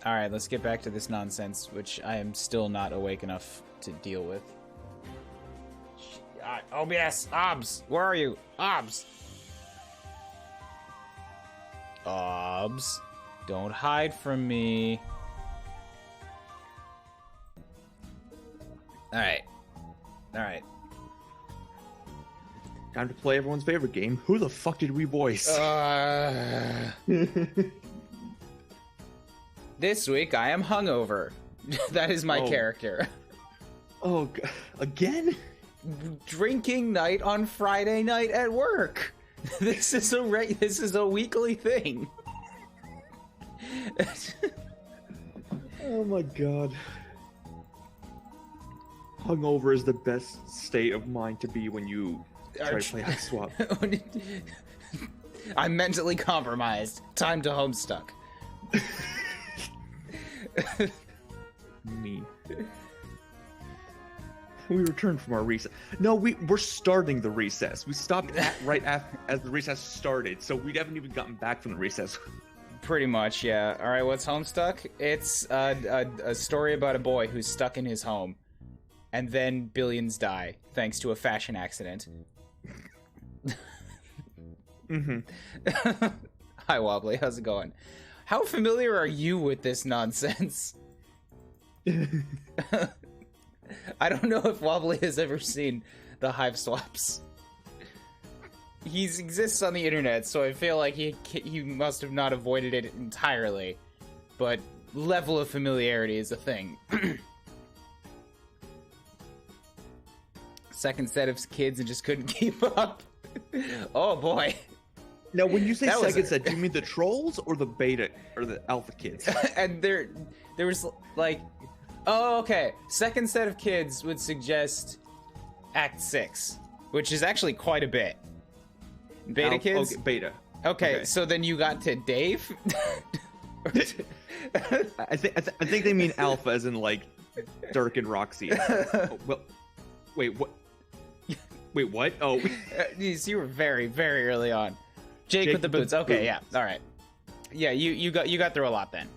Alright, let's get back to this nonsense, which I am still not awake enough to deal with. OBS! OBS! Where are you? OBS! OBS! Don't hide from me. Alright. Alright. Time to play everyone's favorite game. Who the fuck did we voice? This week I am hungover. That is my character. Oh, again? Drinking night on Friday night at work. This is a weekly thing. Oh my god. Hungover is the best state of mind to be when you try to play Hiveswap. I'm mentally compromised. Time to Homestuck. Me. We returned from our recess. No, we're starting the recess. We stopped right after as the recess started, so we haven't even gotten back from the recess. Pretty much, yeah. All right, what's Homestuck? It's a story about a boy who's stuck in his home, and then billions die thanks to a fashion accident. Hi, Wobbly. How's it going? How familiar are you with this nonsense? I don't know if Wobbly has ever seen the Hiveswaps. He exists on the internet, so I feel like he must have not avoided it entirely. But level of familiarity is a thing. Second set of kids and just couldn't keep up. Oh boy. Now, when you say second set, do you mean the trolls or the beta or the alpha kids? And there was like, oh, okay. Second set of kids would suggest Act 6, which is actually quite a bit. Beta kids? Okay, beta. Okay, so then you got to Dave? I think they mean alpha as in like Dirk and Roxy. Oh, well, wait, what? Wait, what? Oh, you were very, very early on. Jake with the boots. Okay, yeah, all right. Yeah, you got through a lot then.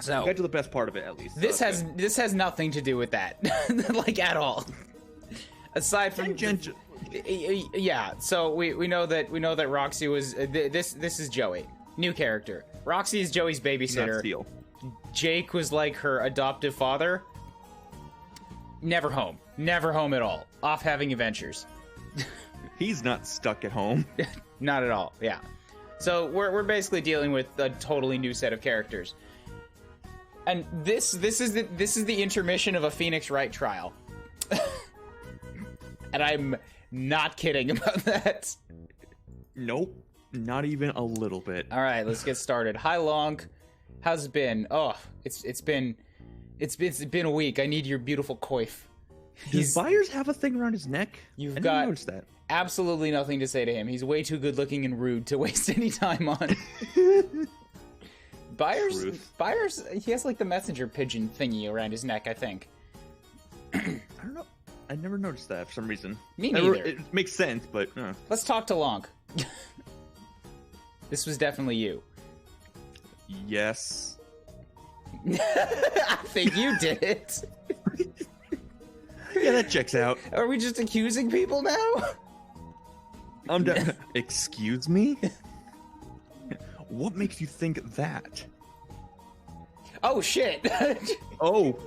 So got to the best part of it at least. This has nothing to do with that, like at all. Aside from yeah, so we know that Roxy was this is Joey, new character. Roxy is Joey's babysitter. Jake was like her adoptive father. Never home at all. Off having adventures. He's not stuck at home. Not at all. Yeah. So we're basically dealing with a totally new set of characters. And this is the intermission of a Phoenix Wright trial. And I'm not kidding about that. Nope. Not even a little bit. All right, let's get started. Hi Long. How's it been? Oh, it's been a week. I need your beautiful coif. Does Byers have a thing around his neck? You've got that. Absolutely nothing to say to him. He's way too good looking and rude to waste any time on. Byers, he has like the messenger pigeon thingy around his neck, I think. I don't know. I never noticed that for some reason. Me neither. It makes sense, but... Let's talk to Long. This was definitely you. Yes. I think you did it. Yeah, that checks out. Are we just accusing people now? I'm done. Excuse me? What makes you think that? Oh shit! Oh,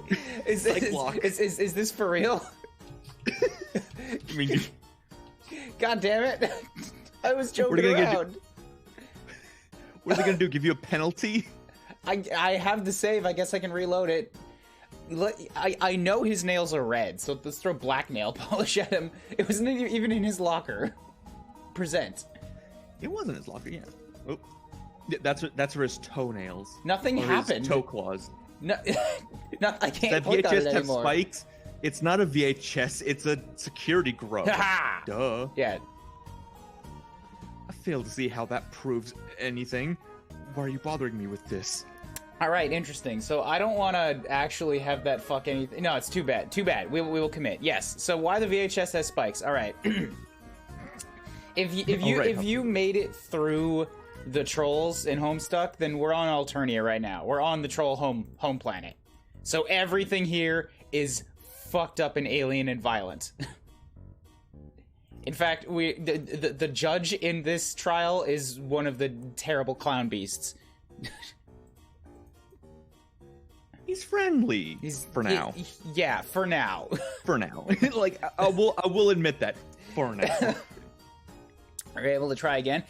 is this for real? I mean, God damn it! I was joking around. What are they gonna do? Give you a penalty? I have the save. I guess I can reload it. I know his nails are red, so let's throw black nail polish at him. It wasn't even in his locker. Present. It wasn't his locker, yeah. Oh. That's for his toenails. Nothing happened. His toe claws. No, I can't. That click on it VHS have anymore. spikes. It's not a VHS. It's a security grub. Duh. Yeah. I fail to see how that proves anything. Why are you bothering me with this? All right, interesting. So I don't want to actually have that fuck anything. No, it's too bad. Too bad. We will commit. Yes. So why the VHS has spikes? All right. If you made it through the trolls in Homestuck, then we're on Alternia right now. We're on the troll home planet. So everything here is fucked up and alien and violent. In fact, the judge in this trial is one of the terrible clown beasts. He's friendly. For now. Yeah, for now. For now. Like, I will admit that. For now. Are you able to try again?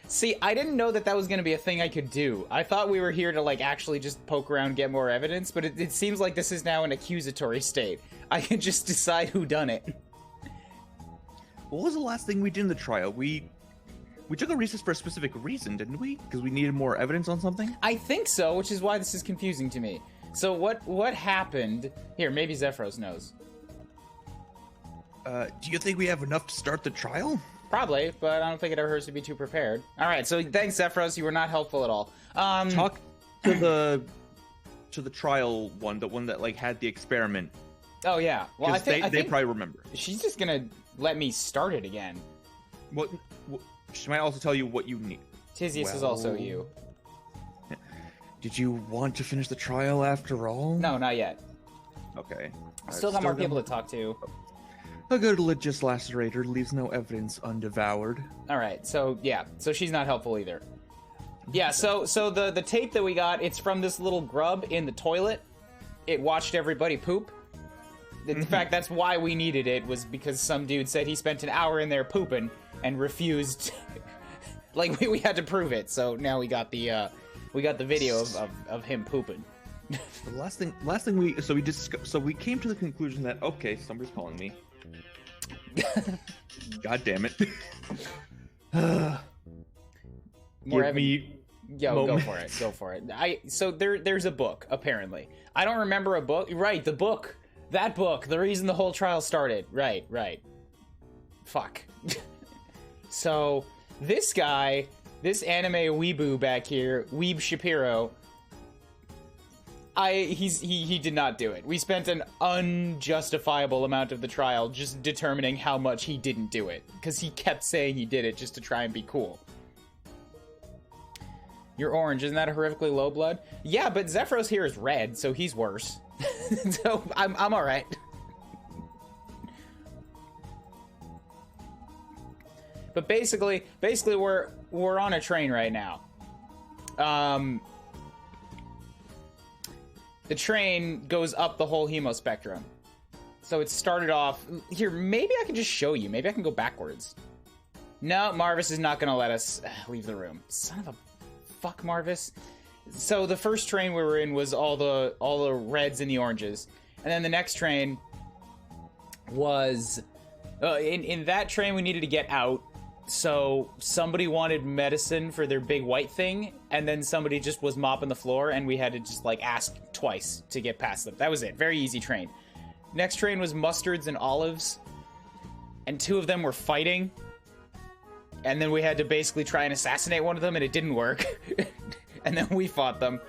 See, I didn't know that was going to be a thing I could do. I thought we were here to, like, actually just poke around, get more evidence, but it seems like this is now an accusatory state. I can just decide who done it. What was the last thing we did in the trial? We took a recess for a specific reason, didn't we? Because we needed more evidence on something? I think so, which is why this is confusing to me. So what happened? Here, maybe Zephyros knows. Do you think we have enough to start the trial? Probably, but I don't think it ever hurts to be too prepared. All right, so thanks, Zephyros. You were not helpful at all. Talk to the trial one, the one that like had the experiment. Oh yeah, well I think they probably remember. She's just gonna let me start it again. What she might also tell you what you need. Tisius is also you. Did you want to finish the trial after all? No, not yet. Okay. Still got more people to talk to. A good religious lacerator leaves no evidence undevoured. All right, so yeah, so she's not helpful either. Yeah, so the tape that we got, it's from this little grub in the toilet. It watched everybody poop. In fact, that's why we needed it, was because some dude said he spent an hour in there pooping and refused. Like we had to prove it, so now we got the video of him pooping. The last thing we came to the conclusion that okay, somebody's calling me. God damn it. Go for it. So there's a book, apparently. I don't remember a book. Right, the book. That book, the reason the whole trial started. Right. Fuck. So, this guy, this anime weeboo back here, Weeb Shapiro, he did not do it. We spent an unjustifiable amount of the trial just determining how much he didn't do it, because he kept saying he did it just to try and be cool. You're orange, isn't that a horrifically low blood? Yeah, but Zephyros here is red, so he's worse. So I'm alright. But basically we're on a train right now. The train goes up the whole hemo spectrum. So it started off here. Maybe I can just show you. Maybe I can go backwards. No, Marvis is not gonna let us leave the room. Son of a fuck, Marvis. So the first train we were in was all the reds and the oranges, and then the next train was in that train we needed to get out. So somebody wanted medicine for their big white thing, and then somebody just was mopping the floor, and we had to just like ask twice to get past them. That was it. Very easy train. Next train was mustards and olives, and two of them were fighting, and then we had to basically try and assassinate one of them, and it didn't work. And then we fought them,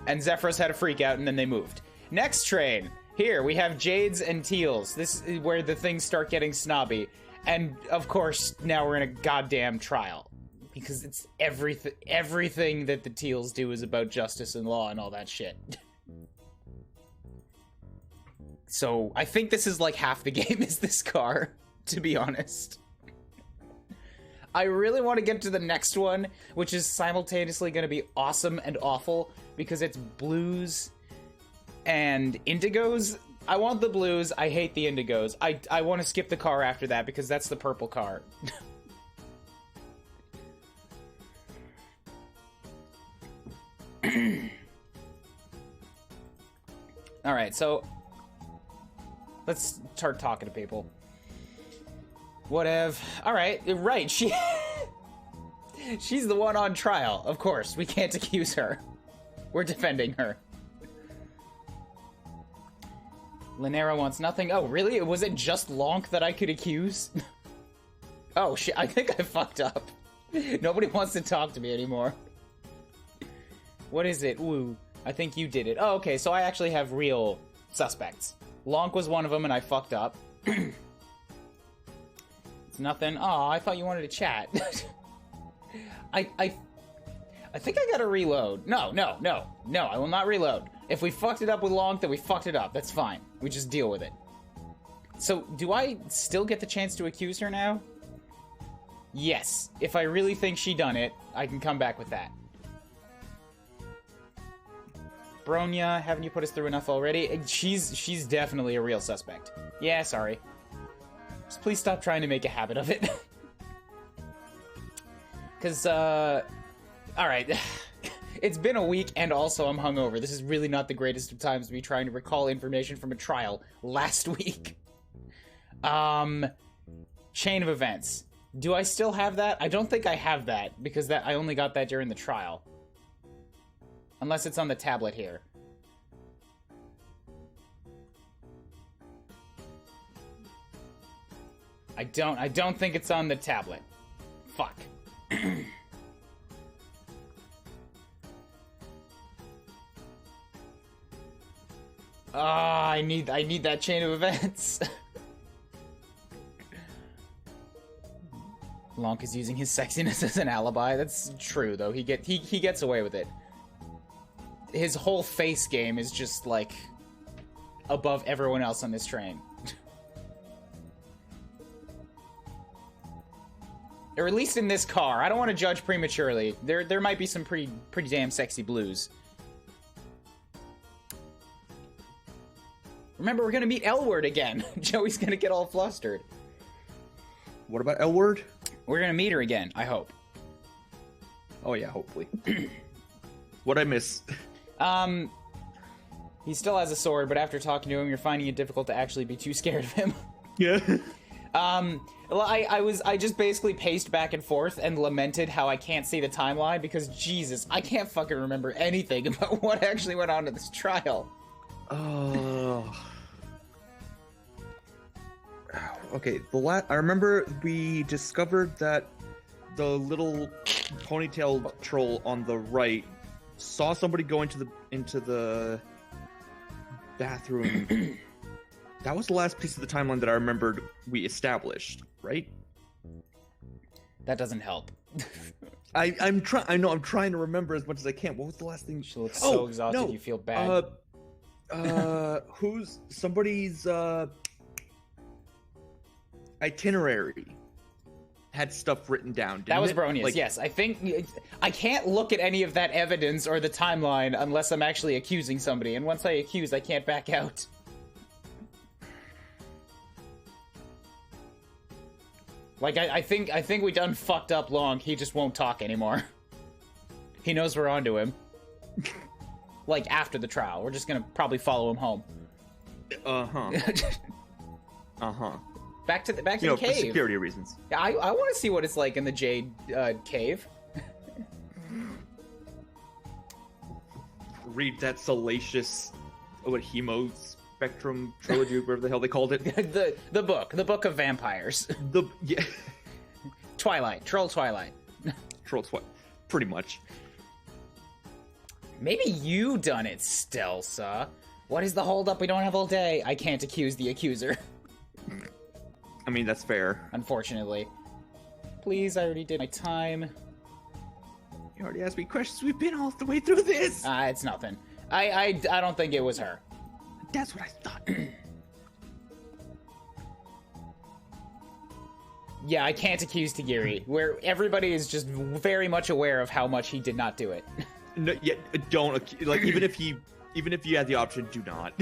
and Zephyros had a freak out, and then they moved. Next train, here we have Jades and Teals. This is where the things start getting snobby. And of course, now we're in a goddamn trial, because it's everything that the Teals do is about justice and law and all that shit. So I think this is like half the game is this car, to be honest. I really want to get to the next one, which is simultaneously going to be awesome and awful, because it's blues and indigos. I want the blues, I hate the indigos. I want to skip the car after that, because that's the purple car. Alright, so let's start talking to people. Whatever. Alright, right, she's the one on trial. Of course, we can't accuse her. We're defending her. Linera wants nothing. Oh, really? Was it just Lonk that I could accuse? Oh, shit, I think I fucked up. Nobody wants to talk to me anymore. What is it? Ooh, I think you did it. Oh, okay, so I actually have real suspects. Lonk was one of them, and I fucked up. It's nothing. Oh, I thought you wanted to chat. I think I gotta reload. No, I will not reload. If we fucked it up with Long, then we fucked it up. That's fine. We just deal with it. So, do I still get the chance to accuse her now? Yes. If I really think she done it, I can come back with that. Bronya, haven't you put us through enough already? She's definitely a real suspect. Yeah, sorry. Just please stop trying to make a habit of it. Because, alright. It's been a week, and also I'm hungover. This is really not the greatest of times to be trying to recall information from a trial last week. Chain of events. Do I still have that? I don't think I have that, because I only got that during the trial. Unless it's on the tablet here. I don't think it's on the tablet. Fuck. Ah, I need that chain of events. Lonk is using his sexiness as an alibi. That's true, though. He gets away with it. His whole face game is just, like, above everyone else on this train. Or at least in this car. I don't want to judge prematurely. There might be some pretty damn sexy blues. Remember, we're gonna meet L-Word again. Joey's gonna get all flustered. What about L-Word? We're gonna meet her again, I hope. Oh yeah, hopefully. What'd I miss? He still has a sword, but after talking to him, you're finding it difficult to actually be too scared of him. Yeah. Well, I just basically paced back and forth and lamented how I can't see the timeline because, Jesus, I can't fucking remember anything about what actually went on in this trial. Oh. Okay, I remember we discovered that the little ponytail troll on the right saw somebody go into the bathroom. That was the last piece of the timeline that I remembered we established, right? That doesn't help. I'm trying to remember as much as I can. What was the last thing? She looks so exhausted. No. You feel bad. Who's somebody's itinerary had stuff written down. That was Bronia's. Like, yes, I think I can't look at any of that evidence or the timeline unless I'm actually accusing somebody. And once I accuse, I can't back out. Like, I think we done fucked up Long. He just won't talk anymore. He knows we're onto him. Like, after the trial. We're just gonna probably follow him home. Uh-huh. Uh-huh. Back to the cave. For security reasons. Yeah, I want to see what it's like in the Jade cave. Read that salacious, hemo spectrum trilogy, whatever the hell they called it. the book of vampires. Twilight, Troll Twilight. Pretty much. Maybe you done it, Stelsa. What is the holdup? We don't have all day. I can't accuse the accuser. I mean, that's fair. Unfortunately. Please, I already did my time. You already asked me questions. We've been all the way through this. It's nothing. I don't think it was her. That's what I thought. Yeah, I can't accuse Tagiri, where everybody is just very much aware of how much he did not do it. No, yeah, don't, like, even if you had the option, do not.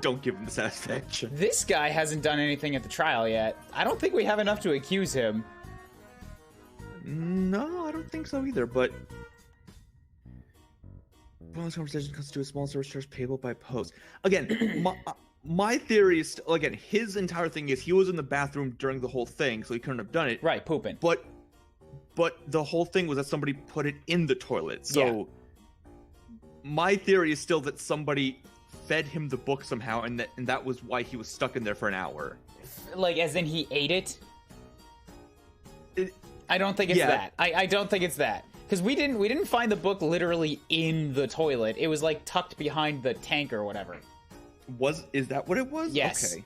Don't give him the satisfaction. This guy hasn't done anything at the trial yet. I don't think we have enough to accuse him. No, I don't think so either, but... Bonus conversation constitute a small service charge payable by post. Again, my theory is, again, his entire thing is he was in the bathroom during the whole thing, so he couldn't have done it. Right, pooping. But the whole thing was that somebody put it in the toilet, so... Yeah. My theory is still that somebody fed him the book somehow, and that was why he was stuck in there for an hour. Like, as in he ate it? I don't think it's that. I don't think it's that. Because we didn't find the book literally in the toilet. It was, like, tucked behind the tank or whatever. Is that what it was? Yes. Okay.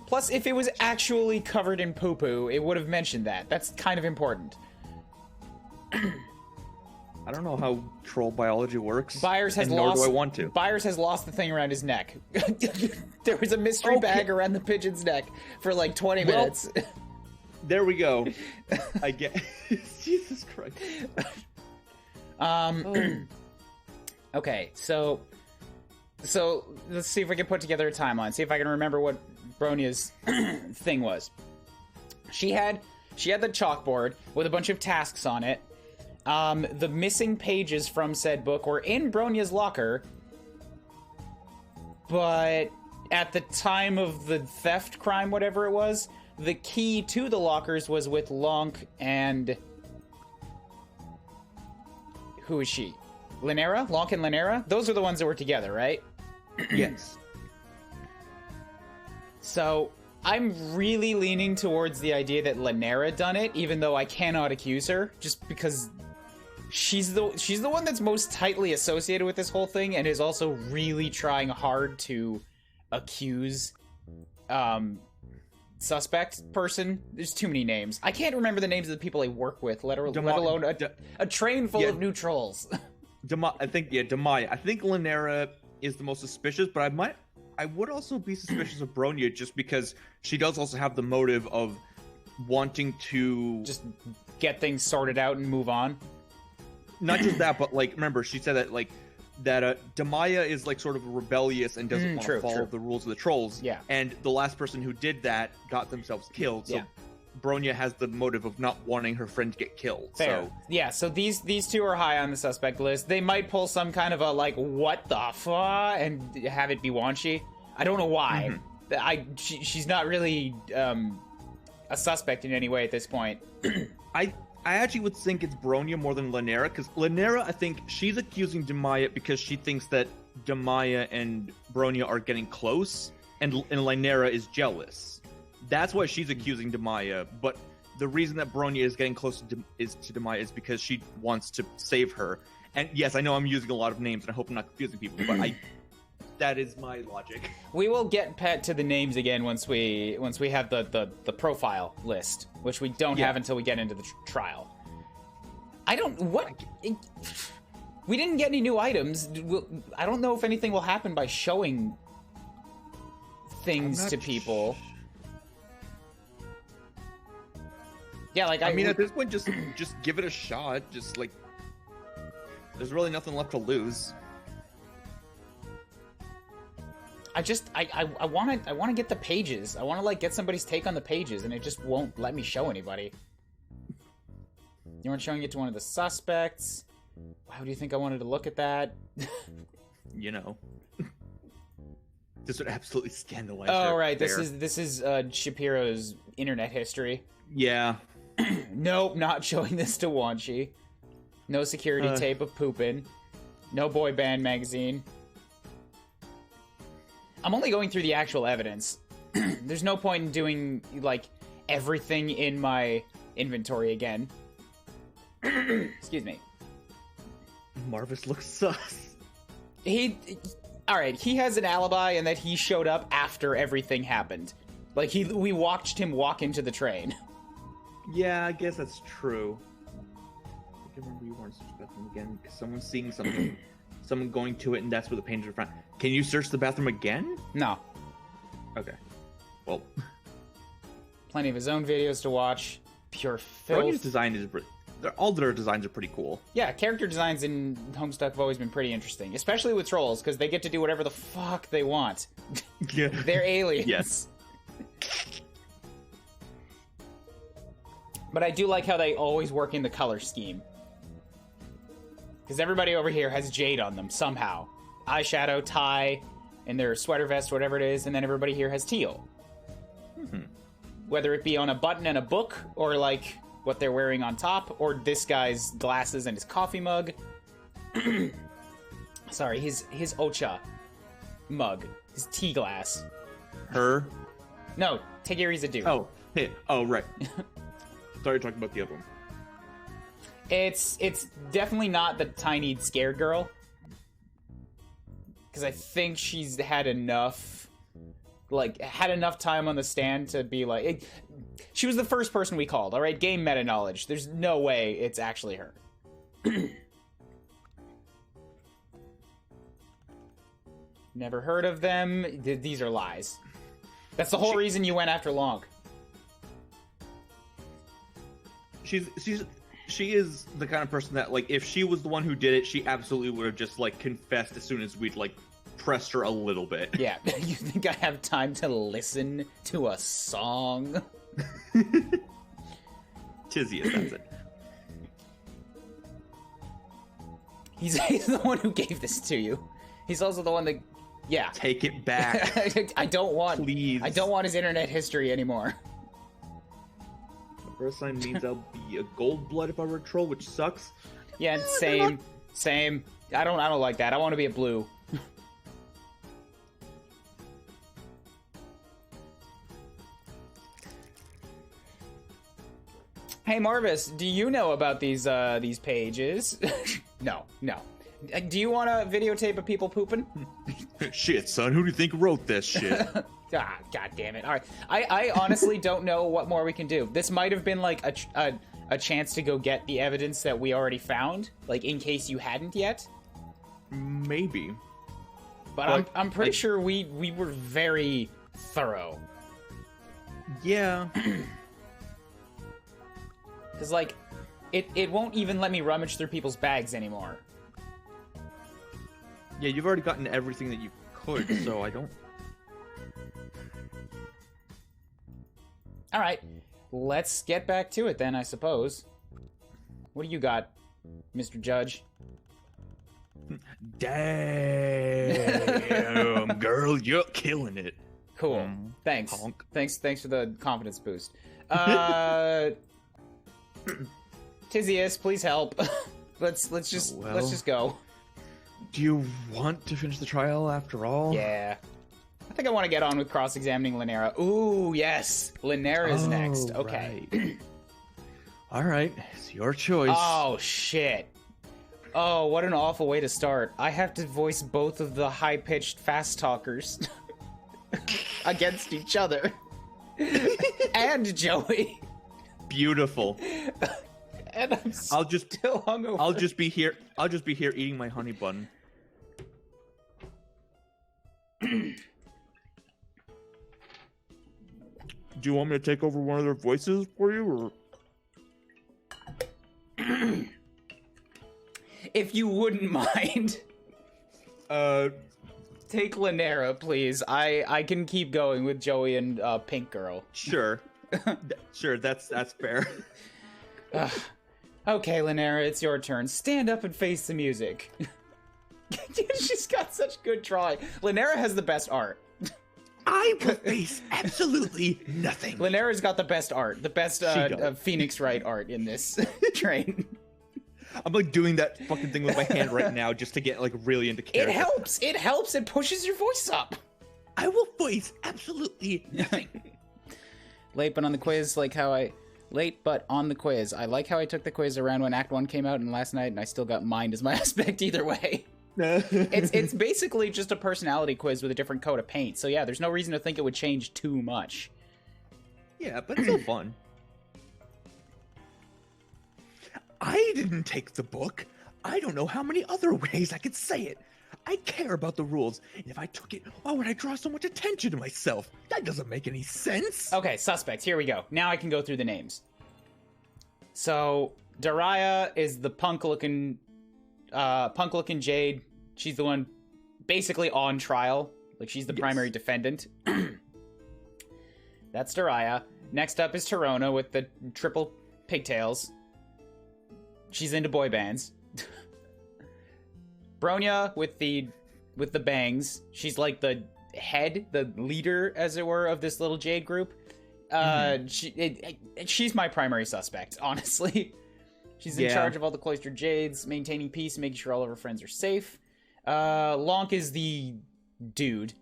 Plus, if it was actually covered in poo-poo, it would have mentioned that. That's kind of important. I don't know how troll biology works. Byers has nor lost. do I want to. Byers has lost the thing around his neck. There was a mystery bag around the pigeon's neck for like 20 minutes. There we go. I get. Jesus Christ. Okay, so let's see if we can put together a timeline. See if I can remember what Bronya's thing was. She had the chalkboard with a bunch of tasks on it. The missing pages from said book were in Bronya's locker, but at the time of the theft crime, whatever it was, the key to the lockers was with Lonk and... Who is she? Lynera? Lonk and Lynera? Those are the ones that were together, right? Yes. So, I'm really leaning towards the idea that Lynera done it, even though I cannot accuse her, just because she's the one that's most tightly associated with this whole thing, and is also really trying hard to accuse suspect person. There's too many names. I can't remember the names of the people I work with, let alone a train full of new trolls. I think Demaya. I think Lynera is the most suspicious, but I would also be suspicious of Bronya just because she does also have the motive of wanting to just get things sorted out and move on. Not just that, but like, remember, she said that like Demaya is like sort of rebellious and doesn't want to follow the rules of the trolls. Yeah. And the last person who did that got themselves killed. So Bronya has the motive of not wanting her friend to get killed. Fair. So yeah, so these two are high on the suspect list. They might pull some kind of a like what the fuck and have it be Wan Shi. I don't know why. She's not really a suspect in any way at this point. I actually would think it's Bronya more than Lynera, because Lynera, I think she's accusing Demaya because she thinks that Demaya and Bronya are getting close, and Lynera is jealous. That's why she's accusing Demaya, but the reason that Bronya is getting close to Demaya is because she wants to save her. And yes, I know I'm using a lot of names, and I hope I'm not confusing people, but that is my logic. We will get Pet to the names again once we have the profile list, which we don't have until we get into the trial. We didn't get any new items. I don't know if anything will happen by showing things to people. Yeah, like I mean, at this point, just give it a shot. Just like, there's really nothing left to lose. I want to get the pages. I want to like get somebody's take on the pages, and it just won't let me show anybody. You weren't showing it to one of the suspects. Why do you think I wanted to look at that? You know, this would absolutely scandalize. Oh right, this is Shapiro's internet history. Yeah. Nope, not showing this to Wan Shi. No security tape of pooping. No boy band magazine. I'm only going through the actual evidence. There's no point in doing, like, everything in my inventory again. Excuse me. Marvis looks sus. Alright, he has an alibi in that he showed up after everything happened. Like, we watched him walk into the train. Yeah, I guess that's true. I remember you weren't suspecting again, because someone's seeing something. Someone going to it, and that's where the pages are found. Can you search the bathroom again? No. Okay. Well. Plenty of his own videos to watch. Pure filth. Bronya's design is all their designs are pretty cool. Yeah, character designs in Homestuck have always been pretty interesting, especially with trolls, because they get to do whatever the fuck they want. Yeah. They're aliens. Yes. But I do like how they always work in the color scheme. Because everybody over here has jade on them, somehow. Eyeshadow, tie, and their sweater vest, whatever it is, and then everybody here has teal. Whether it be on a button and a book, or like what they're wearing on top, or this guy's glasses and his coffee mug. Sorry, his Ocha mug. His tea glass. Her? No, Tegiri's a dude. Oh, hey. Oh, right. Sorry, talking about the other one. It's definitely not the tiny scared girl. Because I think she's had enough time on the stand to be like... she was the first person we called, alright? Game meta knowledge. There's no way it's actually her. Never heard of them. These are lies. That's the whole reason you went after Lonk. She is the kind of person that, like, if she was the one who did it, she absolutely would have just, like, confessed as soon as we'd, like, pressed her a little bit. Yeah, you think I have time to listen to a song? Tizius, that's it. He's the one who gave this to you. He's also the one that, yeah. Take it back. I don't want, please. I don't want his internet history anymore. First sign means I'll be a gold blood if I were a troll, which sucks. Yeah, same. I don't like that. I want to be a blue. Hey Marvis, do you know about these pages? No. Do you want to videotape of people pooping? Shit, son, who do you think wrote this shit? Ah, god damn it. All right. I honestly don't know what more we can do. This might have been like a chance to go get the evidence that we already found, like in case you hadn't yet. Maybe. But I'm pretty sure we were very thorough. Yeah. Cuz like it won't even let me rummage through people's bags anymore. Yeah, you've already gotten everything that you could, so I don't... Alright, let's get back to it then, I suppose. What do you got, Mr. Judge? Damn, girl, you're killing it. Cool. Thanks. Honk. Thanks for the confidence boost. Tizius, please help. Let's just go. Do you want to finish the trial after all? Yeah. I think I want to get on with cross-examining Linera. Ooh, yes. Linera's next. Okay. Right. All right, it's your choice. Oh, shit. Oh, what an awful way to start. I have to voice both of the high-pitched fast talkers against each other. And Joey. Beautiful. And I'm still hungover. I'll just be here eating my honey bun. Do you want me to take over one of their voices for you, or? If you wouldn't mind. Take Linera, please. I can keep going with Joey and Pink Girl. Sure. Sure, that's fair. Okay, Linera, it's your turn. Stand up and face the music. She's got such good drawing. Linera has the best art. I will face absolutely nothing. Linera's got the best art. The best Phoenix Wright art in this train. I'm like doing that fucking thing with my hand right now just to get like really into character. It helps. It helps. It pushes your voice up. I will voice absolutely nothing. Late but on the quiz, like how I... Late but on the quiz. I like how I took the quiz around when Act 1 came out and last night, and I still got mind as my aspect either way. It's basically just a personality quiz with a different coat of paint. So yeah, there's no reason to think it would change too much. Yeah, but it's still fun. I didn't take the book. I don't know how many other ways I could say it. I care about the rules, and if I took it, why would I draw so much attention to myself? That doesn't make any sense. Okay, suspects, here we go. Now I can go through the names. So, Daria is the punk-looking Jade. She's the one basically on trial. Like, she's the primary defendant. That's Daria. Next up is Torona with the triple pigtails. She's into boy bands. Bronya with the bangs. She's like the head, the leader, as it were, of this little Jade group. She's my primary suspect, honestly. She's in charge of all the cloistered Jades, maintaining peace, making sure all of her friends are safe. Lonk is the dude.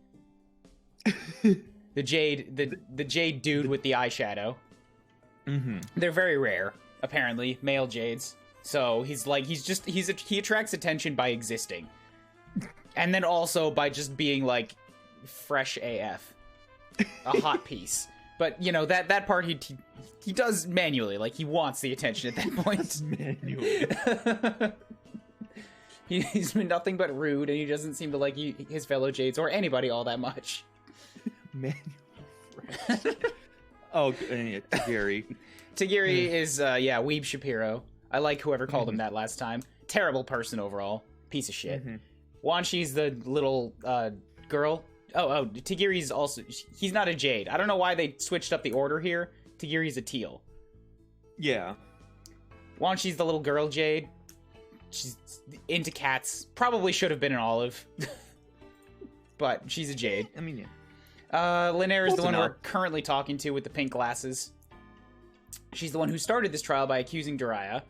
the Jade dude with the eyeshadow. They're very rare, apparently, male Jades. So he attracts attention by existing. And then also by just being like fresh AF. A hot piece. But, you know, that part he does manually. Like, he wants the attention at that point. Manually. He's been nothing but rude, and he doesn't seem to like his fellow Jades or anybody all that much. Manually. Oh, yeah, Tagiri. Tagiri is, Weeb Shapiro. I like whoever called him that last time. Terrible person overall. Piece of shit. Wanshi's the little, girl. Oh, Tagiri's also... He's not a Jade. I don't know why they switched up the order here. Tagiri's a teal. Yeah. Wanshi's the little girl Jade. She's into cats. Probably should have been an olive. But she's a Jade. I mean, yeah. Linaire is the one we're currently talking to with the pink glasses. She's the one who started this trial by accusing Jiraiya.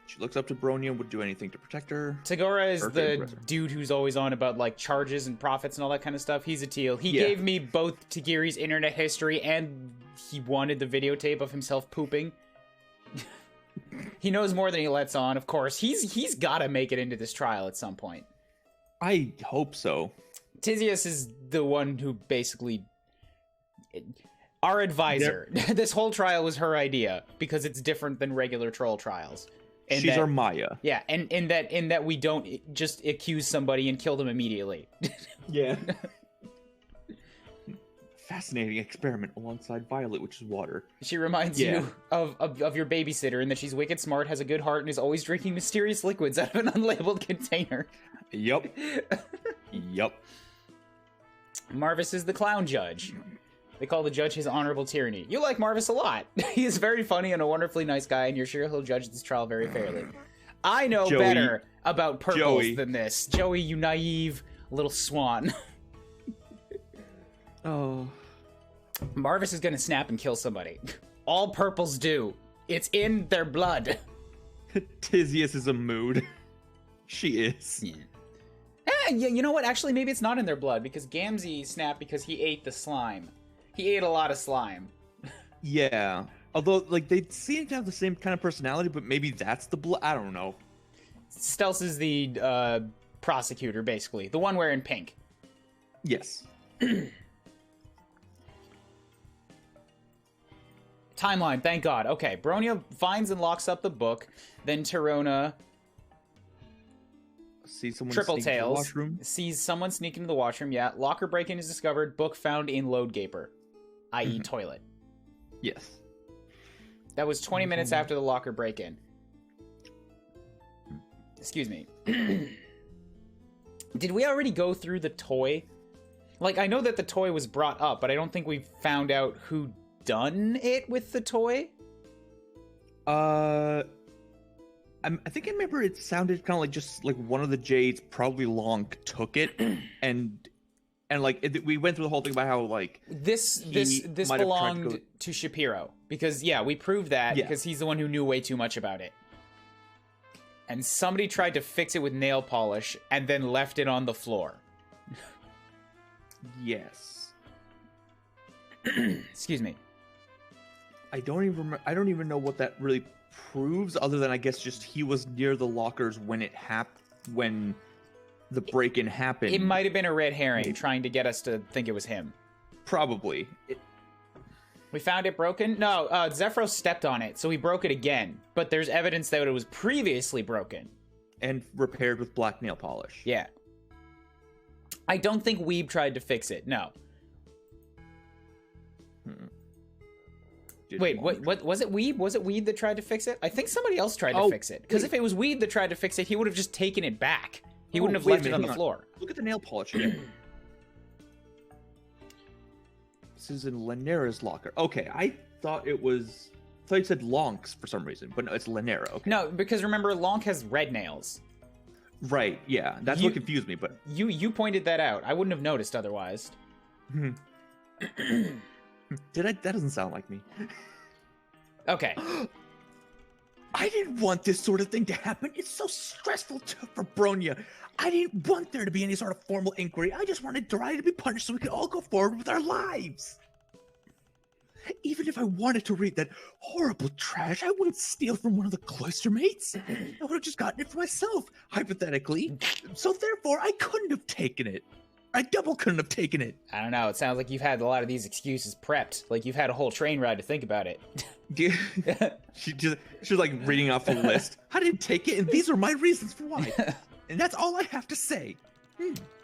She looks up to Bronya and would do anything to protect her. Tagora is the dude who's always on about, like, charges and profits and all that kind of stuff. He's a teal. He gave me both Tagiri's internet history and he wanted the videotape of himself pooping. He knows more than he lets on, of course. He's got to make it into this trial at some point. I hope so. Tizius is the one who basically... Our advisor. Yep. This whole trial was her idea, because it's different than regular troll trials. She's our Maya. Yeah, and in that we don't just accuse somebody and kill them immediately. Yeah. Fascinating experiment alongside Violet, which is water. She reminds you of your babysitter, and that she's wicked smart, has a good heart, and is always drinking mysterious liquids out of an unlabeled container. Yup. Yup. Marvis is the clown judge. They call the judge his honorable tyranny. You like Marvis a lot. He is very funny and a wonderfully nice guy, and you're sure he'll judge this trial very fairly. I know better about purples than this. Joey, you naive little swan. Oh. Marvis is gonna snap and kill somebody. All purples do. It's in their blood. Tizius is a mood. She is. Yeah. You know what? Actually, maybe it's not in their blood, because Gamzee snapped because he ate the slime. He ate a lot of slime. Yeah. Although, like, they seem to have the same kind of personality, but maybe that's the blood. I don't know. Stealth is the prosecutor, basically. The one wearing pink. Yes. Timeline, thank God. Okay, Bronya finds and locks up the book. Then Torona sees someone Triple sneak into the Tails washroom. sees someone sneak into the washroom. Yeah, locker break-in is discovered. Book found in load gaper, i.e. toilet. Yes. That was 20 minutes after the locker break-in. Excuse me. Did we already go through the toy? Like, I know that the toy was brought up, but I don't think we found out who done it with the toy. I think I remember it sounded kind of like just like one of the Jades, probably Long, took it, and like we went through the whole thing about how like this belonged to Shapiro, because we proved that because he's the one who knew way too much about it. And somebody tried to fix it with nail polish and then left it on the floor. Yes. Excuse me. I don't even know what that really proves, other than I guess just he was near the lockers when when the break-in happened. It might have been a red herring trying to get us to think it was him. Probably. We found it broken? No, Zephyros stepped on it, so he broke it again. But there's evidence that it was previously broken. And repaired with black nail polish. Yeah. I don't think Weeb tried to fix it, no. Wait, what was it Weeb? Was it Weeb that tried to fix it? I think somebody else tried to fix it. Because if it was Weeb that tried to fix it, he would have just taken it back. He wouldn't have left it on the floor. Look at the nail polish again. This is in Lanera's locker. Okay, I thought you said Lonks for some reason, but no, it's Lanera. Okay. No, because remember, Lonk has red nails. Right, yeah. That's what confused me, but... You pointed that out. I wouldn't have noticed otherwise. That doesn't sound like me. Okay. I didn't want this sort of thing to happen. It's so stressful for Bronya. I didn't want there to be any sort of formal inquiry. I just wanted Jiraiya to be punished so we could all go forward with our lives. Even if I wanted to read that horrible trash, I wouldn't steal from one of the cloister mates. I would have just gotten it for myself, hypothetically. So therefore, I couldn't have taken it. I double couldn't have taken it. I don't know. It sounds like you've had a lot of these excuses prepped. Like you've had a whole train ride to think about it. She's like reading off a list. I didn't take it, and these are my reasons for why. And that's all I have to say.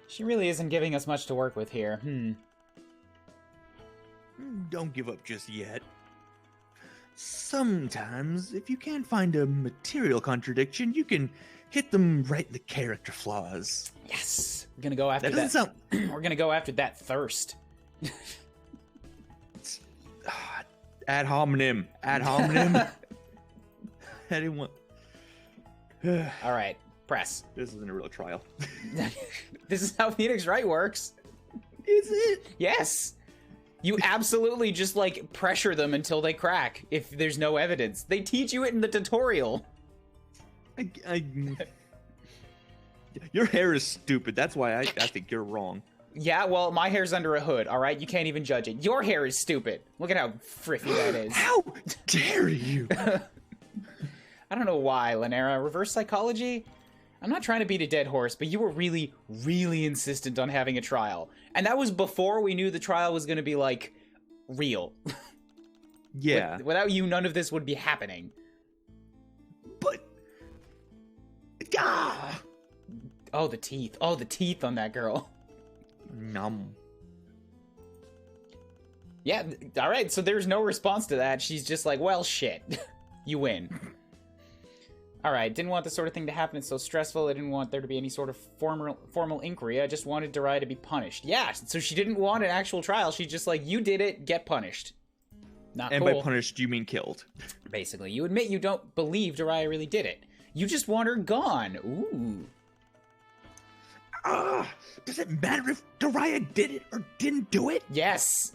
She really isn't giving us much to work with here. Don't give up just yet. Sometimes, if you can't find a material contradiction, you can hit them right in the character flaws. Yes, we're gonna go after that. Doesn't sound... We're gonna go after that thirst. Ad hominem. Ad hominem. Anyone. All right, press. This isn't a real trial. This is how Phoenix Wright works. Is it? Yes. You absolutely just like pressure them until they crack if there's no evidence. They teach you it in the tutorial. Your hair is stupid. That's why I think you're wrong. Yeah, well, my hair's under a hood, all right? You can't even judge it. Your hair is stupid. Look at how friffy that is. How dare you? I don't know why, Lanera. Reverse psychology? I'm not trying to beat a dead horse, but you were really, really insistent on having a trial. And that was before we knew the trial was going to be, like, real. Yeah. Without you, none of this would be happening. But... Ah! Oh, the teeth. Oh, the teeth on that girl. Numb. Yeah, all right, so there's no response to that. She's just like, well, shit. You win. All right, didn't want this sort of thing to happen. It's so stressful. I didn't want there to be any sort of formal inquiry. I just wanted Darai to be punished. Yeah, so she didn't want an actual trial. She's just like, you did it, get punished. Not cool. And by punished, you mean killed. Basically, you admit you don't believe Darai really did it. You just want her gone. Ooh. Does it matter if Daria did it or didn't do it? Yes.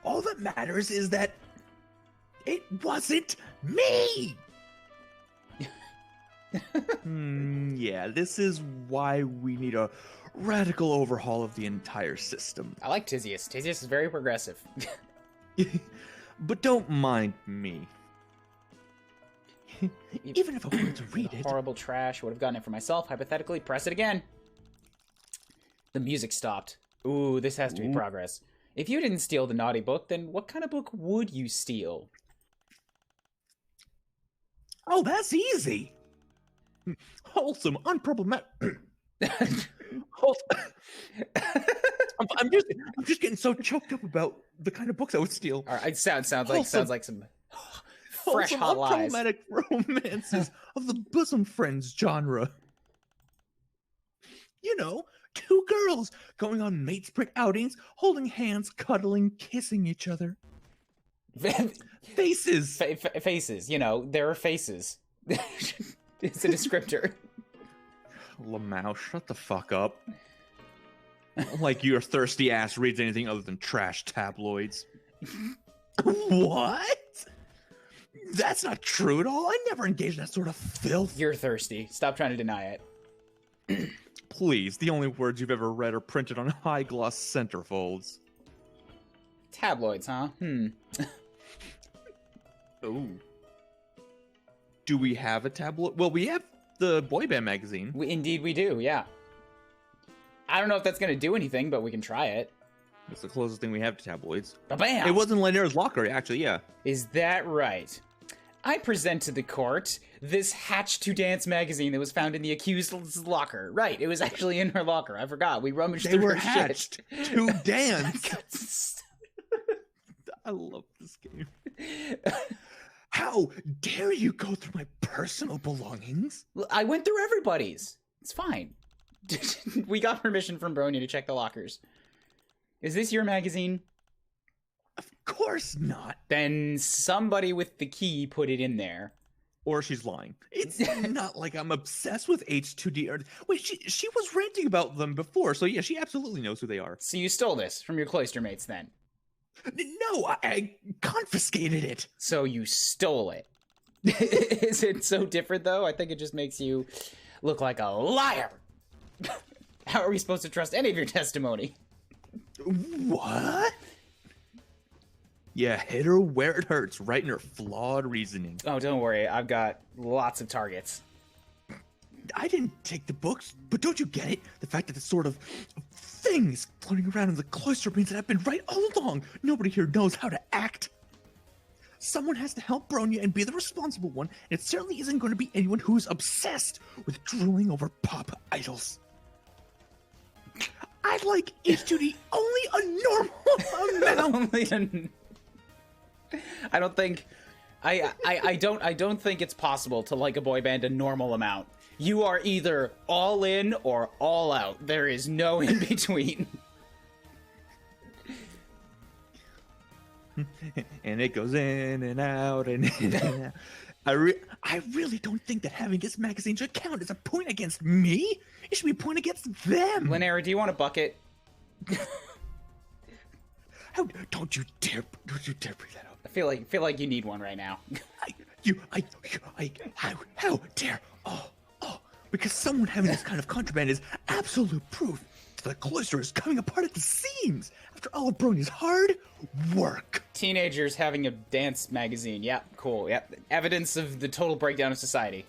All that matters is that it wasn't me! Yeah, this is why we need a radical overhaul of the entire system. I like Tizius. Tizius is very progressive. But don't mind me. Even if I wanted to read it. Horrible trash. Would have gotten it for myself. Hypothetically, press it again. The music stopped. Ooh, this has to be progress. If you didn't steal the naughty book, then what kind of book would you steal? Oh, that's easy. Wholesome, unproblematic. I'm just getting so choked up about the kind of books I would steal. All right, sounds like some fresh wholesome, hot lies. Unproblematic romances of the bosom friends genre. You know, two girls going on mate spring outings, holding hands, cuddling, kissing each other. Faces. Faces. You know, there are faces. It's a descriptor. Lamau, shut the fuck up. Like your thirsty ass reads anything other than trash tabloids. What? That's not true at all. I never engaged in that sort of filth. You're thirsty. Stop trying to deny it. Please, the only words you've ever read are printed on high-gloss centerfolds. Tabloids, huh? Oh. Do we have a tabloid? Well, we have the boy band magazine. Indeed we do, yeah. I don't know if that's going to do anything, but we can try it. It's the closest thing we have to tabloids. Ba-bam! It wasn't Lanera's locker, actually, yeah. Is that right? I present to the court this Hatch to Dance magazine that was found in the accused's locker. Right, it was actually in her locker. I forgot. We rummaged through her shit. They were hatched to dance. I love this game. How dare you go through my personal belongings? I went through everybody's. It's fine. We got permission from Brony to check the lockers. Is this your magazine? Of course not. Then somebody with the key put it in there. Or she's lying. It's not like I'm obsessed with H2D. Wait, she was ranting about them before, so yeah, she absolutely knows who they are. So you stole this from your cloister mates then? No, I confiscated it. So you stole it. Is it so different, though? I think it just makes you look like a liar. How are we supposed to trust any of your testimony? What? Yeah, hit her where it hurts, right in her flawed reasoning. Oh, don't worry. I've got lots of targets. I didn't take the books, but don't you get it? The fact that this sort of thing is floating around in the cloister means that I've been right all along. Nobody here knows how to act. Someone has to help Bronya and be the responsible one, and it certainly isn't going to be anyone who's obsessed with drooling over pop idols. I'd like H2D only a normal amount. I don't think I don't think it's possible to like a boy band a normal amount. You are either all in or all out. There is no in between. And it goes in and out and in and out. I really don't think that having this magazine should count as a point against me. It should be a point against them. Linnea, do you want a bucket? Don't you dare bring that up. I feel like you need one right now. How dare? Oh, because someone having this kind of contraband is absolute proof that the cloister is coming apart at the seams after all of Brony's hard work. Teenagers having a dance magazine. Yep, cool. Yep, evidence of the total breakdown of society.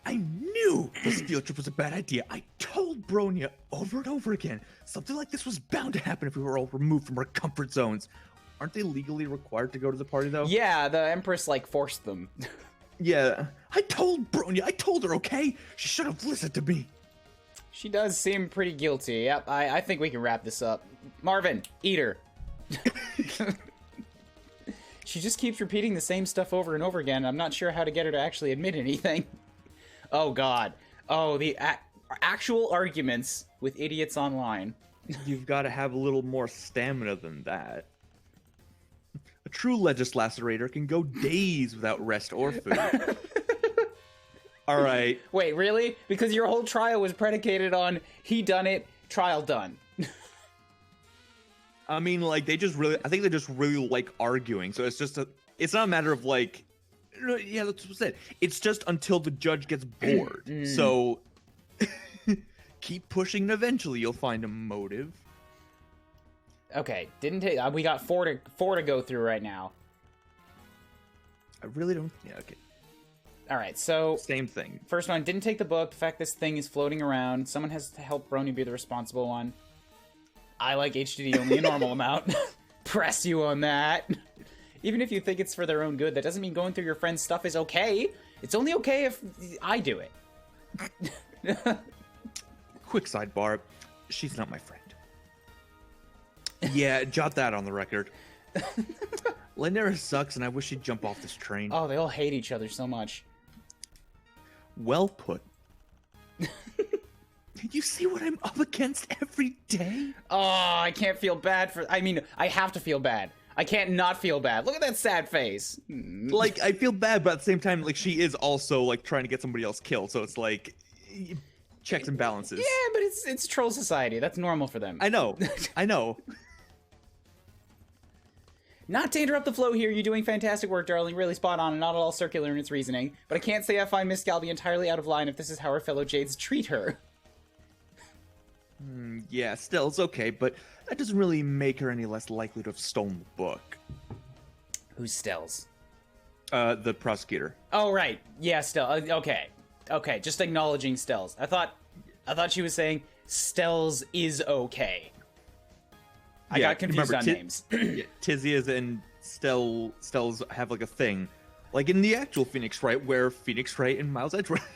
I knew this field trip was a bad idea. I told Bronya over and over again. Something like this was bound to happen if we were all removed from our comfort zones. Aren't they legally required to go to the party, though? Yeah, the Empress, like, forced them. Yeah, I told Bronya. I told her, okay? She should have listened to me. She does seem pretty guilty. Yep, I think we can wrap this up. Marvin, eat her. She just keeps repeating the same stuff over and over again. I'm not sure how to get her to actually admit anything. Oh, God. Oh, the actual arguments with idiots online. You've got to have a little more stamina than that. A true legislator can go days without rest or food. All right. Wait, really? Because your whole trial was predicated on he done it, trial done. I mean, like, I think they just really like arguing. So it's not a matter of like, yeah, that's what I said. It's just until the judge gets bored. So keep pushing and eventually you'll find a motive. Okay, didn't take. We got four to go through right now. I really don't. Yeah, okay. All right, so same thing. First one, didn't take the book. The fact this thing is floating around. Someone has to help Brony be the responsible one. I like HDD only a normal amount. Press you on that. Even if you think it's for their own good, that doesn't mean going through your friend's stuff is okay. It's only okay if I do it. Quick sidebar. She's not my friend. Yeah, jot that on the record. Linnea sucks, and I wish she'd jump off this train. Oh, they all hate each other so much. Well put. You see what I'm up against every day? Oh, I can't feel bad for... I mean, I have to feel bad. I can't not feel bad. Look at that sad face. Like, I feel bad, but at the same time, like, she is also, like, trying to get somebody else killed, so it's like... checks and balances. Yeah, but it's troll society. That's normal for them. I know. I know. Not to interrupt the flow here, you're doing fantastic work, darling. Really spot on and not at all circular in its reasoning. But I can't say I find Miss Galby entirely out of line if this is how her fellow Jades treat her. Yeah, still, it's okay, but that doesn't really make her any less likely to have stolen the book. Who's Stells? The prosecutor. Oh, right. Yeah, Stells. Okay. Okay, just acknowledging Stells. I thought she was saying Stells is okay. I got confused on names. Tizias and Stells have like a thing. Like in the actual Phoenix Wright, where Phoenix Wright and Miles Edgeworth.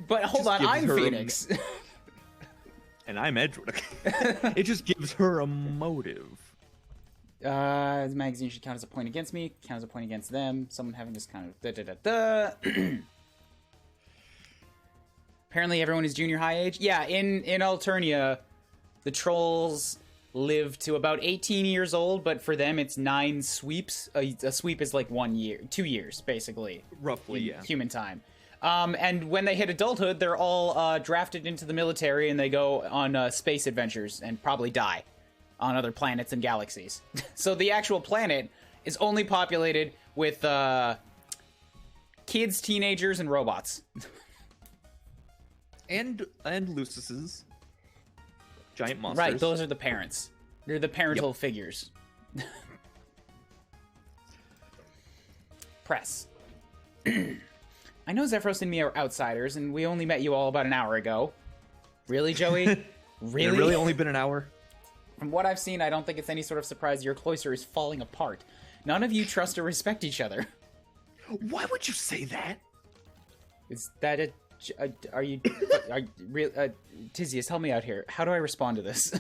But hold on, I'm Phoenix. And I'm Edgeworth. It just gives her a motive. The magazine should count as a point against me, count as a point against them. Someone having this kind of Apparently everyone is junior high age. Yeah, in Alternia, the trolls live to about 18 years old, but for them it's 9 sweeps. A sweep is like 1 year, 2 years, basically. Roughly, in yeah. Human time. And when they hit adulthood, they're all drafted into the military and they go on space adventures and probably die on other planets and galaxies. So the actual planet is only populated with kids, teenagers, and robots. and Lucis's giant monsters. Right, those are the parents. They're the parental figures. I know Zephyros and me are outsiders, and we only met you all about an hour ago. Really, Joey? Really? It really only been an hour? From what I've seen, I don't think it's any sort of surprise your cloister is falling apart. None of you trust or respect each other. Why would you say that? Is that are you real? Tizius, help me out here. How do I respond to this?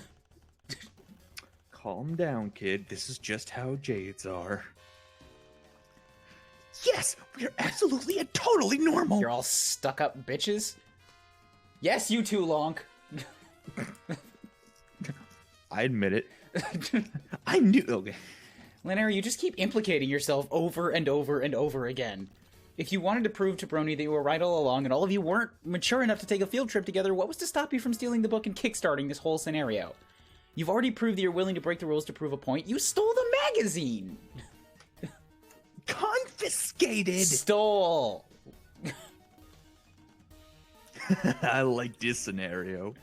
Calm down, kid. This is just how Jades are. Yes, we are absolutely and totally normal. You're all stuck up bitches? Yes, you too, Lonk. I admit it. I knew. Okay. Lanera, you just keep implicating yourself over and over and over again. If you wanted to prove to Brony that you were right all along and all of you weren't mature enough to take a field trip together, what was to stop you from stealing the book and kickstarting this whole scenario? You've already proved that you're willing to break the rules to prove a point. You stole the magazine! Confiscated! Stole! I like this scenario.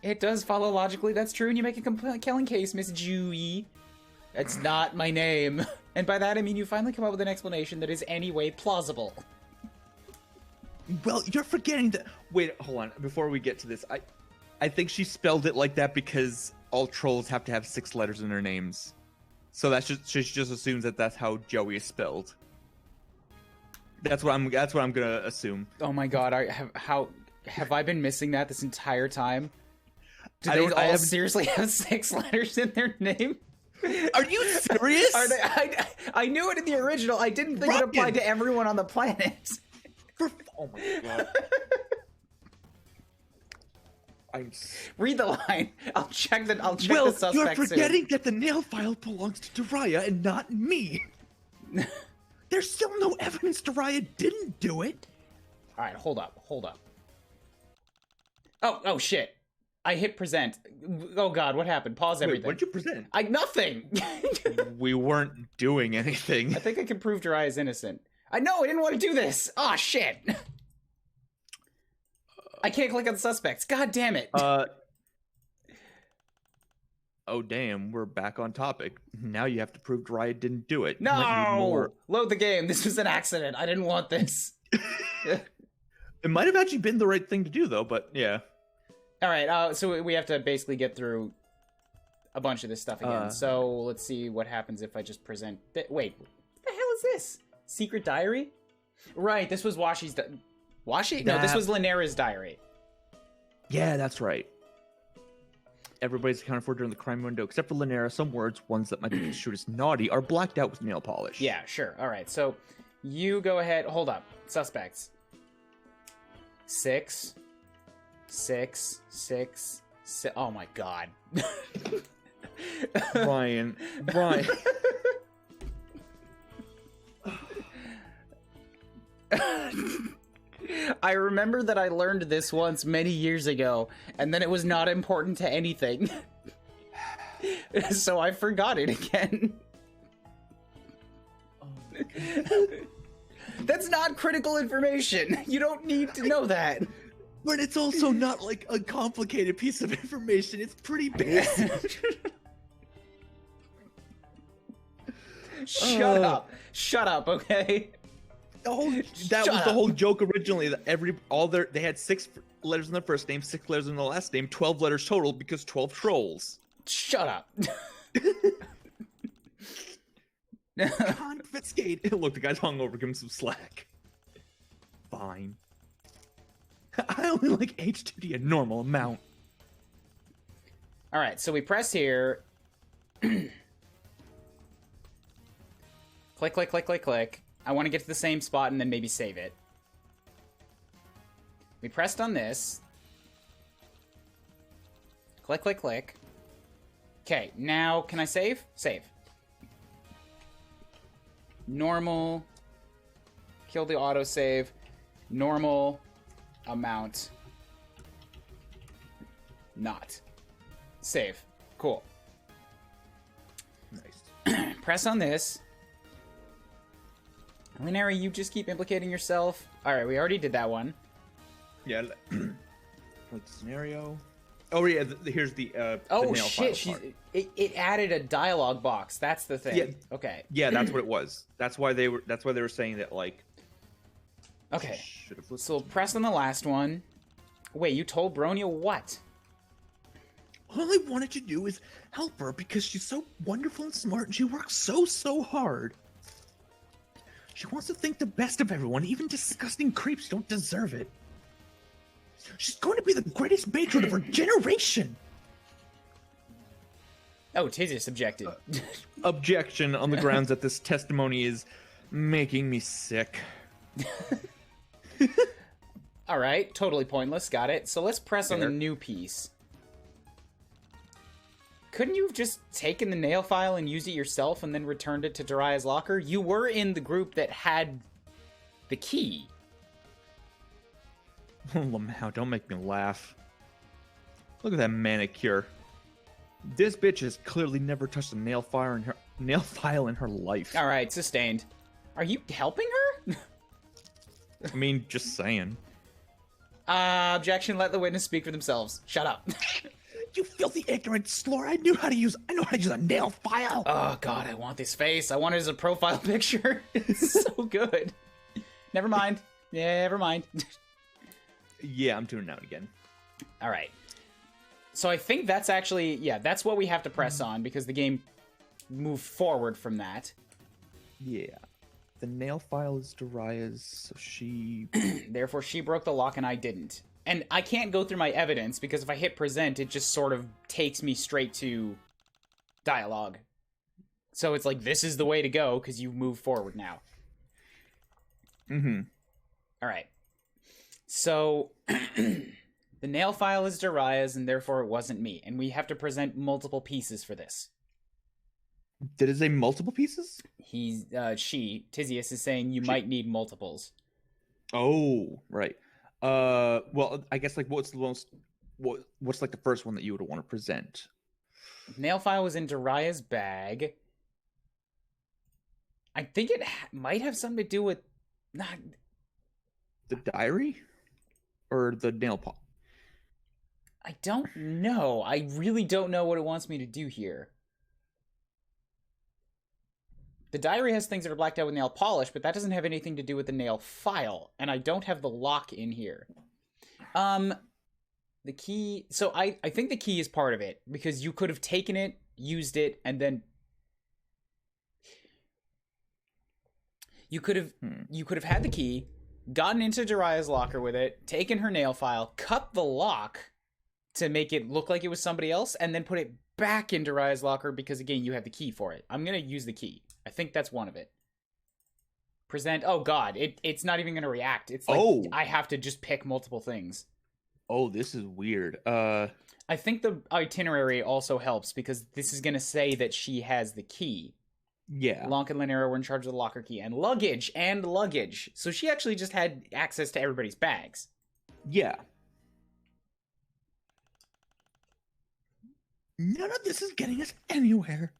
It does follow logically, that's true, and you make a compelling case, Miss Dewey. That's not my name. And by that I mean you finally come up with an explanation that is anyway plausible. Well, you're forgetting that... Wait, hold on. Before we get to this, I think she spelled it like that because all trolls have to have 6 letters in their names. So that's she just assumes that that's how Joey is spelled. That's what I'm gonna assume. Oh my god, have I been missing that this entire time? Do they all seriously have 6 letters in their name? Are you serious? Are they? I knew it in the original. I didn't think it applied to everyone on the planet. Oh my god. Read the line. I'll check the suspect soon. You're forgetting that the nail file belongs to Dariah and not me. There's still no evidence Dariah didn't do it. All right, hold up. Oh shit. I hit present. Oh god, what happened? Pause everything. What did you present? Nothing. We weren't doing anything. I think I can prove Dariah is innocent. I didn't want to do this. Oh shit. I can't click on suspects. God damn it. Oh damn, we're back on topic. Now you have to prove Dariah didn't do it. No! Load the game. This was an accident. I didn't want this. It might have actually been the right thing to do though, but yeah. Alright, so we have to basically get through a bunch of this stuff again. So let's see what happens if I just present... Wait, what the hell is this? Secret diary? Right, this was Washi's... Washi? No, this was Lanera's diary. Yeah, that's right. Everybody's accounted for during the crime window, except for Lanera. Some words, ones that might be construed as naughty, are blacked out with nail polish. Yeah, sure. Alright, so you go ahead... Hold up. Suspects. 6... Oh my god. Brian. I remember that I learned this once many years ago, and then it was not important to anything. So I forgot it again. That's not critical information. You don't need to know that. But it's also not like a complicated piece of information. It's pretty basic. Shut up, okay? That was the whole joke originally. That they had 6 letters in the first name, 6 letters in the last name, 12 letters total because 12 trolls. Shut up. Confiscate. Look, the guy's hungover. Give him some slack. Fine. I only like H2D a normal amount. Alright, so we press here. Click, click, click, click, click. I want to get to the same spot and then maybe save it. We pressed on this. Click, click, click. Okay, now can I save? Save. Normal. Kill the autosave. Normal. Amount. Not. Save. Cool. Nice. Press on this. Lanera, you just keep implicating yourself. Alright, we already did that one. Yeah. Like scenario. Oh yeah, here's the oh the nail shit! It added a dialogue box. That's the thing. Yeah. Okay. Yeah, that's what it was. That's why they were saying that like Okay, Should've listened so to me. press on the last one. Wait, you told Bronya what? All I wanted to do is help her because she's so wonderful and smart and she works so hard. She wants to think the best of everyone, even disgusting creeps don't deserve it. She's going to be the greatest matron of her generation! Oh, Tizius objected. Objection on the grounds that this testimony is making me sick. All right, totally pointless. Got it. So let's press on the Fair. new piece. Couldn't you have just taken the nail file and used it yourself and then returned it to Daria's locker? You were in the group that had the key. Oh, Lamau, don't make me laugh. Look at that manicure. This bitch has clearly never touched a nail file in her life. All right, sustained. Are you helping her? I mean, just saying. Objection. Let the witness speak for themselves. Shut up. You filthy ignorant slur! I know how to use a nail file. Oh God, I want this face. I want it as a profile picture. It's so good. Never mind. Never mind. Yeah, I'm tuning out again. All right. So I think that's actually, yeah, that's what we have to press on because the game moved forward from that. Yeah. The nail file is Daria's, so she... Therefore, she broke the lock and I didn't. And I can't go through my evidence because if I hit present, it just sort of takes me straight to dialogue. So it's like, this is the way to go because you've moved forward now. Mm-hmm. All right. So the nail file is Daria's and therefore it wasn't me. And we have to present multiple pieces for this. Did it say multiple pieces? Tizius is saying you might need multiples. Oh, right. Well, I guess like what's like the first one that you would want to present? Nail file was in Daria's bag. I think it might have something to do with not The diary? Or the nail pot? I don't know. I really don't know what it wants me to do here. The diary has things that are blacked out with nail polish, but that doesn't have anything to do with the nail file, and I don't have the lock in here. The key... So I think the key is part of it, because you could have taken it, used it, and then... You could have had the key, gotten into Daria's locker with it, taken her nail file, cut the lock to make it look like it was somebody else, and then put it back in Daria's locker because, again, you have the key for it. I'm going to use the key. I think that's one of it. Present. Oh, God. It's not even going to react. It's like I have to just pick multiple things. Oh, this is weird. I think the itinerary also helps because this is going to say that she has the key. Yeah. Lonk and Lanera were in charge of the locker key. And luggage. So she actually just had access to everybody's bags. Yeah. None of this is getting us anywhere.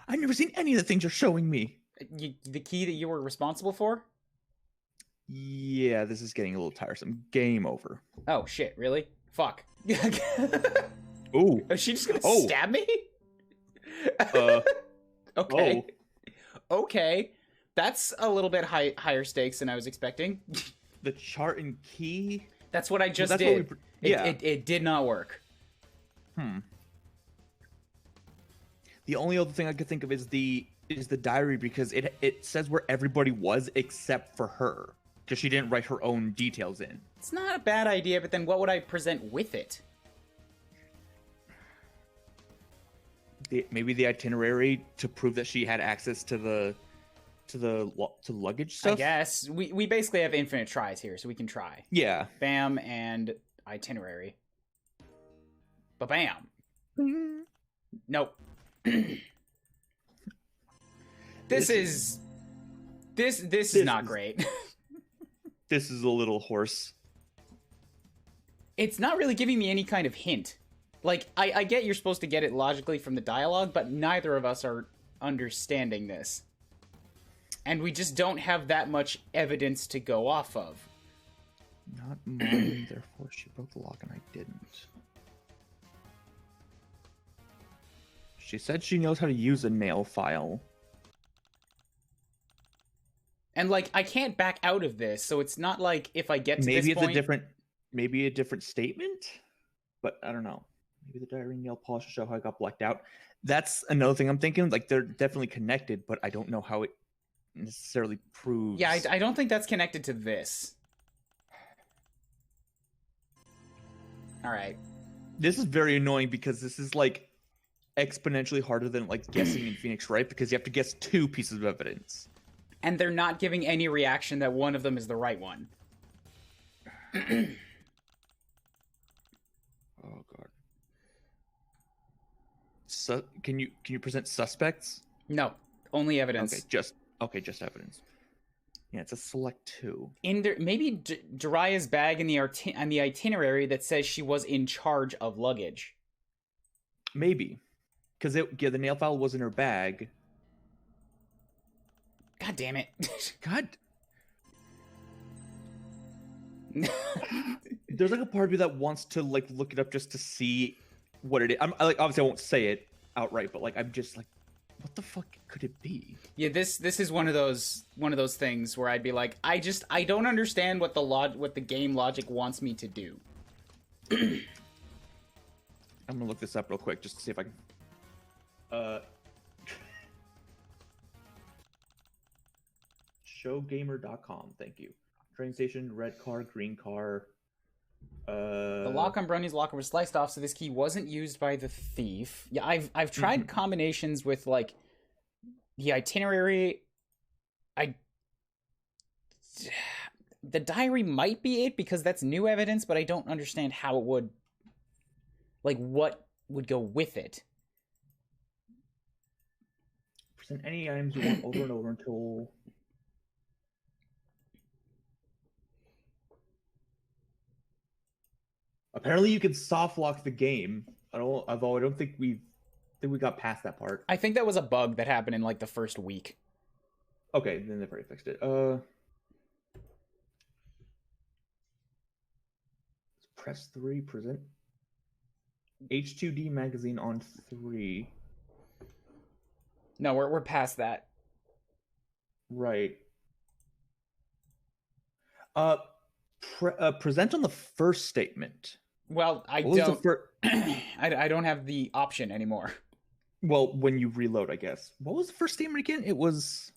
I've never seen any of the things you're showing me. The key that you were responsible for? Yeah, this is getting a little tiresome. Game over. Oh, shit. Really? Fuck. Ooh. Is she just gonna stab me? Okay. Okay. That's a little bit higher stakes than I was expecting. The chart and key? That's what I just Well, did. Yeah. It did not work. The only other thing I could think of is the diary because it says where everybody was except for her because she didn't write her own details in. It's not a bad idea, but then what would I present with it? Maybe the itinerary to prove that she had access to the luggage stuff. I guess we basically have infinite tries here, so we can try. Yeah. Bam and itinerary. Ba-bam. Nope. This is not great. This is a little hoarse. It's not really giving me any kind of hint. Like, I get you're supposed to get it logically from the dialogue, but neither of us are understanding this. And we just don't have that much evidence to go off of. Not mine, therefore she broke the lock and I didn't. She said she knows how to use a nail file. And like, I can't back out of this, so it's not like if I get to maybe this it's point... maybe a different statement, but I don't know. Maybe the diary and nail polish show how I got blacked out. That's another thing I'm thinking. Like, they're definitely connected, but I don't know how it necessarily proves. Yeah, I don't think that's connected to this. All right. This is very annoying because this is like exponentially harder than like guessing in Phoenix Wright, because you have to guess 2 pieces of evidence. And they're not giving any reaction that one of them is the right one. Oh god. So can you present suspects? No, only evidence. Okay, just evidence. Yeah, it's a select 2. In there, maybe Daria's bag in the itinerary that says she was in charge of luggage. Maybe, because the nail file was in her bag. God damn it! God. There's like a part of me that wants to like look it up just to see what it is. Like, obviously I won't say it outright, but like I'm just like, what the fuck could it be? Yeah, this is one of those things where I'd be like, I don't understand what the game logic wants me to do. I'm gonna look this up real quick just to see if I can. Showgamer.com. Thank you. Train station, red car, green car. The lock on Brony's locker was sliced off, so this key wasn't used by the thief. Yeah, I've tried combinations with like the itinerary. The diary might be it because that's new evidence, but I don't understand how it would, like, what would go with it. Present any items you want over and over until. Apparently, you can soft lock the game. I don't think we got past that part. I think that was a bug that happened in like the first week. Okay, then they've already fixed it. Press 3, present H2D magazine on 3. No, we're past that. Right. Present on the first statement. Well, I don't have the option anymore. Well, when you reload, I guess. What was the first statement again? It was.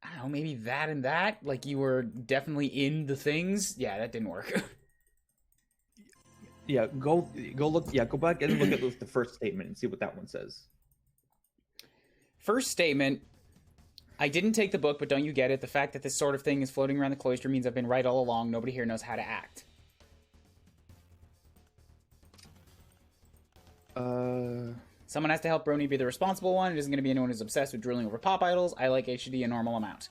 I don't know, maybe that and that? Like you were definitely in the things? Yeah, that didn't work. Yeah, go look. Yeah, go back and look at the first statement and see what that one says. First statement, I didn't take the book, but don't you get it? The fact that this sort of thing is floating around the cloister means I've been right all along. Nobody here knows how to act. Someone has to help Brony be the responsible one. It isn't going to be anyone who's obsessed with drilling over pop idols. I like HD a normal amount.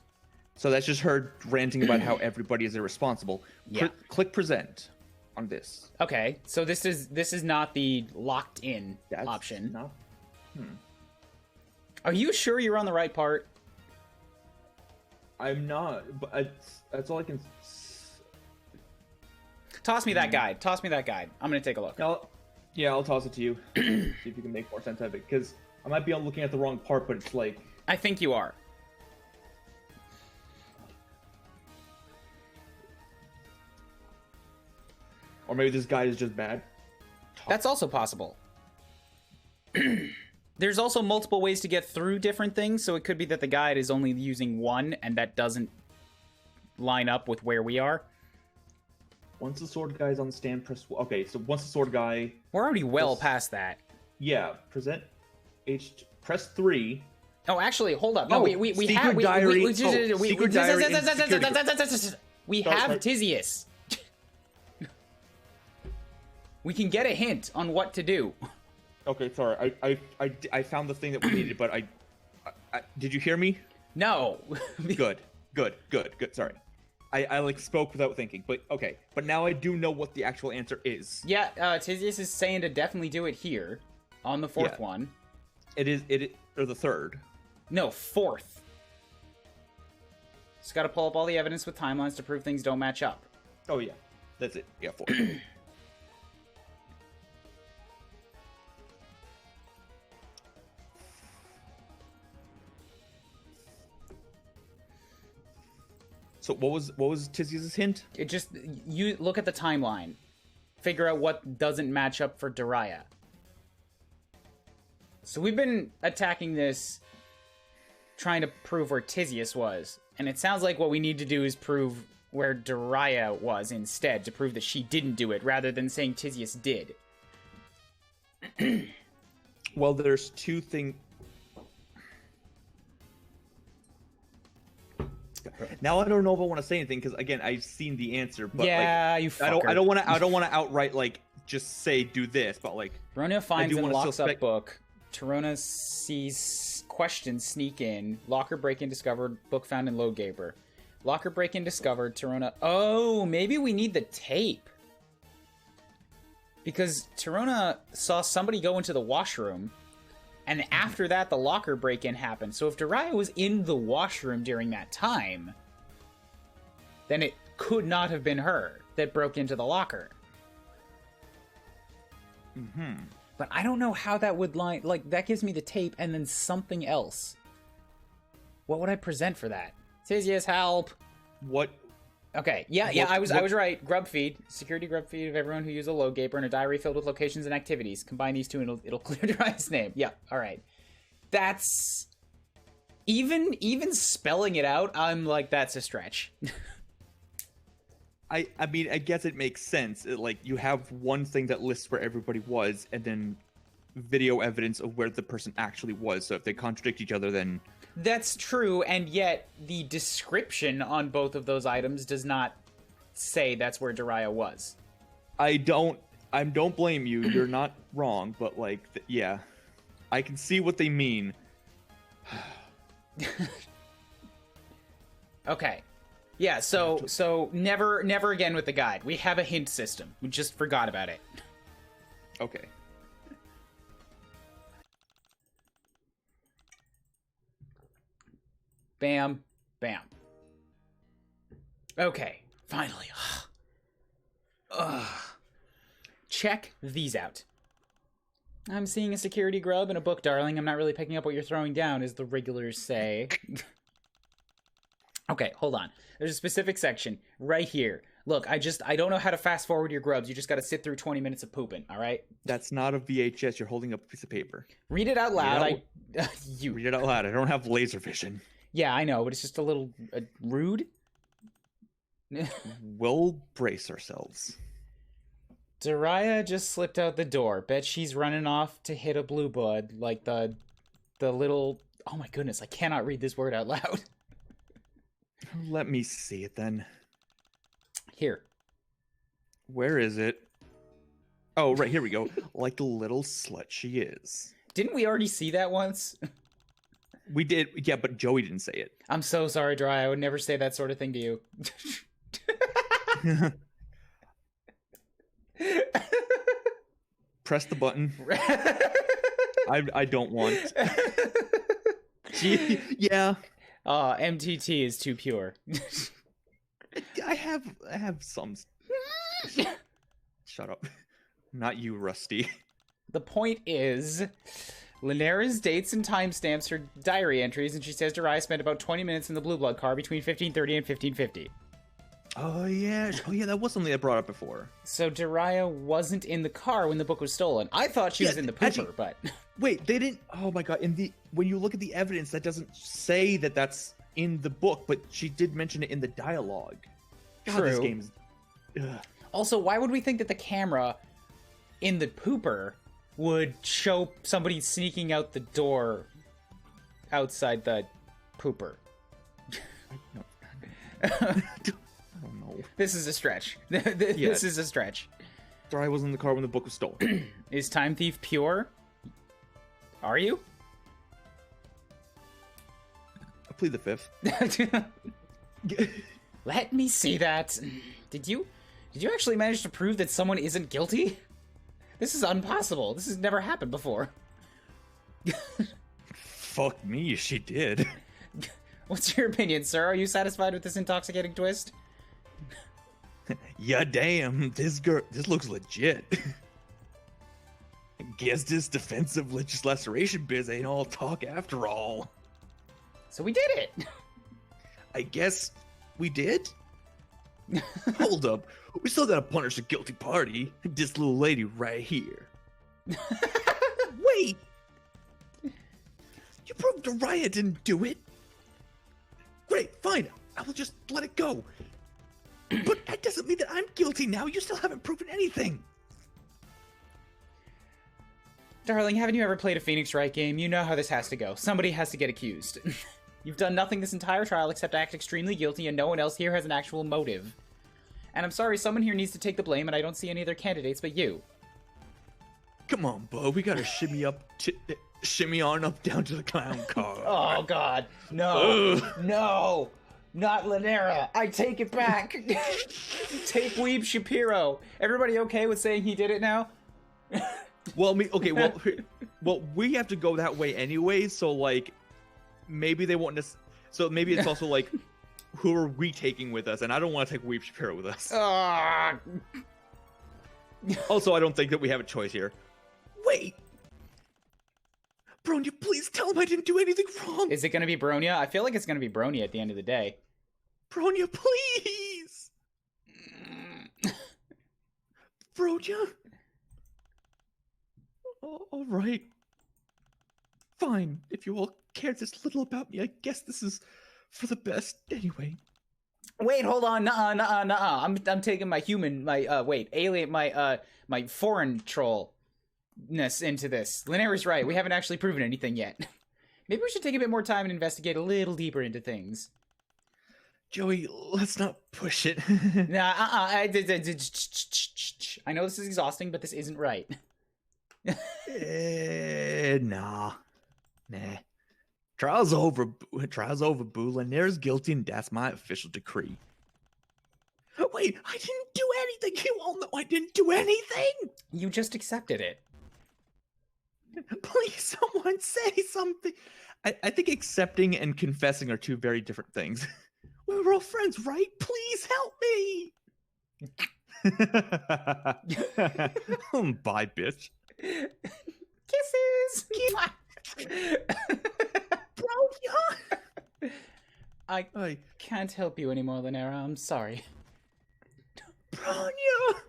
So that's just her ranting about how everybody is irresponsible. Yeah. Click present on this. Okay, so this is not the locked in option. Not. Are you sure you're on the right part? I'm not, but that's all I can. Toss me that guide. Toss me that guide. I'm gonna take a look. I'll toss it to you. See if you can make more sense of it, because I might be looking at the wrong part, but it's like. I think you are. Or maybe this guide is just bad. That's also possible. There's also multiple ways to get through different things, so it could be that the guide is only using one, and that doesn't line up with where we are. Once the sword guy is on the stand, press... Okay, so once the sword guy... We're already well past that. Yeah, present press 3. Oh, actually, hold up. No, we have... We have Tizius. We can get a hint on what to do. Okay, sorry. I found the thing that we needed, but I did you hear me? No. Good. Sorry. I like spoke without thinking, but okay. But now I do know what the actual answer is. Yeah, Tizius is saying to definitely do it here on the fourth one. It is or the third. No, fourth. Just got to pull up all the evidence with timelines to prove things don't match up. Oh yeah. That's it. Yeah, 4. So what was Tizia's hint? It just, you look at the timeline. Figure out what doesn't match up for Daria. So we've been attacking this, trying to prove where Tizius was. And it sounds like what we need to do is prove where Daria was instead, to prove that she didn't do it, rather than saying Tizius did. Well, there's two things. Now I don't know if I want to say anything because again I've seen the answer, but yeah, like, you fucker. I don't want to outright like just say do this, but like Rona finds and locks up book. Torona sees questions sneak in. Locker break-in discovered. Book found in load gaper. Locker break-in discovered. Torona. Oh, maybe we need the tape. Because Torona saw somebody go into the washroom, and after that, the locker break-in happened. So if Daria was in the washroom during that time, then it could not have been her that broke into the locker. Mm-hmm. But I don't know how that would line. Like, that gives me the tape and then something else. What would I present for that? Tizius, help! What? Okay, yeah, I was right. Grub feed, security grub feed of everyone who used a load gaper and a diary filled with locations and activities. Combine these two and it'll clear Daria's name. Yeah, all right. That's even spelling it out. I'm like, that's a stretch. I mean, I guess it makes sense. Like you have one thing that lists where everybody was, and then video evidence of where the person actually was. So if they contradict each other, then that's true, and yet the description on both of those items does not say that's where Daria was. I don't blame you. You're not wrong, but like, yeah, I can see what they mean. Okay. Yeah, so never again with the guide. We have a hint system. We just forgot about it. Okay. Bam, bam. Okay, finally. Check these out. I'm seeing a security grub and a book, darling. I'm not really picking up what you're throwing down, as the regulars say. Okay, hold on. There's a specific section right here. Look, I don't know how to fast forward your grubs. You just got to sit through 20 minutes of pooping, all right? That's not a VHS. You're holding up a piece of paper. Read it out loud. You read it out loud. I don't have laser vision. Yeah, I know, but it's just a little rude. We'll brace ourselves. Daria just slipped out the door. Bet she's running off to hit a blue blood, like the little... Oh my goodness, I cannot read this word out loud. Let me see it then. Here. Where is it? Oh, right, here we go. Like the little slut she is. Didn't we already see that once? We did, yeah, but Joey didn't say it. I'm so sorry, Daria. I would never say that sort of thing to you. Press the button. I don't want. Gee, yeah. MTT is too pure. I have some. Shut up. Not you, Rusty. The point is, Linares dates and timestamps her diary entries, and she says Daria spent about 20 minutes in the Blue Blood car between 15:30 and 15:50. Oh yeah, that was something I brought up before. So Daria wasn't in the car when the book was stolen. I thought she was in the pooper, actually, but wait, they didn't. Oh my god! When you look at the evidence, that doesn't say that that's in the book, but she did mention it in the dialogue. God, True. This game's. Ugh. Also, why would we think that the camera in the pooper would show somebody sneaking out the door outside the pooper? I don't know. This is a stretch. This is a stretch. I was in the car when the book was stolen. Is Time Thief pure? Are you? I plead the fifth. Let me see that. Did you actually manage to prove that someone isn't guilty? This is impossible. This has never happened before. Fuck me, she did. What's your opinion, sir? Are you satisfied with this intoxicating twist? Yeah, damn. This looks legit. Guess this defensive laceration biz ain't all talk after all. So we did it. I guess We did? Hold up. We still gotta punish the guilty party. This little lady right here. Wait! You proved Araya didn't do it. Great, fine. I will just let it go. But that doesn't mean that I'm guilty now. You still haven't proven anything. Darling, haven't you ever played a Phoenix Wright game? You know how this has to go. Somebody has to get accused. You've done nothing this entire trial except act extremely guilty, and no one else here has an actual motive. And I'm sorry, someone here needs to take the blame, and I don't see any other candidates but you. Come on, Bo. We gotta shimmy on up down to the clown car. Oh, God. No. No. Not Lanera. I take it back. Take Weeb Shapiro. Everybody okay with saying he did it now? Well, well, we have to go that way anyway, so, like, maybe they won't so maybe it's also, like, who are we taking with us? And I don't want to take Weeb Shapiro with us. Also, I don't think that we have a choice here. Wait! Bronya, please tell him I didn't do anything wrong! Is it gonna be Bronya? I feel like it's gonna be Bronya at the end of the day. Bronya, please! Bronya? Alright. Fine. If you all care this little about me, I guess this is for the best anyway. Wait, hold on. Nuh-uh. I'm taking my human, my foreign trollness into this. Lanera's right. We haven't actually proven anything yet. Maybe we should take a bit more time and investigate a little deeper into things. Joey, let's not push it. Nah, I know this is exhausting, but this isn't right. Nah. Trial's over, Boo. Lanera's guilty, and that's my official decree. Wait, I didn't do anything! You all know I didn't do anything! You just accepted it. Please, someone say something! I think accepting and confessing are two very different things. We're all friends, right? Please help me! Bye, bitch. Kisses! Bronya! I can't help you anymore, Lanera. I'm sorry. Bronya!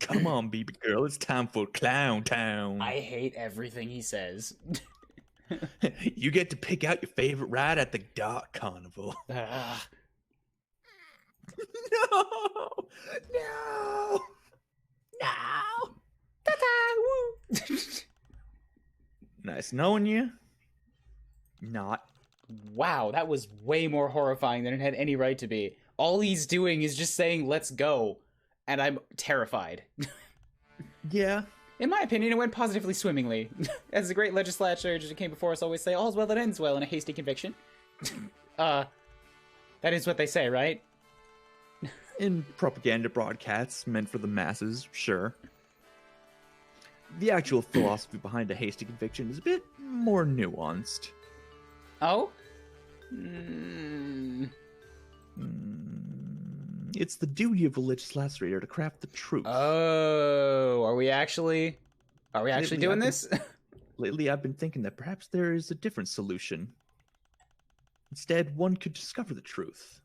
Come on, baby girl. It's time for Clown Town. I hate everything he says. You get to pick out your favorite ride at the Dark Carnival. No! No! No! Ta-ta! Woo! Nice knowing you. Not. Wow, that was way more horrifying than it had any right to be. All he's doing is just saying, let's go. And I'm terrified. Yeah. In my opinion, it went positively swimmingly. As the great legislators who came before us always say, all's well that ends well in a hasty conviction. That is what they say, right? In propaganda broadcasts meant for the masses, sure. The actual philosophy behind a hasty conviction is a bit more nuanced. Oh? It's the duty of a legislator to craft the truth. Oh, are we actually doing this? Lately, I've been thinking that perhaps there is a different solution. Instead, one could discover the truth.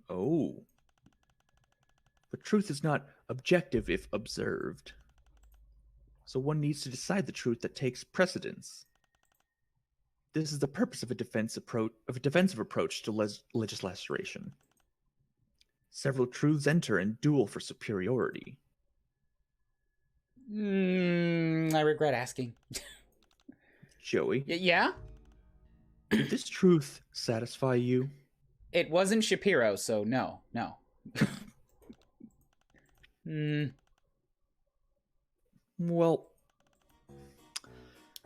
Oh. But truth is not objective if observed. So one needs to decide the truth that takes precedence. This is the purpose of a defensive approach to legislation. Several truths enter and duel for superiority. I regret asking. Joey? Yeah? Did this truth satisfy you? It wasn't Shapiro, so no. Well,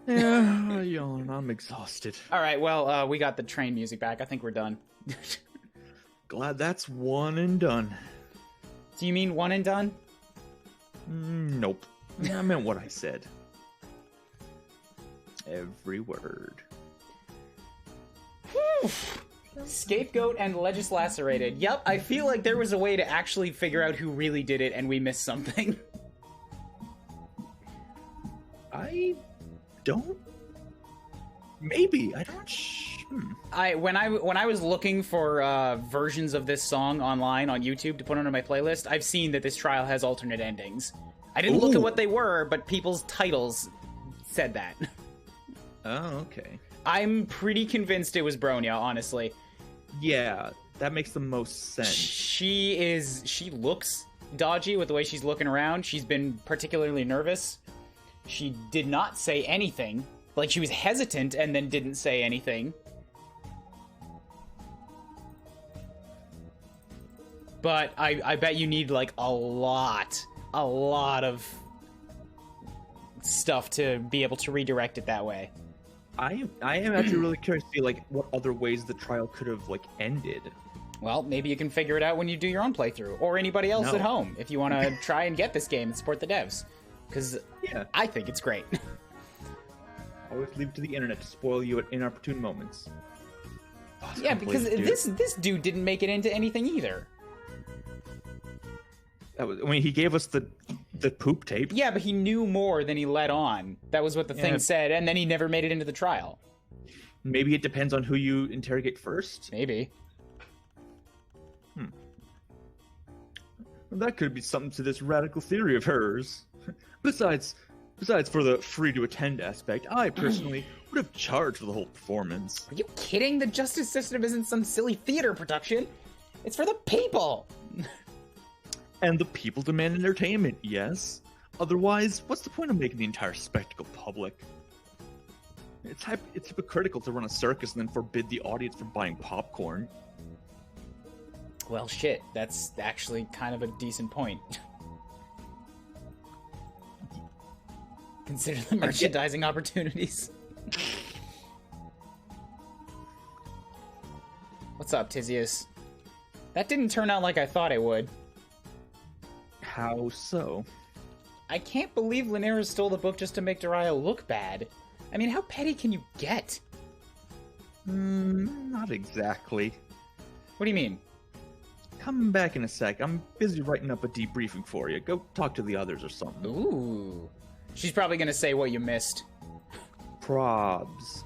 yeah, yawn. I'm exhausted. All right, well, we got the train music back. I think we're done. Glad that's one and done. Do you mean one and done? Nope. I meant what I said. Every word. Scapegoat and legislacerated. Yep, I feel like there was a way to actually figure out who really did it and we missed something. I don't... Maybe. I don't When I was looking for versions of this song online on YouTube to put onto my playlist, I've seen that this trial has alternate endings. I didn't look at what they were, but people's titles said that. Oh, okay. I'm pretty convinced it was Bronya, honestly. Yeah, that makes the most sense. She looks dodgy with the way she's looking around. She's been particularly nervous. She did not say anything. Like, she was hesitant and then didn't say anything. But I bet you need, like, a lot of stuff to be able to redirect it that way. I am actually really curious to see, like, what other ways the trial could have, like, ended. Well, maybe you can figure it out when you do your own playthrough, or anybody else at home, if you want to try and get this game and support the devs. Because I think it's great. Always leave it to the internet to spoil you at inopportune moments. Yeah, because this dude didn't make it into anything either. He gave us the poop tape. Yeah, but he knew more than he let on. That was what the thing said, and then he never made it into the trial. Maybe it depends on who you interrogate first. Maybe. Well, that could be something to this radical theory of hers. Besides for the free-to-attend aspect, I personally would have charged for the whole performance. Are you kidding? The justice system isn't some silly theater production. It's for the people. And the people demand entertainment, yes? Otherwise, what's the point of making the entire spectacle public? It's hypocritical to run a circus and then forbid the audience from buying popcorn. Well, shit, that's actually kind of a decent point. Consider the merchandising opportunities. What's up, Tizius? That didn't turn out like I thought it would. How so? I can't believe Linnea stole the book just to make Dariah look bad. I mean, how petty can you get? Not exactly. What do you mean? Come back in a sec. I'm busy writing up a debriefing for you. Go talk to the others or something. Ooh. She's probably gonna say what you missed. Probs.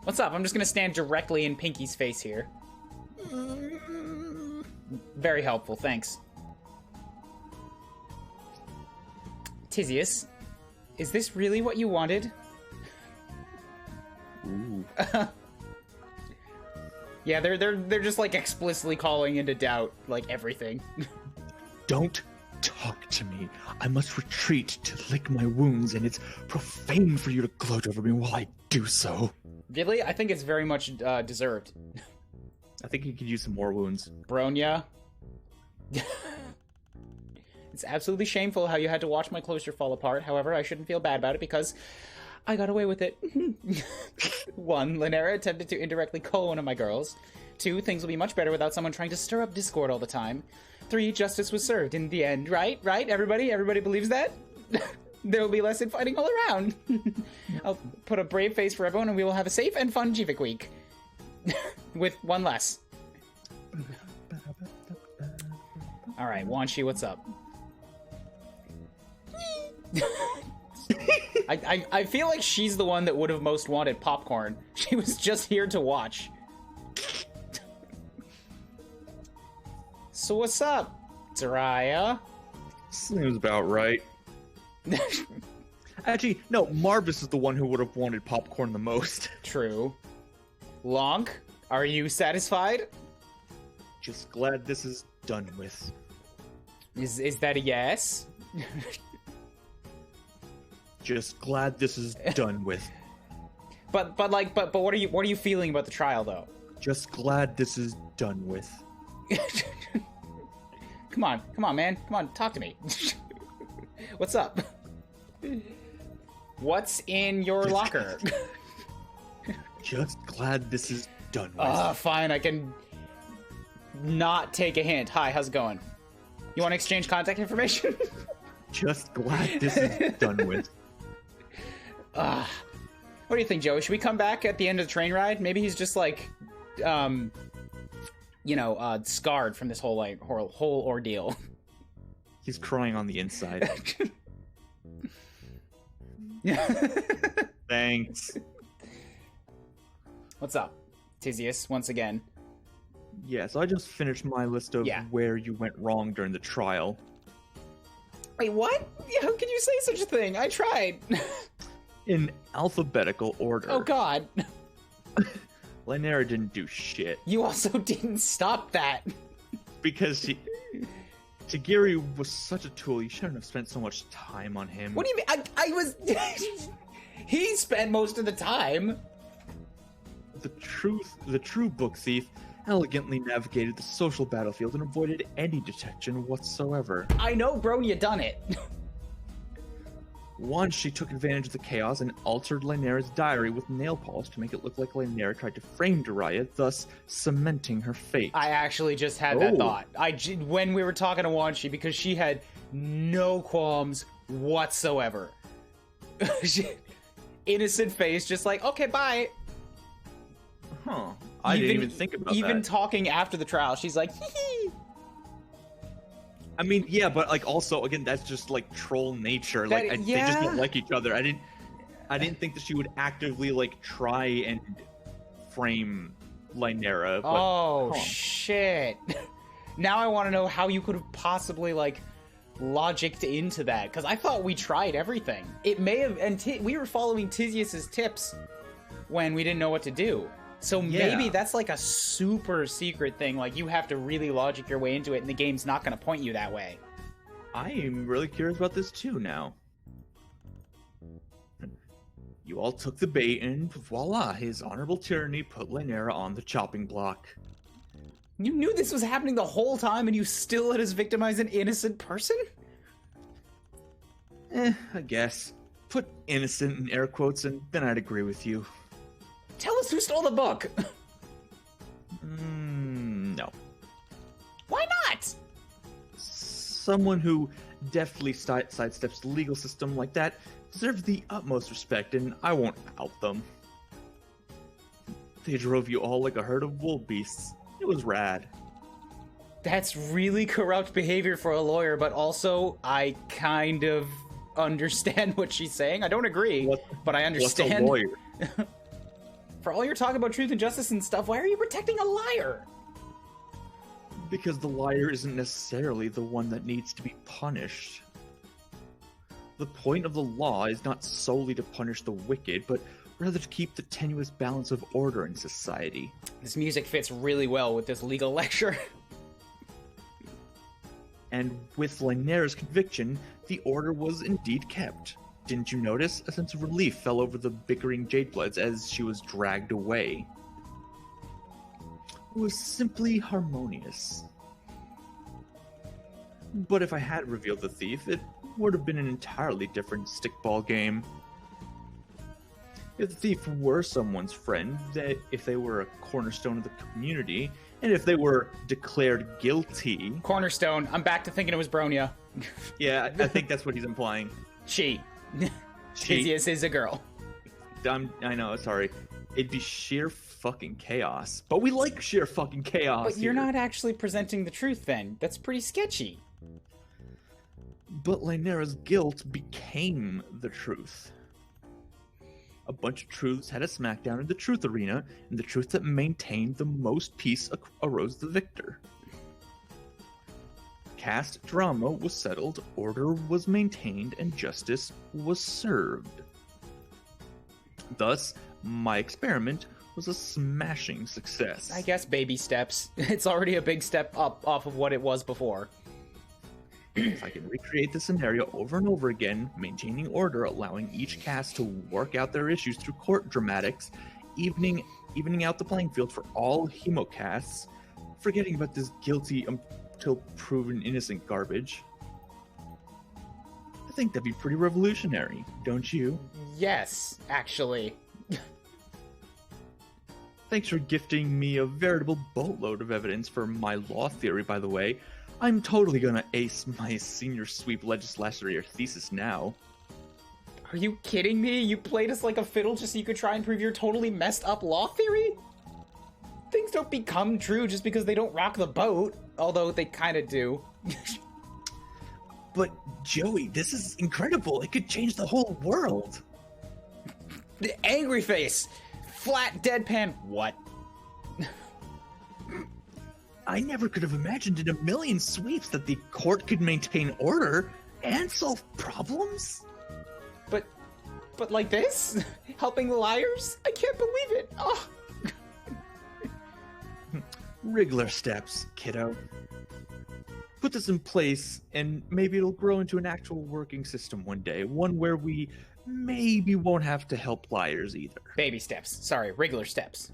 What's up? I'm just gonna stand directly in Pinky's face here. Very helpful, thanks. Tizius, is this really what you wanted? Ooh. Yeah, they're just like explicitly calling into doubt like everything. Don't talk to me. I must retreat to lick my wounds, and it's profane for you to gloat over me while I do so. Really? I think it's very much deserved. I think he could use some more wounds. Bronya. It's absolutely shameful how you had to watch my cloister fall apart. However, I shouldn't feel bad about it because I got away with it. 1. Linnea attempted to indirectly call one of my girls. 2. Things will be much better without someone trying to stir up discord all the time. 3. Justice was served in the end. Right? Everybody believes that? There will be less infighting all around. I'll put a brave face for everyone and we will have a safe and fun Jivik week. With one less. Alright, Wanshi, what's up? I feel like she's the one that would have most wanted popcorn. She was just here to watch. So what's up, Dariah? Seems about right. Actually, no, Marvis is the one who would have wanted popcorn the most. True. Lonk, are you satisfied? Just glad this is done with. Is that a yes? Just glad this is done with. But what are you feeling about the trial though? Just glad this is done with. Come on, man. Come on, talk to me. What's up? What's in your locker? Just glad this is done with. Fine, I can not take a hint. Hi, how's it going? You want to exchange contact information? Just glad this is done with. What do you think, Joey? Should we come back at the end of the train ride? Maybe he's just like, scarred from this whole ordeal. He's crying on the inside. Thanks. What's up, Tizius? Once again. Yeah, so I just finished my list of where you went wrong during the trial. Wait, what? How can you say such a thing? I tried. In alphabetical order. Oh, God. Lynera didn't do shit. You also didn't stop that. Because Tajiri was such a tool, you shouldn't have spent so much time on him. What do you mean? I was... He spent most of the time. The true book thief elegantly navigated the social battlefield and avoided any detection whatsoever. I know Bronya done it. Once she took advantage of the chaos and altered Lynera's diary with nail polish to make it look like Lynera tried to frame Jiraiya, thus cementing her fate. I actually just had that thought. When we were talking to Wanshi, because she had no qualms whatsoever. Innocent face, just like, okay, bye. Huh. I didn't even think about that. Even talking after the trial, she's like, hee hee. I mean, yeah, but like also again, that's just like troll nature. Like they just don't like each other. I didn't think that she would actively like try and frame Lynera. But, oh shit! Now I want to know how you could have possibly like logicked into that, because I thought we tried everything. It may have, and we were following Tizius's tips when we didn't know what to do. So maybe that's like a super secret thing, like you have to really logic your way into it and the game's not going to point you that way. I am really curious about this too now. You all took the bait and voila, his honorable tyranny put Lynera on the chopping block. You knew this was happening the whole time and you still let us victimize an innocent person? I guess. Put innocent in air quotes and then I'd agree with you. Tell us who stole the book! No. Why not? Someone who deftly sidesteps the legal system like that deserves the utmost respect, and I won't out them. They drove you all like a herd of wool beasts. It was rad. That's really corrupt behavior for a lawyer, but also I kind of understand what she's saying. I don't agree, but I understand. What's a lawyer? For all your talk about truth and justice and stuff, why are you protecting a liar? Because the liar isn't necessarily the one that needs to be punished. The point of the law is not solely to punish the wicked, but rather to keep the tenuous balance of order in society. This music fits really well with this legal lecture. And with Lynera's conviction, the order was indeed kept. Didn't you notice? A sense of relief fell over the bickering Jadebloods as she was dragged away. It was simply harmonious. But if I had revealed the thief, it would have been an entirely different stickball game. If the thief were someone's friend, if they were a cornerstone of the community, and if they were declared guilty... Cornerstone. I'm back to thinking it was Bronya. Yeah, I think that's what he's implying. She. Tizius is a girl. I know, sorry. It'd be sheer fucking chaos. But we like sheer fucking chaos. But you're not actually presenting the truth then. That's pretty sketchy. But Lynera's guilt became the truth. A bunch of truths had a smackdown in the truth arena, and the truth that maintained the most peace arose the victor. Caste drama was settled, order was maintained, and justice was served. Thus, my experiment was a smashing success. I guess baby steps. It's already a big step up off of what it was before. If I can recreate the scenario over and over again, maintaining order, allowing each caste to work out their issues through court dramatics, evening out the playing field for all hemocasts, forgetting about this guilty until proven innocent garbage. I think that'd be pretty revolutionary, don't you? Yes, actually. Thanks for gifting me a veritable boatload of evidence for my law theory, by the way. I'm totally gonna ace my senior sweep legislature thesis now. Are you kidding me? You played us like a fiddle just so you could try and prove your totally messed up law theory? Things don't become true just because they don't rock the boat, although they kind of do. But Joey, this is incredible. It could change the whole world. The angry face! flat deadpan. What? I never could have imagined in a million sweeps that the court could maintain order and solve problems. But like this? Helping the liars? I can't believe it. Oh. Regular steps, kiddo. Put this in place, and maybe it'll grow into an actual working system one day. One where we maybe won't have to help liars either. Baby steps. Sorry, regular steps.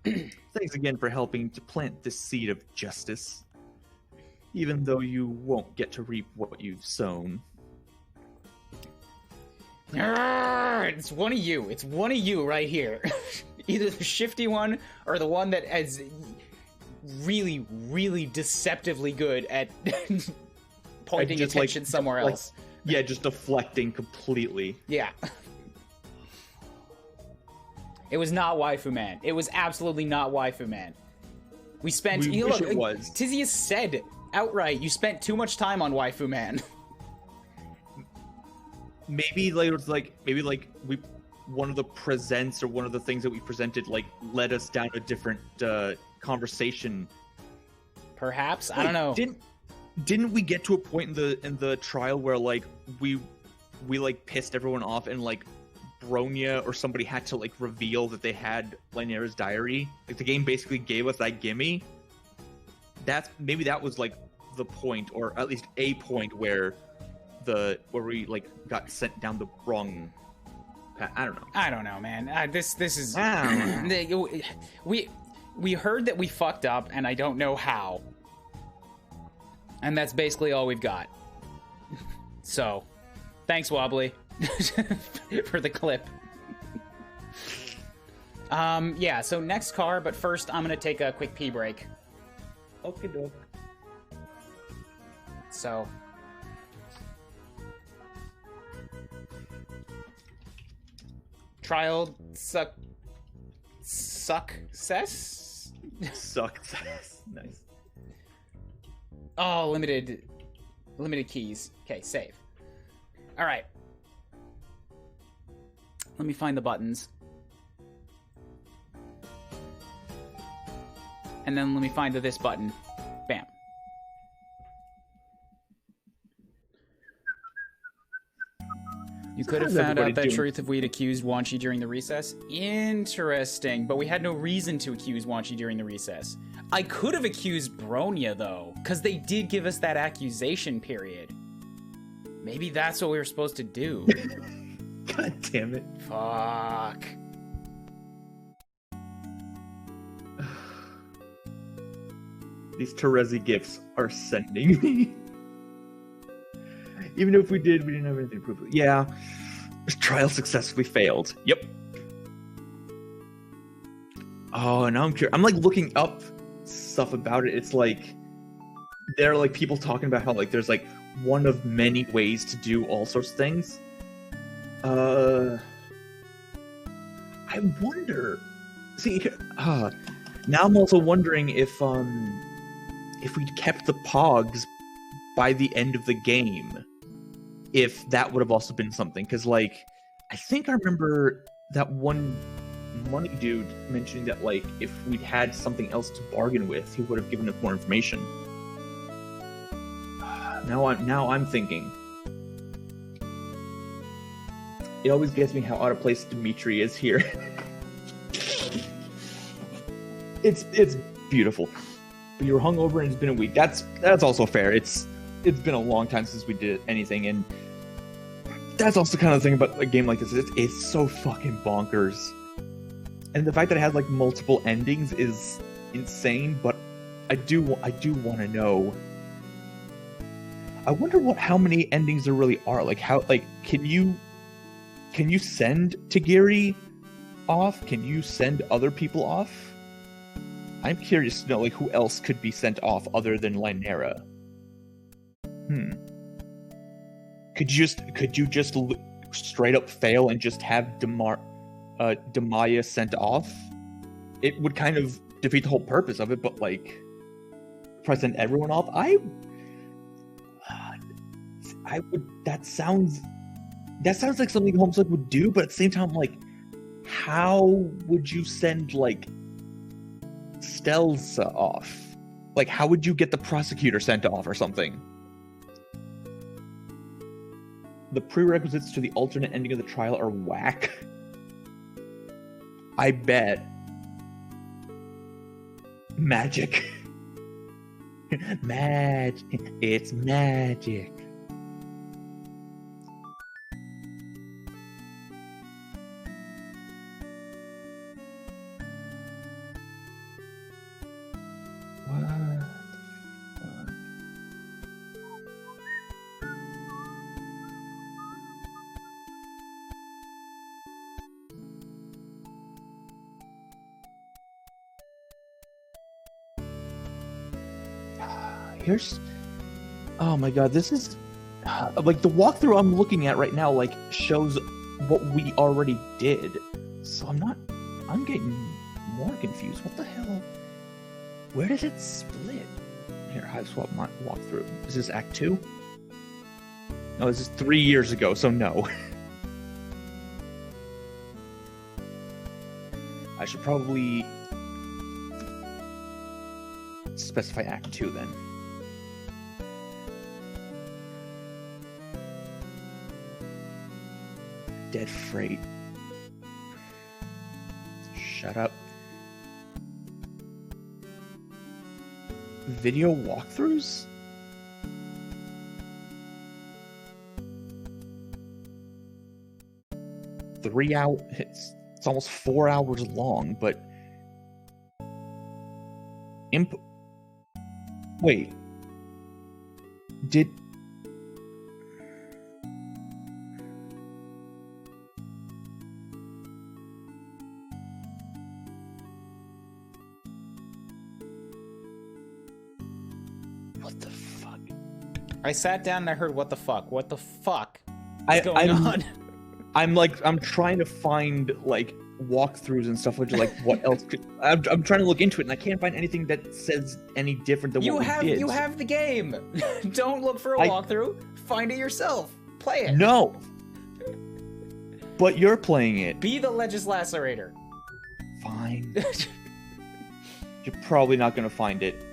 Thanks again for helping to plant this seed of justice. Even though you won't get to reap what you've sown. It's one of you. It's one of you right here. Either the shifty one or the one that is really, really deceptively good at pointing attention somewhere else. Yeah, just deflecting completely. Yeah. It was not Waifu Man. It was absolutely not Waifu Man. We spent... We wish it was. Tizius said outright, you spent too much time on Waifu Man. Maybe like it's like we one of the presents or one of the things that we presented like led us down a different conversation. Perhaps. I don't know. Didn't we get to a point in the trial where like we like pissed everyone off and like Bronya or somebody had to like reveal that they had Lynera's diary? Like the game basically gave us that gimme. Maybe that was like the point, or at least a point where we like got sent down the wrong path. I don't know, man. This is we heard that we fucked up, and I don't know how, and that's basically all we've got. So thanks, Wobbly, for the clip. Yeah, so next car, but first I'm gonna take a quick pee break. Okay, doke. So trial success? Success. Nice. Oh, limited keys. Okay, save. All right. Let me find the buttons. And then let me find this button. Bam. You could have found out that truth if we'd accused Wanchi during the recess. Interesting, but we had no reason to accuse Wanchi during the recess. I could have accused Bronya, though, because they did give us that accusation period. Maybe that's what we were supposed to do. God damn it. Fuck. These Terezi gifts are sending me. Even if we did, we didn't have anything to prove it. Yeah. This trial successfully failed. Yep. Oh, now I'm curious. I'm like looking up stuff about it. It's like there are like people talking about how like there's like one of many ways to do all sorts of things. I wonder. See, now I'm also wondering if we'd kept the Pogs by the end of the game, if that would have also been something. Because like I think I remember that one money dude mentioning that like if we'd had something else to bargain with, he would have given us more information. Now I'm thinking. It always gets me how out of place Dimitri is here. It's beautiful. But you were hungover and it's been a week. That's also fair. It's been a long time since we did anything, and that's also kind of the thing about a game like this. It's so fucking bonkers. And the fact that it has like multiple endings is insane, but I do want to know. I wonder how many endings there really are. Like how can you send Tagiri off? Can you send other people off? I'm curious to know like who else could be sent off other than Lynera. Could you just straight up fail and just have Demaya sent off? It would kind of defeat the whole purpose of it, but like try to send everyone off. I would. That sounds like something Homestuck would do, but at the same time, like, how would you send, like, Stelza off? Like, how would you get the prosecutor sent off or something? The prerequisites to the alternate ending of the trial are whack. I bet. Magic. Magic. It's magic. Here's, oh my god, this is like the walkthrough I'm looking at right now, like, shows what we already did. So I'm getting more confused. What the hell? Where did it split? Here, Hiveswap walkthrough. Is this Act 2? No, this is 3 years ago, so no. I should probably specify Act 2 then. Dead freight. Shut up. Video walkthroughs? It's almost 4 hours long, but wait. What the fuck? I sat down and I heard what the fuck? What the fuck is going on? I'm trying to find, like, walkthroughs and stuff, which are like, what else could... I'm trying to look into it, and I can't find anything that says any different than what we did. You have the game! Don't look for a walkthrough. Find it yourself. Play it. No! But you're playing it. Be the legislacerator. Fine. You're probably not gonna find it.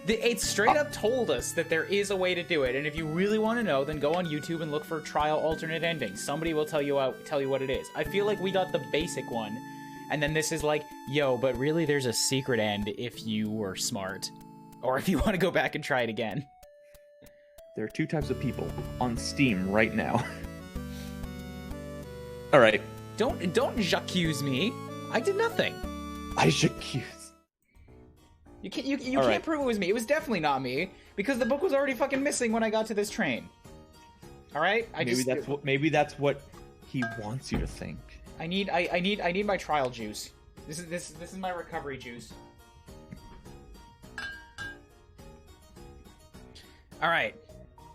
It straight up told us that there is a way to do it, and if you really want to know, then go on YouTube and look for trial alternate ending. Somebody will tell you what it is. I feel like we got the basic one, and then this is like, yo, but really there's a secret end if you were smart, or if you want to go back and try it again. There are 2 types of people on Steam right now. All right. Don't j'accuse me. I did nothing. I j'accuse. You can't prove it was me. It was definitely not me, because the book was already fucking missing when I got to this train. All right? Maybe that's what he wants you to think. I need my trial juice. This is my recovery juice. All right.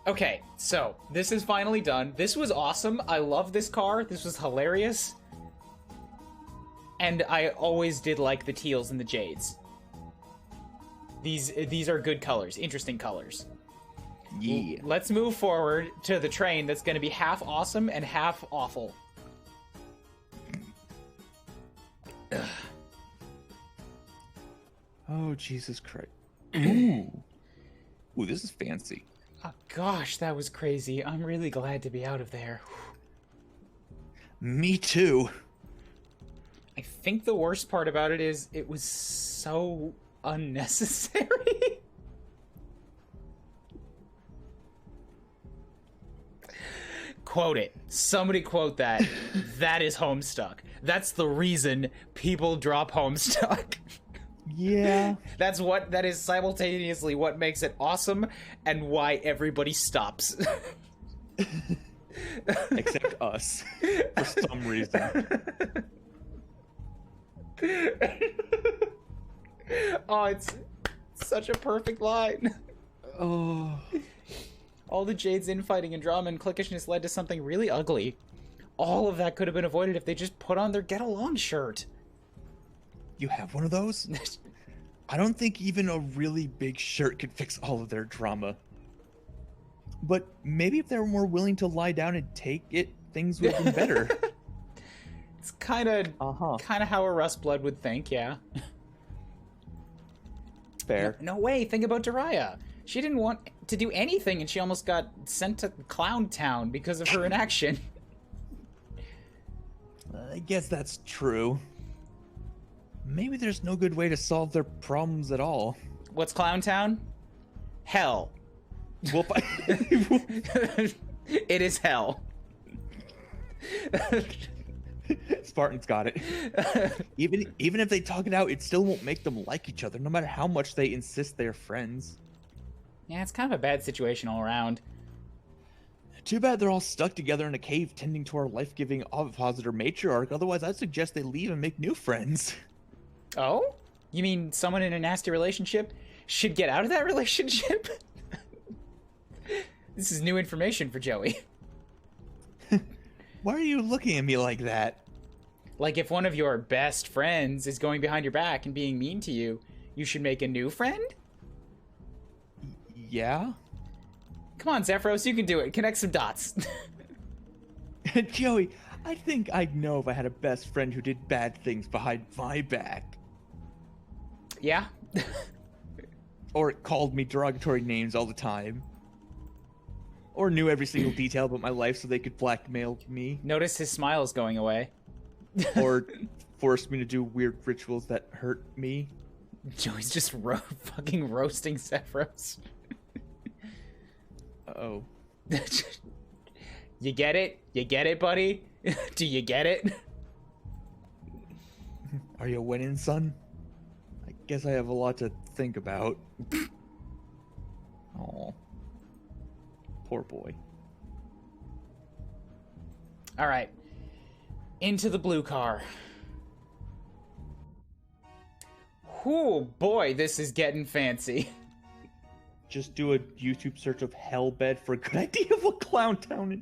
Okay, so this is finally done. This was awesome. I love this car. This was hilarious. And I always did like the teals and the jades. These are good colors, interesting colors. Yeah. Let's move forward to the train that's going to be half awesome and half awful. Ugh. Oh, Jesus Christ. Ooh. Ooh, this is fancy. Oh, gosh, that was crazy. I'm really glad to be out of there. Me too. I think the worst part about it is it was so unnecessary. Quote it. Somebody quote that. That is Homestuck. That's the reason people drop Homestuck. Yeah. That is simultaneously what makes it awesome and why everybody stops. Except us. For some reason. Oh, it's such a perfect line. Oh. All the Jade's infighting and drama and cliquishness led to something really ugly. All of that could have been avoided if they just put on their get along shirt. You have one of those? I don't think even a really big shirt could fix all of their drama. But maybe if they were more willing to lie down and take it, things would have been better. It's kind of how a Rustblood would think, yeah. Fair. No way, think about Jiraiya. She didn't want to do anything, and she almost got sent to Clown Town because of her inaction. I guess that's true. Maybe there's no good way to solve their problems at all. What's Clown Town? Hell. Well, It is hell. Spartan's got it. Even if they talk it out, it still won't make them like each other, no matter how much they insist they're friends. Yeah, it's kind of a bad situation all around. Too bad they're all stuck together in a cave tending to our life-giving ovipositor matriarch. Otherwise, I'd suggest they leave and make new friends. Oh? You mean someone in a nasty relationship should get out of that relationship? This is new information for Joey. Why are you looking at me like that? Like if one of your best friends is going behind your back and being mean to you, you should make a new friend? Yeah? Come on, Zephyros, you can do it. Connect some dots. Joey, I think I'd know if I had a best friend who did bad things behind my back. Yeah? Or called me derogatory names all the time. Or knew every single detail about my life so they could blackmail me. Notice his smile is going away. Or forced me to do weird rituals that hurt me. Joey's just fucking roasting Zephyros. Uh-oh. You get it? You get it, buddy? Do you get it? Are you winning, son? I guess I have a lot to think about. Oh, poor boy. All right. Into the blue car. Whoo, boy, this is getting fancy. Just do a YouTube search of Hellbed for a good idea of what Clown Town is.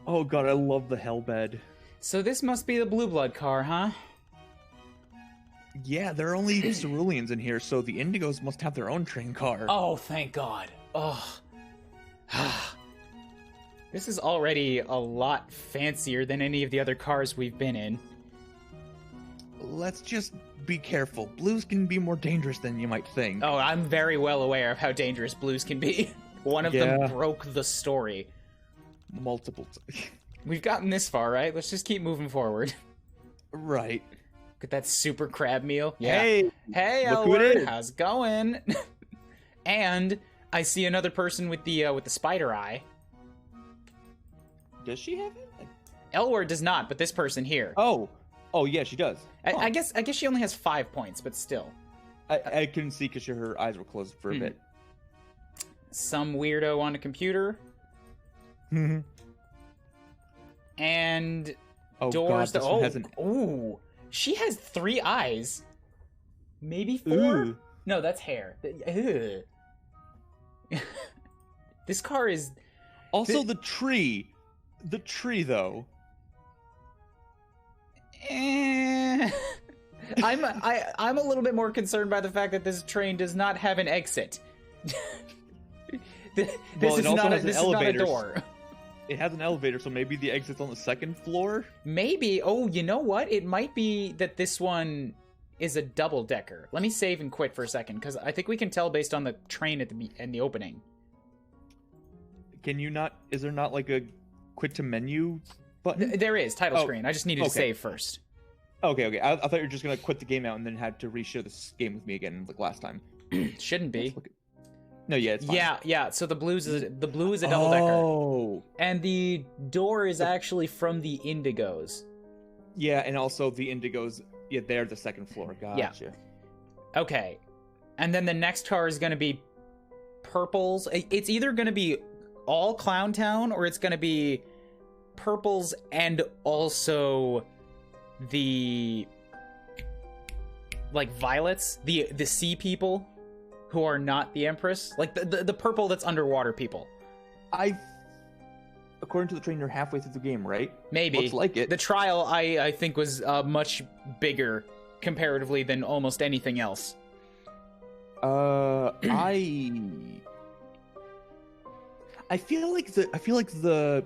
Oh god, I love the Hellbed. So this must be the Blueblood car, huh? Yeah, there are only ceruleans in here, so the Indigos must have their own train car. Oh, thank God. Oh. This is already a lot fancier than any of the other cars we've been in. Let's just be careful. Blues can be more dangerous than you might think. Oh, I'm very well aware of how dangerous blues can be. One of them broke the story. Multiple times. We've gotten this far, right? Let's just keep moving forward. Right. Get that super crab meal. Yeah. Hey, look who it Elward, is. how's it going? And I see another person with the spider eye. Does she have it? Elward does not, but this person here. Oh, yeah, she does. I guess she only has 5 points, but still. I couldn't see because her eyes were closed for a bit. Some weirdo on a computer. And doors. God, this one has an... Ooh, she has 3 eyes. Maybe 4? Ooh. No, that's hair. This car is... Also, the tree. The tree, though. I'm a little bit more concerned by the fact that this train does not have an exit. This is not a door. It has an elevator, so maybe the exit's on the 2nd floor? Maybe. Oh, you know what? It might be that this one is a double-decker. Let me save and quit for a second, because I think we can tell based on the train in the opening. Can you not... Is there not, like, a quit to menu button? There is. Title screen. I just needed to save first. Okay. I thought you were just going to quit the game out and then had to reshare this game with me again, like last time. Shouldn't be. No, yeah, it's fine. Yeah. So the blue is a double decker. Oh. And the door is actually from the Indigos. Yeah, and also the Indigos, yeah, they're the 2nd floor. Gotcha. Yeah. Okay. And then the next car is going to be purples. It's either going to be all Clown Town or it's going to be purples and also the like violets, the sea people who are not the Empress, like the purple that's underwater people. According to the train, you're halfway through the game, right? Maybe. Looks like it. The trial, I think, was much bigger comparatively than almost anything else. I feel like the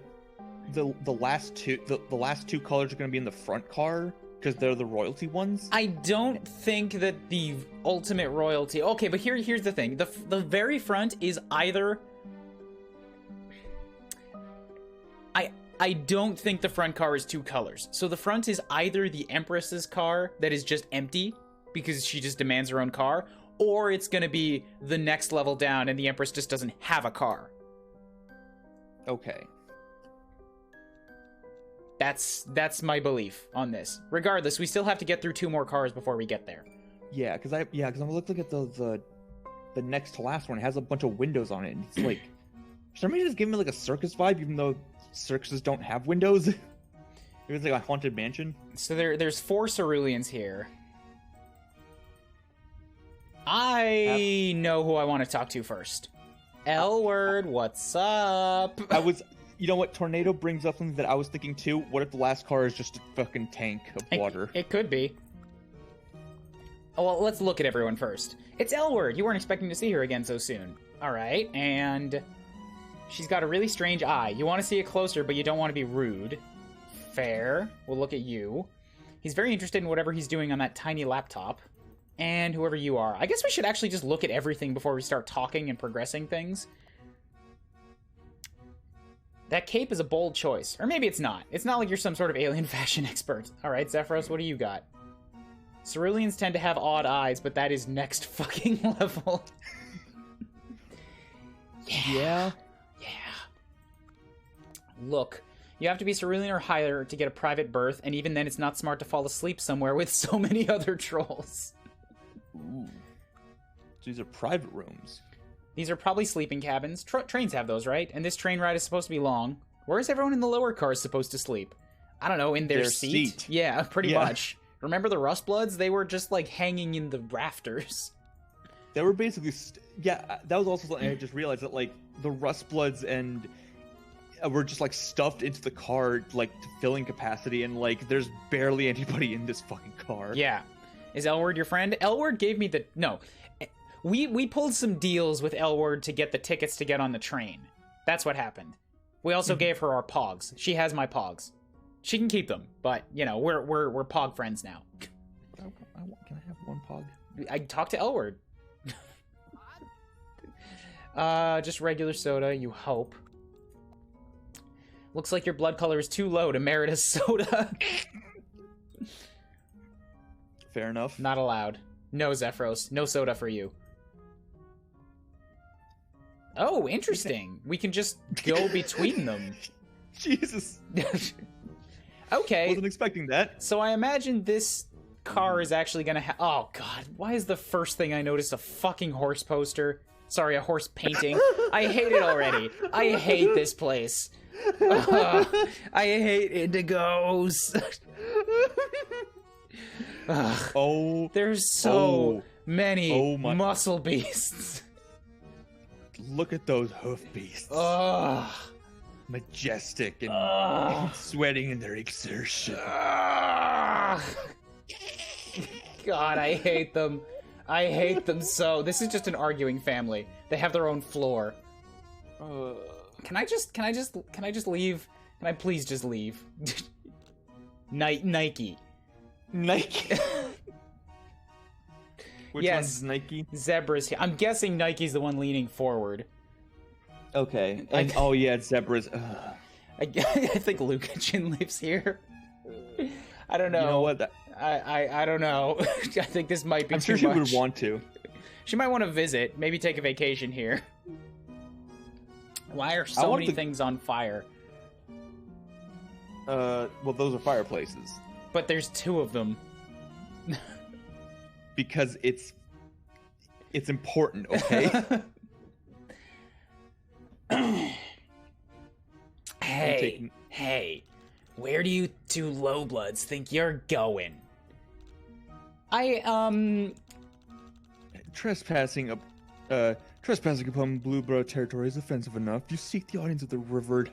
the last two colors are going to be in the front car because they're the royalty ones? I don't think that the ultimate royalty... Okay, but here's the thing. The very front is either... I don't think the front car is two colors. So the front is either the Empress's car that is just empty because she just demands her own car, or it's going to be the next level down and the Empress just doesn't have a car. Okay. That's my belief on this. Regardless, we still have to get through 2 more cars before we get there. Yeah, because I'm looking at the next to last one. It has a bunch of windows on it, and it's like, for some reason, it's giving me like a circus vibe, even though circuses don't have windows. It was like a haunted mansion. So there's 4 ceruleans here. I know who I want to talk to first. L-word, what's up? You know what? Tornado brings up something that I was thinking too. What if the last car is just a fucking tank of water? It could be. Oh, well, let's look at everyone first. It's L-word. You weren't expecting to see her again so soon. All right, and she's got a really strange eye. You want to see it closer, but you don't want to be rude. Fair. We'll look at you. He's very interested in whatever he's doing on that tiny laptop. And whoever you are. I guess we should actually just look at everything before we start talking and progressing things. That cape is a bold choice. Or maybe it's not. It's not like you're some sort of alien fashion expert. Alright, Zephyros, what do you got? Ceruleans tend to have odd eyes, but that is next fucking level. Yeah. Look, you have to be cerulean or higher to get a private berth, and even then it's not smart to fall asleep somewhere with so many other trolls. Ooh. So these are private rooms. These are probably sleeping cabins. Trains have those, right? And this train ride is supposed to be long. Where is everyone in the lower cars supposed to sleep? I don't know, in their seat? Yeah, pretty much. Remember the Rustbloods? They were just, like, hanging in the rafters. They were basically... that was also something I just realized, that, like, the Rustbloods and... were just, like, stuffed into the car, like, to filling capacity, and, like, there's barely anybody in this fucking car. Yeah. Is L-word your friend? L-word gave me the... No. We pulled some deals with L-word to get the tickets to get on the train. That's what happened. We also gave her our pogs. She has my pogs. She can keep them, but, you know, we're pog friends now. Can I have one pog? I talked to L-word. Just regular soda, you hope. Looks like your blood color is too low to merit a soda. Fair enough. Not allowed. No, Zephyros. No soda for you. Oh, interesting. We can just go between them. Jesus. Okay. Wasn't expecting that. So I imagine this car is actually gonna have... Oh, God. Why is the first thing I noticed a fucking horse poster? Sorry, a horse painting. I hate it already. I hate this place. I hate indigos. Oh, there's so many muscle beasts. Look at those hoof beasts. Majestic and sweating in their exertion. God, I hate them. I hate them so. This is just an arguing family. They have their own floor. Can I just leave? Can I please just leave? Nike. Which one's Nike? Zebra's here. I'm guessing Nike's the one leaning forward. Okay. And, oh yeah, it's Zebra's. I think Luca Chin lives here. I don't know. You know what? I don't know. I think this might be I'm sure too much. she would want to. She might want to visit. Maybe take a vacation here. Why are so many things on fire? Well, those are fireplaces. But there's 2 of them. Because it's important, okay? Hey, where do you 2 low bloods think you're going? Trespassing upon Bluebloods territory is offensive enough. You seek the audience of the revered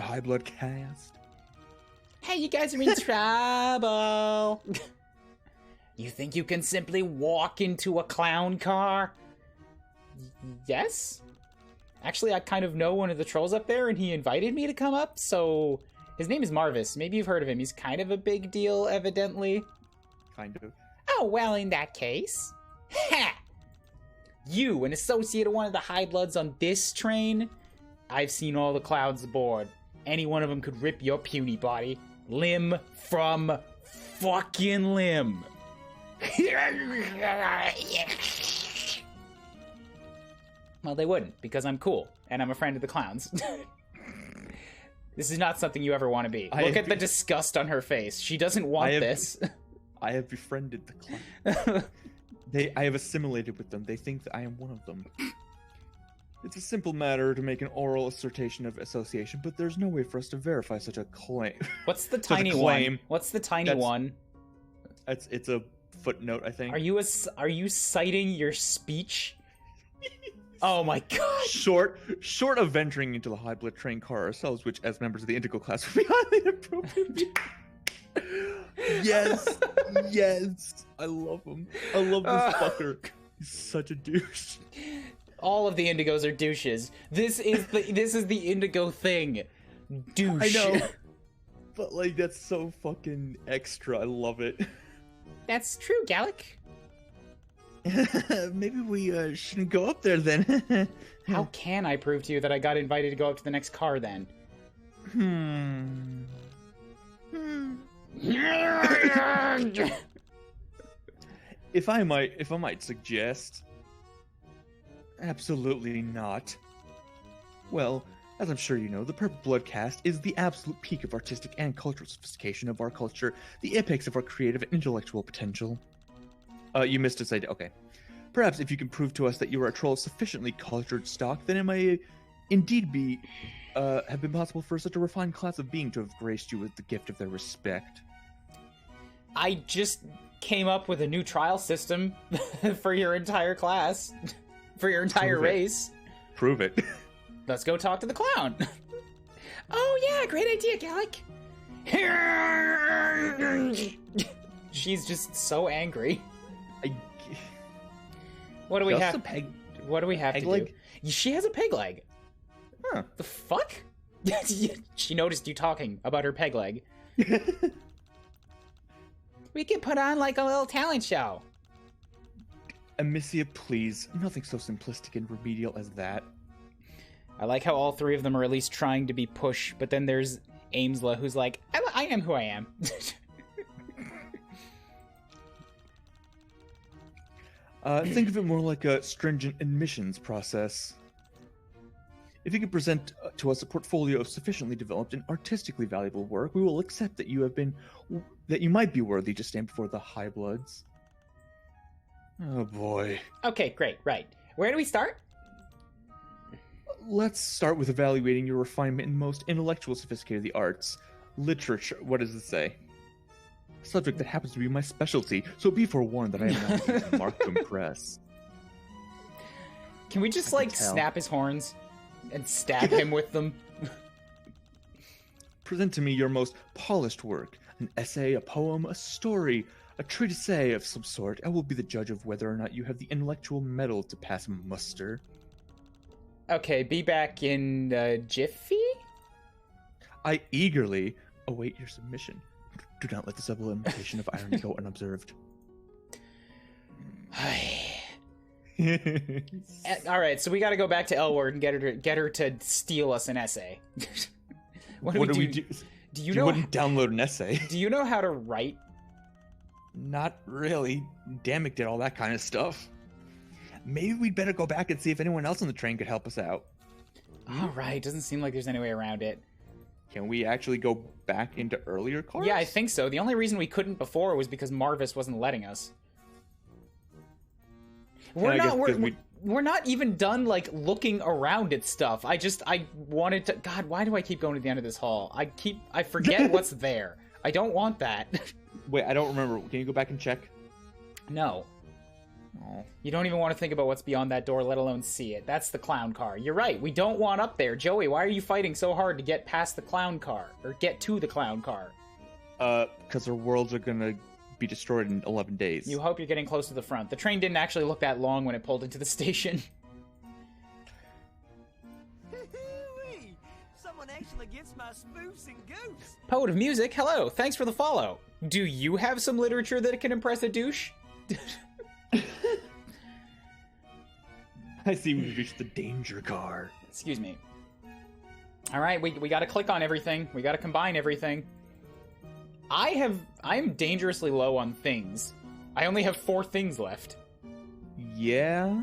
High Blood cast. Hey, you guys are in trouble. You think you can simply walk into a clown car? Yes? Actually, I kind of know one of the trolls up there, and he invited me to come up, so... His name is Marvis. Maybe you've heard of him. He's kind of a big deal, evidently. Kind of. Oh, well, in that case... Ha! You, an associate of one of the High Bloods on this train? I've seen all the clowns aboard. Any one of them could rip your puny body. Limb from fucking limb. Well, they wouldn't, because I'm cool, and I'm a friend of the clowns. This is not something you ever want to be. Look at the disgust on her face. She doesn't want this. I have befriended the clowns. I have assimilated with them. They think that I am one of them. It's a simple matter to make an oral assertion of association, but there's no way for us to verify such a claim. What's the tiny one? What's the tiny one? It's a footnote, I think. Are you citing your speech? Oh my god! Short of venturing into the High Blood train car ourselves, which as members of the Indigo class would be highly inappropriate. Yes, yes, I love him. I love this fucker. He's such a douche. All of the Indigos are douches. This is the Indigo thing. Douche. I know. But like that's so fucking extra. I love it. That's true, Gallic. Maybe we shouldn't go up there then. How can I prove to you that I got invited to go up to the next car then? If I might suggest, absolutely not. Well, as I'm sure you know, the Purple Blood cast is the absolute peak of artistic and cultural sophistication of our culture, the apex of our creative and intellectual potential. You missed a side. Okay. Perhaps if you can prove to us that you are a troll of sufficiently cultured stock, then it may indeed have been possible for such a refined class of being to have graced you with the gift of their respect. I just came up with a new trial system for your entire class, for your entire race. Prove it. Let's go talk to the clown. Oh yeah, great idea, Gallic. She's just so angry. What do we have? What do we have to do? She has a peg leg. Huh. The fuck? She noticed you talking about her peg leg. We could put on like a little talent show. Amicia, please. Nothing so simplistic and remedial as that. I like how all three of them are at least trying to be push, but then there's Amesla who's like, I am who I am. Think of it more like a stringent admissions process. If you could present to us a portfolio of sufficiently developed and artistically valuable work, we will accept that you might be worthy to stand before the High Bloods. Oh boy. Okay, great, right. Where do we start? Let's start with evaluating your refinement in most intellectual sophisticated of the arts. Literature, what does it say? Subject that happens to be my specialty, so be forewarned that I am not marked to impress. Can we just like snap his horns and stab him with them? Present to me your most polished work. An essay, a poem, a story, a treatise of some sort. I will be the judge of whether or not you have the intellectual mettle to pass muster. Okay, be back in jiffy? I eagerly await your submission. Do not let the subtle imitation of irony go unobserved. All right, so we got to go back to Elward and get her to steal us an essay. What do we do? Do you know? Wouldn't download an essay. Do you know how to write? Not really. Damick did all that kind of stuff. Maybe we'd better go back and see if anyone else on the train could help us out. All right, doesn't seem like there's any way around it. Can we actually go back into earlier cars? Yeah, I think so. The only reason we couldn't before was because Marvis wasn't letting us. We're not even done like looking around at stuff. I wanted to. God, why do I keep going to the end of this hall? I forget what's there. I don't want that. Wait, I don't remember. Can you go back and check? No. Oh. You don't even want to think about what's beyond that door, let alone see it. That's the clown car. You're right. We don't want up there. Joey, why are you fighting so hard to get past the clown car? Or get to the clown car? Because our worlds are gonna be destroyed in 11 days. You hope you're getting close to the front. The train didn't actually look that long when it pulled into the station. my spoofs and goofs. Poet of Music, hello. Thanks for the follow. Do you have some literature that can impress a douche? I see we've reached the danger car. Excuse me. All right, we got to click on everything. We got to combine everything. I'm dangerously low on things. I only have 4 things left. Yeah.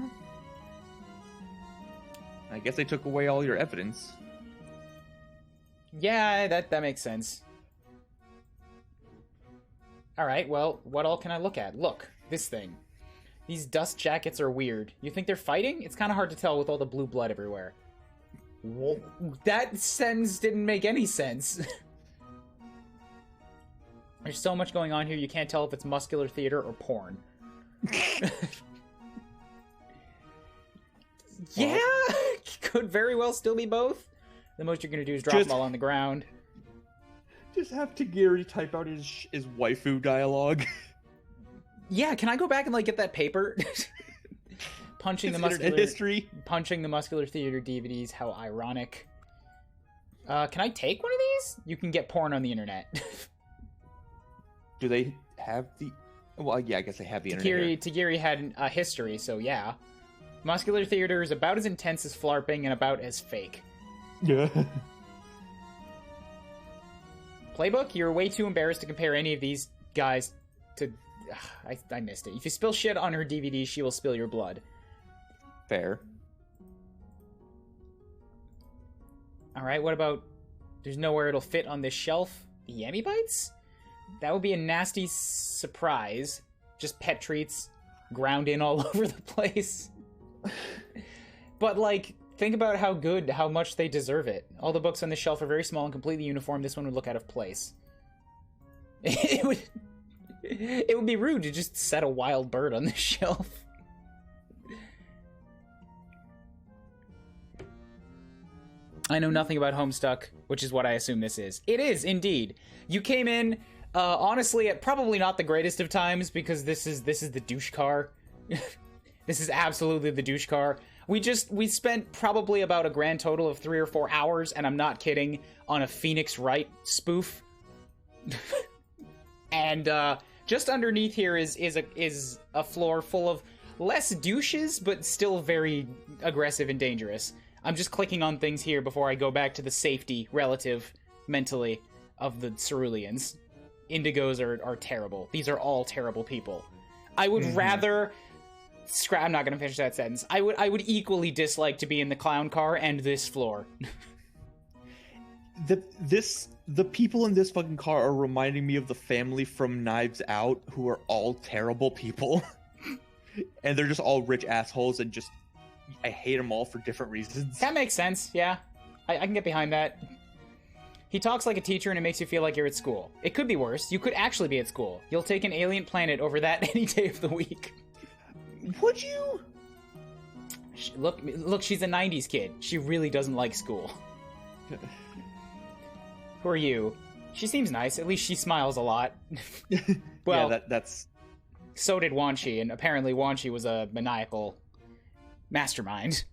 I guess they took away all your evidence. Yeah, that makes sense. All right, well, what all can I look at? Look, this thing. These dust jackets are weird. You think they're fighting? It's kind of hard to tell with all the blue blood everywhere. That sentence didn't make any sense. There's so much going on here, you can't tell if it's muscular theater or porn. Yeah, could very well still be both. The most you're gonna do is drop them all on the ground. Just have Tagiri type out his waifu dialogue. Yeah, can I go back and like get that paper? Punching the muscular history. Punching the muscular theater DVDs. How ironic. Can I take one of these? You can get porn on the internet. Do they have the? Well, yeah, I guess they have the internet. Tagiri had a history, so yeah. Muscular theater is about as intense as flarping and about as fake. Yeah. Playbook, you're way too embarrassed to compare any of these guys to... I missed it. If you spill shit on her DVD, she will spill your blood. Fair. Alright, what about... There's nowhere it'll fit on this shelf? The Yummy Bites? That would be a nasty surprise. Just pet treats ground in all over the place. But, like, think about how much they deserve it. All the books on this shelf are very small and completely uniform. This one would look out of place. It would be rude to just set a wild bird on this shelf. I know nothing about Homestuck, which is what I assume this is. It is, indeed. You came in, honestly, at probably not the greatest of times, because this is the douche car. This is absolutely the douche car. We spent probably about a grand total of 3 or 4 hours, and I'm not kidding, on a Phoenix Wright spoof. And just underneath here is a floor full of less douches, but still very aggressive and dangerous. I'm just clicking on things here before I go back to the safety relative mentally of the ceruleans. Indigos are terrible. These are all terrible people. I would rather... I'm not gonna finish that sentence. I would equally dislike to be in the clown car and this floor. The people in this fucking car are reminding me of the family from Knives Out, who are all terrible people. And they're just all rich assholes, and just... I hate them all for different reasons. That makes sense, yeah. I can get behind that. He talks like a teacher and it makes you feel like you're at school. It could be worse. You could actually be at school. You'll take an alien planet over that any day of the week. Would you? Look, she's a 90s kid. She really doesn't like school. Who are you? She seems nice. At least she smiles a lot. Well, yeah, that's... So did Wanshi, and apparently Wanshi was a maniacal mastermind.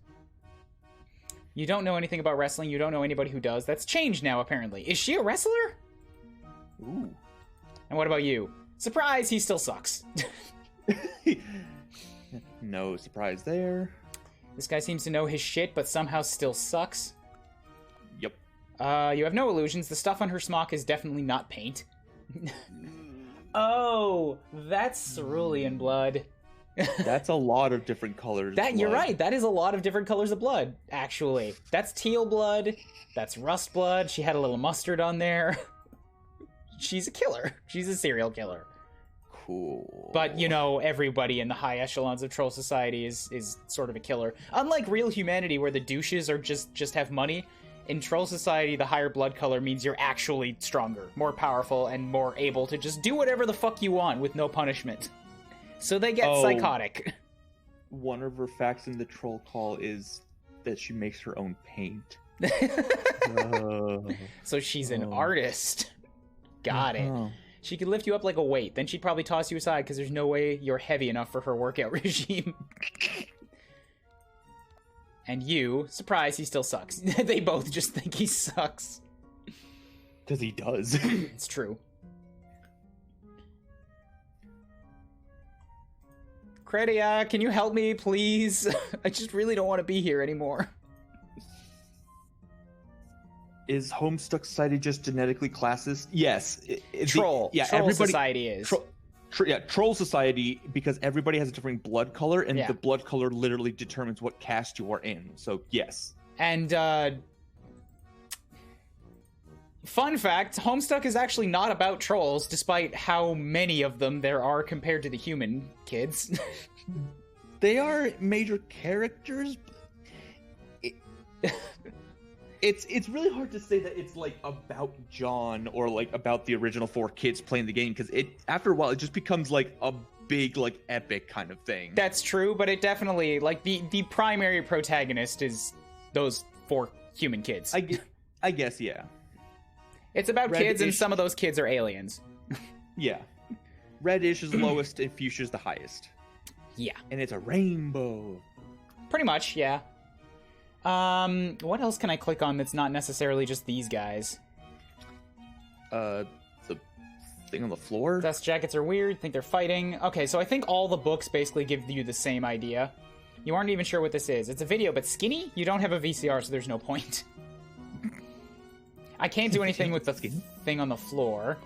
You don't know anything about wrestling. You don't know anybody who does. That's changed now, apparently. Is she a wrestler? Ooh. And what about you? Surprise, he still sucks. No surprise there. This guy seems to know his shit, but somehow still sucks. Yep. You have no illusions. The stuff on her smock is definitely not paint. Oh, that's cerulean blood. That's a lot of different colors. You're right. That is a lot of different colors of blood, actually. That's teal blood. That's rust blood. She had a little mustard on there. She's a killer. She's a serial killer. Cool. But, you know, everybody in the high echelons of troll society is sort of a killer. Unlike real humanity, where the douches are just have money, in troll society, the higher blood color means you're actually stronger, more powerful, and more able to just do whatever the fuck you want with no punishment. So they get psychotic. One of her facts in the troll call is that she makes her own paint. So she's an artist. Got it. She could lift you up like a weight. Then she'd probably toss you aside because there's no way you're heavy enough for her workout regime. And you, surprise, he still sucks. They both just think he sucks. Because he does. It's true. Credia, can you help me, please? I just really don't want to be here anymore. Is Homestuck Society just genetically classist? Yes. Troll. Troll Society is. Troll Society, because everybody has a different blood color, and Yeah. the blood color literally determines what caste you are in. So, yes. And, fun fact, Homestuck is actually not about trolls, despite how many of them there are compared to the human kids. They are major characters. It's really hard to say that it's like about John or like about the original 4 kids playing the game, because after a while it just becomes like a big like epic kind of thing. That's true, but it definitely, like, the primary protagonist is those 4 human kids. I guess, yeah. It's about kids, and Reddish. some of those kids are aliens. Yeah. Reddish is lowest and Fuchsia's the highest. Yeah. And it's a rainbow. Pretty much, yeah. What else can I click on that's not necessarily just these guys? The thing on the floor? Dust jackets are weird, think they're fighting. Okay, so I think all the books basically give you the same idea. You aren't even sure what this is. It's a video, but skinny? You don't have a VCR, so there's no point. I can't do anything with the thing on the floor.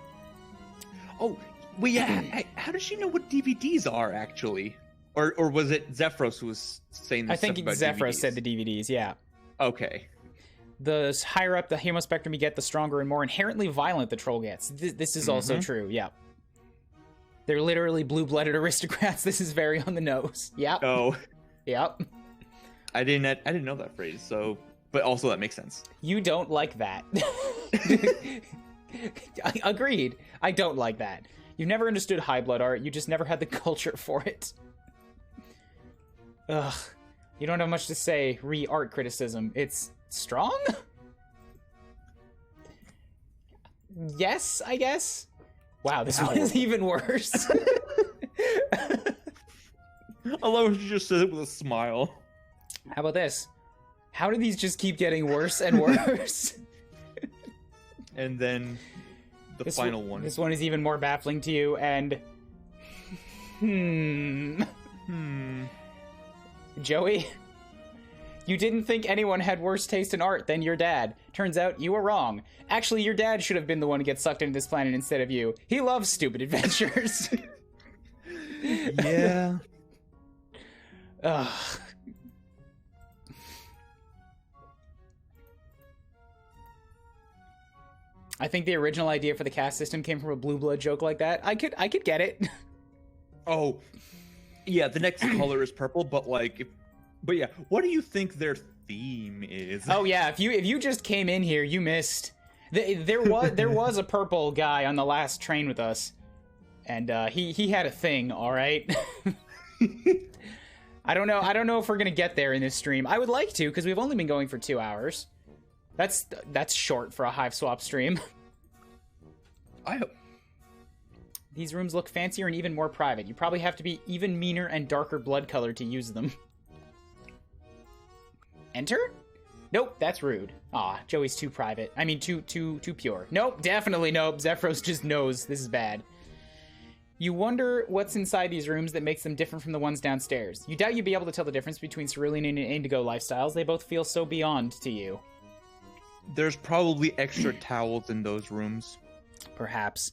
Oh, well, yeah. How does she know what DVDs are, actually? Or was it Zephyros who was saying this I think stuff about Zephyros DVDs? said the DVDs, yeah. Okay. The higher up the hemospectrum you get, the stronger and more inherently violent the troll gets. This is also true, yeah. They're literally blue-blooded aristocrats. This is very on the nose. Yep. Oh. Yep. I didn't know that phrase, so... But also that makes sense. You don't like that. Agreed. I don't like that. You've never understood high blood art. You just never had the culture for it. Ugh. You don't have much to say re-art criticism. It's strong? Yes, I guess? Wow, this one is even worse. I love when she just says it with a smile. How about this? How do these just keep getting worse and worse? And then the final one. This one is even more baffling to you, and... Joey? You didn't think anyone had worse taste in art than your dad. Turns out you were wrong. Actually, your dad should have been the one to get sucked into this planet instead of you. He loves stupid adventures. Yeah. Ugh. I think the original idea for the caste system came from a Blue Blood joke like that. I could get it. Oh, yeah. The next color is purple, but yeah. What do you think their theme is? Oh yeah, if you just came in here, you missed. There was a purple guy on the last train with us, and he had a thing. All right. I don't know if we're gonna get there in this stream. I would like to, because we've only been going for 2 hours. That's short for a Hiveswap stream. I hope. These rooms look fancier and even more private. You probably have to be even meaner and darker blood color to use them. Enter? Nope, that's rude. Aw, Joey's too private. I mean, too pure. Nope, definitely nope. Zephyros just knows this is bad. You wonder what's inside these rooms that makes them different from the ones downstairs. You doubt you'd be able to tell the difference between cerulean and indigo lifestyles. They both feel so beyond to you. There's probably extra towels in those rooms. Perhaps.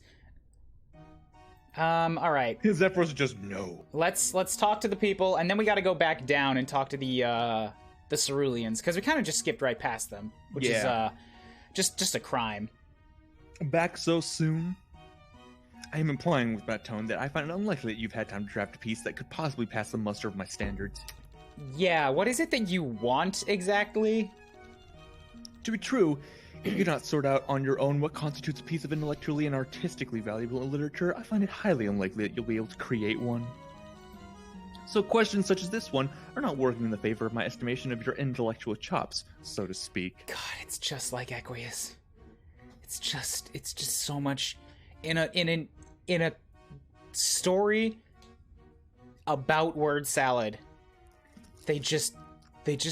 All right. Zephyros just no. Let's talk to the people, and then we got to go back down and talk to the ceruleans, because we kind of just skipped right past them, which is just a crime. Back so soon? I am implying with that tone that I find it unlikely that you've had time to draft a piece that could possibly pass the muster of my standards. Yeah, what is it that you want exactly? To be true, if you cannot sort out on your own what constitutes a piece of intellectually and artistically valuable literature, I find it highly unlikely that you'll be able to create one. So questions such as this one are not working in the favor of my estimation of your intellectual chops, so to speak. God, it's just like Equius. It's just so much in a story about word salad. They just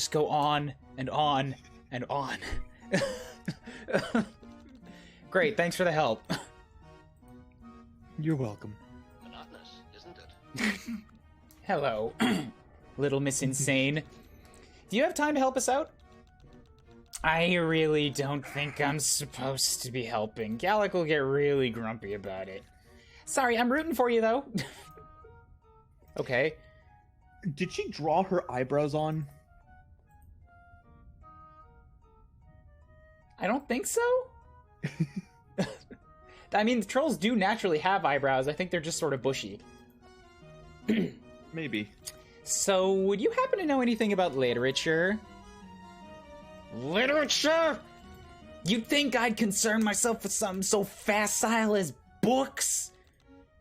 go on and on and on. Great, thanks for the help. You're welcome. Monotonous, isn't it? Hello, Little Miss Insane. Do you have time to help us out? I really don't think I'm supposed to be helping. Gallic will get really grumpy about it. Sorry, I'm rooting for you, though. Okay. Did she draw her eyebrows on? I don't think so. I mean, the trolls do naturally have eyebrows. I think they're just sort of bushy. Maybe. So, would you happen to know anything about literature? Literature? You'd think I'd concern myself with something so facile as books?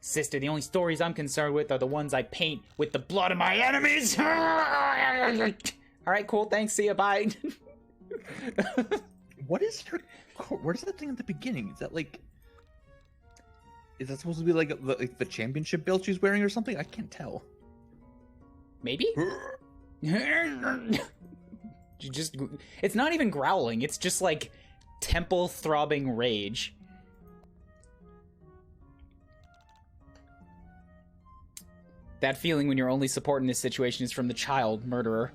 Sister, the only stories I'm concerned with are the ones I paint with the blood of my enemies. Alright, cool, thanks, see ya, bye. What is her... Where's that thing at the beginning? Is that like... Is that supposed to be like the championship belt she's wearing or something? I can't tell. Maybe? It's not even growling, it's just like temple throbbing rage. That feeling when your only support in this situation is from the child murderer.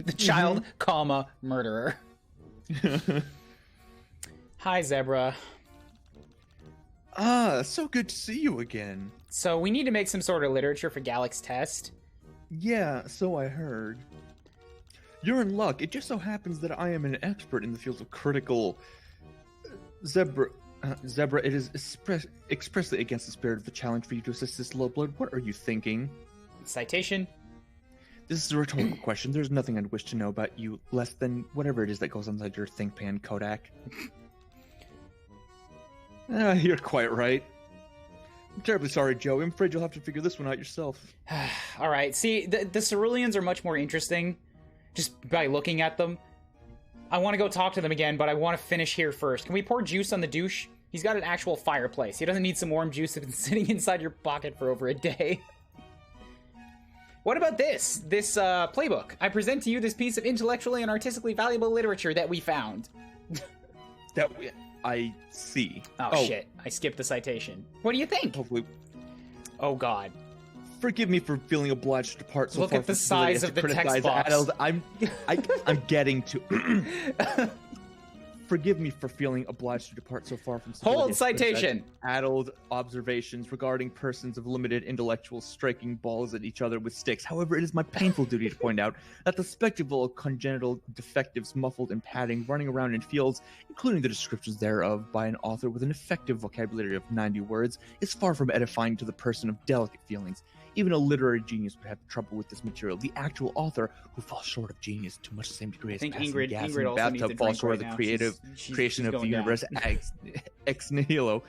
The child, comma, murderer. Hi, Zebra. Ah, so good to see you again. So we need to make some sort of literature for Gallic's test. Yeah, so I heard. You're in luck. It just so happens that I am an expert in the field of critical... Zebra, it is expressly against the spirit of the challenge for you to assist this lowblood. What are you thinking? Citation? This is a rhetorical question. There's nothing I'd wish to know about you less than whatever it is that goes inside your ThinkPan Kodak. You're quite right. I'm terribly sorry, Joe. I'm afraid you'll have to figure this one out yourself. Alright, see, the Ceruleans are much more interesting just by looking at them. I want to go talk to them again, but I want to finish here first. Can we pour juice on the douche? He's got an actual fireplace. He doesn't need some warm juice that's been sitting inside your pocket for over a day. What about this? This playbook. I present to you this piece of intellectually and artistically valuable literature that we found. I see. Oh, shit. I skipped the citation. What do you think? Hopefully. Oh, God. Forgive me for feeling obliged to depart so Look far at the from civility size as of to the text criticize box. adults. I'm getting to... Forgive me for feeling obliged to depart so far from civility Hold as to criticize citation. Adult observations regarding persons of limited intellectuals striking balls at each other with sticks. However, it is my painful duty to point out that the spectacle of congenital defectives muffled in padding running around in fields, including the descriptions thereof by an author with an effective vocabulary of 90 words, is far from edifying to the person of delicate feelings. Even a literary genius would have trouble with this material. The actual author, who falls short of genius to much the same degree as passing gas in a bathtub falls short of the creation of the universe ex nihilo,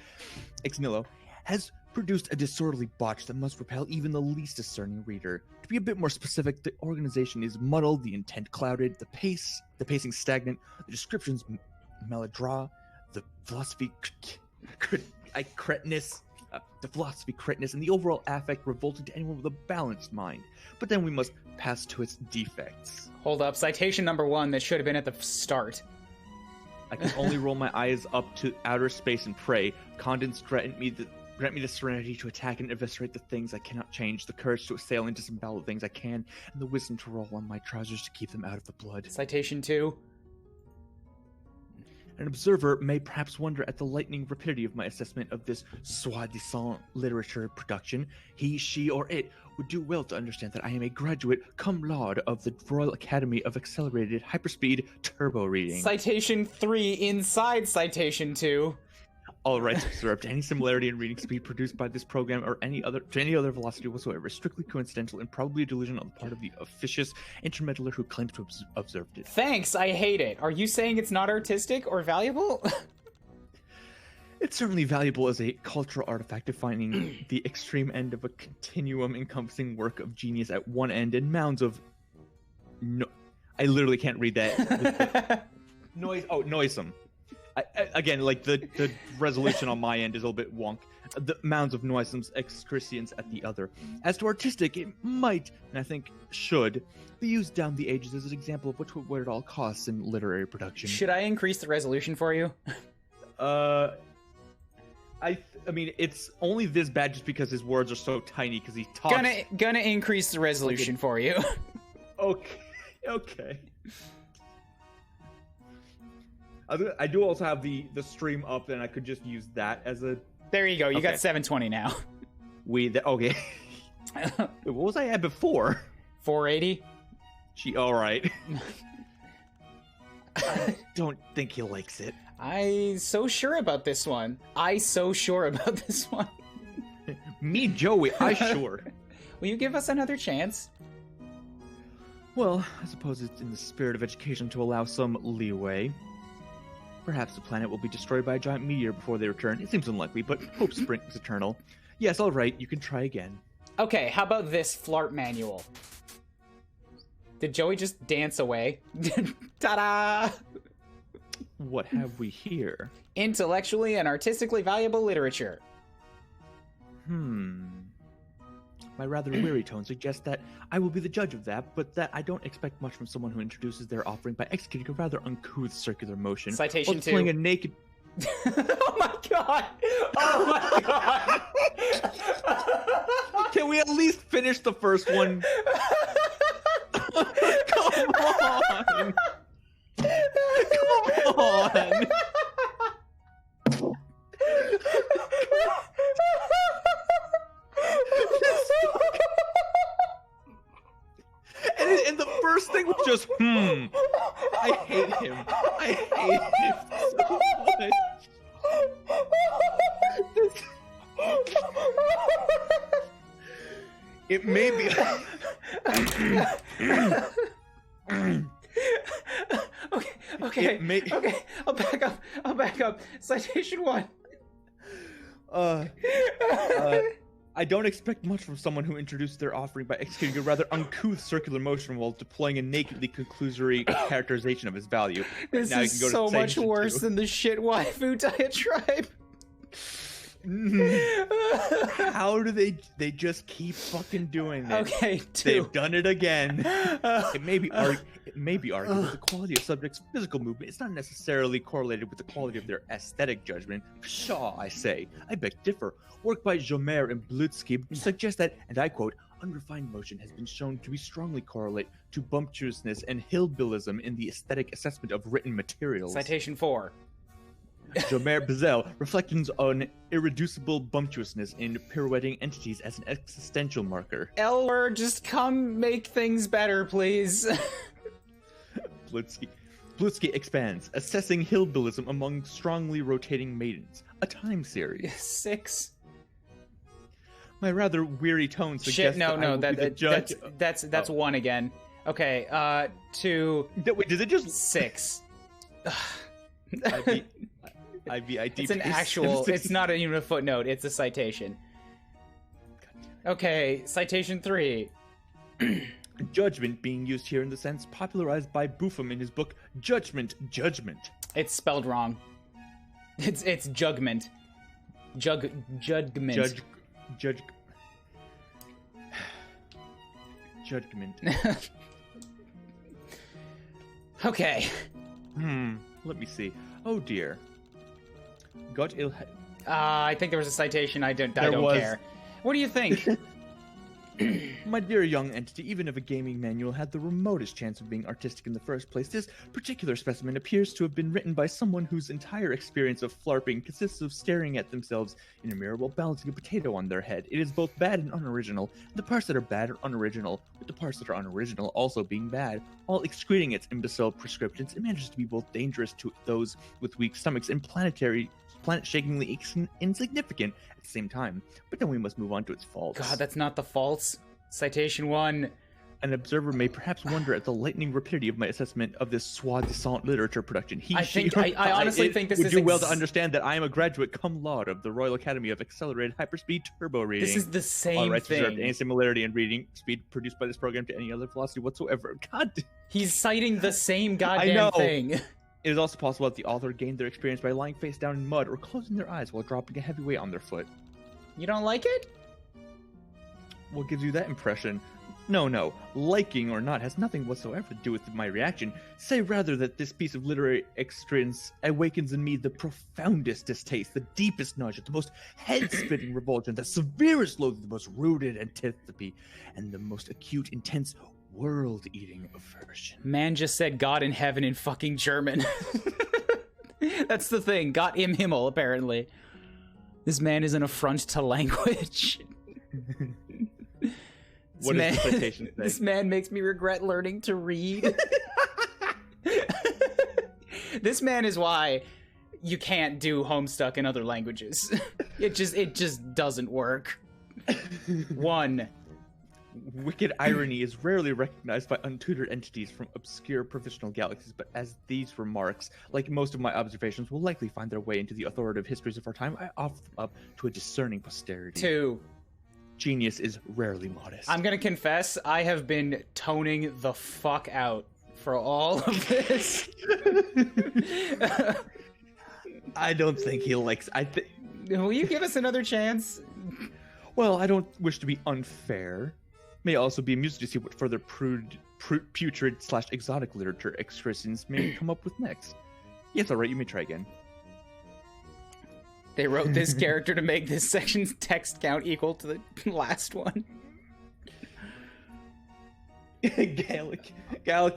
has produced a disorderly botch that must repel even the least discerning reader. To be a bit more specific, the organization is muddled, the intent clouded, the pacing stagnant, the descriptions melodrama, the philosophy cretinous. The philosophy cretinous, and the overall affect revolting to anyone with a balanced mind. But then we must pass to its defects. Hold up. Citation number 1 that should have been at the start. I can only roll my eyes up to outer space and pray. Condens grant me the serenity to attack and eviscerate the things I cannot change, the courage to assail and disembowel the things I can, and the wisdom to roll on my trousers to keep them out of the blood. Citation 2. An observer may perhaps wonder at the lightning rapidity of my assessment of this soi-disant literature production. He, she, or it would do well to understand that I am a graduate cum laude of the Royal Academy of Accelerated Hyperspeed Turbo Reading. Citation 3 inside citation 2. All rights reserved. Any similarity in reading speed produced by this program or any other velocity whatsoever is strictly coincidental and probably a delusion on the part of the officious intermeddler who claims to have observed it. Thanks, I hate it. Are you saying it's not artistic or valuable? It's certainly valuable as a cultural artifact, defining the extreme end of a continuum encompassing work of genius at one end and mounds of... I literally can't read that. Noisome. Again, like the resolution on my end is a little bit wonk. The mounds of noisome excrescence at the other. As to artistic, it might, and I think should, be used down the ages as an example of what it all costs in literary production. Should I increase the resolution for you? I mean, it's only this bad just because his words are so tiny. Because he talks. Gonna increase the resolution for you. Okay. I do also have the stream up, and I could just use that as a. There you go. You Okay. got 720 now. Okay. Wait, what was I at before? 480. All right. I don't think he likes it. I so sure about this one. Me, Joey, I sure. Will you give us another chance? Well, I suppose it's in the spirit of education to allow some leeway. Perhaps the planet will be destroyed by a giant meteor before they return. It seems unlikely, but hope springs eternal. Yes, all right, you can try again. Okay, how about this flart manual? Did Joey just dance away? Ta-da! What have we here? Intellectually and artistically valuable literature. My rather weary tone suggests that I will be the judge of that, but that I don't expect much from someone who introduces their offering by executing a rather uncouth circular motion. Citation while displaying a naked... Oh my god! Oh my god! Can we at least finish the first one? Come on! Come on! And the first thing was just, I hate him. I hate him so much. It may be... Okay. Okay. I'll back up. Citation 1. I don't expect much from someone who introduced their offering by executing a rather uncouth circular motion while deploying a nakedly conclusory characterization of his value. This now is so much worse than the shit waifu diatribe. How do they just keep fucking doing it? Okay, 2. They've done it again. It may be argued that the quality of subjects' physical movement is not necessarily correlated with the quality of their aesthetic judgment. Pshaw, I say. I beg to differ. Work by Jomer and Bluebloods suggests that, and I quote, unrefined motion has been shown to be strongly correlate to bumptiousness and hillbillism in the aesthetic assessment of written materials. Citation 4. Jomer Bezel reflections on irreducible bumptiousness in pirouetting entities as an existential marker. Elmer, just come make things better, please. Bluebloods expands, assessing hillbillism among strongly rotating maidens. A time series. 6. My rather weary tone suggests Shit, no, that's 1 again. Okay, 2. Wait, does it just 6. IVID? It's an actual. It's not even a footnote. It's a citation. Okay, citation 3. Judgment being used here in the sense popularized by Buffum in his book Judgment. It's spelled wrong. It's jugment. Judgment. Judgment. Okay. Let me see. Oh dear. Got ill. I think there was a citation. I don't was. care. What do you think? My dear young entity, even if a gaming manual had the remotest chance of being artistic in the first place, this particular specimen appears to have been written by someone whose entire experience of flarping consists of staring at themselves in a mirror while balancing a potato on their head. It is both bad and unoriginal. The parts that are bad are unoriginal, with the parts that are unoriginal also being bad. While excreting its imbecile prescriptions, it manages to be both dangerous to those with weak stomachs and planet-shakingly insignificant at the same time. But then we must move on to its faults. God, that's not the faults. Citation 1. An observer may perhaps wonder at the lightning rapidity of my assessment of this soi-disant literature production. I honestly think this would is do well to understand that I am a graduate cum laude of the Royal Academy of Accelerated Hyperspeed Turbo Reading. This is the same All rights reserved. thing. Any similarity in reading speed produced by this program to any other velocity whatsoever. God. He's citing the same goddamn thing. It is also possible that the author gained their experience by lying face down in mud or closing their eyes while dropping a heavy weight on their foot. You don't like it? What gives you that impression? No. Liking or not has nothing whatsoever to do with my reaction. Say rather that this piece of literary experience awakens in me the profoundest distaste, the deepest nausea, the most head-splitting revulsion, the severest loathing, the most rooted antipathy, and the most acute, intense, world-eating aversion. Man just said God in heaven in fucking German. That's the thing. Gott im Himmel, apparently. This man is an affront to language. What does the citation say? This man makes me regret learning to read. This man is why you can't do Homestuck in other languages. It just doesn't work. One. Wicked irony is rarely recognized by untutored entities from obscure provisional galaxies, but as these remarks, like most of my observations, will likely find their way into the authoritative histories of our time, I offer them up to a discerning posterity. 2. Genius is rarely modest. I'm gonna confess, I have been toning the fuck out for all of this. I don't think he likes... Will you give us another chance? Well, I don't wish to be unfair. May also be amused to see what further putrid/exotic literature excursions may come up with next. Yes, alright, you may try again. They wrote this character to make this section's text count equal to the last one. Gallic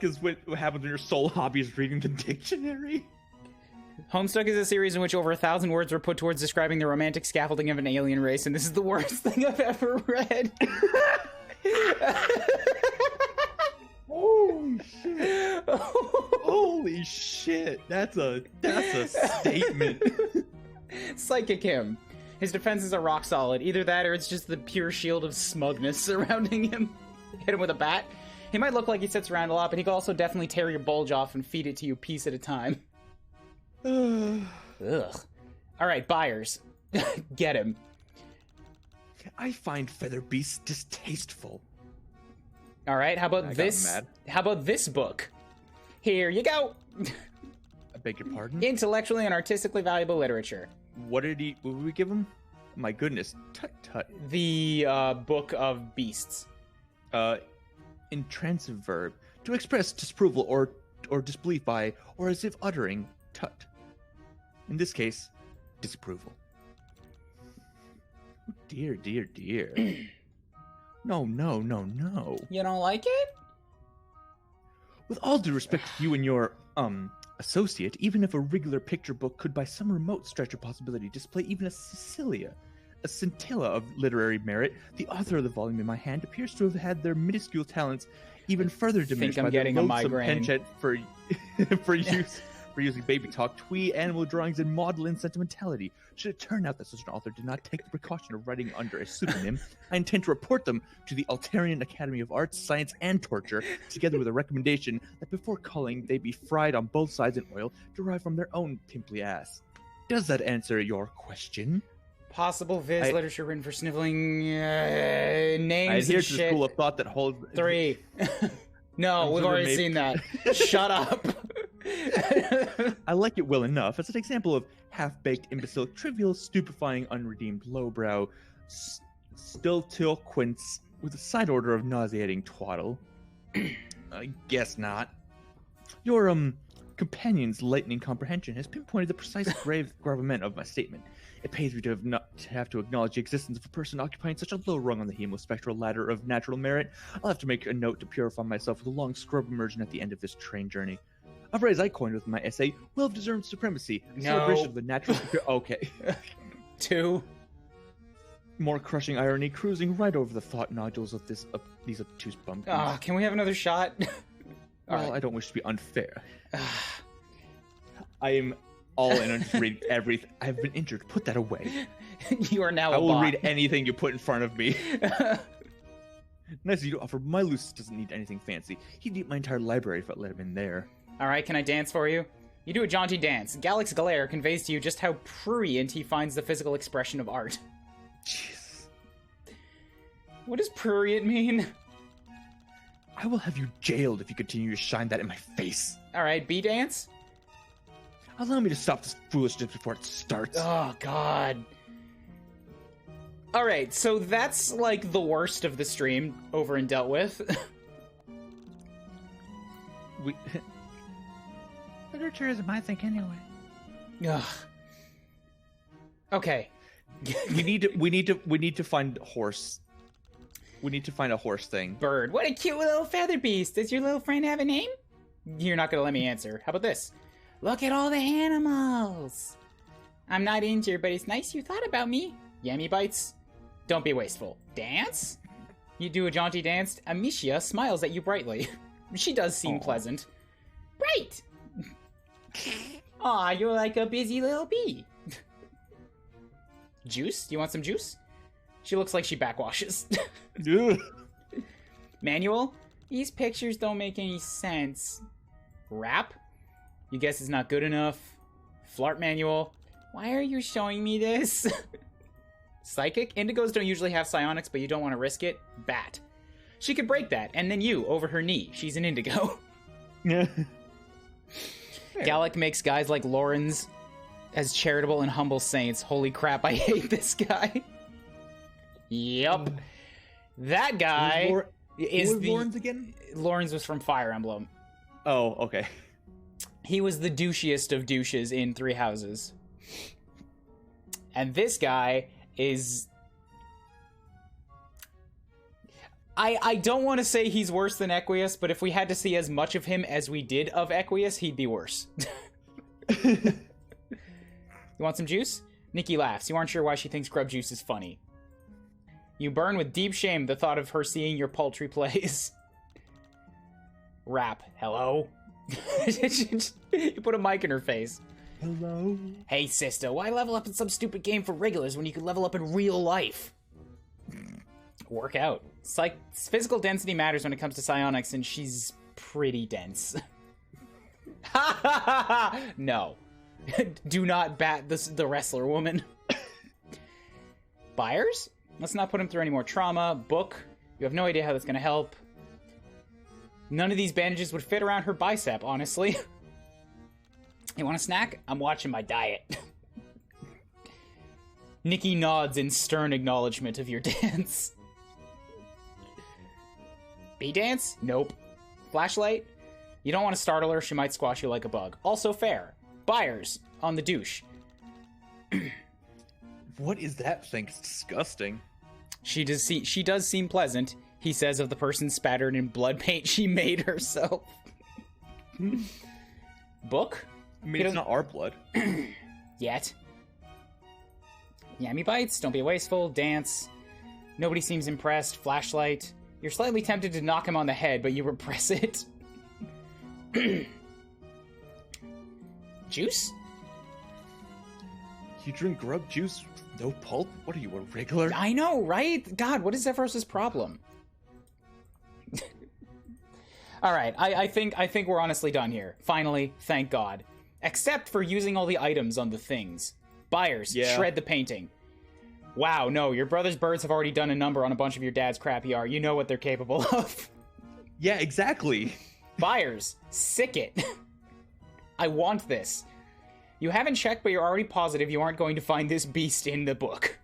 is what happens when your sole hobby is reading the dictionary. Homestuck is a series in which over 1,000 words were put towards describing the romantic scaffolding of an alien race, and this is the worst thing I've ever read. Holy shit. Holy shit. That's a statement. Psychic him. His defenses are rock solid. Either that or it's just the pure shield of smugness surrounding him. Hit him with a bat. He might look like he sits around a lot, but he could also definitely tear your bulge off and feed it to you piece at a time. Ugh. Alright, buyers. Get him. I find feather beasts distasteful. Alright, how about this? How about this book? Here you go! I beg your pardon? Intellectually and artistically valuable literature. What did we give him? My goodness. Tut. The Book of Beasts. Intransitive verb. To express disapproval or disbelief by, or as if uttering, tut. In this case, disapproval. Oh, dear. No. You don't like it? With all due respect to you and your, associate, even if a regular picture book could by some remote stretch of possibility display even a scintilla of literary merit, the author of the volume in my hand appears to have had their minuscule talents even further diminished by their loathsome penchant for using baby talk, twee, animal drawings, and maudlin sentimentality. Should it turn out that such an author did not take the precaution of writing under a pseudonym, I intend to report them to the Altarian Academy of Arts, Science, and Torture, together with a recommendation that before culling, they be fried on both sides in oil derived from their own pimply ass. Does that answer your question? Possible viz literature written for sniveling names I adhere and to shit. the school of thought that holds... 3. No, we've already seen that. Shut up. I like it well enough as an example of half-baked, imbecile, trivial, stupefying, unredeemed, lowbrow, stiltilquence with a side order of nauseating twaddle. I guess not. Your, companion's lightning comprehension has pinpointed the precise gravamen of my statement. It pays me to have to acknowledge the existence of a person occupying such a low rung on the hemospectral ladder of natural merit. I'll have to make a note to purify myself with a long scrub immersion at the end of this train journey. A phrase I coined with my essay, well-deserved supremacy. A celebration of the natural... Okay. 2. More crushing irony cruising right over the thought nodules of these obtuse bumpkins. Can we have another shot? Well, I don't wish to be unfair. I am all in on just reading everything. I've been injured. Put that away. You are now I will read anything you put in front of me. Nice of you to offer. My Lucius doesn't need anything fancy. He'd eat my entire library if I let him in there. Alright, can I dance for you? You do a jaunty dance. Galax Glare conveys to you just how prurient he finds the physical expression of art. Jesus. What does prurient mean? I will have you jailed if you continue to shine that in my face. Alright, B-dance? Allow me to stop this foolishness before it starts. Oh, God. All right, so that's like the worst of the stream over and dealt with. Literature isn't my thing anyway. Ugh. Okay. we need to find horse. We need to find a horse thing. Bird. What a cute little feather beast. Does your little friend have a name? You're not gonna let me answer. How about this? Look at all the animals. I'm not injured, but it's nice you thought about me. Yummy bites. Don't be wasteful. Dance? You do a jaunty dance. Amicia smiles at you brightly. She does seem pleasant. Right! Aw, you're like a busy little bee. Juice? You want some juice? She looks like she backwashes. Manual? These pictures don't make any sense. Rap? You guess it's not good enough. Flart manual? Why are you showing me this? Psychic? Indigos don't usually have psionics, but you don't want to risk it. Bat. She could break that, and then you, over her knee. She's an indigo. Yeah. Gallic makes guys like Lawrence as charitable and humble saints. Holy crap, I hate this guy. Yup. That guy is the... Lawrence again? Lawrence was from Fire Emblem. Oh, okay. He was the douchiest of douches in Three Houses. And this guy is... I don't want to say he's worse than Equius, but if we had to see as much of him as we did of Equius, he'd be worse. You want some juice? Nikki laughs. You aren't sure why she thinks grub juice is funny. You burn with deep shame the thought of her seeing your paltry plays. Rap. Hello? You put a mic in her face. Hello? Hey, sister, why level up in some stupid game for regulars when you could level up in real life? Work out. Physical density matters when it comes to psionics, and she's pretty dense. No. Do not bat the wrestler woman. Buyers? Let's not put him through any more trauma. Book? You have no idea how that's going to help. None of these bandages would fit around her bicep, honestly. You want a snack? I'm watching my diet. Nikki nods in stern acknowledgement of your dance. Bee dance? Nope. Flashlight? You don't want to startle her, she might squash you like a bug. Also fair. Buyers on the douche. What is that thing? It's disgusting. She does seem pleasant, he says of the person spattered in blood paint she made herself. Book? I mean, it's not our blood. Yet. Yummy bites? Don't be wasteful. Dance. Nobody seems impressed. Flashlight. You're slightly tempted to knock him on the head, but you repress it. Juice? You drink grub juice with no pulp? What are you, a regular? I know, right? God, what is Zephyros's problem? Alright, I think we're honestly done here. Finally, thank God. Except for using all the items on the things. Buyers, shred the painting. Wow, no, your brother's birds have already done a number on a bunch of your dad's crappy art. You know what they're capable of. Yeah, exactly. Buyers, sick it. I want this. You haven't checked, but you're already positive you aren't going to find this beast in the book.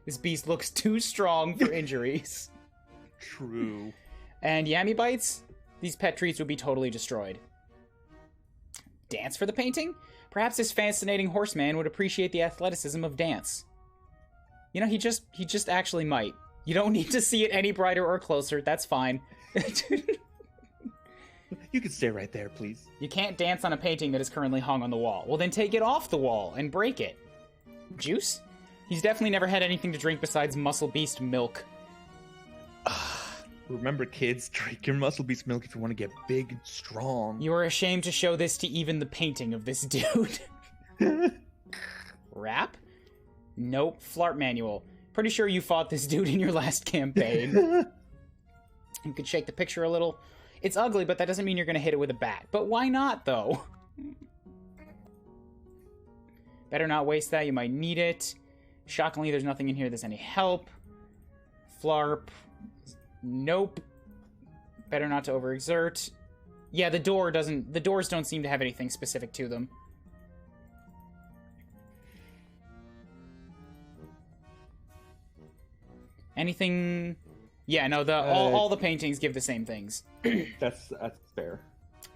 This beast looks too strong for injuries. True. And Yummy bites? These pet treats would be totally destroyed. Dance for the painting? Perhaps this fascinating horseman would appreciate the athleticism of dance. You know, he just actually might. You don't need to see it any brighter or closer. That's fine. You can stay right there, please. You can't dance on a painting that is currently hung on the wall. Well, then take it off the wall and break it. Juice? He's definitely never had anything to drink besides Muscle Beast milk. Remember, kids, drink your Muscle Beast milk if you want to get big and strong. You are ashamed to show this to even the painting of this dude. Rap? Nope. Flart manual. Pretty sure you fought this dude in your last campaign. You could shake the picture a little. It's ugly, but that doesn't mean you're going to hit it with a bat. But why not, though? Better not waste that. You might need it. Shockingly, there's nothing in here that's any help. Flarp. Nope. Better not to overexert. Yeah, the doors don't seem to have anything specific to them. Anything? Yeah, no, all the paintings give the same things. That's fair.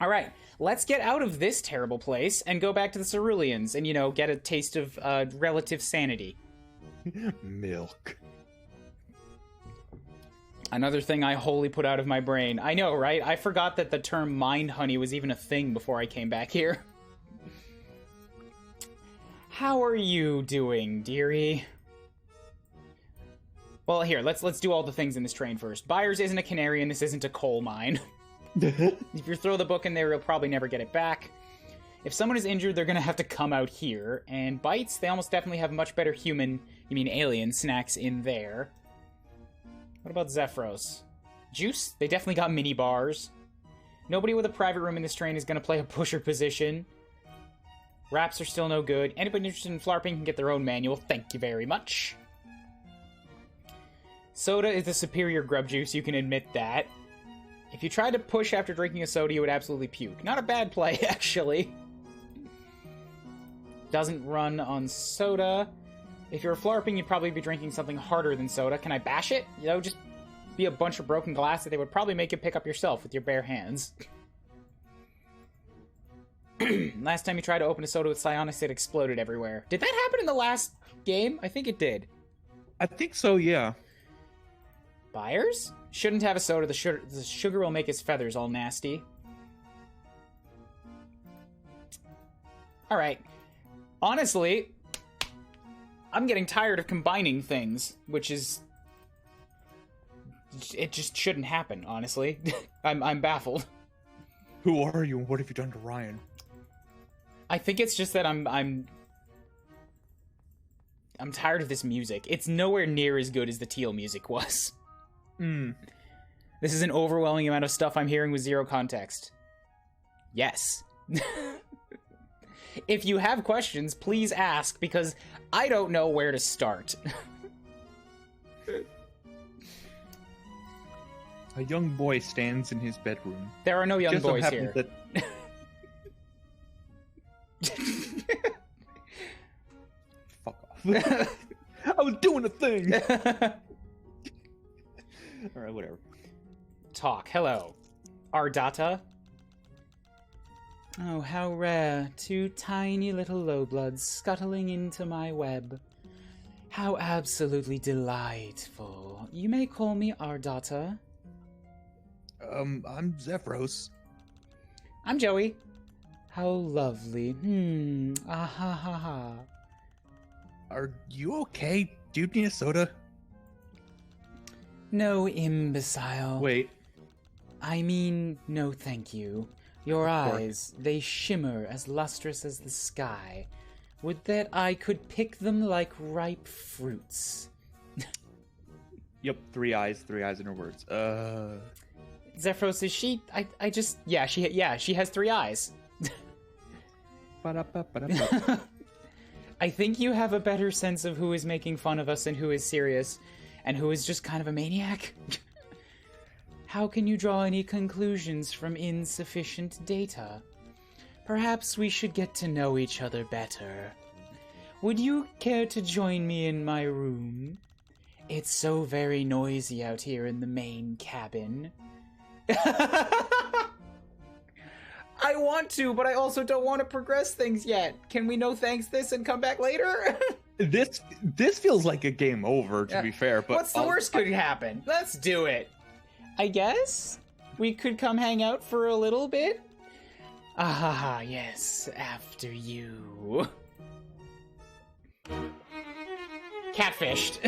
All right, let's get out of this terrible place and go back to the Ceruleans and, get a taste of relative sanity. Milk. Another thing I wholly put out of my brain. I know, right? I forgot that the term mind honey was even a thing before I came back here. How are you doing, dearie? Well, here, let's do all the things in this train first. Byers isn't a canary, and this isn't a coal mine. If you throw the book in there, you'll probably never get it back. If someone is injured, they're gonna have to come out here. And bites, they almost definitely have much better alien snacks in there. What about Zephyros? Juice? They definitely got mini bars. Nobody with a private room in this train is gonna play a pusher position. Wraps are still no good. Anybody interested in flarping can get their own manual. Thank you very much. Soda is the superior grub juice, you can admit that. If you tried to push after drinking a soda, you would absolutely puke. Not a bad play, actually. Doesn't run on soda. If you're flarping, you'd probably be drinking something harder than soda. Can I bash it? Just be a bunch of broken glass that they would probably make you pick up yourself with your bare hands. Last time you tried to open a soda with psionics, it exploded everywhere. Did that happen in the last game? I think it did. I think so, yeah. Byers? Shouldn't have a soda. The sugar will make his feathers all nasty. Alright. Honestly, I'm getting tired of combining things, which is... It just shouldn't happen, honestly. I'm baffled. Who are you and what have you done to Ryan? I think it's just that I'm tired of this music. It's nowhere near as good as the Teal music was. This is an overwhelming amount of stuff I'm hearing with zero context. Yes. If you have questions, please ask, because I don't know where to start. A young boy stands in his bedroom. There are no young Just so boys happens here. Fuck off. I was doing a thing! Alright, whatever. Talk. Hello. Ardata? Oh, how rare. 2 tiny little lowbloods scuttling into my web. How absolutely delightful. You may call me Ardata. I'm Zephyros. I'm Joey. How lovely. Ah ha ha ha. Are you okay? Do you need a soda? No, imbecile. Wait. I mean, no thank you. Your eyes, they shimmer as lustrous as the sky. Would that I could pick them like ripe fruits. Yep, 3 eyes in her words. Zephyros, is she... I just... Yeah, she has 3 eyes. I think you have a better sense of who is making fun of us and who is serious, and who is just kind of a maniac. How can you draw any conclusions from insufficient data? Perhaps we should get to know each other better. Would you care to join me in my room? It's so very noisy out here in the main cabin. I want to, but I also don't want to progress things yet. Can we no thanks this and come back later? This feels like a game over, to be fair. But what's the worst could happen? Let's do it. I guess we could come hang out for a little bit. Ah, yes, after you. Catfished.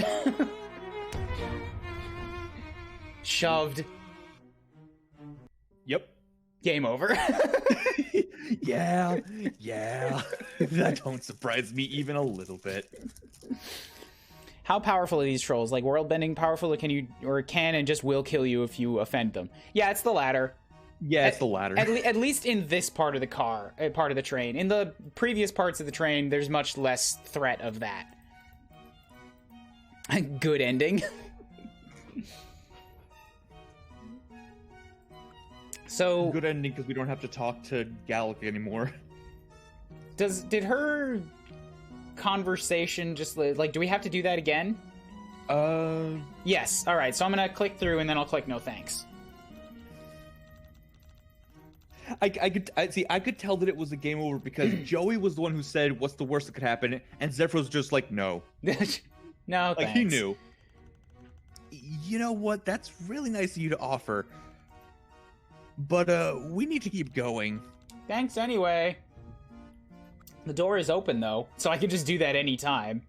Shoved. Yep. Game over. Yeah. That don't surprise me even a little bit. How powerful are these trolls? Like world-bending powerful, or can and just will kill you if you offend them? Yeah, it's the latter. Yeah, it's the latter. At least in this part of the part of the train. In the previous parts of the train, there's much less threat of that. Good ending. So good ending because we don't have to talk to Gallic anymore. Did her conversation just like, do we have to do that again? Yes. All right. So I'm gonna click through, and then I'll click no thanks. I could tell that it was a game over because Joey was the one who said, "What's the worst that could happen?" And Zephyr was just like, "No." No, like thanks. he knew. You know what? That's really nice of you to offer. But we need to keep going. Thanks anyway. The door is open though, so I can just do that anytime.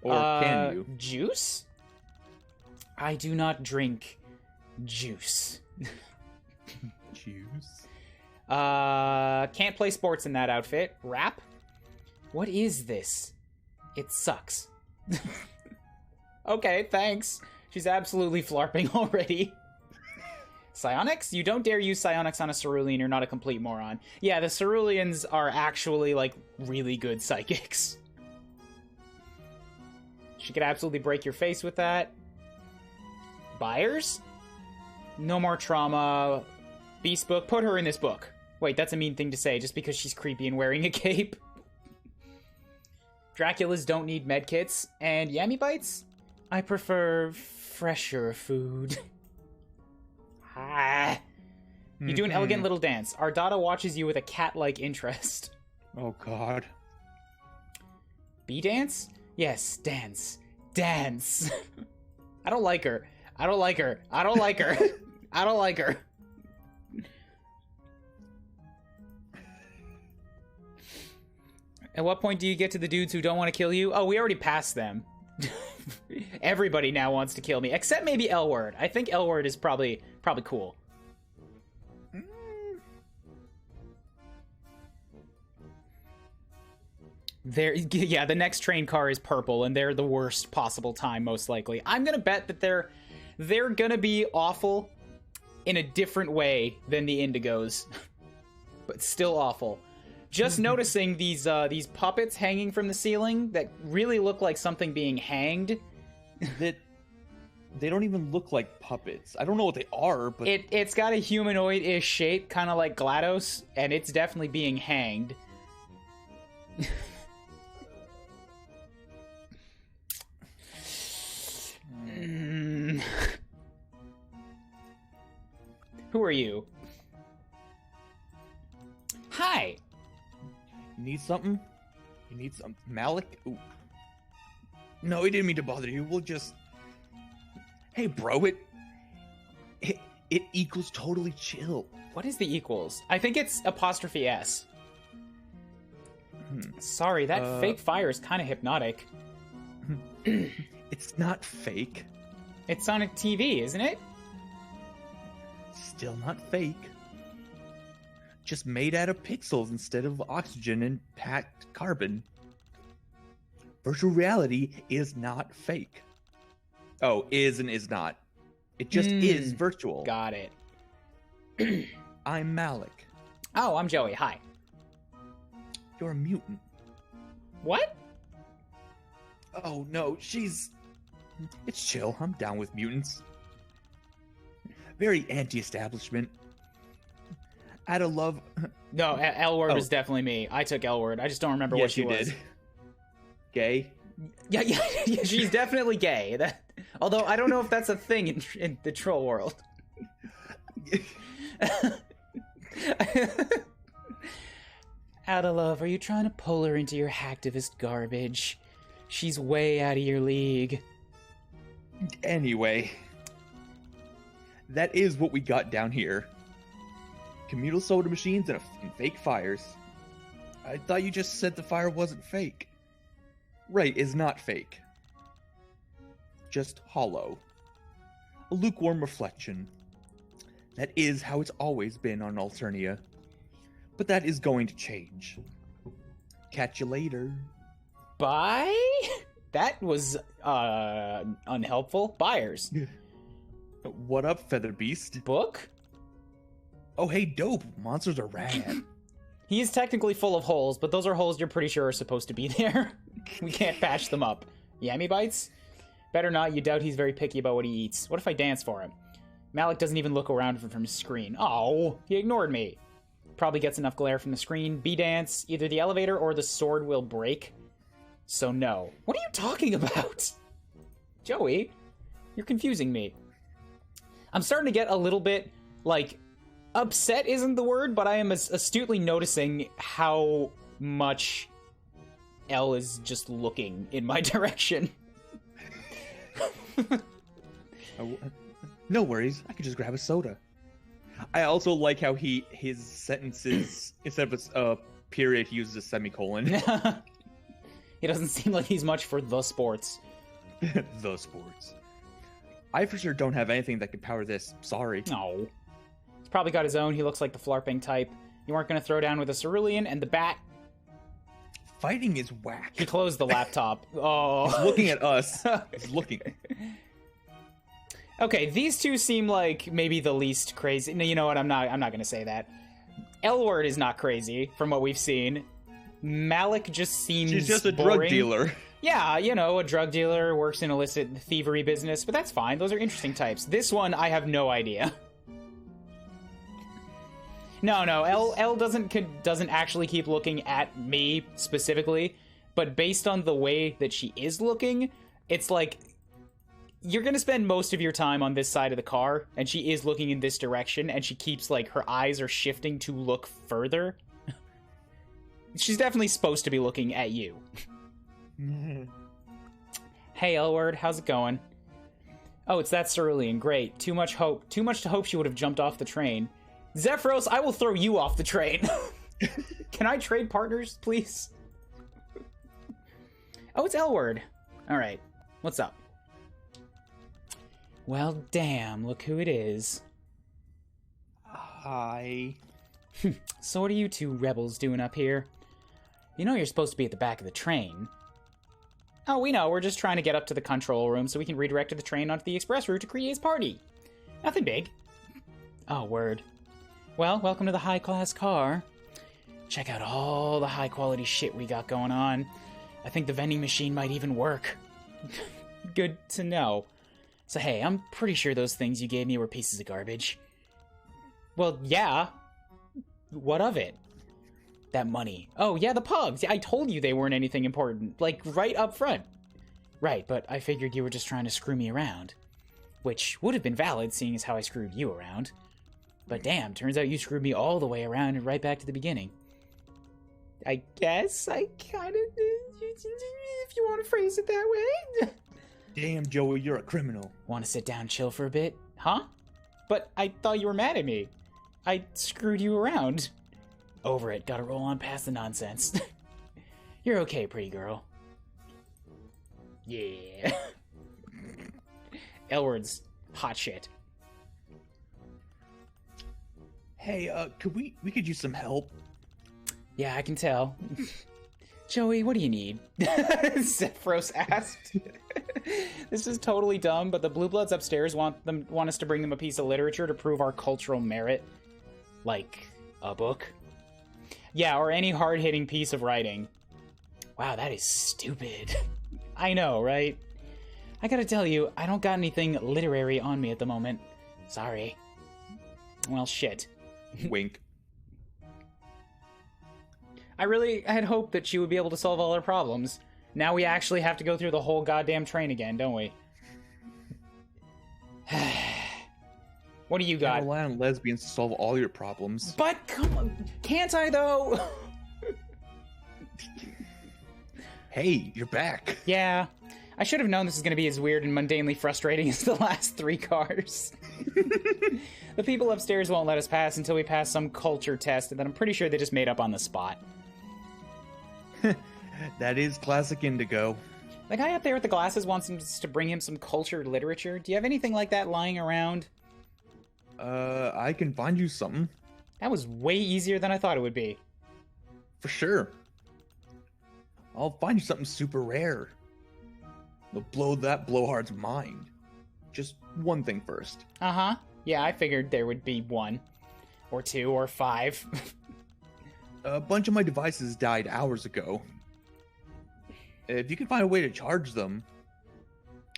Or can you? Juice? I do not drink juice. Juice. Can't play sports in that outfit. Rap? What is this? It sucks. Okay, thanks. She's absolutely flarping already. Psionics? You don't dare use psionics on a cerulean, you're not a complete moron. Yeah, the ceruleans are actually, like, really good psychics. She could absolutely break your face with that. Buyers? No more trauma. Beast book. Put her in this book. Wait, that's a mean thing to say just because she's creepy and wearing a cape. Draculas don't need medkits. And Yummy Bites? I prefer fresher food. Ah. You do an elegant little dance. Ardata watches you with a cat-like interest. Oh, God. Bee dance? Yes, dance. Dance. I don't like her. I don't like her. I don't like her. I don't like her. At what point do you get to the dudes who don't want to kill you? Oh, we already passed them. Everybody now wants to kill me, except maybe L-Word. I think L-Word is probably cool. Yeah, the next train car is purple, and they're the worst possible time, most likely. I'm gonna bet that they're gonna be awful in a different way than the Indigos, but still awful. Just noticing these puppets hanging from the ceiling that really look like something being hanged. That they don't even look like puppets. I don't know what they are, but it's got a humanoid-ish shape, kind of like GLaDOS, and it's definitely being hanged. Who are you? Hi. You need something? You need some Malik? Ooh. No, we didn't mean to bother you. We'll just... Hey, bro, it equals totally chill. What is the equals? I think it's apostrophe S. Sorry, that fake fire is kind of hypnotic. It's not fake. It's on a TV, isn't it? Still not fake. Just made out of pixels instead of oxygen and packed carbon. Virtual reality is not fake. Oh, is and is not. It just is virtual. Got it. I'm Malik. Oh, I'm Joey. Hi. You're a mutant. What? Oh, no, it's chill. I'm down with mutants. Very anti-establishment. Out of love... No, L-Word was definitely me. I took L-Word. I just don't remember what she was. Did. Gay? Yeah, she's definitely gay. Although, I don't know if that's a thing in the troll world. Out of love, are you trying to pull her into your hacktivist garbage? She's way out of your league. Anyway, that is what we got down here. Communal soda machines and fake fires. I thought you just said the fire wasn't fake. Right, is not fake. Just hollow. A lukewarm reflection. That is how it's always been on Alternia. But that is going to change. Catch you later. Bye? That was, unhelpful. Buyers. What up, Feather Beast? Book? Oh, hey, dope. Monsters are rad. He is technically full of holes, but those are holes you're pretty sure are supposed to be there. We can't patch them up. Yummy Bites? Better not, you doubt he's very picky about what he eats. What if I dance for him? Malik doesn't even look around from his screen. Oh, he ignored me. Probably gets enough glare from the screen. B-dance, either the elevator or the sword will break. So no. What are you talking about? Joey, you're confusing me. I'm starting to get a little bit, like, upset isn't the word, but I am astutely noticing how much Elle is just looking in my direction. No worries, I could just grab a soda. I also like how his sentences, instead of a period, he uses a semicolon. He doesn't seem like he's much for the sports. The sports. I for sure don't have anything that can power this. Sorry. No. He's probably got his own. He looks like the flarping type. You weren't going to throw down with a cerulean and the bat. Fighting is whack. He closed the laptop. Oh. He's looking at us. He's looking. Okay, these two seem like maybe the least crazy. No, you know what? I'm not going to say that. L-Word is not crazy from what we've seen. Malik just seems She's just a boring. drug dealer. Yeah, you know, a drug dealer, works in illicit thievery business, but that's fine. Those are interesting types. This one, I have no idea. No, Elle doesn't actually keep looking at me specifically, but based on the way that she is looking, it's like you're gonna spend most of your time on this side of the car, and she is looking in this direction, and she keeps, like, her eyes are shifting to look further. She's definitely supposed to be looking at you. Hey, L-Word, how's it going? Oh, it's that cerulean. Great. Too much to hope she would have jumped off the train. Zephyros, I will throw you off the train. Can I trade partners, please? Oh, it's L-Word. All right. What's up? Well, damn. Look who it is. Hi. So what are you two rebels doing up here? You know you're supposed to be at the back of the train. Oh, we know. We're just trying to get up to the control room so we can redirect the train onto the express route to Krie's party. Nothing big. Oh, word. Well, welcome to the high-class car. Check out all the high-quality shit we got going on. I think the vending machine might even work. Good to know. So hey, I'm pretty sure those things you gave me were pieces of garbage. Well, yeah. What of it? That money. Oh, yeah, the pugs. I told you they weren't anything important. Like, right up front. Right, but I figured you were just trying to screw me around. Which would have been valid, seeing as how I screwed you around. But damn, turns out you screwed me all the way around and right back to the beginning. I guess I kind of... if you want to phrase it that way. Damn, Joey, you're a criminal. Want to sit down and chill for a bit? Huh? But I thought you were mad at me. I screwed you around. Over it. Gotta roll on past the nonsense. You're okay, pretty girl. Yeah. L-Word's hot shit. Hey, we could use some help. Yeah, I can tell. Joey, what do you need? Zephyros asked. This is totally dumb, but the Bluebloods upstairs want us to bring them a piece of literature to prove our cultural merit. Like, a book? Yeah, or any hard-hitting piece of writing. Wow, that is stupid. I know, right? I gotta tell you, I don't got anything literary on me at the moment. Sorry. Well, shit. Wink. I had hoped that she would be able to solve all our problems. Now we actually have to go through the whole goddamn train again, don't we? What do you got? Rely on lesbians to solve all your problems. But come on, can't I though? Hey, you're back. Yeah, I should have known this was going to be as weird and mundanely frustrating as the last 3 cars. The people upstairs won't let us pass until we pass some culture test that I'm pretty sure they just made up on the spot. That is classic Indigo. The guy up there with the glasses wants us to bring him some cultured literature. Do you have anything like that lying around? I can find you something. That was way easier than I thought it would be. For sure. I'll find you something super rare. It'll blow that blowhard's mind. Just one thing first. Uh-huh. Yeah, I figured there would be 1. Or 2, or 5. A bunch of my devices died hours ago. If you can find a way to charge them,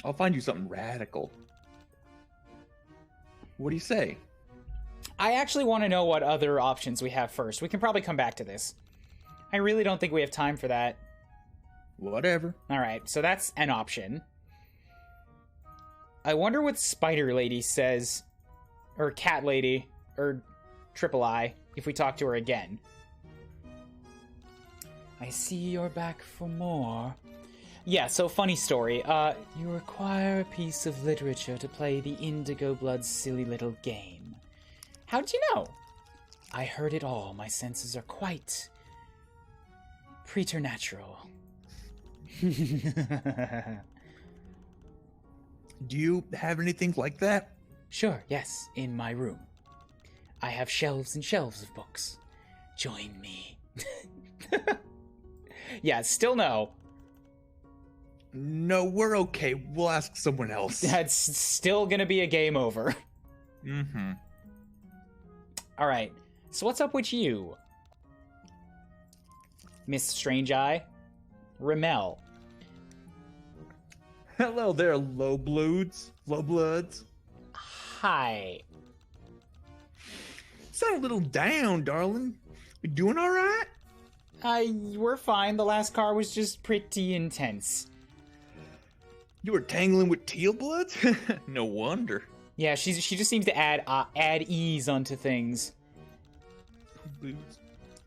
I'll find you something radical. What do you say? I actually want to know what other options we have first. We can probably come back to this. I really don't think we have time for that. Whatever. All right, so that's an option. I wonder what Spider Lady says, or Cat Lady, or Triple I, if we talk to her again. I see you're back for more. Yeah, so funny story. You require a piece of literature to play the Indigo Blood's silly little game. How'd you know? I heard it all. My senses are quite preternatural. Do you have anything like that? Sure, yes, in my room. I have shelves and shelves of books. Join me. Yeah, still no. No, we're okay. We'll ask someone else. That's still gonna be a game over. Mm-hmm. All right, so what's up with you? Miss Strange Eye? Rimmel. Hello there, Bluebloods. Hi. Sound a little down, darling. You doing all right? We're fine. The last car was just pretty intense. You were tangling with teal bloods? No wonder. Yeah, she just seems to add ease onto things.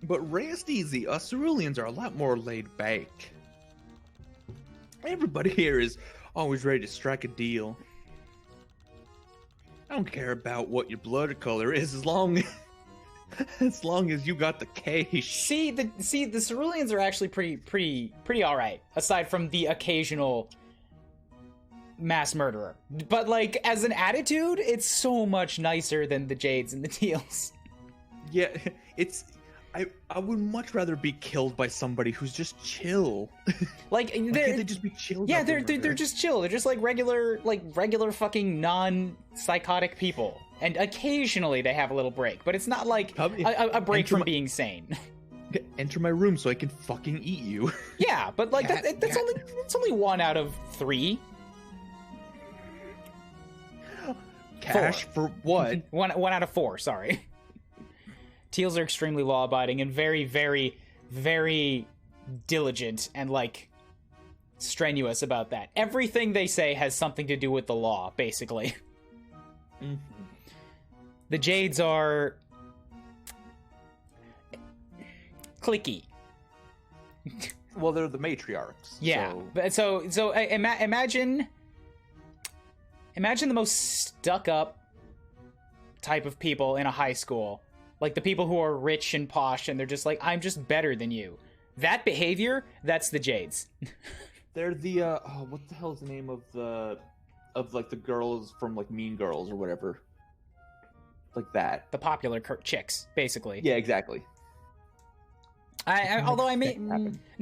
But rest easy. Us ceruleans are a lot more laid back. Everybody here is always ready to strike a deal. I don't care about what your blood color is as long as you got the cash. See, the ceruleans are actually pretty all right, aside from the occasional mass murderer. But like as an attitude, it's so much nicer than the Jades and the Teals. Yeah, I would much rather be killed by somebody who's just chill. Like Why can't they just be chill? Yeah, they're just chill. They're just like regular fucking non-psychotic people. And occasionally they have a little break, but it's not like a break from being sane. Enter my room so I can fucking eat you. Yeah, but like that's only 1 out of 3. Cash 4. For what? One out of 4. Sorry. Teals are extremely law-abiding and very, very, very diligent and, like, strenuous about that. Everything they say has something to do with the law, basically. Mm-hmm. The Jades are cliquey. Well, they're the matriarchs. Yeah. So imagine the most stuck-up type of people in a high school. Like the people who are rich and posh and they're just like, I'm just better than you. That behavior, that's the Jades. They're the what the hell is the name of the girls from like Mean Girls or whatever. Like that. The popular chicks, basically. Yeah, exactly. Although I may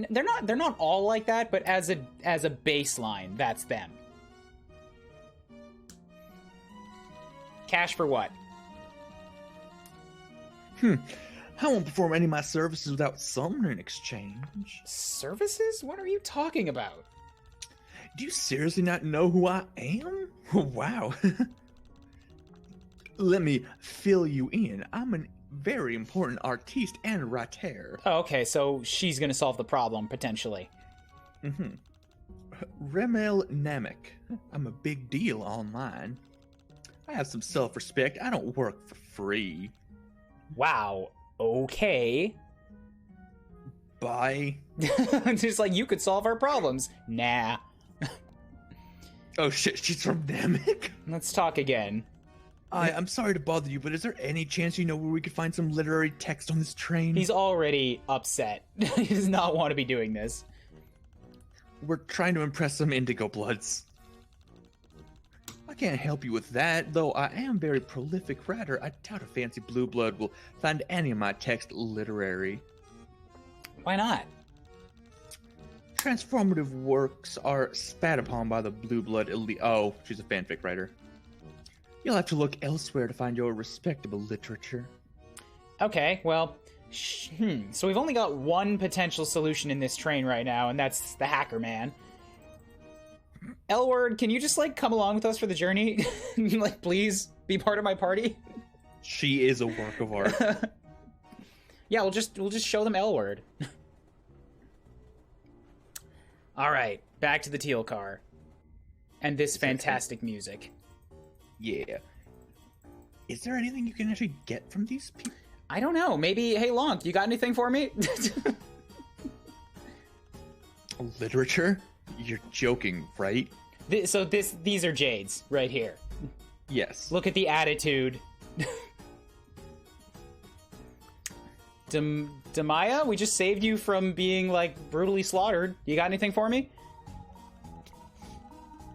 they're not all like that, but as a baseline, that's them. Cash for what? I won't perform any of my services without something in exchange. Services? What are you talking about? Do you seriously not know who I am? Wow. Let me fill you in. I'm a very important artiste and writer. Oh, okay, so she's gonna solve the problem, potentially. Mm-hmm. Rimmel Namek. I'm a big deal online. I have some self-respect. I don't work for free. Wow. Okay. Bye. Just like you could solve our problems. Nah. Oh shit, she's from Namek? Let's talk again. I'm sorry to bother you, but is there any chance you know where we could find some literary text on this train? He's already upset. He does not want to be doing this. We're trying to impress some Indigo Bloods. I can't help you with that, though I am a very prolific writer. I doubt a fancy blue blood will find any of my text literary. Why not? Transformative works are spat upon by the blue blood elite. Oh, she's a fanfic writer. You'll have to look elsewhere to find your respectable literature. Okay, well, so we've only got one potential solution in this train right now, and that's the hacker man. L-Word, can you just, like, come along with us for the journey? Like, please be part of my party? She is a work of art. Yeah, we'll just show them L-Word. All right, back to the teal car. And this fantastic music. Yeah. Is there anything you can actually get from these people? I don't know. Maybe, hey, Lonk, you got anything for me? Literature? You're joking, right? So these are jades right here. Yes. Look at the attitude. Demaya, we just saved you from being, like, brutally slaughtered. You got anything for me?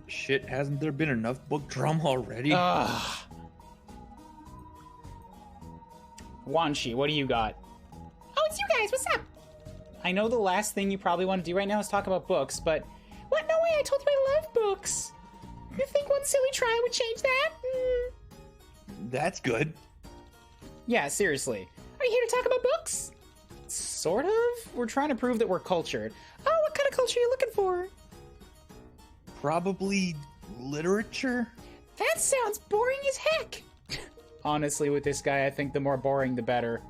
Shit, hasn't there been enough book drama already? Ugh. Wanshi, what do you got? Oh, it's you guys, what's up? I know the last thing you probably want to do right now is talk about books, but... What? No way, I told you I love books! You think one silly try would change that? That's good. Yeah, seriously. Are you here to talk about books? Sort of. We're trying to prove that we're cultured. Oh, what kind of culture are you looking for? Probably literature? That sounds boring as heck! Honestly, with this guy, I think the more boring, the better.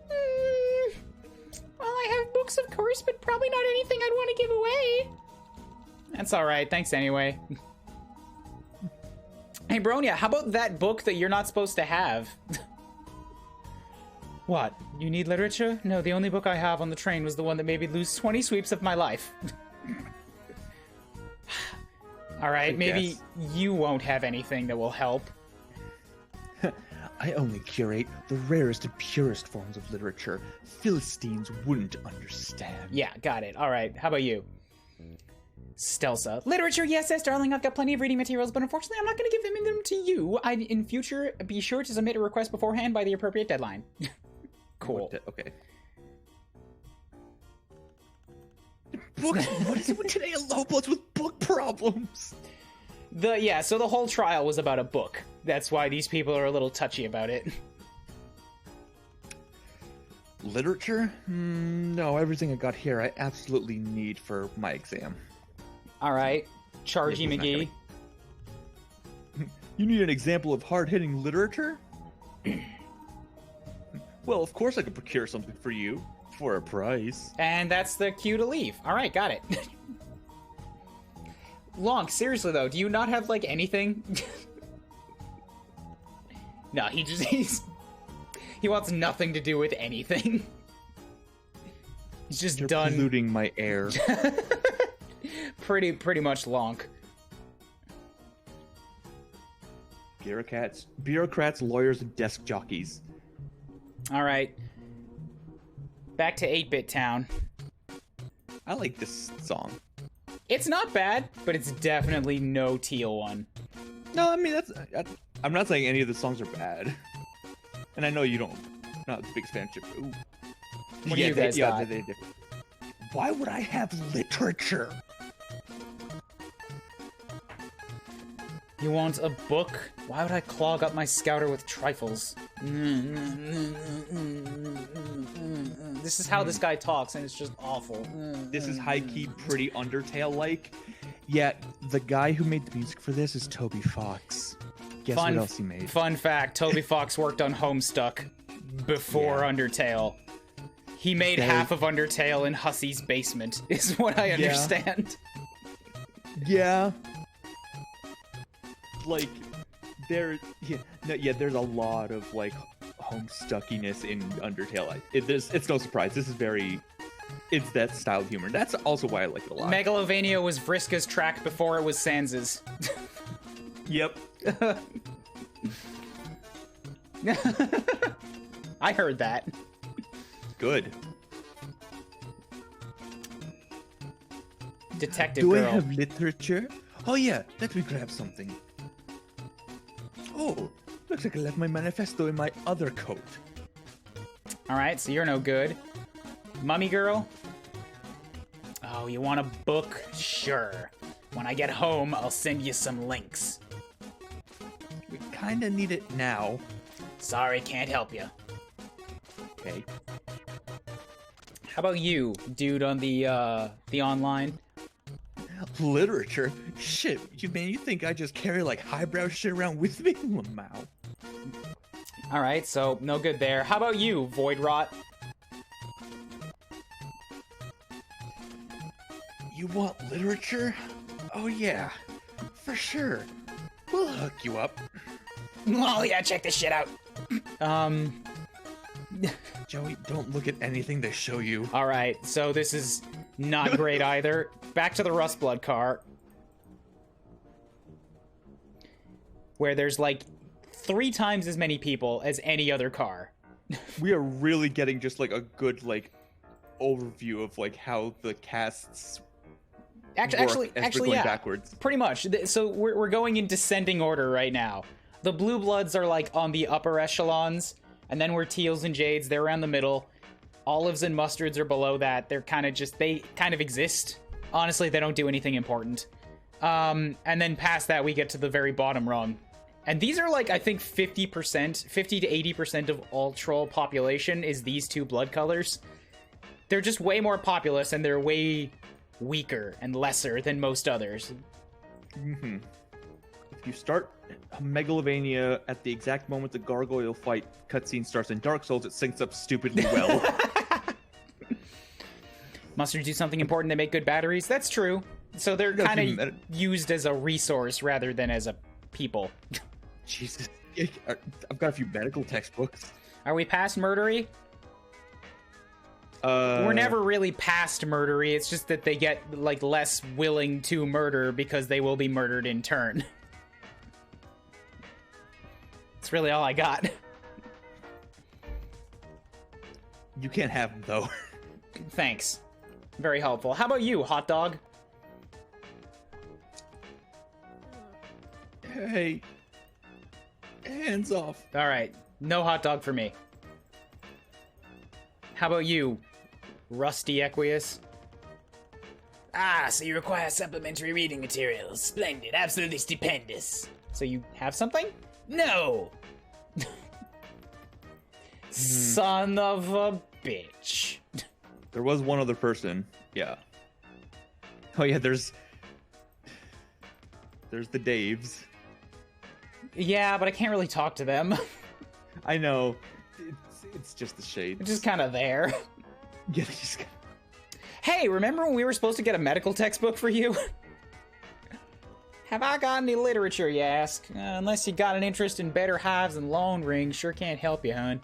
Well, I have books, of course, but probably not anything I'd want to give away. That's alright, thanks anyway. Hey, Bronya, how about that book that you're not supposed to have? What? You need literature? No, the only book I have on the train was the one that made me lose 20 sweeps of my life. Alright, maybe you won't have anything that will help. I only curate the rarest and purest forms of literature. Philistines wouldn't understand. Yeah, got it. Alright, how about you? Stelsa. Literature, yes, darling. I've got plenty of reading materials, but unfortunately I'm not going to give them to you. I'd, in future, be sure to submit a request beforehand by the appropriate deadline. Cool. Okay. Books? What is it with today low bloods with book problems? So the whole trial was about a book. That's why these people are a little touchy about it. Literature? No, everything I got here I absolutely need for my exam. Alright. Chargy McGee. You need an example of hard-hitting literature? Well, of course I could procure something for you. For a price. And that's the cue to leave. Alright, got it. Lonk, seriously though, do you not have, like, anything? No, he wants nothing to do with anything. He's just You're done. polluting my air. pretty much Lonk. Bureaucrats, lawyers, and desk jockeys. Alright. Back to 8-Bit Town. I like this song. It's not bad, but it's definitely no teal one. No, I mean, I'm not saying any of the songs are bad. And I know you don't, not the biggest fan of. Ooh. What do you guys got? Why would I have literature? You want a book? Why would I clog up my scouter with trifles? This is how this guy talks, and it's just awful. This is high-key pretty Undertale-like. Yet, the guy who made the music for this is Toby Fox. Guess what else he made? Fun fact, Toby Fox worked on Homestuck before Undertale. He made half of Undertale in Hussy's basement, is what I understand. Yeah. Like, there's a lot of, like, Homestuckiness in Undertale. It's no surprise. This is it's that style of humor. That's also why I like it a lot. Megalovania was Vriska's track before it was Sans's. Yep. I heard that. Good. Detective Do girl. I have literature? Oh yeah, let me grab something. Oh, looks like I left my manifesto in my other coat. Alright, so you're no good. Mummy girl? Oh, you want a book? Sure. When I get home, I'll send you some links. We kinda need it now. Sorry, can't help you. Okay. How about you, dude on the online? Literature? Shit, you think I just carry like highbrow shit around with me? Lamau. Alright, so no good there. How about you, Void Rot? You want literature? Oh yeah, for sure. We'll hook you up. Oh yeah, check this shit out. Joey, don't look at anything they show you. All right, so this is not great either. Back to the Rustblood car, where there's like 3 times as many people as any other car. We are really getting just like a good like overview of like how the casts Actually, going yeah, backwards. pretty much. So we're going in descending order right now. The Bluebloods are like on the upper echelons, and then we're Teals and Jades. They're around the middle. Olives and Mustards are below that. They're kind of just, they kind of exist. Honestly, they don't do anything important. And then past that, we get to the very bottom rung. And these are like, I think 50%, 50 to 80% of all troll population is these 2 blood colors. They're just way more populous, and they're way weaker and lesser than most others. Mm-hmm. If you start Megalovania at the exact moment the gargoyle fight cutscene starts in Dark Souls, it syncs up stupidly well. Mustards do something important. They make good batteries. That's true. So they're kind of used as a resource rather than as a people. Jesus. I've got a few medical textbooks. Are we past murdery? We're never really past murdery. It's just that they get like less willing to murder because they will be murdered in turn. That's really all I got. You can't have them though. Thanks. Very helpful. How about you, hot dog? Hey. Hands off. All right. No hot dog for me. How about you, Rusty Equius? Ah, so you require supplementary reading materials. Splendid. Absolutely stupendous. So you have something? No! Son of a bitch. There was one other person. Yeah. Oh yeah, there's the Daves. Yeah, but I can't really talk to them. I know. It's just the shades. They're just kind of there. Yeah, they just kind Hey, remember when we were supposed to get a medical textbook for you? Have I got any literature, you ask? Unless you got an interest in better hives and lawn rings, sure can't help you, hun.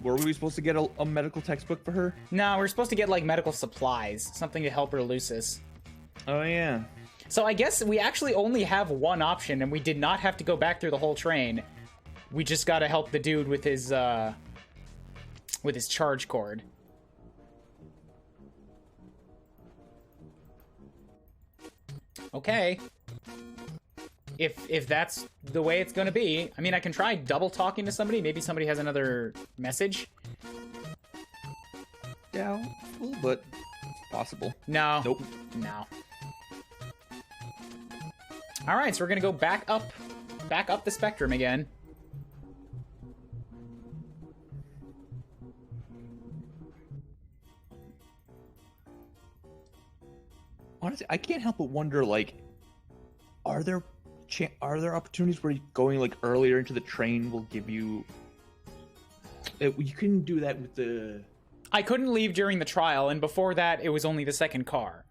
Were we supposed to get a medical textbook for her? No, we're supposed to get, like, medical supplies. Something to help her Lucis. Oh, yeah. So I guess we actually only have one option, and we did not have to go back through the whole train. We just gotta help the dude with his charge cord. Okay. If that's the way it's gonna be, I mean, I can try double talking to somebody. Maybe somebody has another message. Yeah, but it's possible. No. Nope. No. All right, so we're gonna go back up the spectrum again. Honestly, I can't help but wonder, like, are there opportunities where going like earlier into the train will give you? You couldn't do that with the. I couldn't leave during the trial, and before that, it was only the second car.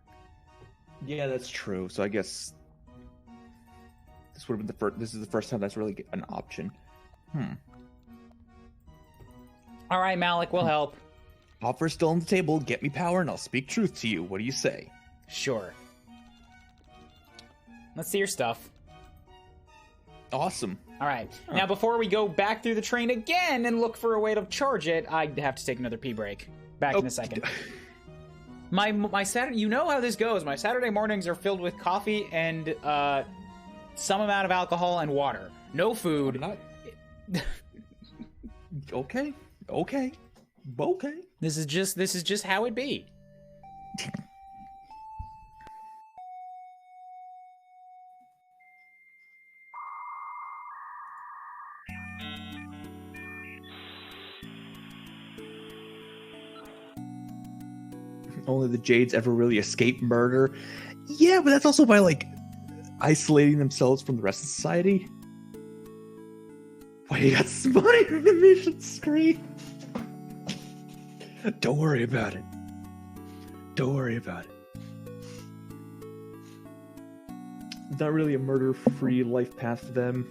Yeah, that's true. So I guess this would have been the first. This is the first time that's really an option. All right, Malik, we'll help. Offer still on the table. Get me power, and I'll speak truth to you. What do you say? Sure. Let's see your stuff. Awesome. All right. Now, before we go back through the train again and look for a way to charge it, I have to take another pee break. Back in a second. My Saturday, you know how this goes. My Saturday mornings are filled with coffee and some amount of alcohol and water. No food. Okay. This is just how it be. Only the Jades ever really escape murder. Yeah, but that's also by like isolating themselves from the rest of society. Why you got smut in the mission screen? Don't worry about it. Don't worry about it. not really a murder-free life path for them.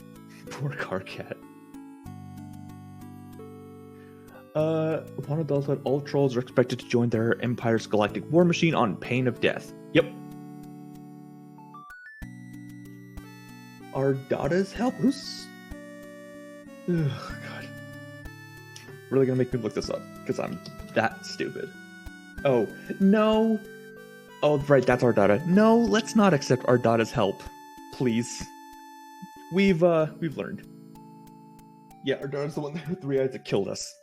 Poor Carcat. Upon adulthood, all trolls are expected to join their empire's galactic war machine on pain of death. Yep. Ardada's help? Who's... Ugh, God. Really gonna make me look this up, because I'm that stupid. Oh, no. Oh, right, that's Ardada. No, let's not accept Ardada's help. Please. We've learned. Yeah, Ardada's the one with the 3 eyes that killed us.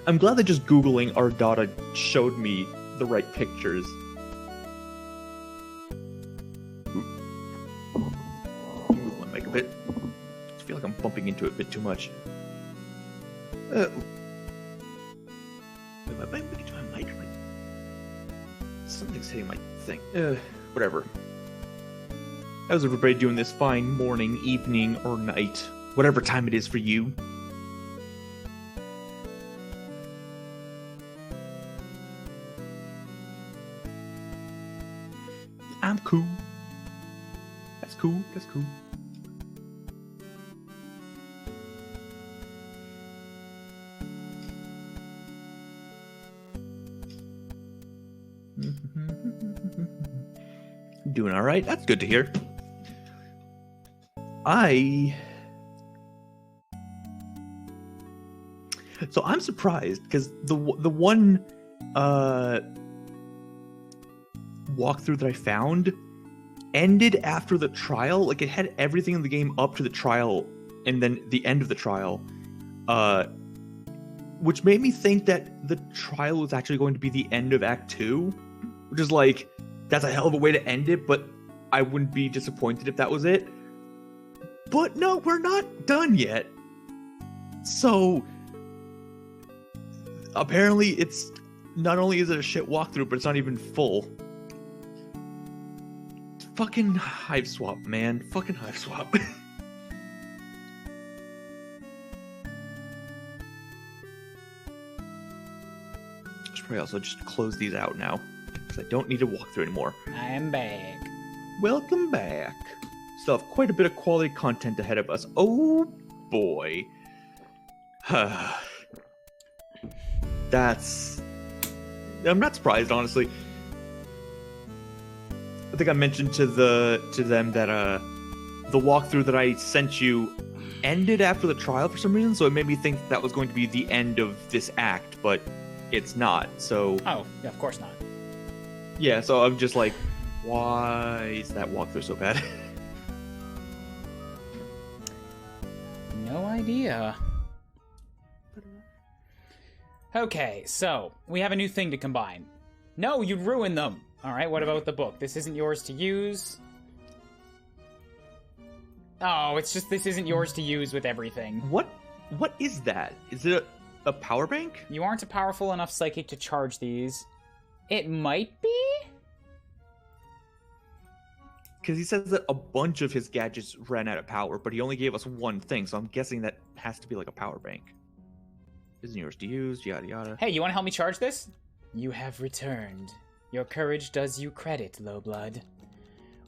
I'm glad that just Googling Ardada showed me the right pictures. Move my mic a bit. I feel like I'm bumping into it a bit too much. Wait, am I bumping into my mic? Something's hitting my thing. Whatever. How's everybody doing this fine morning, evening, or night? Whatever time it is for you. I'm cool. That's cool. That's cool. Doing all right. That's good to hear. So I'm surprised because the one walkthrough that I found ended after the trial. Like, it had everything in the game up to the trial and then the end of the trial, which made me think that the trial was actually going to be the end of Act 2, which is like, that's a hell of a way to end it, but I wouldn't be disappointed if that was it. But no, we're not done yet. So apparently it's not only is it a shit walkthrough, but it's not even full. Fucking Hiveswap, man. Fucking Hiveswap. I should probably also just close these out now, because I don't need to walk through anymore. I am back. Welcome back. Still have quite a bit of quality content ahead of us. Oh boy. That's... I'm not surprised, honestly. I think I mentioned to them that the walkthrough that I sent you ended after the trial for some reason, so it made me think that was going to be the end of this act, but it's not. So oh, yeah, of course not. Yeah, so I'm just like, why is that walkthrough so bad? No idea. Okay, so we have a new thing to combine. No, you ruined them. All right, what about the book? This isn't yours to use. Oh, it's just this isn't yours to use with everything. What is that? Is it a power bank? You aren't a powerful enough psychic to charge these. It might be? Because he says that a bunch of his gadgets ran out of power, but he only gave us one thing, so I'm guessing that has to be like a power bank. Isn't yours to use, yada yada. Hey, you want to help me charge this? You have returned. Your courage does you credit, Lowblood.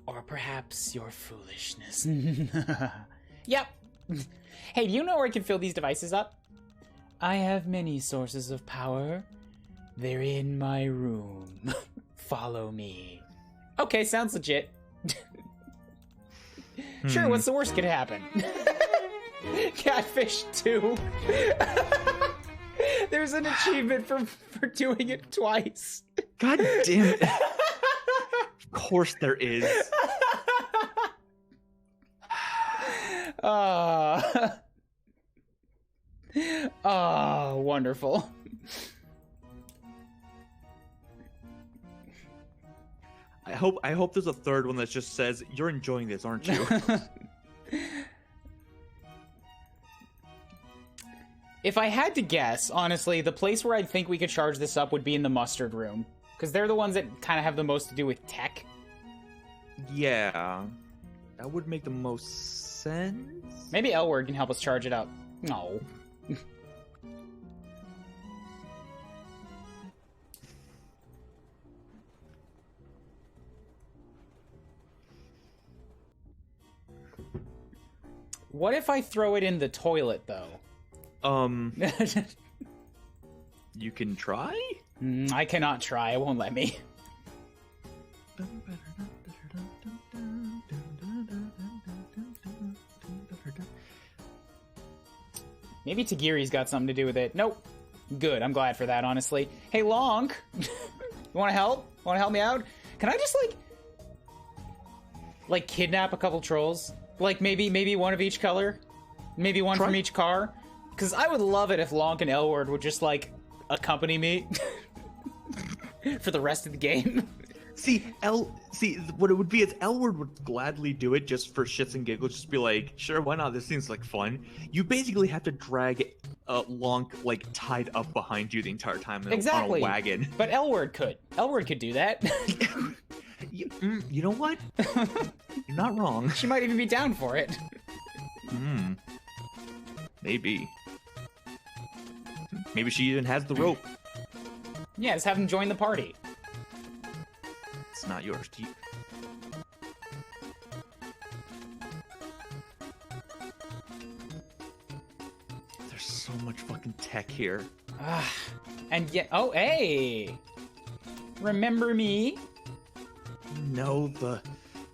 Or perhaps your foolishness. Yep. Hey, do you know where I can fill these devices up? I have many sources of power. They're in my room. Follow me. Okay, sounds legit. Sure, what's the worst could happen? Catfish 2. There's an achievement for doing it twice. God damn it. Of course there is. Wonderful. I hope there's a third one that just says, you're enjoying this, aren't you? If I had to guess, honestly, the place where I'd think we could charge this up would be in the mustard room. Because they're the ones that kind of have the most to do with tech. Yeah. That would make the most sense. Maybe Elward can help us charge it up. No. What if I throw it in the toilet, though? You can try? I cannot try. It won't let me. Maybe Tagiri's got something to do with it. Nope. Good. I'm glad for that, honestly. Hey, Lonk. You want to help? Want to help me out? Can I just, like, kidnap a couple trolls? Like, maybe one of each color? Maybe one from each car? Because I would love it if Lonk and Elward would just, like, accompany me for the rest of the game. See, what it would be is Elward would gladly do it just for shits and giggles, just be like, sure, why not? This seems like fun. You basically have to drag Lonk, like, tied up behind you the entire time on a wagon. But Elward could. Elward could do that. You know what? You're not wrong. She might even be down for it. Maybe. Maybe she even has the rope. Yeah, just have him join the party. It's not yours. There's so much fucking tech here. And yet, oh, hey! Remember me? No, the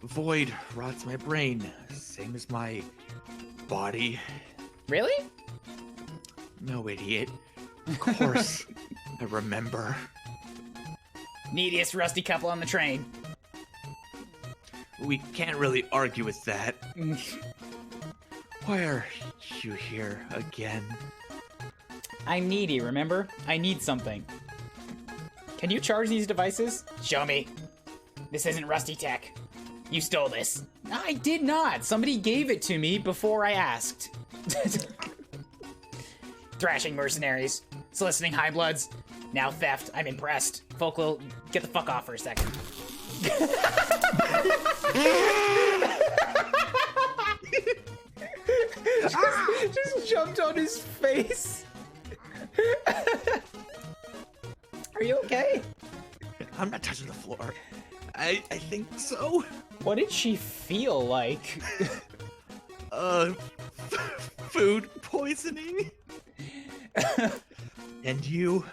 void rots my brain. Same as my body. Really? No, idiot. Of course, I remember. Neediest rusty couple on the train. We can't really argue with that. Why are you here again? I'm needy, remember? I need something. Can you charge these devices? Show me. This isn't rusty tech. You stole this. I did not. Somebody gave it to me before I asked. Thrashing mercenaries. Soliciting high bloods. Now theft. I'm impressed. Folk will get the fuck off for a second. just jumped on his face. Are you okay? I'm not touching the floor. I think so. What did she feel like? Food poisoning. And you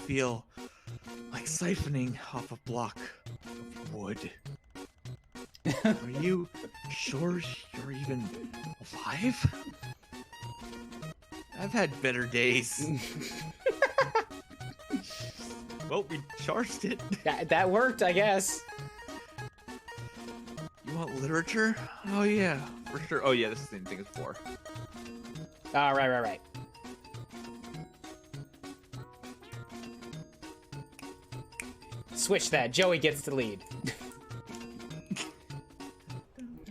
feel like siphoning off a block of wood. Are you sure you're even alive? I've had better days. Well, we charged it. That worked, I guess. You want literature? Oh yeah, for sure. Oh yeah, this is the same thing as before. Right. Switch that. Joey gets the lead.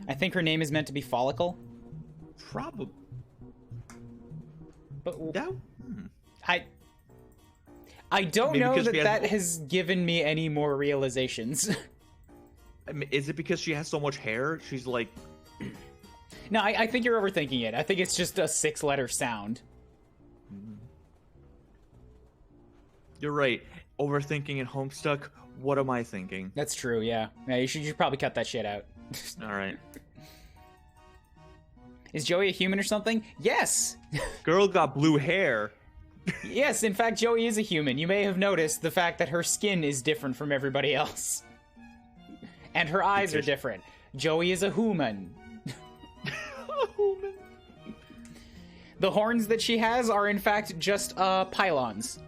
I think her name is meant to be Follicle. Probably. But that. I don't know that that has given me any more realizations. I mean, is it because she has so much hair? She's like... No, I think you're overthinking it. I think it's just a 6-letter sound. You're right. Overthinking and Homestuck. What am I thinking? That's true, yeah. Yeah, you should probably cut that shit out. Alright. Is Joey a human or something? Yes! Girl got blue hair. Yes, in fact, Joey is a human. You may have noticed the fact that her skin is different from everybody else. And her eyes are different. Joey is a human. The horns that she has are, in fact, just pylons.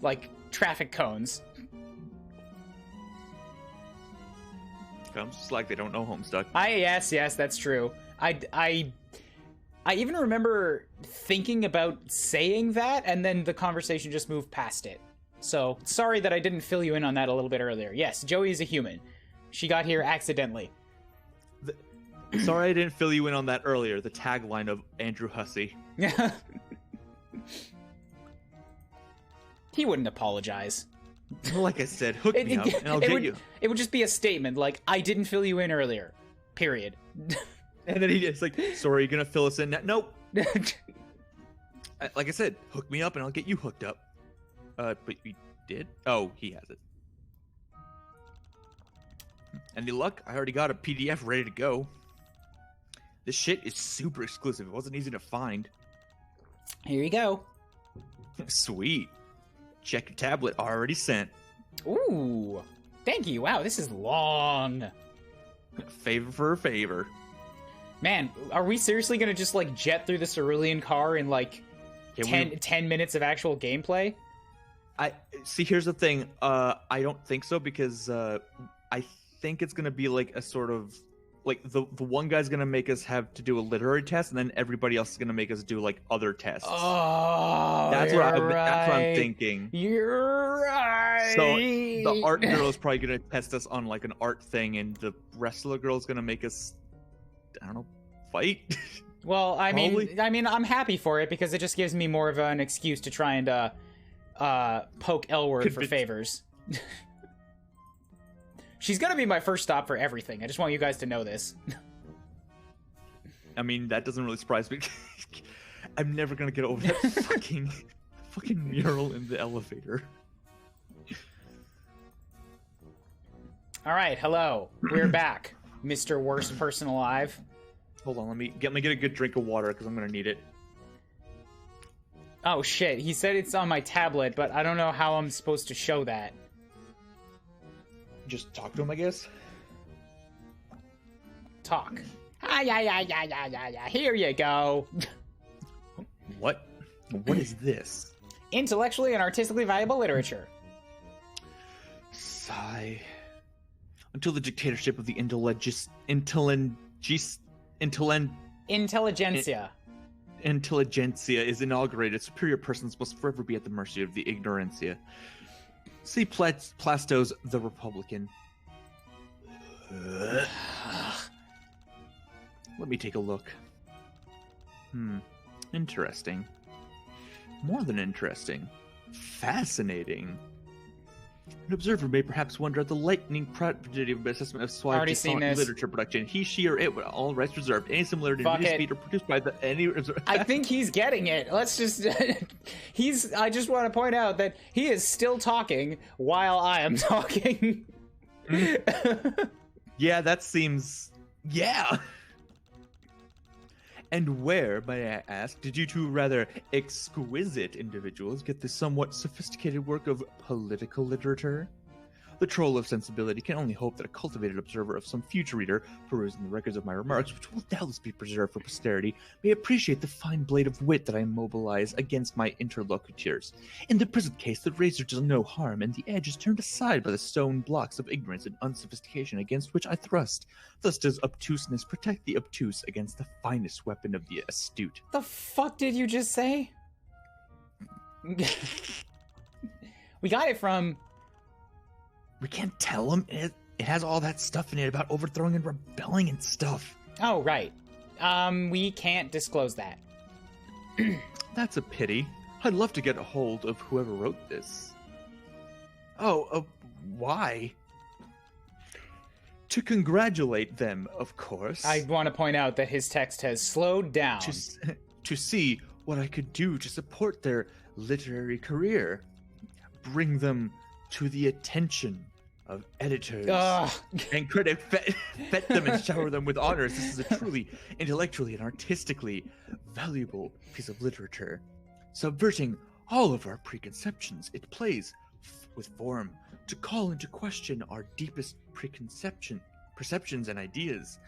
Like traffic cones. Comes just like they don't know Homestuck. Yes, that's true. I even remember thinking about saying that, and then the conversation just moved past it. So, sorry that I didn't fill you in on that a little bit earlier. Yes, Joey is a human. She got here accidentally. Sorry I didn't fill you in on that earlier, the tagline of Andrew Hussey. He wouldn't apologize. Like I said, hook me up and I'll get you. It would just be a statement like, I didn't fill you in earlier. Period. And then he's like, sorry, you're gonna fill us in? Nope. Like I said, hook me up and I'll get you hooked up. But you did? Oh, he has it. Any luck? I already got a PDF ready to go. This shit is super exclusive. It wasn't easy to find. Here you go. Sweet. Check your tablet. Already sent. Ooh. Thank you. Wow, this is long. Favor for a favor. Man, are we seriously gonna just, like, jet through the cerulean car in, like, 10 minutes of actual gameplay? I see. Here's the thing. I don't think so because I think it's gonna be like a sort of like the one guy's gonna make us have to do a literary test, and then everybody else is gonna make us do like other tests. Oh, that's what I'm thinking. You're right. So the art girl is probably gonna test us on like an art thing, and the wrestler girl is gonna make us, I don't know, fight. Well, I mean, I'm happy for it because it just gives me more of an excuse to try and poke L-word for favors. She's gonna be my first stop for everything. I just want you guys to know this. I mean, that doesn't really surprise me. I'm never gonna get over that fucking mural in the elevator. All right, hello. We're back, Mr. Worst Person Alive. Hold on, let me get a good drink of water because I'm gonna need it. Oh shit, he said it's on my tablet, but I don't know how I'm supposed to show that. Just talk to him, I guess. Talk. Yeah. Here you go. What? What is this? Intellectually and artistically valuable literature. Sigh. Until the dictatorship of the intelligentsia is inaugurated, superior persons must forever be at the mercy of the ignorancia. See Plasto's The Republican. Let me take a look. Interesting. More than interesting. Fascinating. An observer may perhaps wonder at the lightning prodigy of assessment of Already seen this. literature production. He, she, or it, with all rights reserved. Any similarity in speed or produced by any. I think he's getting it. Let's just. I just want to point out that he is still talking while I am talking. Yeah, that seems. Yeah. And where, may I ask, did you two rather exquisite individuals get this somewhat sophisticated work of political literature? The troll of sensibility can only hope that a cultivated observer of some future reader, perusing the records of my remarks, which will doubtless be preserved for posterity, may appreciate the fine blade of wit that I mobilize against my interlocutors. In the present case, the razor does no harm, and the edge is turned aside by the stone blocks of ignorance and unsophistication against which I thrust. Thus does obtuseness protect the obtuse against the finest weapon of the astute. The fuck did you just say? We got it from... We can't tell him. It has all that stuff in it about overthrowing and rebelling and stuff. Oh, right. We can't disclose that. That's a pity. I'd love to get a hold of whoever wrote this. Oh, why? To congratulate them, of course. I want to point out that his text has slowed down. To see what I could do to support their literary career. Bring them to the attention of editors and critics, vet them and shower them with honors. This is a truly intellectually and artistically valuable piece of literature. Subverting all of our preconceptions, it plays with form to call into question our deepest perceptions and ideas,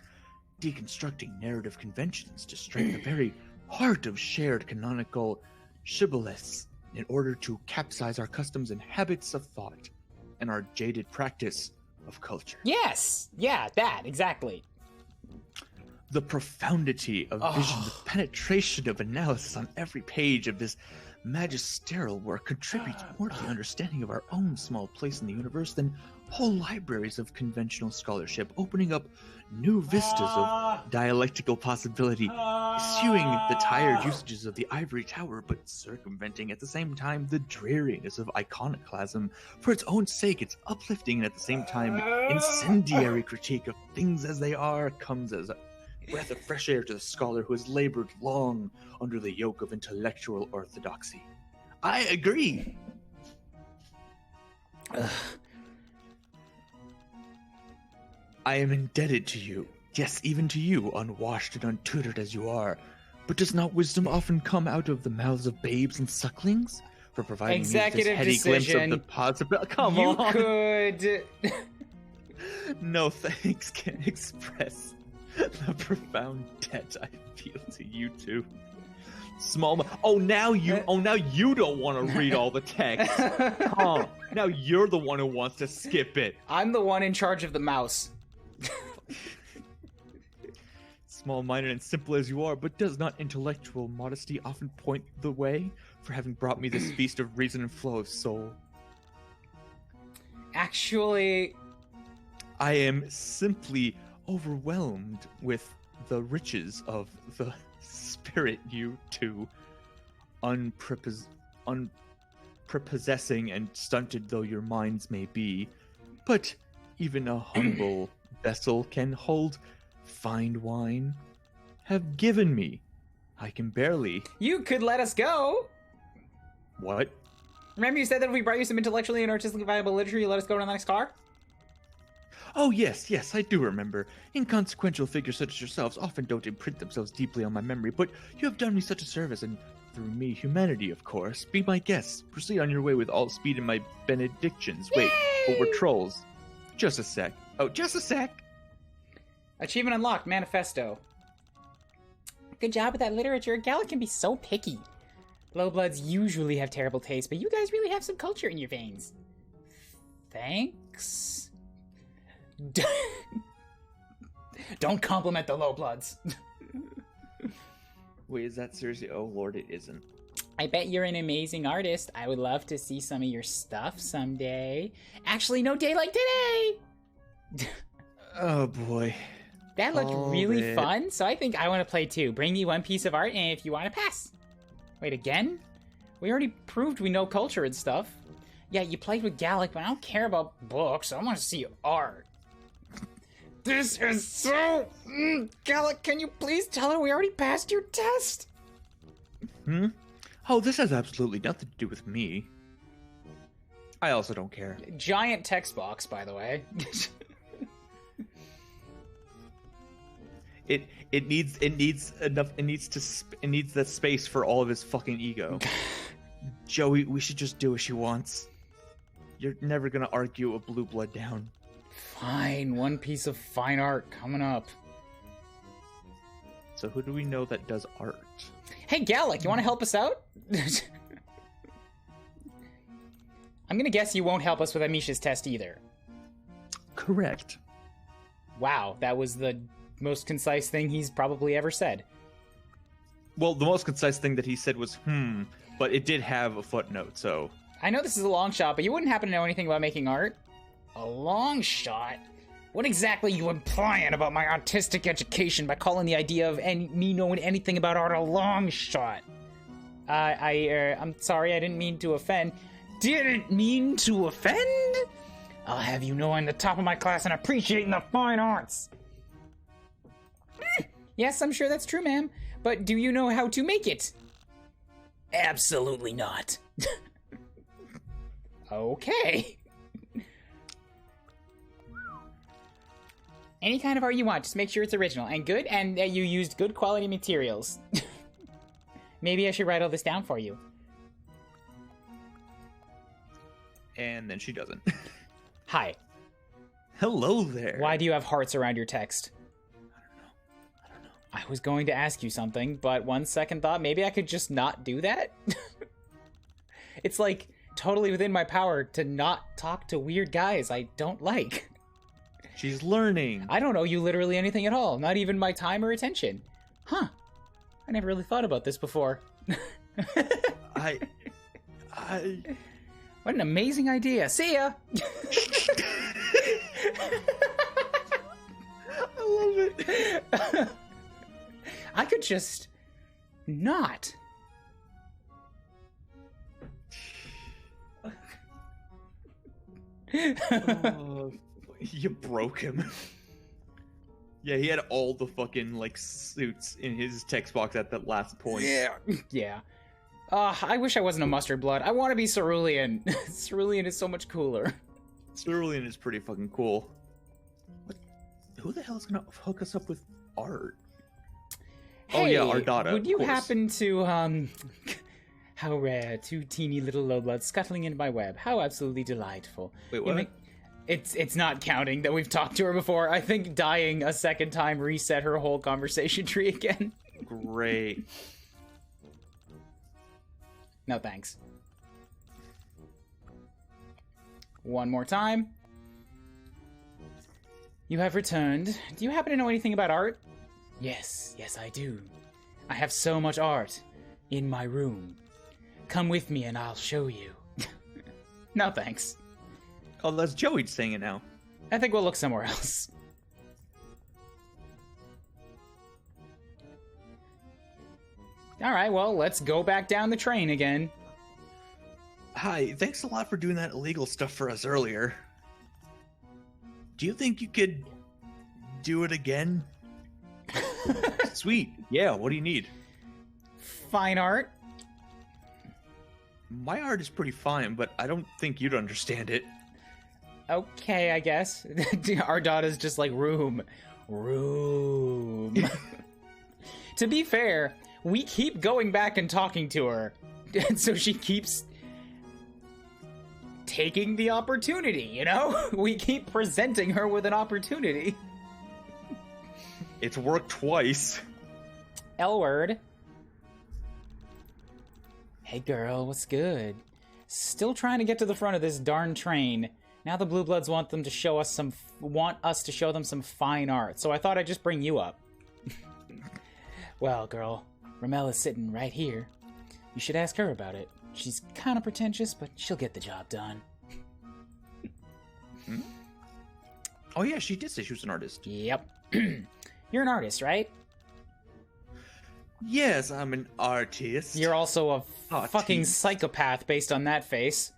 deconstructing narrative conventions to strike the very heart of shared canonical shibboleths in order to capsize our customs and habits of thought and our jaded practice of culture. Yes! Yeah, that, exactly. The profundity of vision, the penetration of analysis on every page of this magisterial work contributes more to the understanding of our own small place in the universe than whole libraries of conventional scholarship, opening up new vistas of dialectical possibility, eschewing the tired usages of the ivory tower, but circumventing at the same time the dreariness of iconoclasm. For its own sake, its uplifting and at the same time incendiary critique of things as they are comes as a breath of fresh air to the scholar who has labored long under the yoke of intellectual orthodoxy. I agree. I am indebted to you. Yes, even to you, unwashed and untutored as you are. But does not wisdom often come out of the mouths of babes and sucklings? For providing you this Executive heady glimpse of decision. the possibility. Come You on! could. No thanks can express the profound debt I feel to you two. Now you don't want to read all the text. Huh. Now you're the one who wants to skip it. I'm the one in charge of the mouse. Small-minded and simple as you are, but does not intellectual modesty often point the way for having brought me this feast of reason and flow of soul? Actually, I am simply overwhelmed with the riches of the spirit you two, unprepossessing and stunted though your minds may be, but even a humble vessel can hold fine wine, have given me. I can barely... you could let us go. What? Remember you said that if we brought you some intellectually and artistically valuable literature, you let us go on the next car? Oh, yes, I do remember. Inconsequential figures such as yourselves often don't imprint themselves deeply on my memory, but you have done me such a service, and through me, humanity, of course. Be my guests. Proceed on your way with all speed in my benedictions. Wait, but we're trolls. Just a sec. Oh, just a sec. Achievement unlocked, manifesto. Good job with that literature. Gallic can be so picky. Bluebloods usually have terrible taste, but you guys really have some culture in your veins. Thanks. Don't compliment the Lowbloods. Wait, is that seriously? Oh, Lord, it isn't. I bet you're an amazing artist. I would love to see some of your stuff someday. Actually, no day like today! Oh, boy. That looked really fun, so I think I want to play too. Bring me one piece of art, and if you want to pass. Wait, again? We already proved we know culture and stuff. Yeah, you played with Gallic, but I don't care about books. I want to see art. This is so... Gallic, can you please tell her we already passed your test? Oh, this has absolutely nothing to do with me. I also don't care. Giant text box, by the way. It needs the space for all of his fucking ego. Joey, we should just do what she wants. You're never gonna argue a blue blood down. Fine, one piece of fine art coming up. So who do we know that does art? Hey, Gallic, you want to help us out? I'm gonna guess you won't help us with Amisha's test either. Correct. Wow, that was the most concise thing he's probably ever said. Well, the most concise thing that he said was, but it did have a footnote, so... I know this is a long shot, but you wouldn't happen to know anything about making art? A long shot? What exactly are you implying about my artistic education by calling the idea of me knowing anything about art a long shot? I'm sorry, I didn't mean to offend. Didn't mean to offend? I'll have you know I'm the top of my class and appreciating the fine arts. Yes, I'm sure that's true, ma'am. But do you know how to make it? Absolutely not. Okay. Any kind of art you want, just make sure it's original and good, and that you used good quality materials. Maybe I should write all this down for you. And then she doesn't. Hi. Hello there. Why do you have hearts around your text? I don't know. I was going to ask you something, but one second thought, maybe I could just not do that? It's like totally within my power to not talk to weird guys I don't like. She's learning. I don't owe you literally anything at all, not even my time or attention. Huh. I never really thought about this before. I What an amazing idea. See ya! I love it. I could just not. Oh, you broke him. Yeah, he had all the fucking, like, suits in his text box at that last point. Yeah. I wish I wasn't a mustard blood. I want to be cerulean. Cerulean is so much cooler. Cerulean is pretty fucking cool. Who the hell is gonna hook us up with art? Hey, oh yeah, our data. would you of course. happen to How rare, two teeny little lowbloods scuttling into my web. How absolutely delightful. Wait, what? It's not counting that we've talked to her before. I think dying a second time reset her whole conversation tree again. Great. No thanks. One more time. You have returned. Do you happen to know anything about art? Yes, I do. I have so much art in my room. Come with me and I'll show you. No thanks. Oh, that's Joey saying it now. I think we'll look somewhere else. Alright, well, let's go back down the train again. Hi, thanks a lot for doing that illegal stuff for us earlier. Do you think you could do it again? Sweet. Yeah, what do you need? Fine art. My art is pretty fine, but I don't think you'd understand it. Okay, I guess. Our daughter's just like, room. To be fair, we keep going back and talking to her. And so she keeps taking the opportunity, you know? We keep presenting her with an opportunity. It's worked twice. L-word. Hey girl, what's good? Still trying to get to the front of this darn train. Now the Bluebloods want us to show them some fine art, so I thought I'd just bring you up. Well, girl, Ramel is sitting right here. You should ask her about it. She's kind of pretentious, but she'll get the job done. Oh yeah, she did say she was an artist. Yep. You're an artist, right? Yes, I'm an artist. You're also a fucking psychopath based on that face.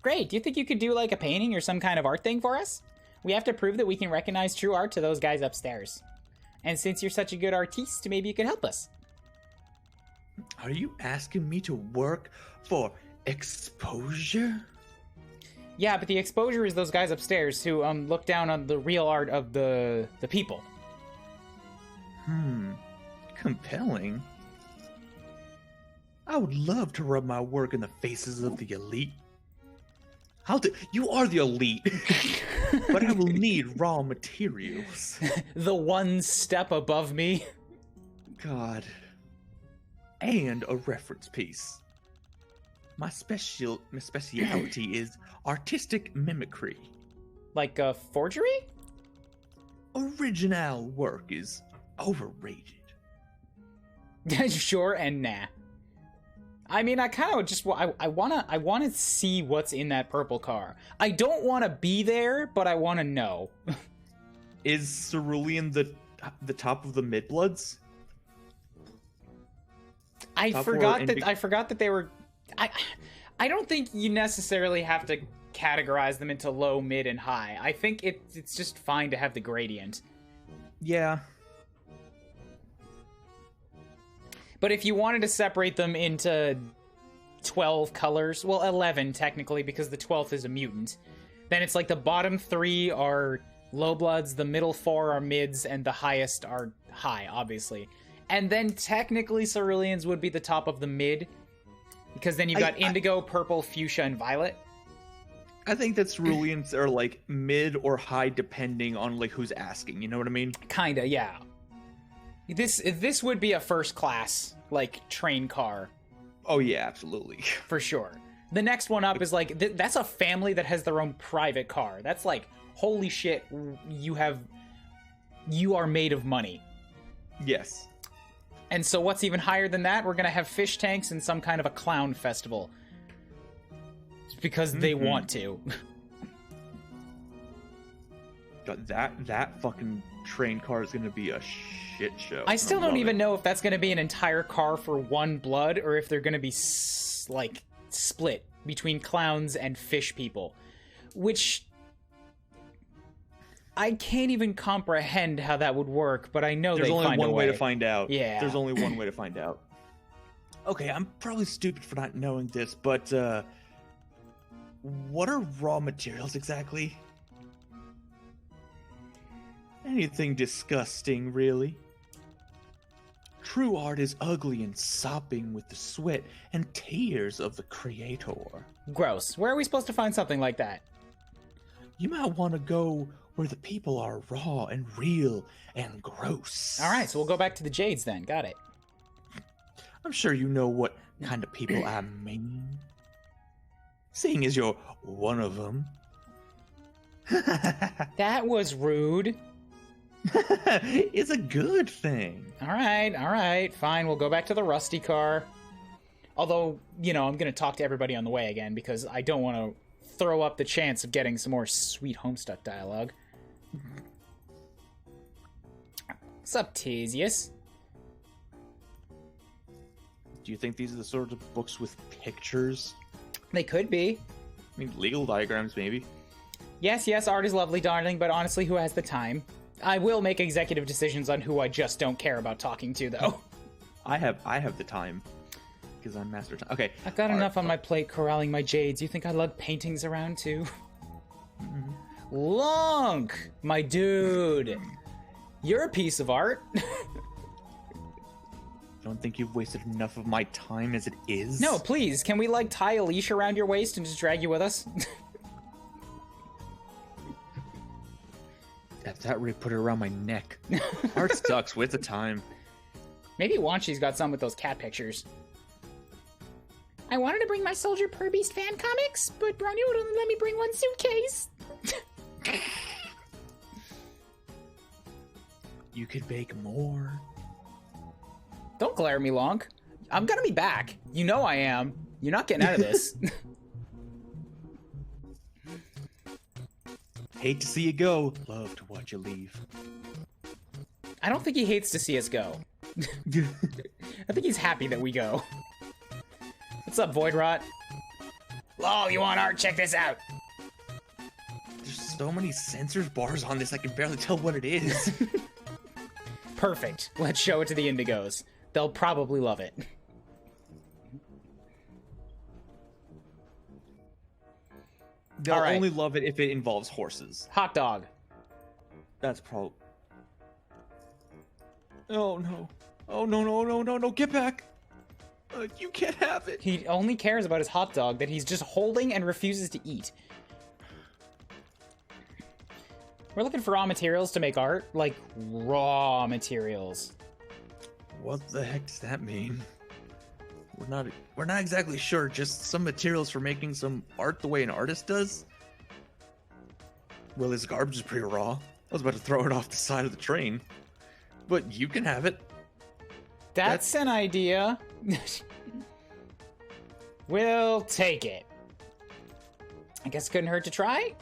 Great, do you think you could do like a painting or some kind of art thing for us? We have to prove that we can recognize true art to those guys upstairs. And since you're such a good artiste, maybe you could help us. Are you asking me to work for exposure? Yeah, but the exposure is those guys upstairs who look down on the real art of the people. Compelling. I would love to rub my work in the faces of the elite. You are the elite, but I will need raw materials. The one step above me. God. And a reference piece. My speciality is artistic mimicry. Like a forgery? Original work is overrated. Sure and nah. I mean, I kind of just I wanna see what's in that purple car. I don't want to be there, but I want to know. Is Cerulean the top of the Midbloods? I forgot that they were. I don't think you necessarily have to categorize them into low, mid, and high. I think it's just fine to have the gradient. Yeah. But if you wanted to separate them into 12 colors, well, 11 technically, because the 12th is a mutant, then it's like the bottom 3 are low bloods, the middle 4 are mids, and the highest are high, obviously. And then technically Ceruleans would be the top of the mid, because then you've got indigo, purple, fuchsia, and violet. I think that Ceruleans are like mid or high depending on like who's asking, you know what I mean? Kinda, yeah. This would be a first class, like, train car. Oh yeah, absolutely. For sure. The next one up is like, that's a family that has their own private car. That's like, holy shit, you are made of money. Yes. And so what's even higher than that? We're gonna have fish tanks and some kind of a clown festival. Because they want to. God, that fucking train car is gonna be a shit show. I still don't even know if that's gonna be an entire car for one blood, or if they're gonna be like split between clowns and fish people, which I can't even comprehend how that would work. But I know there's only one way to find out. Yeah, there's only one way to find out. Okay, I'm probably stupid for not knowing this, but what are raw materials exactly? Anything disgusting, really. True art is ugly and sopping with the sweat and tears of the creator. Gross. Where are we supposed to find something like that? You might want to go where the people are raw and real and gross. All right, so we'll go back to the Jades then. Got it. I'm sure you know what kind of people I mean. Seeing as you're one of them. That was rude. It's a good thing. All right, fine. We'll go back to the rusty car. Although, you know, I'm going to talk to everybody on the way again because I don't want to throw up the chance of getting some more sweet Homestuck dialogue. What's up, Theseus? Do you think these are the sort of books with pictures? They could be. I mean, legal diagrams, maybe. Yes, art is lovely, darling, but honestly, who has the time? I will make executive decisions on who I just don't care about talking to, though. I have the time. Because I'm master time. Okay. I've got enough on my plate corralling my Jades. You think I lug paintings around, too? Lonk! My dude! You're a piece of art. Don't think you've wasted enough of my time as it is? No, please. Can we, like, tie a leash around your waist and just drag you with us? At that rate, put it around my neck. Art sucks with the time. Maybe Wanchi's got some with those cat pictures. I wanted to bring my Soldier Per Beast fan comics, but Brony would only let me bring one suitcase. You could bake more. Don't glare at me, Lonk. I'm gonna be back. You know I am. You're not getting out of this. Hate to see you go. Love to watch you leave. I don't think he hates to see us go. I think he's happy that we go. What's up, Voidrot? Lol, you want art? Check this out. There's so many sensors bars on this, I can barely tell what it is. Perfect. Let's show it to the Indigos. They'll probably love it. They'll All right. only love it if it involves horses. Hot dog. That's probably... Oh no. Oh no, get back. You can't have it. He only cares about his hot dog that he's just holding and refuses to eat. We're looking for raw materials to make art. Like, raw materials. What the heck does that mean? We're not exactly sure, just some materials for making some art the way an artist does. Well, this garbage is pretty raw. I was about to throw it off the side of the train. But you can have it. That's an idea. We'll take it. I guess it couldn't hurt to try?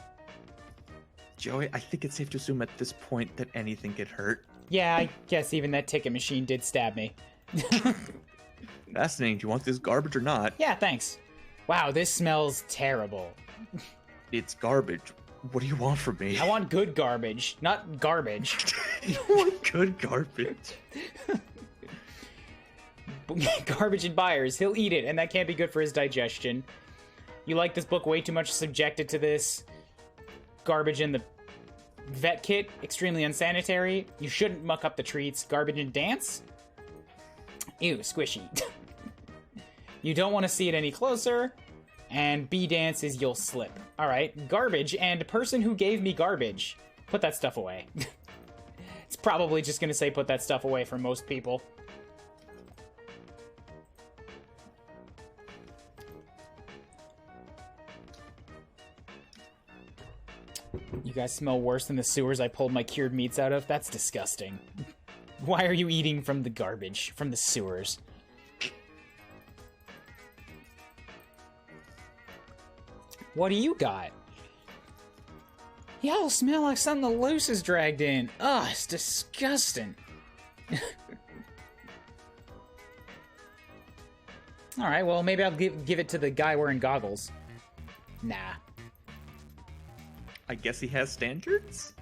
Joey, I think it's safe to assume at this point that anything could hurt. Yeah, I guess even that ticket machine did stab me. Fascinating. Do you want this garbage or not? Yeah, thanks. Wow, this smells terrible. It's garbage. What do you want from me? I want good garbage, not garbage. You want good garbage? Garbage and buyers. He'll eat it, and that can't be good for his digestion. You like this book way too much, subjected to this. Garbage in the vet kit, extremely unsanitary. You shouldn't muck up the treats. Garbage and dance? Ew, squishy. You don't want to see it any closer. And B dance is you'll slip. Alright, garbage and person who gave me garbage. Put that stuff away. It's probably just gonna say put that stuff away for most people. You guys smell worse than the sewers I pulled my cured meats out of? That's disgusting. Why are you eating from the garbage, from the sewers? What do you got? Y'all smell like something the loose is dragged in. Ugh, it's disgusting. Alright, well, maybe I'll give it to the guy wearing goggles. Nah. I guess he has standards?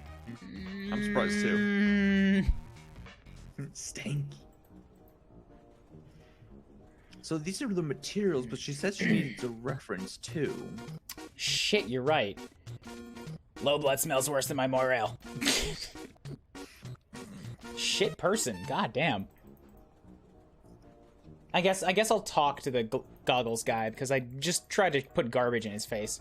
I'm surprised too. Stanky. So these are the materials, but she says she needs a reference too. Shit, you're right. Low blood smells worse than my morale. shit person. God damn. I guess I'll talk to the goggles guy because I just tried to put garbage in his face.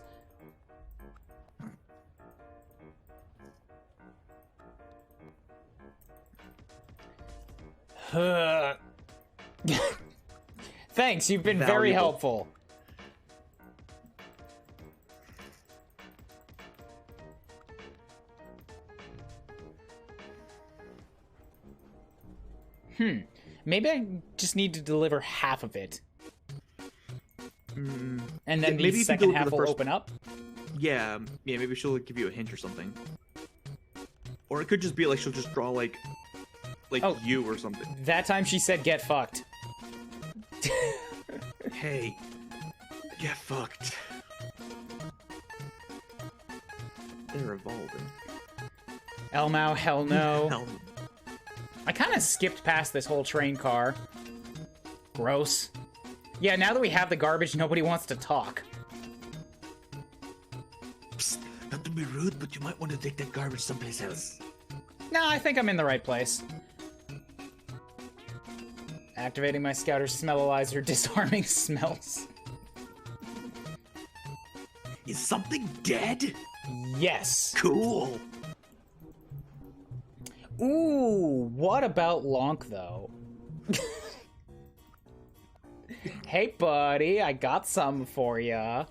Thanks, you've been very helpful. Maybe I just need to deliver half of it. And then the second half will open up? Yeah, maybe she'll give you a hint or something. Or it could just be like she'll just draw like you or something. That time she said get fucked. Hey, get fucked. They're evolving. Elmau, hell no. Hell. I kind of skipped past this whole train car. Gross. Yeah, now that we have the garbage, nobody wants to talk. Psst, not to be rude, but you might want to take that garbage someplace else. No, I think I'm in the right place. Activating my scouter smellizer, disarming smells. Is something dead? Yes. Cool. Ooh, what about Lonk, though? Hey, buddy, I got something for ya.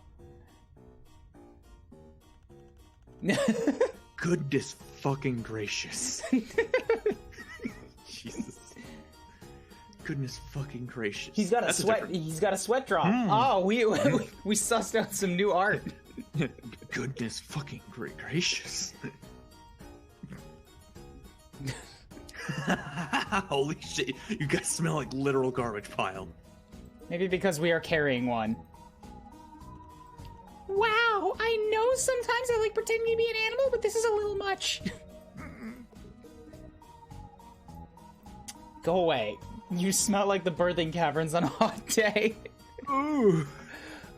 Goodness fucking gracious. Jesus. Goodness fucking gracious. He's got a He's got a sweat drop. Oh, we sussed out some new art. Goodness fucking gracious. Holy shit! You guys smell like literal garbage pile. Maybe because we are carrying one. Wow, I know sometimes I like pretending to be an animal, but this is a little much. Go away. You smell like the birthing caverns on a hot day. Ooh.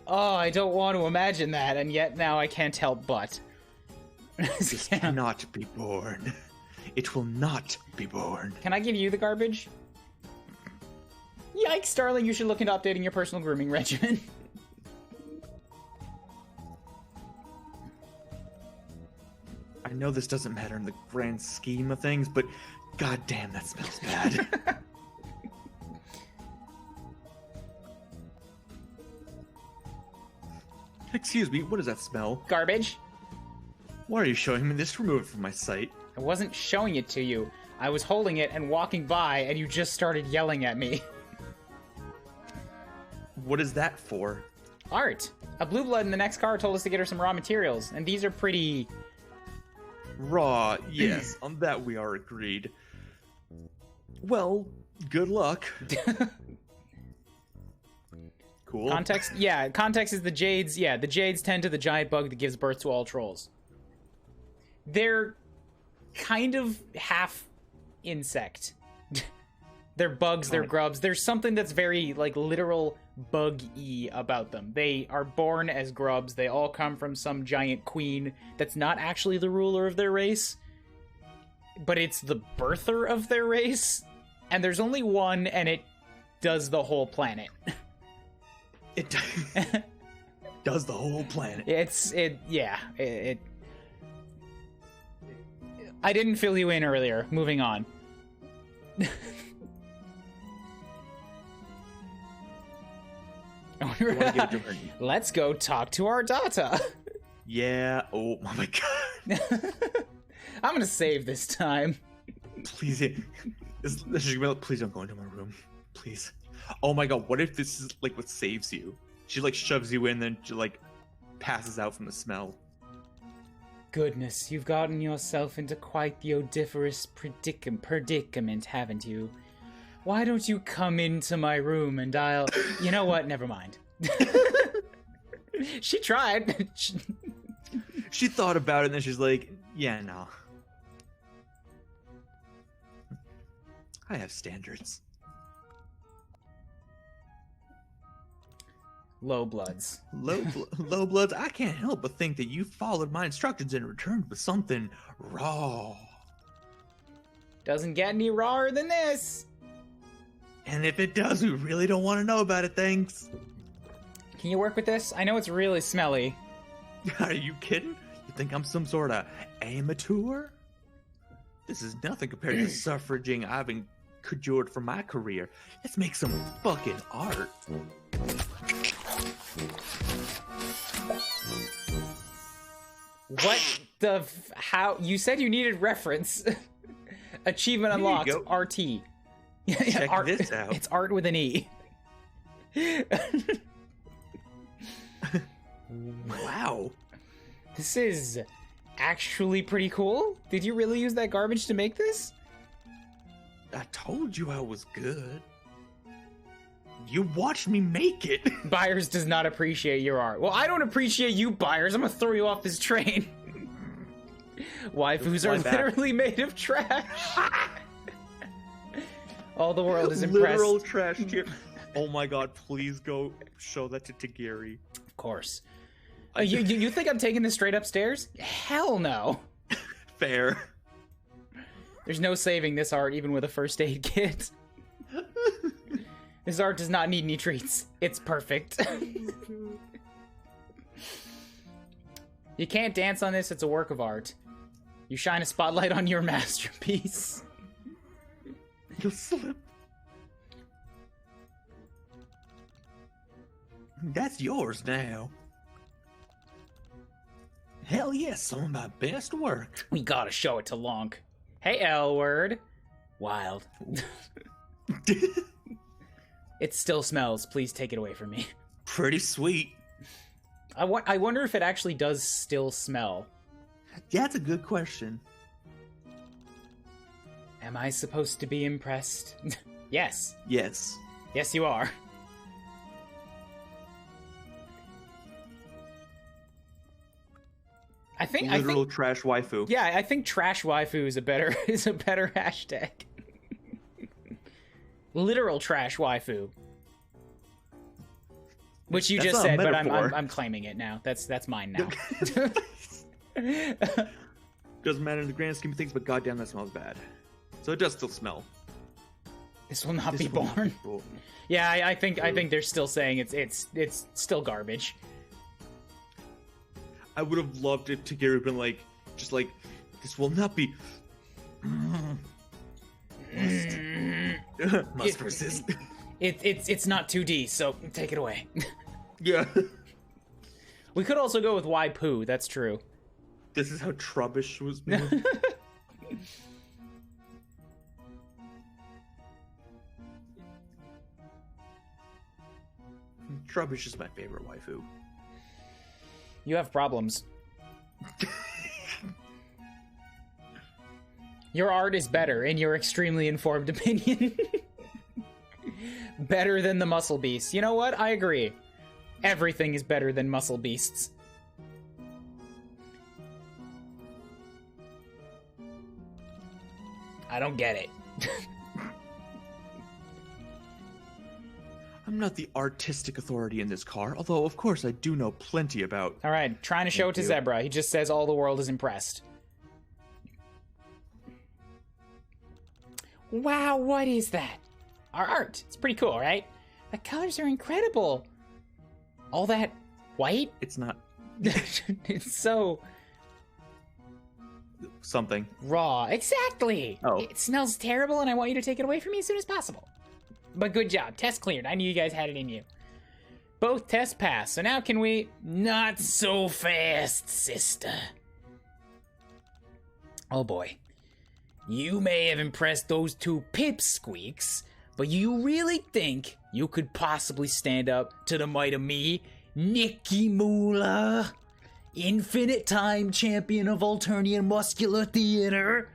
Oh, I don't want to imagine that, and yet now I can't help but. This cannot be born. It will not be born. Can I give you the garbage? Yikes, darling, you should look into updating your personal grooming regimen. I know this doesn't matter in the grand scheme of things, but goddamn, that smells bad. Excuse me, what does that smell? Garbage? Why are you showing me this? Remove it from my sight. I wasn't showing it to you. I was holding it and walking by, and you just started yelling at me. What is that for? Art. A blue blood in the next car told us to get her some raw materials, and these are pretty... Raw, yes, on that we are agreed. Well, good luck. Cool. Context? Yeah, context is the Jades. Yeah, the Jades tend to the giant bug that gives birth to all trolls. They're kind of half insect. They're bugs, they're grubs. There's something that's very, like, literal bug-y about them. They are born as grubs. They all come from some giant queen that's not actually the ruler of their race, but it's the birther of their race. And there's only one, and it does the whole planet. It does the whole planet. I didn't fill you in earlier. Moving on. Let's go talk to our data. Yeah. Oh my god. I'm gonna save this time. Please, please don't go into my room. Please. Oh my god. What if this is like what saves you? She like shoves you in, then she like passes out from the smell. Goodness, you've gotten yourself into quite the odoriferous predicament, haven't you? Why don't you come into my room and I'll... You know what? Never mind. She tried. She thought about it and then she's like, yeah, no. I have standards. Low bloods. Low bloods, I can't help but think that you followed my instructions and returned with something raw. Doesn't get any rawer than this. And if it does, we really don't want to know about it, thanks. Can you work with this? I know it's really smelly. Are you kidding? You think I'm some sort of amateur? This is nothing compared to the suffraging I've endured for my career. Let's make some fucking art. What the how? You said you needed reference. Achievement unlocked. RT. Check art, this out. It's art with an E. Wow. This is actually pretty cool. Did you really use that garbage to make this? I told you I was good. You watched me make it. Byers does not appreciate your art. Well, I don't appreciate you, Byers. I'm gonna throw you off this train. Waifus are literally made of trash. All the world is impressed. Literal trash tier. Oh my god, please go show that to Tagiri. Of course. You think I'm taking this straight upstairs? Hell no. Fair. There's no saving this art even with a first aid kit. This art does not need any treats. It's perfect. You can't dance on this, it's a work of art. You shine a spotlight on your masterpiece. You'll slip. That's yours now. Hell yes, some of my best work. We gotta show it to Lonk. Hey, L-word. Wild. It still smells. Please take it away from me. Pretty sweet. I wonder if it actually does still smell. Yeah, that's a good question. Am I supposed to be impressed? Yes. Yes. Yes, you are. I think Literal trash waifu. Yeah, I think trash waifu is a better hashtag. Literal trash waifu. Which you That's just not a said, but metaphor. I'm claiming it now. That's mine now. Doesn't matter in the grand scheme of things, but goddamn, that smells bad. So it does still smell. This will not This be will not born. be born. Yeah, I think they're still saying it's still garbage. I would have loved if Tagiri had been like, just like, this will not be. Must persist. It's not 2D, so take it away. Yeah. We could also go with why poo. That's true. This is how Trubbish was made. Trubbish is my favorite waifu. You have problems. Your art is better, in your extremely informed opinion. Better than the Muscle Beast. You know what? I agree. Everything is better than Muscle Beasts. I don't get it. I'm not the artistic authority in this car, although of course I do know plenty about. All right, trying to show it to Zebra. He just says all the world is impressed. Wow, what is that? Our art. It's pretty cool, right? The colors are incredible. All that white? It's not It's so something. raw. Exactly. Oh. It smells terrible, and I want you to take it away from me as soon as possible. But good job. Test cleared. I knew you guys had it in you. Both tests passed. So now can we... Not so fast, sister. Oh boy. You may have impressed those two pipsqueaks, but you really think you could possibly stand up to the might of me, Nicky Moolah, infinite time champion of Alternian Muscular Theater?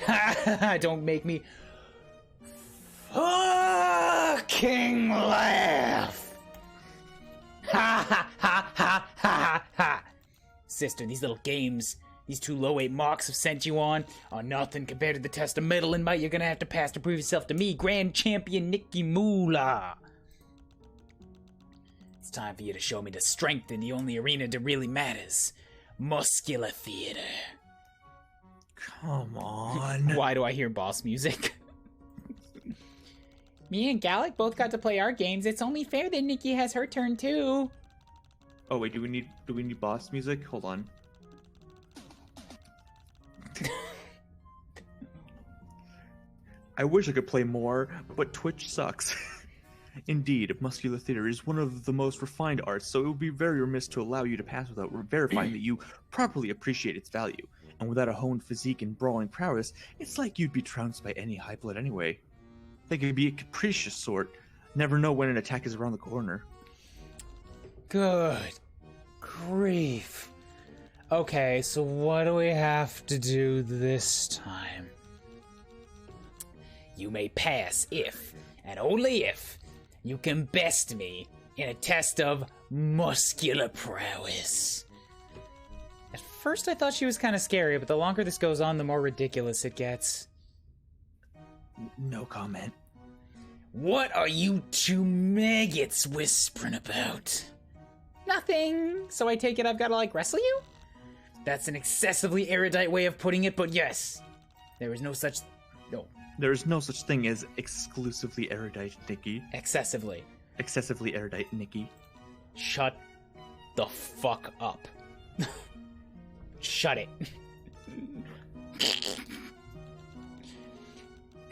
Ha ha ha, don't make me fucking laugh. Ha ha ha ha ha ha. Sister, these little games these two low-weight mocks have sent you on are nothing compared to the test of mettle and might you're gonna have to pass to prove yourself to me, Grand Champion Nicky Moolah. It's time for you to show me the strength in the only arena that really matters, Muscular Theater. Come on. Why do I hear boss music? Me and Gallic both got to play our games. It's only fair that Nikki has her turn too. Oh wait, do we need boss music? Hold on. I wish I could play more, but Twitch sucks. Indeed, muscular theater is one of the most refined arts, so it would be very remiss to allow you to pass without verifying that you properly appreciate its value. And without a honed physique and brawling prowess, it's like you'd be trounced by any high blood anyway. They could be a capricious sort. Never know when an attack is around the corner. Good grief. Okay, so what do we have to do this time? You may pass if, and only if, you can best me in a test of muscular prowess. At first I thought she was kind of scary, but the longer this goes on, the more ridiculous it gets. No comment. What are you two maggots whispering about? Nothing. So I take it I've got to, like, wrestle you? That's an excessively erudite way of putting it, but yes. There is no such... No. There is no such thing as exclusively erudite, Nikki. Excessively. Excessively erudite, Nikki. Shut the fuck up. Shut it.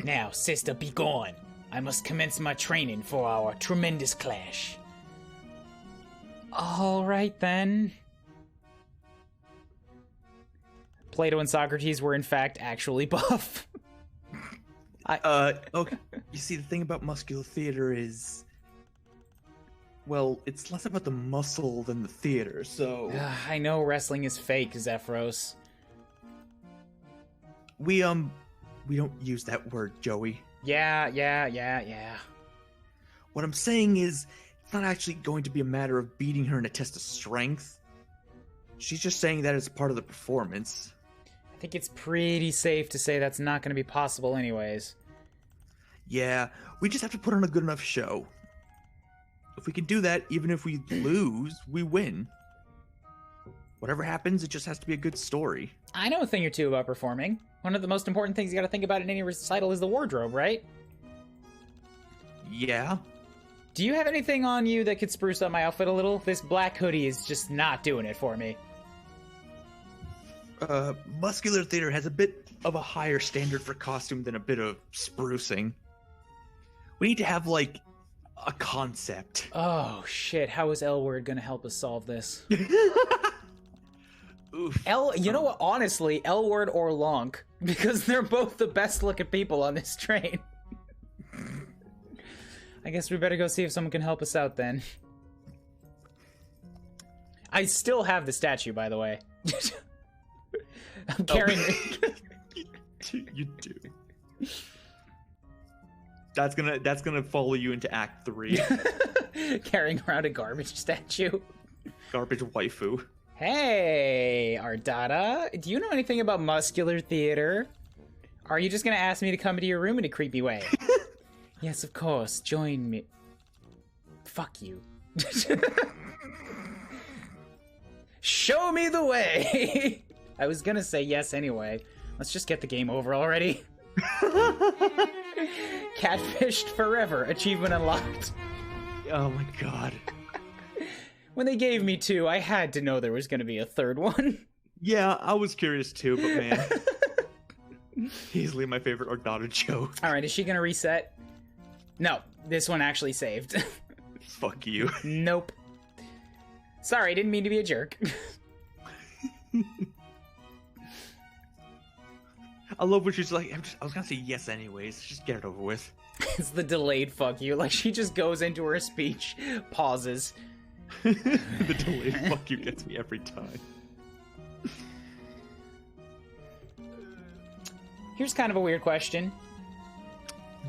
Now, sister, be gone. I must commence my training for our tremendous clash. All right, then. Plato and Socrates were, in fact, actually buff. Okay. You see, the thing about muscular theater is... Well, it's less about the muscle than the theater, so... I know wrestling is fake, Zephyros. We don't use that word, Joey. Yeah. What I'm saying is, it's not actually going to be a matter of beating her in a test of strength. She's just saying that as part of the performance. I think it's pretty safe to say that's not going to be possible anyways. Yeah, we just have to put on a good enough show. If we can do that, even if we lose, we win. Whatever happens, it just has to be a good story. I know a thing or two about performing. One of the most important things you gotta think about in any recital is the wardrobe, right? Yeah. Do you have anything on you that could spruce up my outfit a little? This black hoodie is just not doing it for me. Muscular theater has a bit of a higher standard for costume than a bit of sprucing. We need to have, like, a concept. Oh, shit. How is L-Word gonna help us solve this? Oof. You know what? Honestly, L-Word or Lonk, because they're both the best looking people on this train. I guess we better go see if someone can help us out then. I still have the statue, by the way. I'm carrying it. You do. That's gonna follow you into Act 3. Carrying around a garbage statue. Garbage waifu. Hey, Ardata, do you know anything about muscular theater? Are you just gonna ask me to come into your room in a creepy way? Yes, of course. Join me. Fuck you. Show me the way! I was gonna say yes anyway. Let's just get the game over already. Catfished forever. Achievement unlocked. Oh my god. When they gave me 2, I had to know there was gonna be a third one. Yeah, I was curious too, but man. Easily my favorite Ardata joke. Alright, is she gonna reset? No, this one actually saved. Fuck you. Nope. Sorry, didn't mean to be a jerk. I love when she's like, I was gonna say yes anyways, just get it over with. It's the delayed fuck you. Like, she just goes into her speech, pauses. The delayed fuck you gets me every time. Here's kind of a weird question.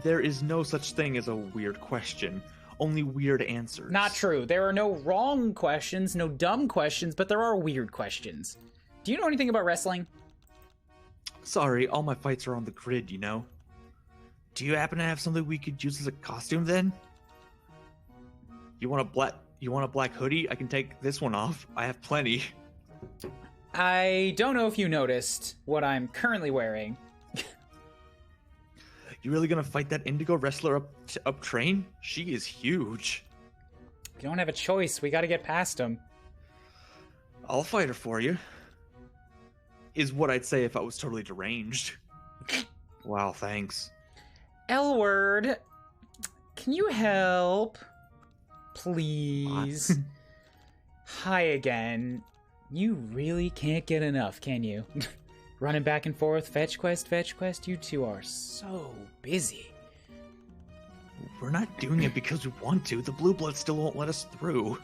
There is no such thing as a weird question. Only weird answers. Not true. There are no wrong questions, no dumb questions, but there are weird questions. Do you know anything about wrestling? Sorry, all my fights are on the grid, you know? Do you happen to have something we could use as a costume then? You want a black hoodie? I can take this one off. I have plenty. I don't know if you noticed what I'm currently wearing. You really gonna fight that Indigo wrestler up train? She is huge. We don't have a choice. We gotta get past him. I'll fight her for you. Is what I'd say if I was totally deranged. Wow, thanks. L-word, can you help? Please. Hi again. You really can't get enough, can you? Running back and forth, fetch quest, you two are so busy. We're not doing it because we want to. The Bluebloods still won't let us through.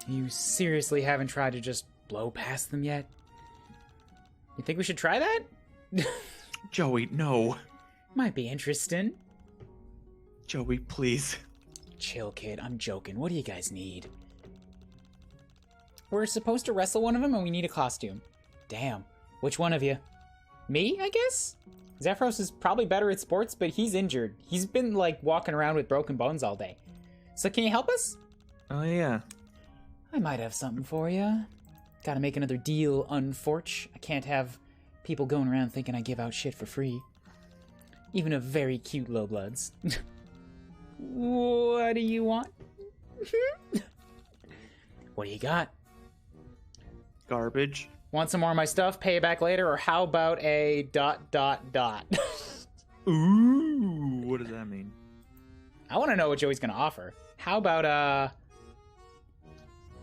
You seriously haven't tried to just blow past them yet? You think we should try that? Joey, no. Might be interesting. Joey, please. Chill, kid. I'm joking. What do you guys need? We're supposed to wrestle one of them and we need a costume. Damn. Which one of you? Me, I guess? Zephyros is probably better at sports, but he's injured. He's been, like, walking around with broken bones all day. So can you help us? Oh, yeah. I might have something for you. Gotta make another deal, unforch. I can't have people going around thinking I give out shit for free. Even of very cute Bluebloods. What do you want? What do you got? Garbage. Want some more of my stuff? Pay it back later? Or how about a ... Ooh, what does that mean? I want to know what Joey's gonna offer. How about,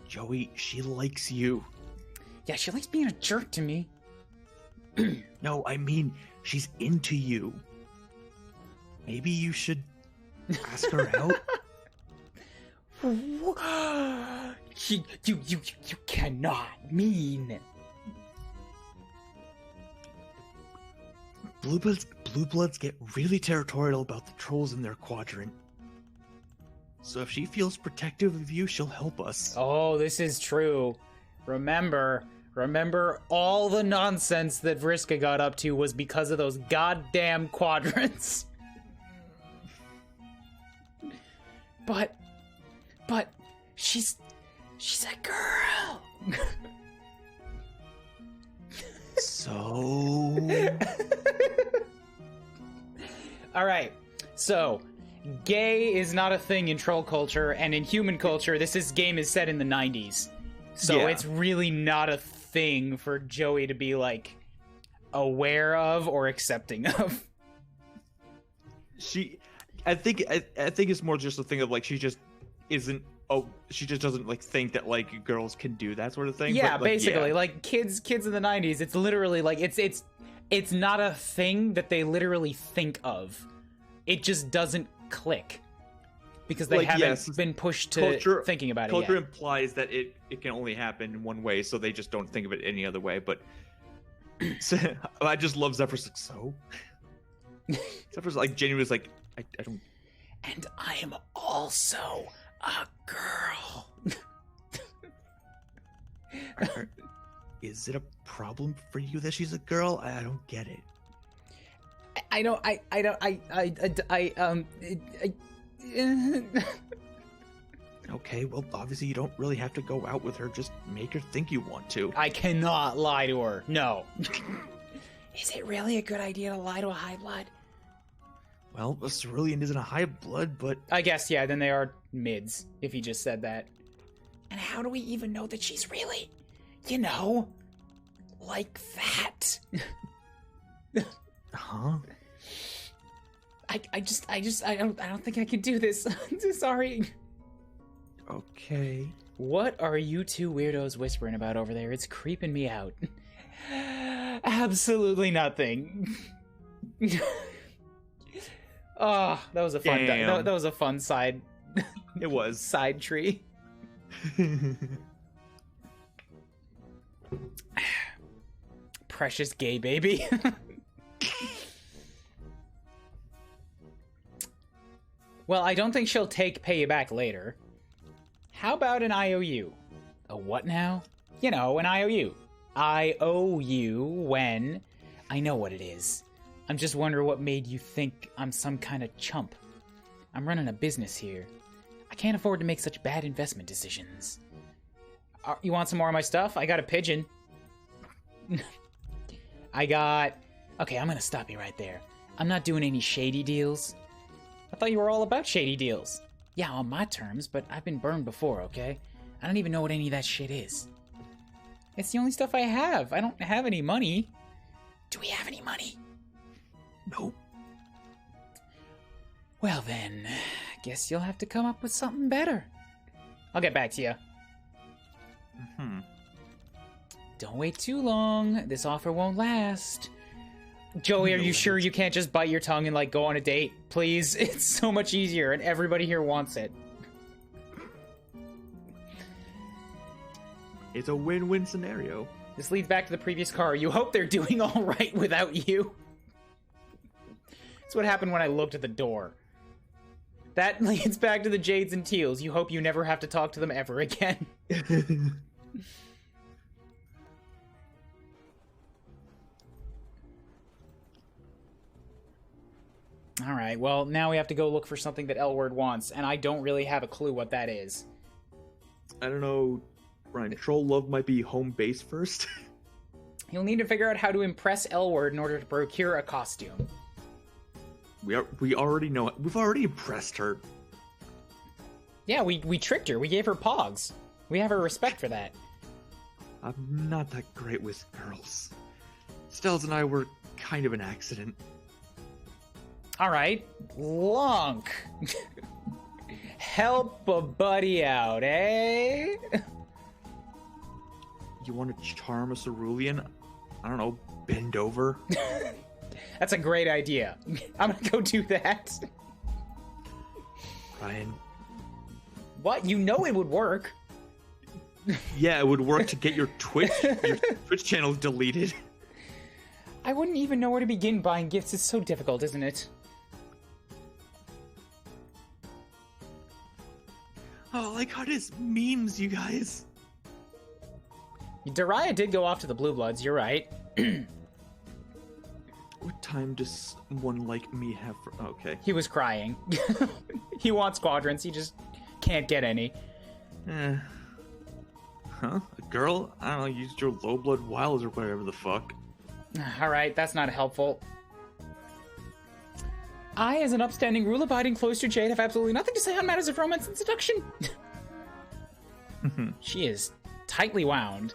Joey, she likes you. Yeah, she likes being a jerk to me. No, I mean, she's into you. Maybe you should ask her out. You cannot mean. Bluebloods get really territorial about the trolls in their quadrant. So if she feels protective of you, she'll help us. Oh, this is true. Remember all the nonsense that Vriska got up to was because of those goddamn quadrants. But she's a girl. So all right. So, gay is not a thing in troll culture, and in human culture, this game is set in the 90s. So yeah. It's really not a thing for Joey to be, like, aware of or accepting of. I think it's more just a thing of, like, she just isn't. Oh, she just doesn't, like, think that, like, girls can do that sort of thing. Yeah, but, like, basically, yeah. like kids in the 90s, it's literally like it's not a thing that they literally think of. It just doesn't click because they Like, haven't yes, been pushed to thinking about it Culture yet. implies that it can only happen in one way, so they just don't think of it any other way. But so, I just love Zephyr's like, so. Zephyr's like genuinely like, I don't. And I am also a girl. Is it a problem for you that she's a girl? I don't get it. Okay, well, obviously you don't really have to go out with her. Just make her think you want to. I cannot lie to her. No. Is it really a good idea to lie to a high blood? Well, a cerulean isn't a high blood, but... I guess, yeah, then they are mids, if he just said that. And how do we even know that she's really, like that? Huh? I don't think I can do this. I'm so sorry. Okay. What are you two weirdos whispering about over there? It's creeping me out. Absolutely nothing. Oh, that was a fun. That was a fun side. It was side tree. Precious gay baby. Well, I don't think she'll pay you back later. How about an IOU? A what now? You know, an IOU. I owe you when... I know what it is. I'm just wondering what made you think I'm some kind of chump. I'm running a business here. I can't afford to make such bad investment decisions. You want some more of my stuff? I got a pigeon. I got... Okay, I'm gonna stop you right there. I'm not doing any shady deals. I thought you were all about shady deals. Yeah, on my terms, but I've been burned before, okay? I don't even know what any of that shit is. It's the only stuff I have. I don't have any money. Do we have any money? Nope. Well then, guess you'll have to come up with something better. I'll get back to you. Don't wait too long. This offer won't last. Joey, are you sure you can't just bite your tongue and, like, go on a date? Please? It's so much easier, and everybody here wants it. It's a win-win scenario. This leads back to the previous car. You hope they're doing all right without you. That's what happened when I looked at the door. That leads back to the Jades and Teals. You hope you never have to talk to them ever again. Alright, well, now we have to go look for something that L-Word wants, and I don't really have a clue what that is. I don't know, Brian. Troll Love might be home base first. You'll need to figure out how to impress L-Word in order to procure a costume. We already know it. We've already impressed her. Yeah, we tricked her. We gave her pogs. We have her respect for that. I'm not that great with girls. Stells and I were kind of an accident. Alright, Lonk. Help a buddy out, eh? You want to charm a cerulean? I don't know, bend over? That's a great idea. I'm gonna go do that. Ryan. What? You know it would work. Yeah, it would work to get your Twitch channel deleted. I wouldn't even know where to begin buying gifts. It's so difficult, isn't it? All I got is memes, you guys. Dariah did go off to the Bluebloods, you're right. What time does someone like me have for... Okay. He was crying. He wants quadrants, he just can't get any. Huh? A girl? I don't know, used your low blood wiles or whatever the fuck. Alright, that's not helpful. I, as an upstanding, rule-abiding cloistered jade, have absolutely nothing to say on matters of romance and seduction. She is tightly wound.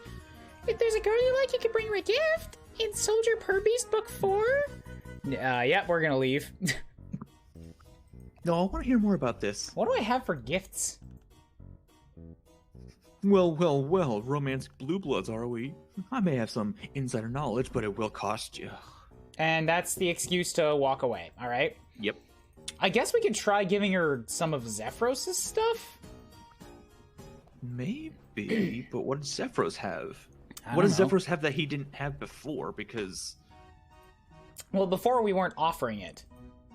If there's a girl you like, you can bring her a gift. In Soldier Per Beast Book 4? Yep, we're gonna leave. No, I want to hear more about this. What do I have for gifts? Well, romance Bluebloods, are we? I may have some insider knowledge, but it will cost you. And that's the excuse to walk away, alright? Yep. I guess we could try giving her some of Zephyros' stuff? Maybe, but what does Zephyros have? I What don't does know. Zephyros have that he didn't have before? Because... Well, before we weren't offering it.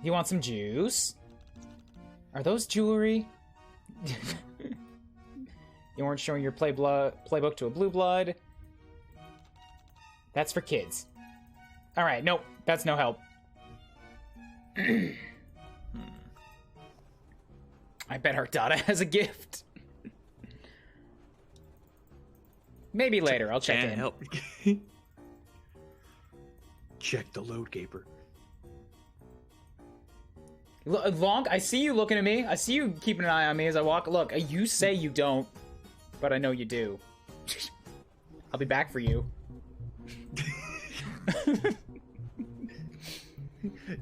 You want some juice? Are those jewelry? You weren't showing your playbook to a blue blood. That's for kids. Alright, nope, that's no help. I bet Ardata has a gift. Maybe later, I'll check Can't in. help. Check the load gaper. Long, I see you looking at me. I see you keeping an eye on me as I walk. Look, you say you don't, but I know you do. I'll be back for you.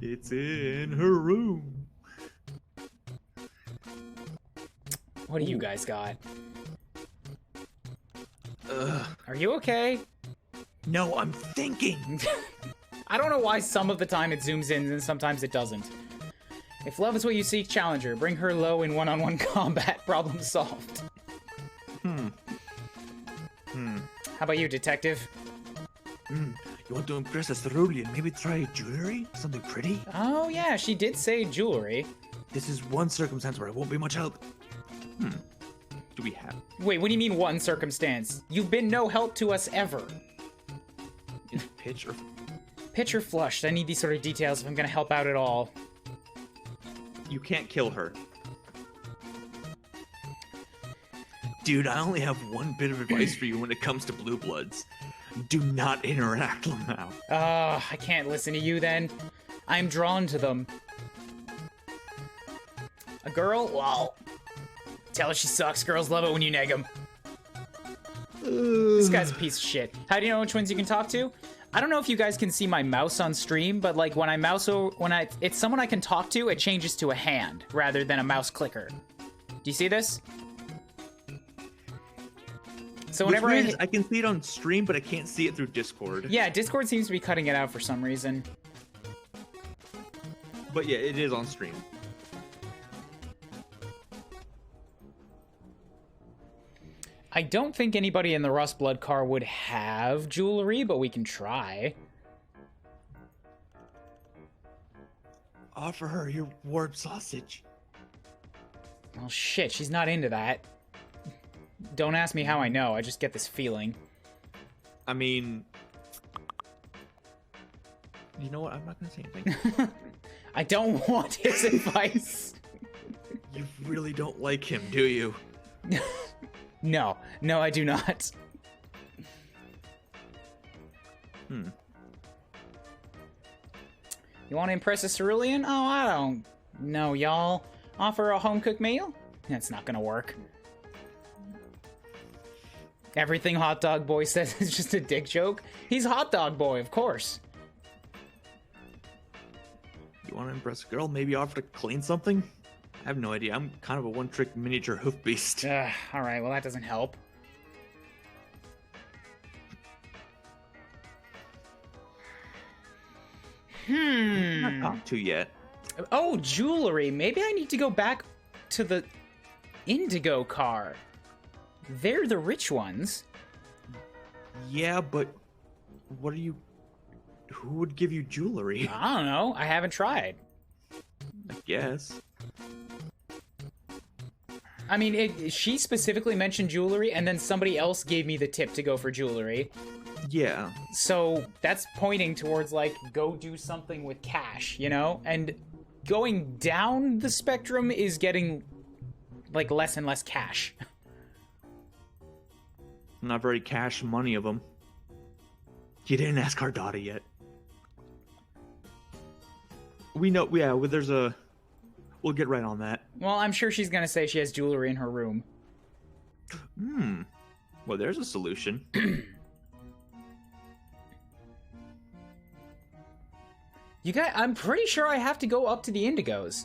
It's in her room. What do you guys got? Ugh. Are you okay? No, I'm thinking. I don't know why some of the time it zooms in and sometimes it doesn't. If love is what you seek, challenge her. Bring her low in one-on-one combat. Problem solved. How about you, detective? You want to impress a cerulean? Maybe try jewelry? Something pretty? Oh yeah, she did say jewelry. This is one circumstance where I won't be much help. Do we have... Wait, what do you mean one circumstance? You've been no help to us ever. Is pitch or... Pitch or flushed. I need these sort of details if I'm gonna help out at all. You can't kill her. Dude, I only have one bit of advice for you when it comes to Bluebloods. Do not interact now. I can't listen to you then. I'm drawn to them. A girl? Well, tell her she sucks. Girls love it when you neg them. This guy's a piece of shit. How do you know which ones you can talk to? I don't know if you guys can see my mouse on stream, but like when I mouse over, it's someone I can talk to, it changes to a hand rather than a mouse clicker. Do you see this? So whenever I can see it on stream, but I can't see it through Discord. Yeah, Discord seems to be cutting it out for some reason. But yeah, it is on stream. I don't think anybody in the Rust Blood car would have jewelry, but we can try. Offer her your warped sausage. Well, shit, she's not into that. Don't ask me how I know, I just get this feeling. I mean... You know what? I'm not gonna say anything. I don't want his advice. You really don't like him, do you? No, I do not. Hmm. You want to impress a cerulean? Oh, I don't know, y'all. Offer a home-cooked meal? That's not gonna work. Everything Hot Dog Boy says is just a dick joke. He's Hot Dog Boy, of course. You want to impress a girl? Maybe offer to clean something? I have no idea. I'm kind of a one-trick miniature hoof beast. Alright, well that doesn't help. Not talked to yet. Oh, jewelry. Maybe I need to go back to the Indigo car. They're the rich ones. Yeah, but what are you... Who would give you jewelry? I don't know. I haven't tried. I guess. I mean, she specifically mentioned jewelry, and then somebody else gave me the tip to go for jewelry. Yeah. So that's pointing towards, like, go do something with cash, you know? And going down the spectrum is getting, like, less and less cash. Not very cash money of them. You didn't ask our daughter yet. We know, yeah, well, there's a... We'll get right on that. Well, I'm sure she's gonna say she has jewelry in her room. Well, there's a solution. You guys, I'm pretty sure I have to go up to the Indigos.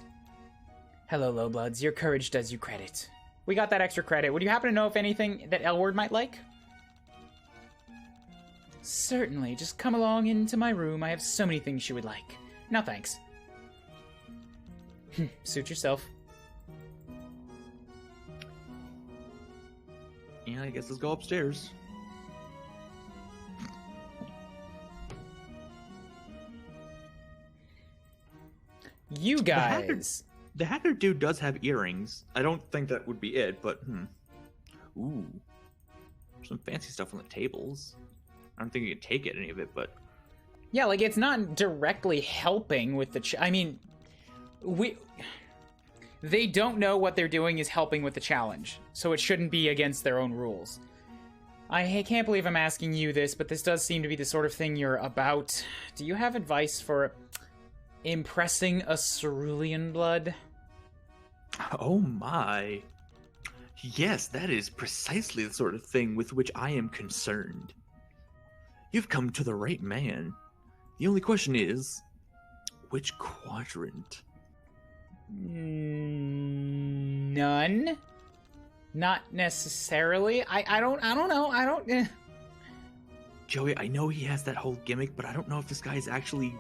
Hello, Lowbloods. Your courage does you credit. We got that extra credit. Would you happen to know if anything that L-Word might like? Certainly. Just come along into my room. I have so many things she would like. No thanks. Suit yourself. Yeah, I guess let's go upstairs. You guys. The hacker dude does have earrings. I don't think that would be it, but Ooh. Some fancy stuff on the tables. I don't think you can take it, any of it, but... Yeah, like, it's not directly helping with the... I mean, they don't know what they're doing is helping with the challenge, so it shouldn't be against their own rules. I can't believe I'm asking you this, but this does seem to be the sort of thing you're about. Do you have advice for impressing a cerulean blood? Oh my. Yes, that is precisely the sort of thing with which I am concerned. You've come to the right man. The only question is, which quadrant? None. Not necessarily. I don't know. Joey, I know he has that whole gimmick, but I don't know if this guy is actually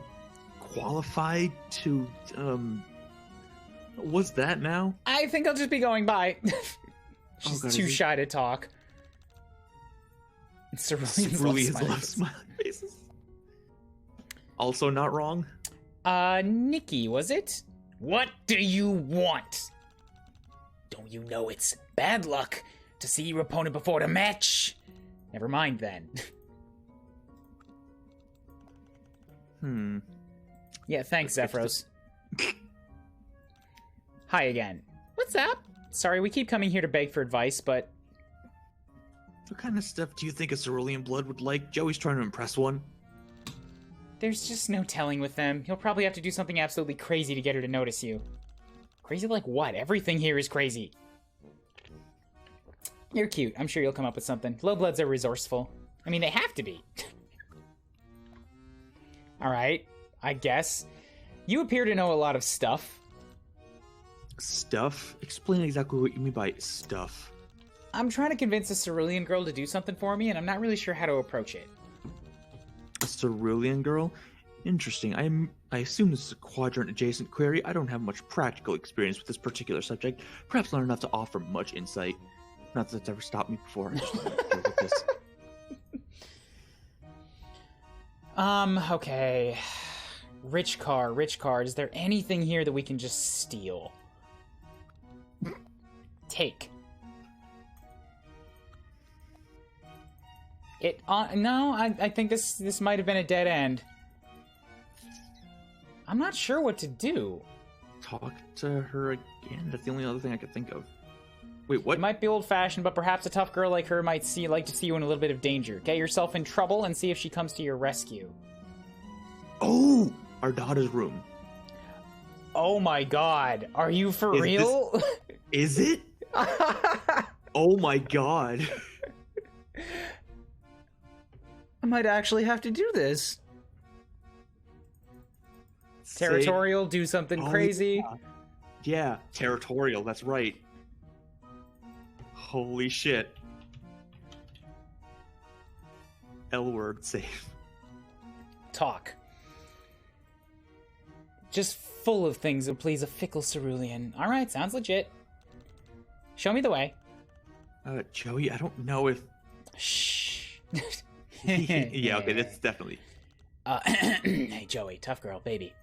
qualified to, what's that now? I think I'll just be going by. She's too shy to talk. Ceruleans love smiling faces. Also not wrong. Nikki, was it? What do you want? Don't you know it's bad luck to see your opponent before the match? Never mind then. Yeah, thanks, Zephyros. Hi again. What's up? Sorry, we keep coming here to beg for advice, but... What kind of stuff do you think a cerulean blood would like? Joey's trying to impress one. There's just no telling with them. You'll probably have to do something absolutely crazy to get her to notice you. Crazy like what? Everything here is crazy. You're cute. I'm sure you'll come up with something. Bluebloods are resourceful. I mean, they have to be. Alright, I guess. You appear to know a lot of stuff. Stuff? Explain exactly what you mean by stuff. I'm trying to convince a cerulean girl to do something for me, and I'm not really sure how to approach it. A cerulean girl? Interesting. I assume this is a quadrant-adjacent query. I don't have much practical experience with this particular subject. Perhaps not enough to offer much insight. Not that that's ever stopped me before. I just want to deal with this. Okay. Rich car. Is there anything here that we can just steal? Take. No, I think this might have been a dead end. I'm not sure what to do. Talk to her again? That's the only other thing I could think of. Wait, what? It might be old-fashioned, but perhaps a tough girl like her might like to see you in a little bit of danger. Get yourself in trouble and see if she comes to your rescue. Oh! Our daughter's room. Oh my god. Are you for real? Is it? Oh my god. I might actually have to do this. Territorial, do something crazy. Yeah, territorial, that's right. Holy shit. L word safe. Talk. Just full of things that please a fickle cerulean. Alright, sounds legit. Show me the way. Joey, I don't know if... Shh. Yeah, okay, that's definitely... Hey, Joey, tough girl, baby.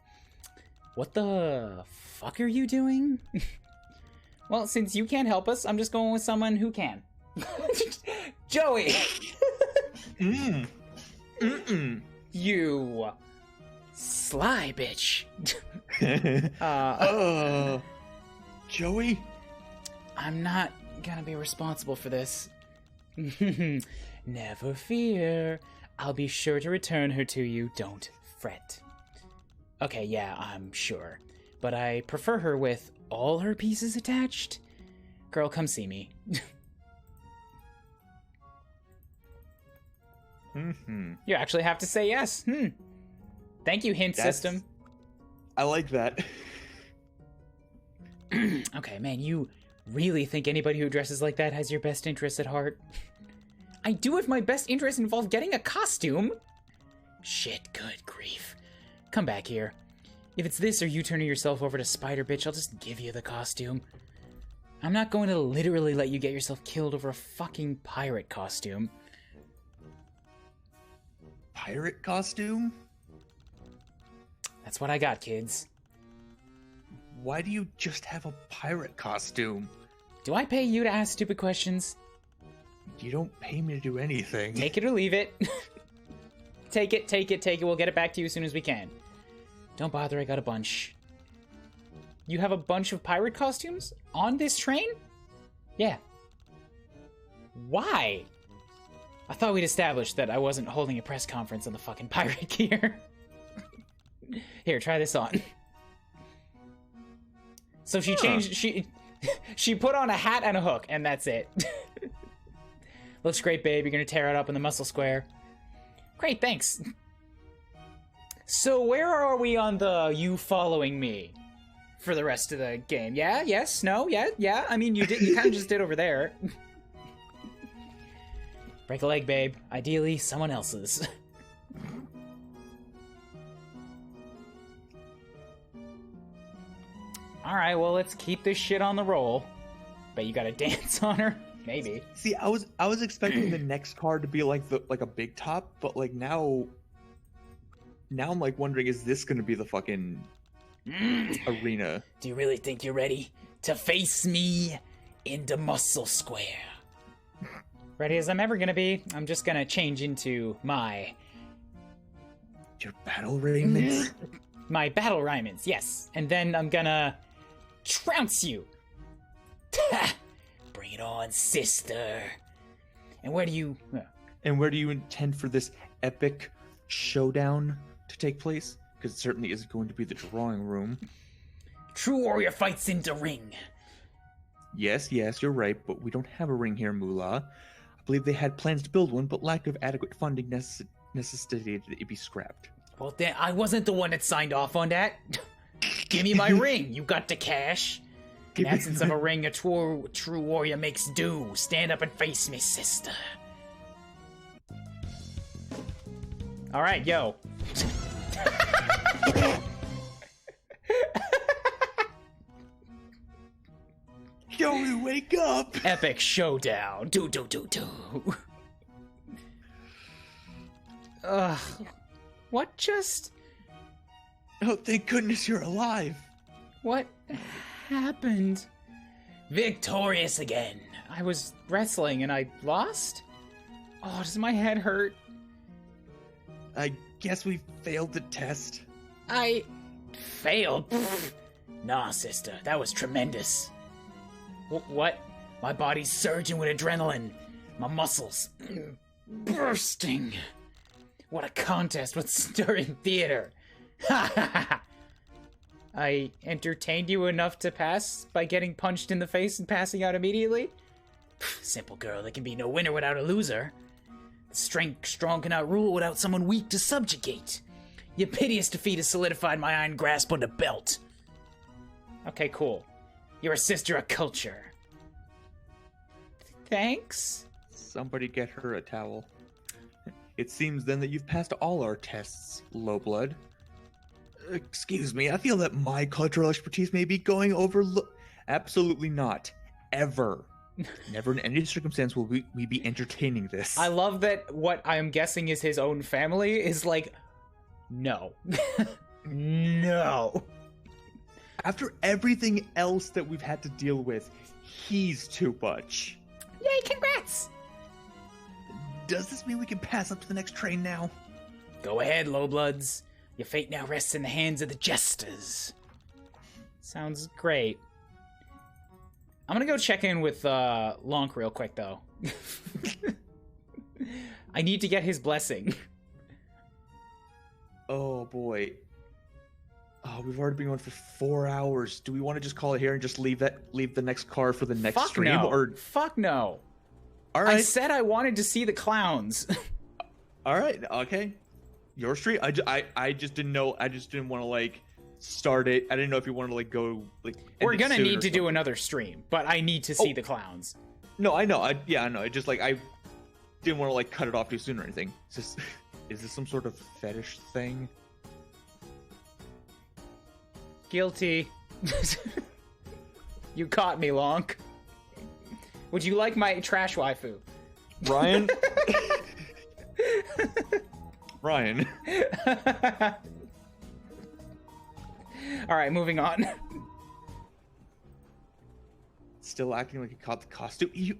What the fuck are you doing? Well, since you can't help us, I'm just going with someone who can. Joey! You sly bitch. Joey? I'm not gonna be responsible for this. Never fear. I'll be sure to return her to you. Don't fret. Okay, yeah, I'm sure. But I prefer her with all her pieces attached. Girl, come see me. You actually have to say yes. Thank you, hint system. I like that. Okay, man, you really think anybody who dresses like that has your best interests at heart? I do if my best interests involve getting a costume. Shit, good grief. Come back here. If it's this or you turning yourself over to Spider Bitch, I'll just give you the costume. I'm not going to literally let you get yourself killed over a fucking pirate costume. Pirate costume? That's what I got, kids. Why do you just have a pirate costume? Do I pay you to ask stupid questions? You don't pay me to do anything. Take it or leave it. Take it. We'll get it back to you as soon as we can. Don't bother, I got a bunch. You have a bunch of pirate costumes on this train? Yeah. Why? I thought we'd established that I wasn't holding a press conference on the fucking pirate gear. Here, try this on. So she changed, she put on a hat and a hook, and that's it. Looks great, babe. You're gonna tear it up in the muscle square. Great, thanks. So where are we on the you following me for the rest of the game? Yeah, yes, no, yeah. I mean, you kind of just did over there. Break a leg, babe. Ideally, someone else's. Alright, well, let's keep this shit on the roll. Bet you gotta dance on her? Maybe. See, I was expecting the next card to be like a big top, but like now I'm like wondering, is this gonna be the fucking arena? Do you really think you're ready to face me in the muscle square? Ready as I'm ever gonna be. I'm just gonna change into your battle raiments? My battle raiments, yes. And then I'm gonna trounce you. Bring it on, sister. And where do you... And where do you intend for this epic showdown to take place? Because it certainly isn't going to be the drawing room. True warrior fights in the ring. Yes, you're right, but we don't have a ring here, Moolah. I believe they had plans to build one, but lack of adequate funding necessitated it be scrapped. Well, then I wasn't the one that signed off on that. Give me my ring. You got the cash. In absence of a ring, a true warrior makes do. Stand up and face me, sister. All right, yo. Joey, wake up! Epic showdown. Do. Ugh. What just... Oh, thank goodness you're alive. What happened? Victorious again. I was wrestling and I lost? Oh, does my head hurt? I guess we failed the test. I failed? Pfft. Nah, sister, that was tremendous. What? My body's surging with adrenaline. My muscles bursting. What a contest with stirring theater. Ha ha ha! I entertained you enough to pass by getting punched in the face and passing out immediately? Simple girl, there can be no winner without a loser. Strong cannot rule without someone weak to subjugate. Your piteous defeat has solidified my iron grasp on the belt. Okay, cool. You're a sister of culture. Thanks? Somebody get her a towel. It seems then that you've passed all our tests, Lowblood. Excuse me, I feel that my cultural expertise may be going over... Absolutely not. Ever. Never in any circumstance will we be entertaining this. I love that what I'm guessing is his own family is like, no. No. After everything else that we've had to deal with, he's too much. Yay, congrats! Does this mean we can pass up to the next train now? Go ahead, Lowbloods. Your fate now rests in the hands of the jesters. Sounds great. I'm gonna go check in with Lonk real quick, though. I need to get his blessing. Oh, boy. Oh, we've already been going for 4 hours. Do we want to just call it here and just leave the next car for the next stream? No. Or fuck no. All right. I said I wanted to see the clowns. All right. Okay. Your stream. I just didn't know. I just didn't want to like start it. I didn't know if you wanted to like go like. We're gonna need to do another stream, but I need to see the clowns. No, I know. I know. It just like I didn't want to like cut it off too soon or anything. Is this some sort of fetish thing? Guilty. You caught me, Lonk. Would you like my trash waifu? Ryan? Ryan. Alright, moving on. Still acting like you caught the costume. You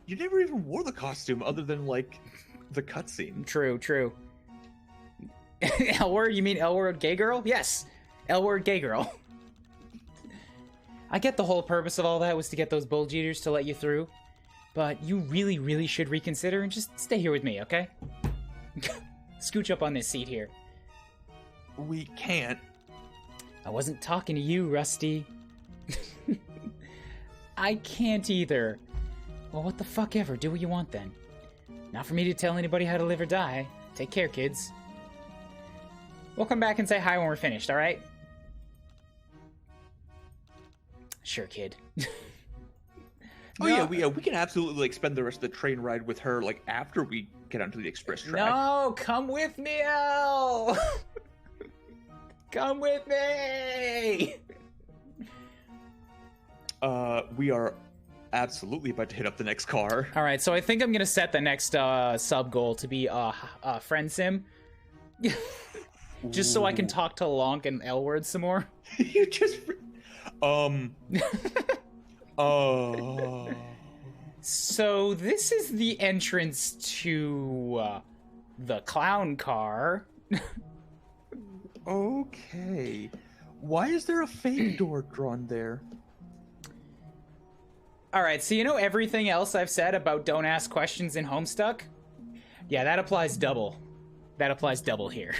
never even wore the costume other than like the cutscene. True. L-word? You mean L-word gay girl? Yes. L-word gay girl. I get the whole purpose of all that was to get those bulge eaters to let you through, but you really, really should reconsider and just stay here with me, okay? Scooch up on this seat here. We can't. I wasn't talking to you, Rusty. I can't either. Well, what the fuck ever. Do what you want then. Not for me to tell anybody how to live or die. Take care, kids. We'll come back and say hi when we're finished, alright? Sure, kid. Oh no. Yeah, we can absolutely like spend the rest of the train ride with her like after we get onto the express track. No, come with me, Elle! Come with me! We are absolutely about to hit up the next car. Alright, so I think I'm gonna set the next sub goal to be friend sim. Just so I can talk to Lonk and L-word some more. You just... So this is the entrance to the clown car. Okay. Why is there a fake door drawn there? All right, so you know everything else I've said about don't ask questions in Homestuck? Yeah, that applies double. That applies double here.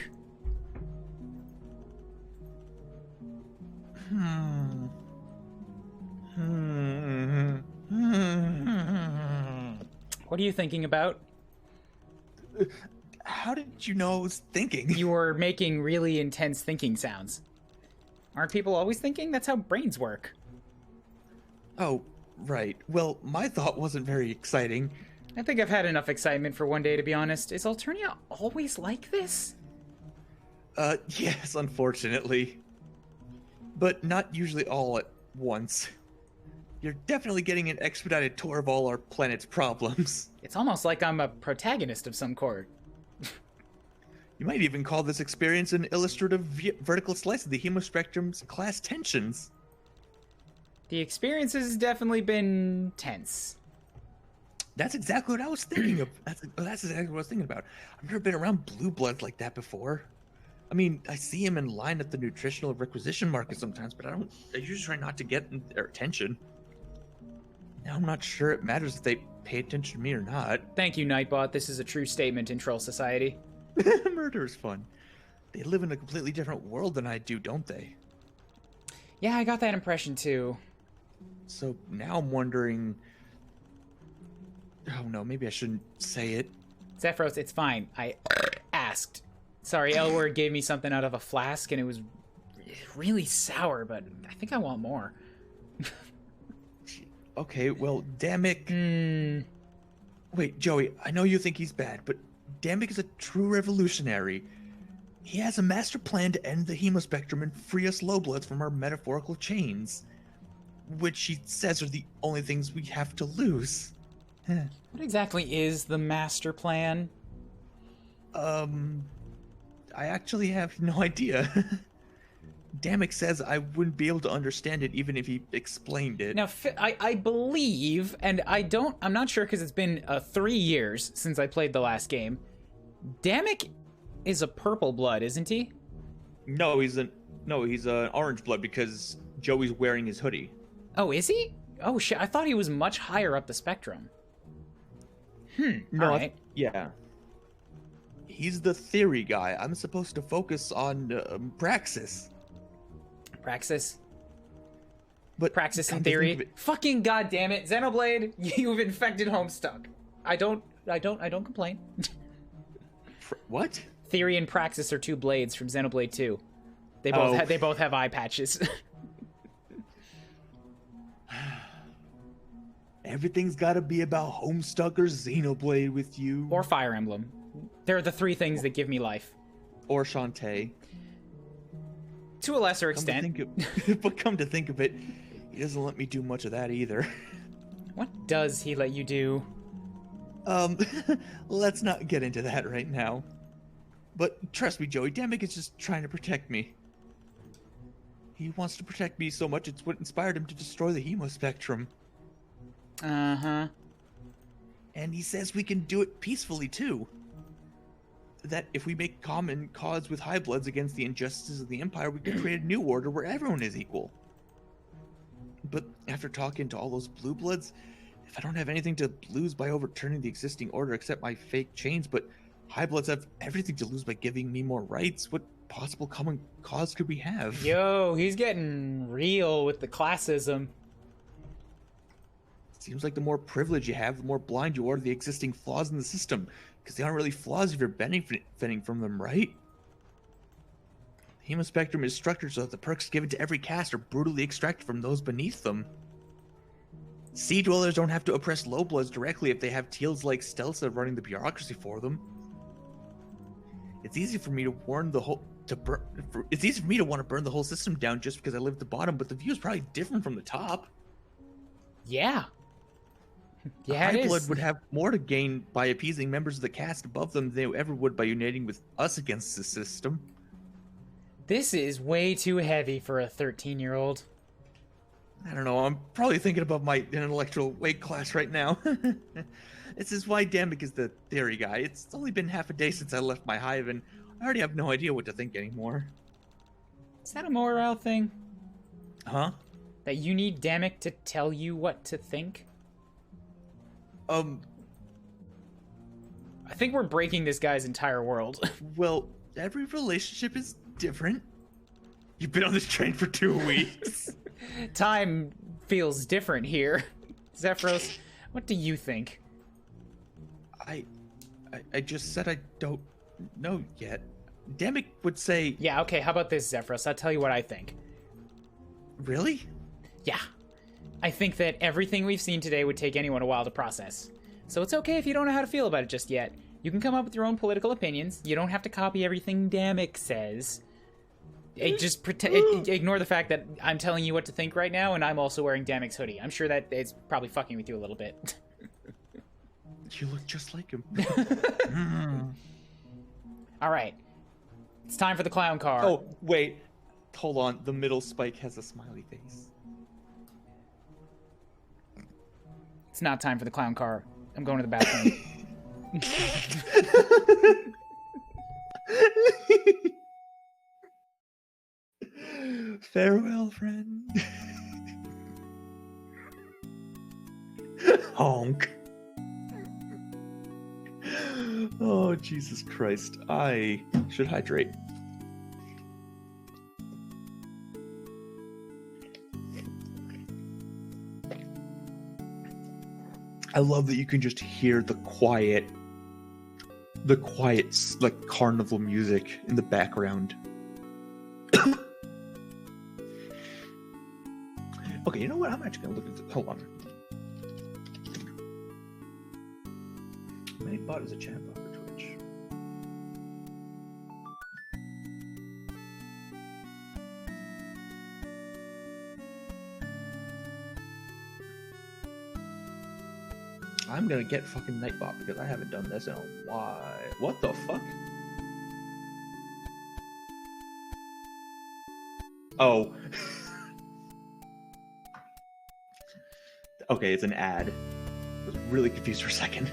What are you thinking about? How did you know I was thinking? You were making really intense thinking sounds. Aren't people always thinking? That's how brains work. Oh, right. Well, my thought wasn't very exciting. I think I've had enough excitement for one day, to be honest. Is Alternia always like this? Yes, unfortunately. But not usually all at once. You're definitely getting an expedited tour of all our planet's problems. It's almost like I'm a protagonist of some sort. You might even call this experience an illustrative vertical slice of the hemospectrum's class tensions. The experience has definitely been tense. That's exactly what I was thinking of. That's exactly what I was thinking about. I've never been around Bluebloods like that before. I mean, I see him in line at the nutritional requisition market sometimes, but I usually try not to get their attention. Now I'm not sure it matters if they pay attention to me or not. Thank you, Nightbot. This is a true statement in Troll Society. Murder is fun. They live in a completely different world than I do, don't they? Yeah, I got that impression too. So now I'm wondering... Oh no, maybe I shouldn't say it. Zephyros, it's fine. I asked. Sorry, Elward gave me something out of a flask and it was really sour, but I think I want more. Okay, well, Damek... Wait, Joey, I know you think he's bad, but Damek is a true revolutionary. He has a master plan to end the hemospectrum and free us lowbloods from our metaphorical chains. Which he says are the only things we have to lose. What exactly is the master plan? I actually have no idea. Damek says I wouldn't be able to understand it even if he explained it. Now, I believe, and I'm not sure because it's been 3 years since I played the last game. Damek is a purple blood, isn't he? No, he's an orange blood because Joey's wearing his hoodie. Oh, is he? Oh shit! I thought he was much higher up the spectrum. No, all right. Yeah. He's the theory guy. I'm supposed to focus on Praxis. Praxis. But Praxis in come to think theory. of it- Fucking goddamn it, Xenoblade! You've infected Homestuck. I don't complain. What? Theory and Praxis are two blades from Xenoblade 2. They both have eye patches. Everything's got to be about Homestuck or Xenoblade with you. Or Fire Emblem. They're the three things that give me life. Or Shantae. To a lesser extent. But come to think of it, he doesn't let me do much of that either. What does he let you do? Let's not get into that right now. But trust me, Joey, Damek is just trying to protect me. He wants to protect me so much it's what inspired him to destroy the hemospectrum. Uh-huh. And he says we can do it peacefully, too. That if we make common cause with high bloods against the injustices of the Empire, we can create a new order where everyone is equal. But after talking to all those blue bloods, if I don't have anything to lose by overturning the existing order except my fake chains, but high bloods have everything to lose by giving me more rights, what possible common cause could we have? Yo, he's getting real with the classism. Seems like the more privilege you have, the more blind you are to the existing flaws in the system. Because they aren't really flaws if you're benefiting from them, right? The hemospectrum is structured so that the perks given to every caste are brutally extracted from those beneath them. Sea dwellers don't have to oppress lowbloods directly if they have teals like Stelsa running the bureaucracy for them. It's easy for me to want to burn the whole system down just because I live at the bottom, but the view is probably different from the top. Yeah. Yeah, it High blood is. would have more to gain by appeasing members of the caste above them than they ever would by uniting with us against the system. This is way too heavy for a 13-year-old. I don't know, I'm probably thinking about my intellectual weight class right now. This is why Damek is the theory guy. It's only been half a day since I left my hive, and I already have no idea what to think anymore. Is that a morale thing? Huh? That you need Damek to tell you what to think? I think we're breaking this guy's entire world. Well, every relationship is different. You've been on this train for 2 weeks. Time feels different here. Zephyros, what do you think? I just said I don't know yet. Damek would say... Yeah, okay, how about this, Zephyros? I'll tell you what I think. Really? Yeah. I think that everything we've seen today would take anyone a while to process. So it's okay if you don't know how to feel about it just yet. You can come up with your own political opinions. You don't have to copy everything Damek says. Just ignore the fact that I'm telling you what to think right now, and I'm also wearing Damek's hoodie. I'm sure that it's probably fucking with you a little bit. You look just like him. All right. It's time for the clown car. Oh, wait. Hold on. The middle spike has a smiley face. It's not time for the clown car. I'm going to the bathroom. Farewell, friend. Honk. Oh, Jesus Christ. I should hydrate. I love that you can just hear the quiet, like, carnival music in the background. Okay, you know what? I'm actually gonna look at this. Hold on. Many bot is a chat bot for Twitch. I'm gonna get fucking Nightbot because I haven't done this in a while. What the fuck? Oh. Okay, it's an ad. I was really confused for a second.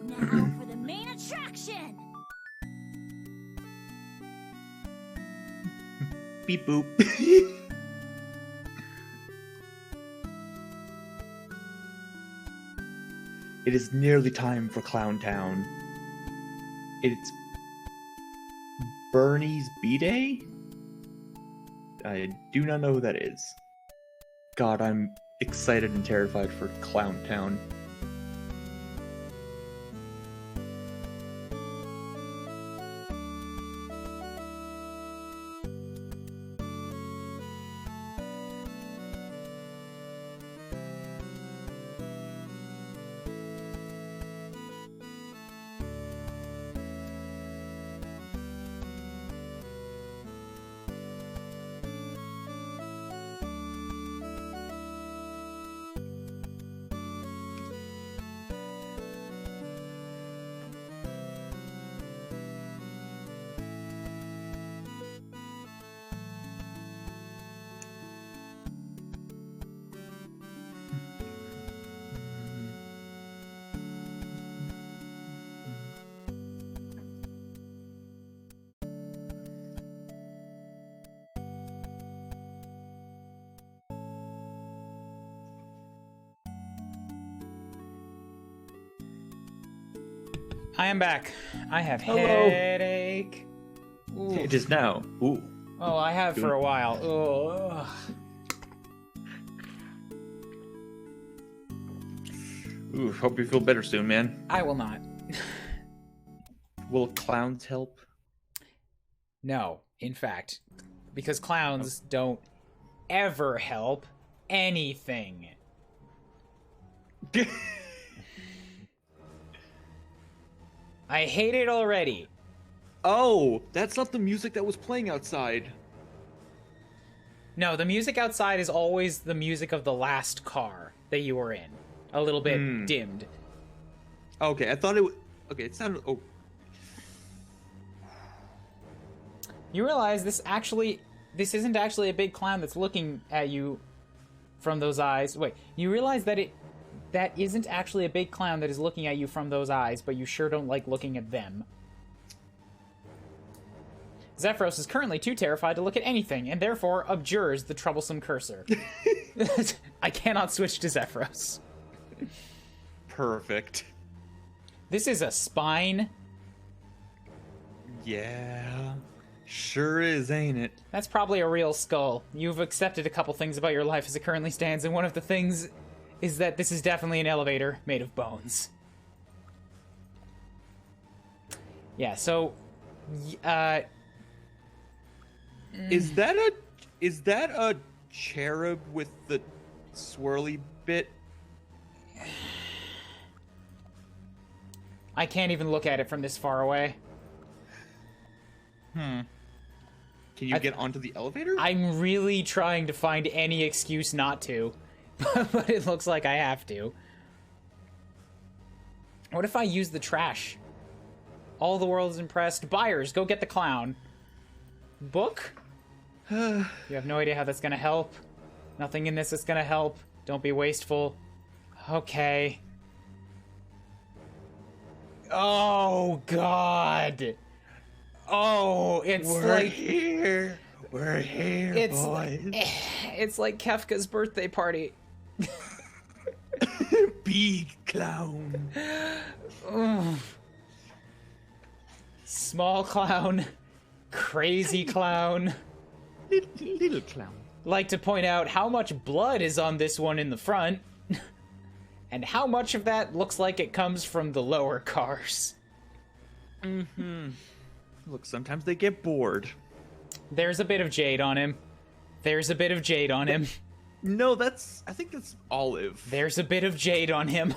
Now for the main attraction! Beep boop. It is nearly time for Clown Town. It's Bernie's B-Day? I do not know who that is. God, I'm excited and terrified for Clown Town. I am back. I have Hello. headache. Ooh. It is now. Ooh. Oh, I have for a while. Oh. Ooh, hope you feel better soon, man. I will not. Will clowns help? No, in fact, because clowns don't ever help anything. I hate it already. Oh, that's not the music that was playing outside. No, the music outside is always the music of the last car that you were in. A little bit dimmed. Okay, I thought it was... Okay, it sounded... Oh. You realize this isn't actually a big clown that's looking at you from those eyes. Wait, you realize that isn't actually a big clown that is looking at you from those eyes, but you sure don't like looking at them. Zephyros is currently too terrified to look at anything, and therefore abjures the troublesome cursor. I cannot switch to Zephyros. Perfect. This is a spine. Yeah. Sure is, ain't it? That's probably a real skull. You've accepted a couple things about your life as it currently stands, and one of the things is that this is definitely an elevator made of bones. Yeah, so... Is that a cherub with the swirly bit? I can't even look at it from this far away. Can you get onto the elevator? I'm really trying to find any excuse not to, but it looks like I have to. What if I use the trash? All the world is impressed. Buyers, go get the clown. Book? You have no idea how that's gonna help. Nothing in this is gonna help. Don't be wasteful. Okay. Oh, God. Oh, it's like... here. We're here, boys. It's like Kefka's birthday party. Big clown. Ugh. Small clown. Crazy clown. Little clown. Like to point out how much blood is on this one in the front. And how much of that looks like it comes from the lower cars. Look, sometimes they get bored. There's a bit of jade on him. There's a bit of jade on him. No, I think that's olive. There's a bit of jade on him.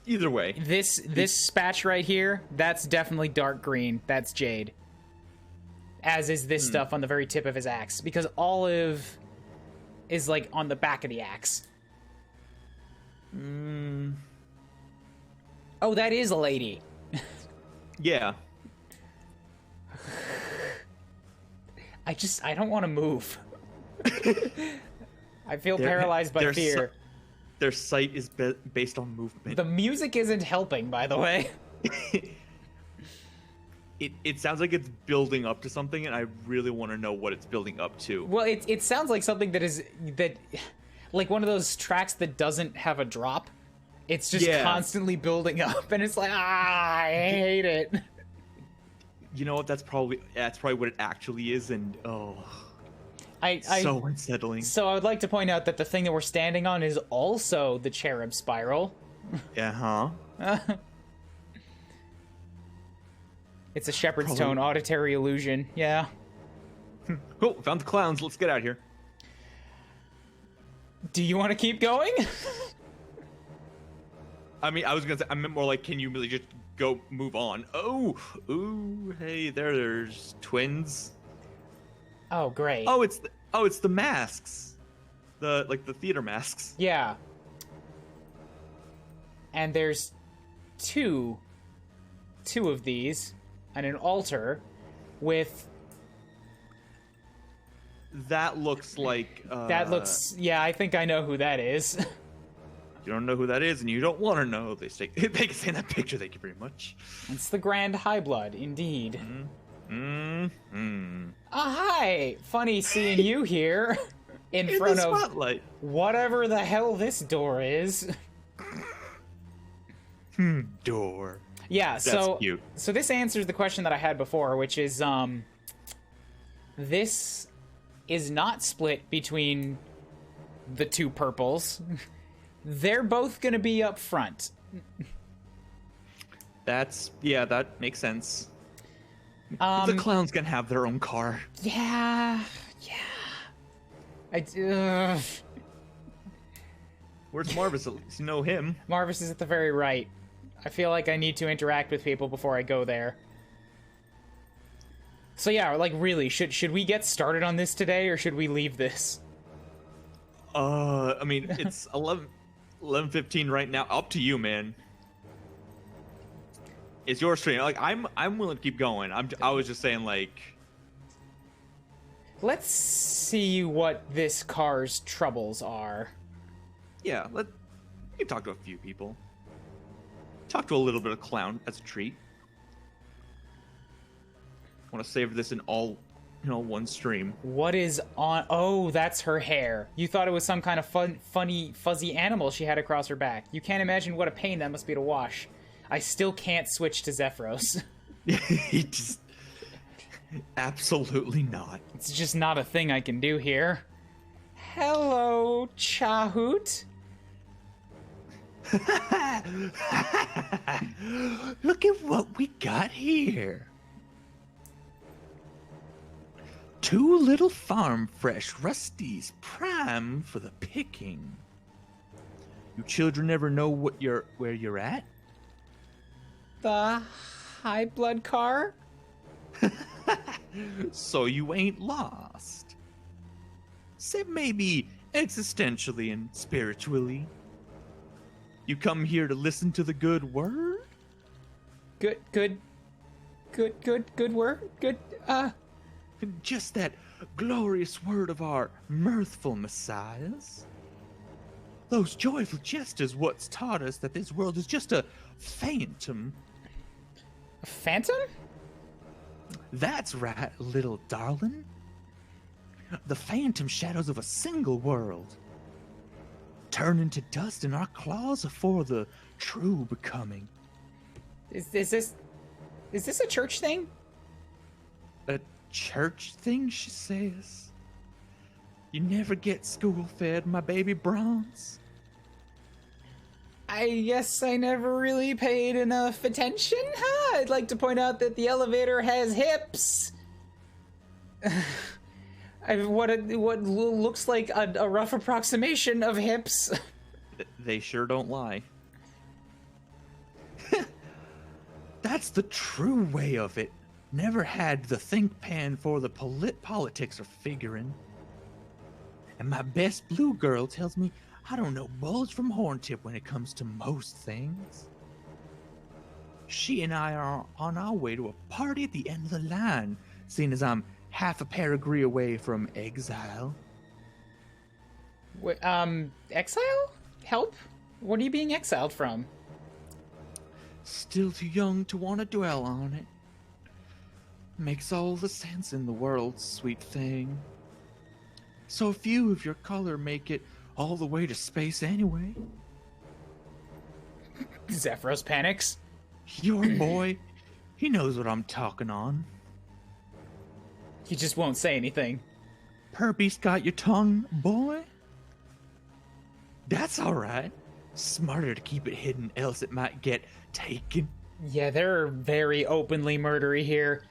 Either way. This spatch right here, that's definitely dark green. That's jade. As is this stuff on the very tip of his axe. Because olive is like on the back of the axe. Oh, that is a lady. Yeah. I don't want to move. I feel paralyzed by fear. Their sight is based on movement. The music isn't helping, by the way. It sounds like it's building up to something, and I really want to know what it's building up to. Well, it sounds like something like one of those tracks that doesn't have a drop. It's just constantly building up, and it's like, I hate it. You know what? That's probably what it actually is, and so unsettling. So I would like to point out that the thing that we're standing on is also the cherub spiral. It's a shepherd's tone auditory illusion. Yeah. Oh, found the clowns. Let's get out of here. Do you want to keep going? I mean, I was gonna say, I meant more like, can you really just go move on? Oh, ooh, hey, there's twins. Oh, great. Oh, it's the masks, the theater masks. Yeah. And there's two of these, and an altar with. That looks like. Yeah, I think I know who that is. You don't know who that is, and you don't want to know. They can say in that picture. Thank you very much. It's the Grand High Blood, indeed. Hi! Funny seeing you here in front of spotlight. whatever the hell this door is. Door. Yeah, so cute. so this answers the question that I had before, which is this is not split between the two purples. They're both gonna be up front. That makes sense. The clowns can have their own car. Yeah. Where's Marvis? At least you know him. Marvis is at the very right. I feel like I need to interact with people before I go there. So yeah, like really, should we get started on this today, or should we leave this? I mean, it's 11:15 right now. Up to you, man. It's your stream. Like, I'm willing to keep going. I was just saying, like, Let's see what this car's troubles are. yeah, you can talk to a few people. Talk to a little bit of clown as a treat. Want to save this in all, one stream. What is on? Oh, that's her hair. You thought it was some kind of funny, fuzzy animal she had across her back. You can't imagine what a pain that must be to wash. I still can't switch to Zephyros. He just absolutely not. It's just not a thing I can do here. Hello, Chahoot. Look at what we got here. 2 little farm fresh rusties, prime for the picking. You children ever know where you're at? The high blood car? So you ain't lost. Except maybe existentially and spiritually. You come here to listen to the good word? Good word? Just that glorious word of our mirthful messiahs. Those joyful jesters what's taught us that this world is just a phantom. A phantom? That's right, little darling. The phantom shadows of a single world. Turn into dust in our claws for the true becoming. Is this a church thing? A church thing, she says. You never get school-fed, my baby Bronze. I guess I never really paid enough attention, huh? I'd like to point out that the elevator has hips. What looks like a rough approximation of hips. They sure don't lie. That's the true way of it. Never had the think pan for the politics or figuring. And my best blue girl tells me I don't know bulge from horntip when it comes to most things. She and I are on our way to a party at the end of the line, seeing as I'm half a pedigree away from exile. Exile? Help? What are you being exiled from? Still too young to want to dwell on it. Makes all the sense in the world, sweet thing. So few of your color make it all the way to space anyway. Zephyros panics. Your boy, he knows what I'm talking on. He just won't say anything. Perpy's got your tongue, boy? That's alright. Smarter to keep it hidden, else it might get taken. Yeah, they're very openly murdery here.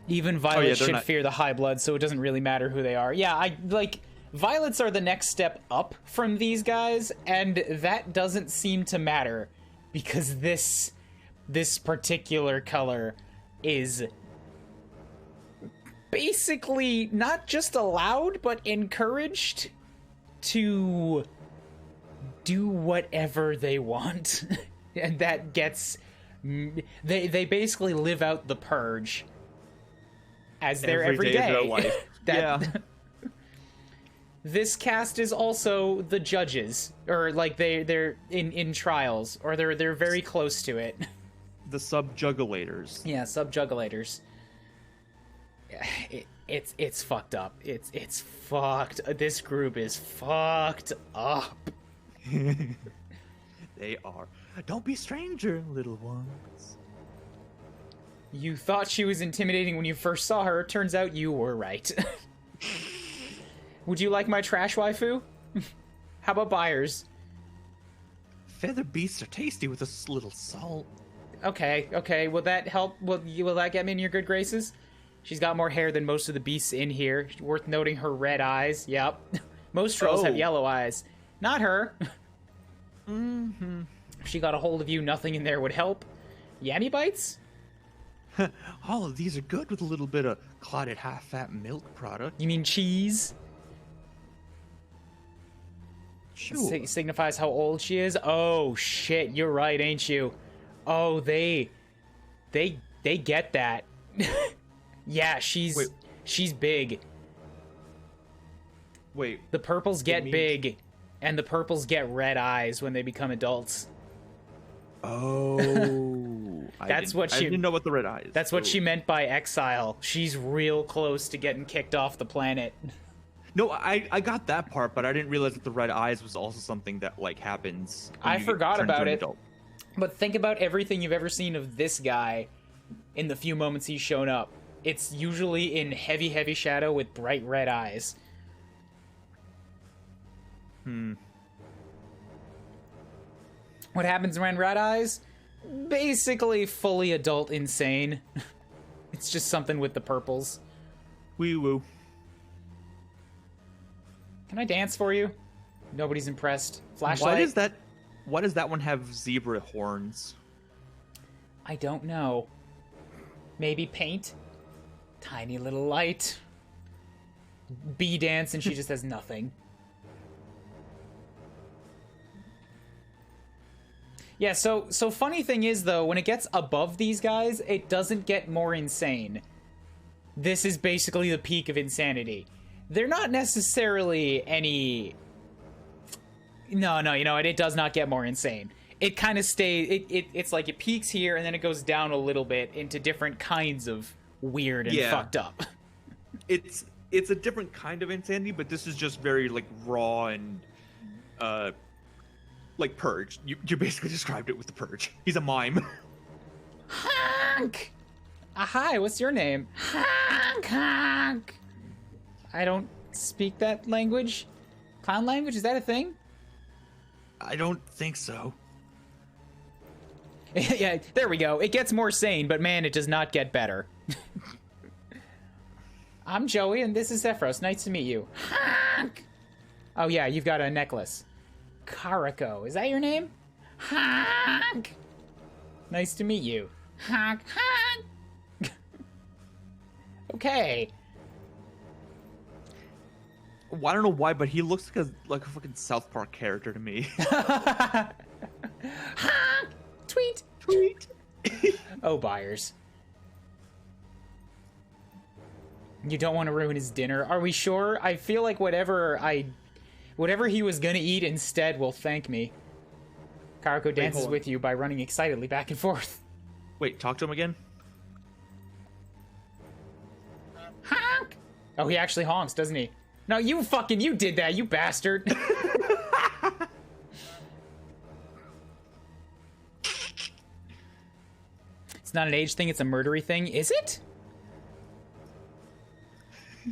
Even Violets should fear the High Blood, so it doesn't really matter who they are. Yeah, Violets are the next step up from these guys, and that doesn't seem to matter, because this particular color is basically not just allowed, but encouraged to do whatever they want. And that gets... They basically live out the purge as their every day. Of their life. Yeah. This cast is also the judges, or like they're in trials, or they're very close to it. The subjugulators. Yeah, subjugulators. It's fucked up. It's fucked. This group is fucked up. They are. Don't be stranger, little ones. You thought she was intimidating when you first saw her. Turns out you were right. Would you like my trash waifu? How about buyers? Feather beasts are tasty with a little salt. Okay. Will that help? Will that get me in your good graces? She's got more hair than most of the beasts in here. Worth noting her red eyes. Yep. Most trolls have yellow eyes. Not her. Mm-hmm. If she got a hold of you, nothing in there would help. Yammy bites? All of these are good with a little bit of clotted half-fat milk product. You mean cheese? Sure. Signifies how old she is? Oh, shit. You're right, ain't you? Oh, they get that. Yeah, she's big. Wait. The purples get big, and the purples get red eyes when they become adults. Oh. I didn't know about the red eyes. That's what she meant by exile. She's real close to getting kicked off the planet. No, I got that part, but I didn't realize that the red eyes was also something that, like, happens. I forgot about it. Adult. But think about everything you've ever seen of this guy in the few moments he's shown up. It's usually in heavy, heavy shadow with bright red eyes. What happens when red eyes? Basically fully adult insane. It's just something with the purples. Wee woo. Can I dance for you? Nobody's impressed. Flashlight? Why does that one have zebra horns? I don't know. Maybe paint? Tiny little light. Bee dance and she just has nothing. Yeah, so funny thing is, though, when it gets above these guys, it doesn't get more insane. This is basically the peak of insanity. They're not necessarily any... No, you know what? It does not get more insane. It kind of stays... It's like it peaks here, and then it goes down a little bit into different kinds of weird and fucked up. It's a different kind of insanity, but this is just very, like, raw and... like Purge. You basically described it with the Purge. He's a mime. Honk! Hi, what's your name? Honk, honk! I don't speak that language. Clown language? Is that a thing? I don't think so. Yeah, there we go. It gets more sane, but man, it does not get better. I'm Joey, and this is Zephyros. Nice to meet you. Honk! Oh yeah, you've got a necklace. Karako, is that your name? Honk! Nice to meet you. Honk, honk! Okay. Well, I don't know why, but he looks like a fucking South Park character to me. Honk! Tweet! Tweet! Oh, buyers. You don't want to ruin his dinner. Are we sure? I feel like whatever he was gonna eat instead will thank me. Karako dances with you by running excitedly back and forth. Wait, talk to him again? Honk! Oh, he actually honks, doesn't he? No, you did that, you bastard! It's not an age thing, it's a murdery thing, is it?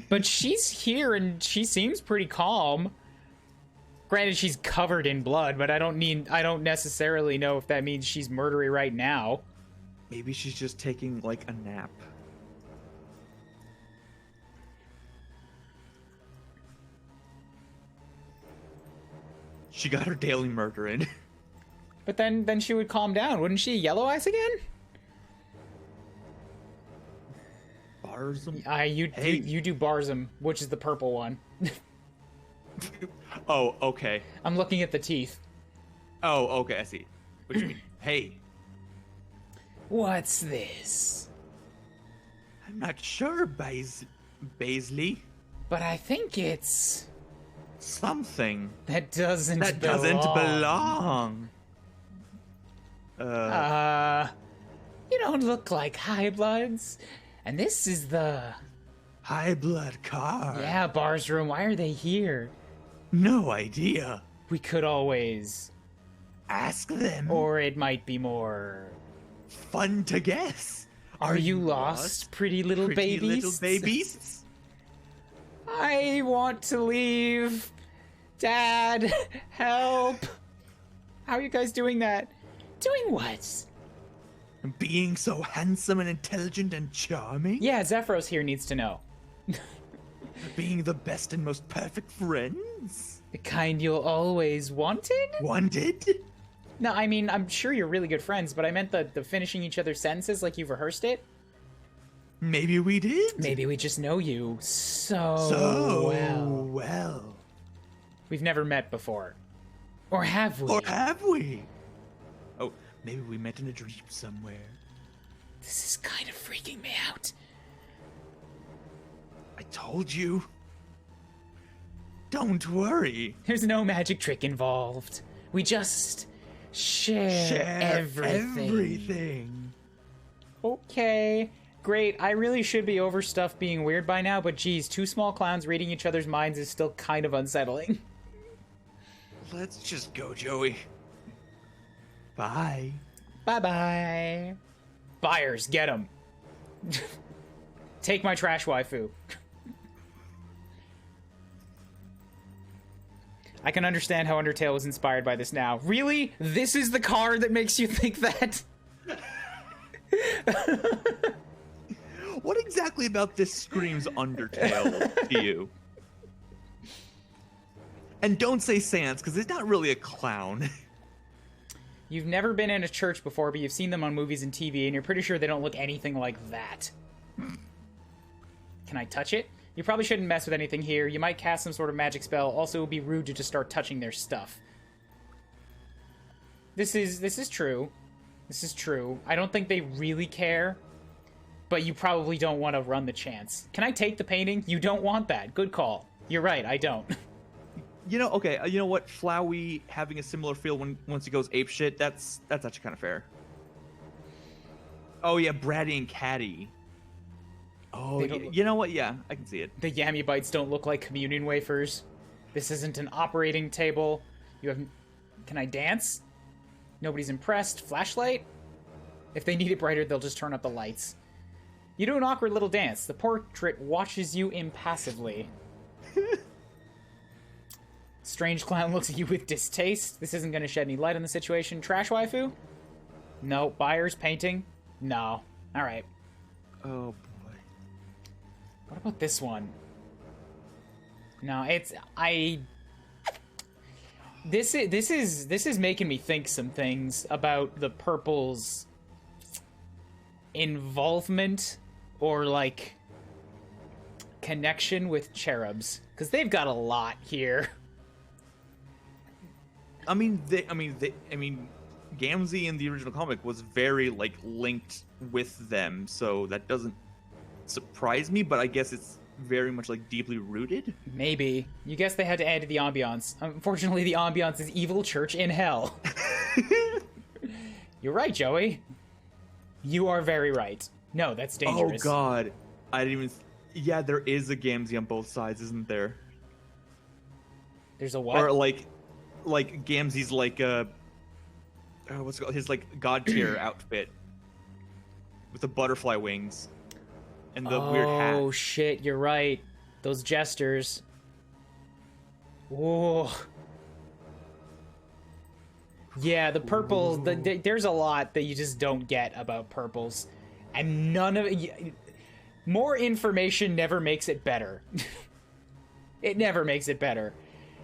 But she's here and she seems pretty calm. Granted, she's covered in blood, but I don't necessarily know if that means she's murdery right now. Maybe she's just taking, like, a nap. She got her daily murder in. But then she would calm down, wouldn't she? Yellow eyes again? Barzum? You do Barzum, which is the purple one. Oh, okay. I'm looking at the teeth. Oh, okay, I see. What do you mean? Hey. What's this? I'm not sure, Baisley. But I think it's... something. That doesn't belong. Doesn't belong. You don't look like Highbloods. And this is the... High blood car. Yeah, Bar's room. Why are they here? No idea. We could always... Ask them. Or it might be more... Fun to guess. Are you lost, pretty little Pretty babies? little babies? I want to leave. Dad, help. How are you guys doing that? Doing what? Being so handsome and intelligent and charming? Yeah, Zephyros here needs to know. Being the best and most perfect friends? The kind you'll always wanted? Wanted? No, I mean, I'm sure you're really good friends, but I meant the finishing each other's sentences like you've rehearsed it. Maybe we did. Maybe we just know you so well. We've never met before. Or have we? Or have we? Oh, maybe we met in a dream somewhere. This is kind of freaking me out. I told you. Don't worry. There's no magic trick involved. We just share everything. Okay, great. I really should be over stuff being weird by now, but geez, two small clowns reading each other's minds is still kind of unsettling. Let's just go, Joey. Bye. Bye-bye. Buyers, get them. Take my trash waifu. I can understand how Undertale was inspired by this now. Really? This is the car that makes you think that? What exactly about this screams Undertale to you? And don't say Sans, because it's not really a clown. You've never been in a church before, but you've seen them on movies and TV, and you're pretty sure they don't look anything like that. Can I touch it? You probably shouldn't mess with anything here. You might cast some sort of magic spell. Also, it would be rude to just start touching their stuff. This is true. This is true. I don't think they really care, but you probably don't want to run the chance. Can I take the painting? You don't want that. Good call. You're right, I don't. You know, okay, you know what? Flowey having a similar feel once he goes apeshit, that's actually kind of fair. Oh yeah, Bratty and Catty. Oh, you know what? Yeah, I can see it. The Yammy Bites don't look like communion wafers. This isn't an operating table. You have... Can I dance? Nobody's impressed. Flashlight? If they need it brighter, they'll just turn up the lights. You do an awkward little dance. The portrait watches you impassively. Strange clown looks at you with distaste. This isn't going to shed any light on the situation. Trash waifu? No. Buyers? Painting? No. Alright. Oh, boy. What about this one? No, it's... This is making me think some things about the purple's involvement or, like, connection with cherubs. Because they've got a lot here. I mean, Gamzee in the original comic was very, like, linked with them, so that doesn't surprise me, but I guess it's very much, like, deeply rooted. Maybe. You guess they had to add to the ambiance. Unfortunately, the ambiance is evil church in hell. You're right, Joey. You are very right. No, that's dangerous. Oh, God. I didn't even... Yeah, there is a Gamzee on both sides, isn't there? There's a what? Or, like Gamzee's, like, what's it called? His, like, god tier outfit. With the butterfly wings. And the weird hat. Oh, shit, you're right. Those jesters. Whoa. Yeah, the purples, there's a lot that you just don't get about purples. And none of it... More information never makes it better. It never makes it better.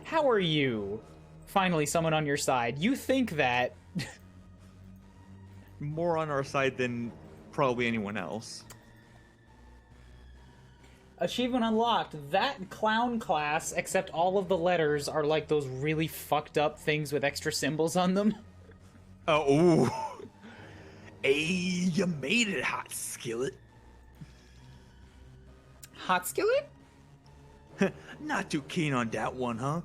How are you? Finally, someone on your side. You think that... More on our side than probably anyone else. Achievement unlocked. That clown class, except all of the letters are like those really fucked up things with extra symbols on them. Oh, ooh. Hey, you made it, Hot Skillet. Hot Skillet? Not too keen on that one, huh?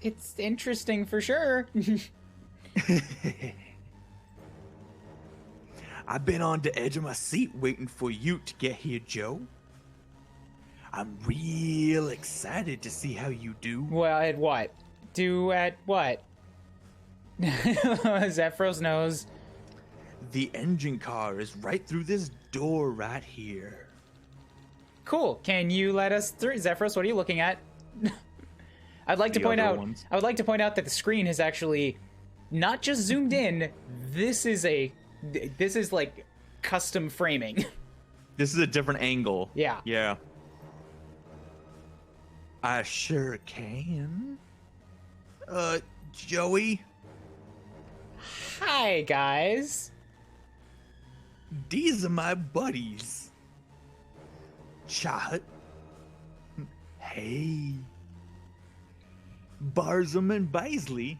It's interesting for sure. I've been on the edge of my seat waiting for you to get here, Joe. I'm real excited to see how you do. Well, at what? Do at what? Zephyros knows. The engine car is right through this door right here. Cool. Can you let us through? Zephyros, what are you looking at? I'd like to The point other out. ones. I would like to point out that the screen has actually not just zoomed in. This is like custom framing. This is a different angle. Yeah. Yeah. I sure can. Joey, Hi, guys. these are my buddies. Chahat. Hey. Barzum and Baisley.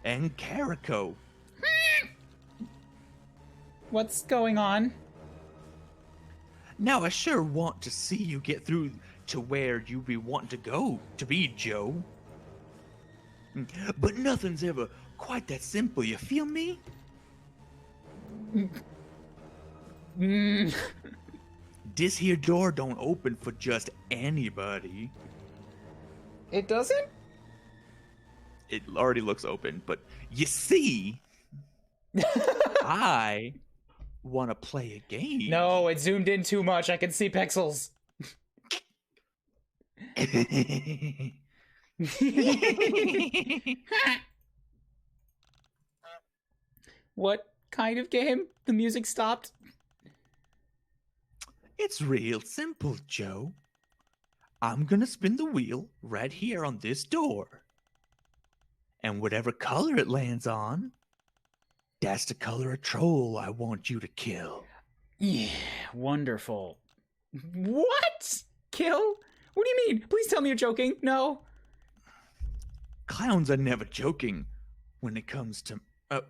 And Carico. What's going on? Now I sure want to see you get through to where you be wanting to go to be, Joe. But nothing's ever quite that simple, you feel me? This here door don't open for just anybody. It doesn't? It already looks open, but you see, I want to play a game. No, it zoomed in too much. I can see pixels. What kind of game? The music stopped. It's real simple, Joe. I'm gonna spin the wheel right here on this door. And whatever color it lands on, that's the color of troll I want you to kill. Yeah, wonderful. What? Kill? What do you mean? Please tell me you're joking. No. Clowns are never joking when it comes to...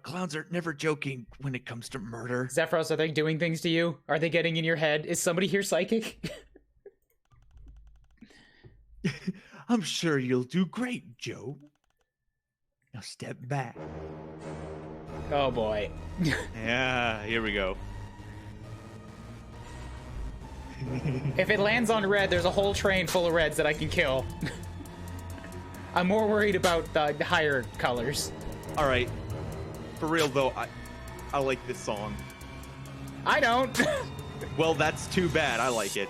clowns are never joking when it comes to murder. Zephyros, are they doing things to you? Are they getting in your head? Is somebody here psychic? I'm sure you'll do great, Joe. Now step back. Oh boy. Yeah, here we go. If it lands on red, there's a whole train full of reds that I can kill. I'm more worried about the higher colors. All right. For real, though, I like this song. I don't. Well, that's too bad. I like it.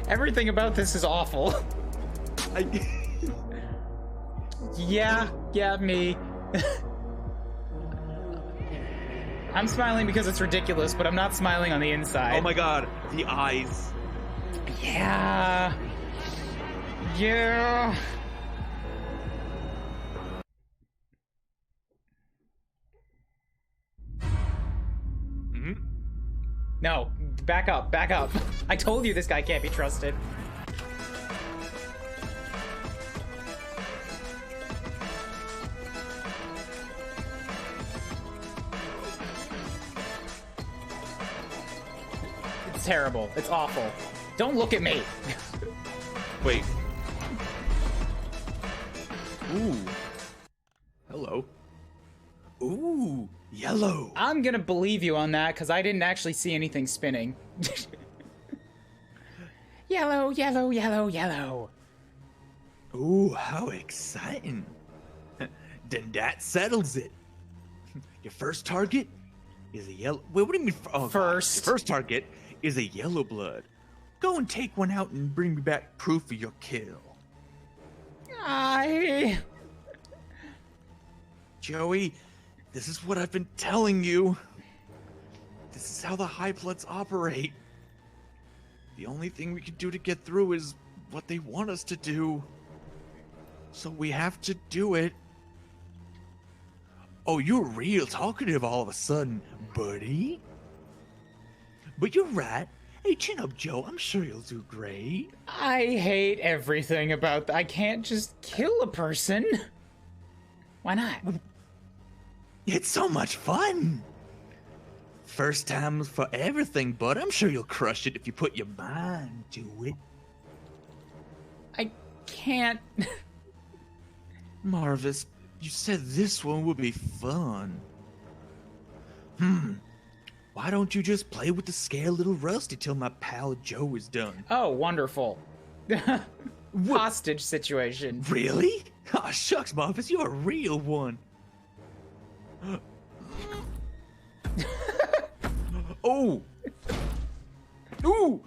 Everything about this is awful. Yeah, me. I'm smiling because it's ridiculous, but I'm not smiling on the inside. Oh my god, the eyes. Yeah. Yeah. Hmm? No, back up, back up. I told you this guy can't be trusted. It's terrible. It's awful. Don't look at me. Wait. Ooh. Hello. Ooh, yellow. I'm gonna believe you on that because I didn't actually see anything spinning. Yellow, yellow, yellow, yellow. Ooh, how exciting. Then that settles it. Your first target is a yellow... Wait, what do you mean? Oh, God. First. Your first target is a yellow blood. Go and take one out and bring me back proof of your kill. Joey, this is what I've been telling you. This is how the High Bloods operate. The only thing we can do to get through is what they want us to do. So we have to do it. Oh, you're real talkative all of a sudden, buddy. But you're right. Hey, chin up, Joe. I'm sure you'll do great. I hate everything about that. I can't just kill a person. Why not? It's so much fun. First time for everything, but I'm sure you'll crush it if you put your mind to it. I can't. Marvis, you said this one would be fun. Why don't you just play with the scared little Rusty till my pal Joe is done? Oh, wonderful. hostage situation. Really? Oh, shucks, Muffus, you're a real one. Oh! Ooh!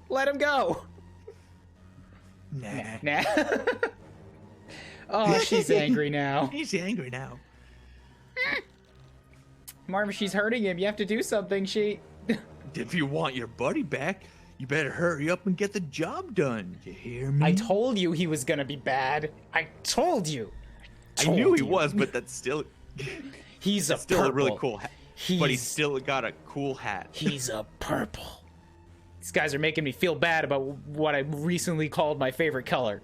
Let him go. Nah. Oh, she's angry now. He's angry now. Marvin, she's hurting him. You have to do something. If you want your buddy back, you better hurry up and get the job done. You hear me? I told you he was gonna be bad. I told you. I knew he was, but that's still... He's a still purple. a really cool hat. But he's still got a cool hat. He's a purple. These guys are making me feel bad about what I recently called my favorite color.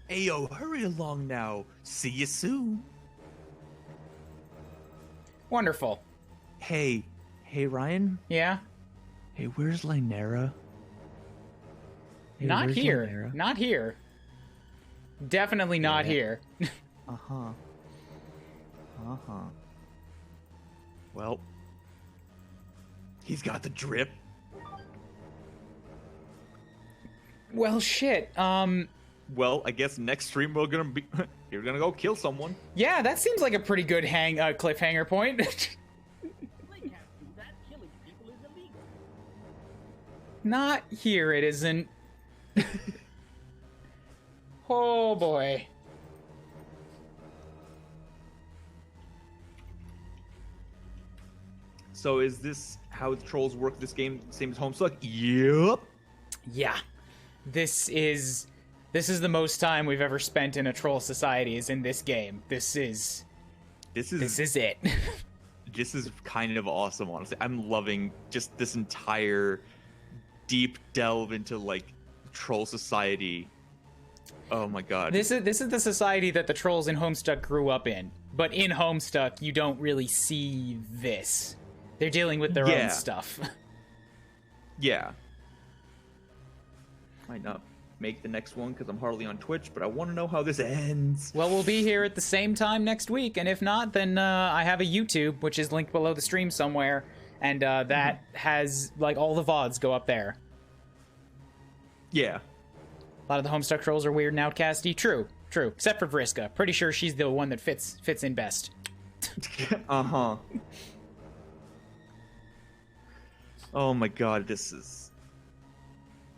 Ayo, hurry along now. See you soon. Wonderful. Hey, Ryan? Yeah? Hey, where's Lynera? Hey, Not where's here. Lynera? Not here. Definitely not here. Uh-huh. Uh-huh. Well, he's got the drip. Well, shit. Well, I guess next stream you're gonna go kill someone. Yeah, that seems like a pretty good cliffhanger point. They can't do that. Killing people is illegal. Not here, it isn't. Oh boy. So is this how the trolls work this game, same as Homestuck? Yep. Yeah. This is the most time we've ever spent in a troll society is in this game. This is it. This is kind of awesome, honestly. I'm loving just this entire deep delve into like troll society. Oh my god. This is the society that the trolls in Homestuck grew up in. But in Homestuck, you don't really see this. They're dealing with their own stuff. Yeah. Might not make the next one because I'm hardly on Twitch, but I want to know how this ends. Well, we'll be here at the same time next week, and if not, then I have a YouTube, which is linked below the stream somewhere, and that has, like, all the VODs go up there. Yeah. A lot of the Homestuck trolls are weird and outcasty. True. Except for Vriska. Pretty sure she's the one that fits in best. Uh-huh. Oh my god, this is...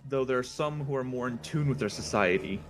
Though there are some who are more in tune with their society,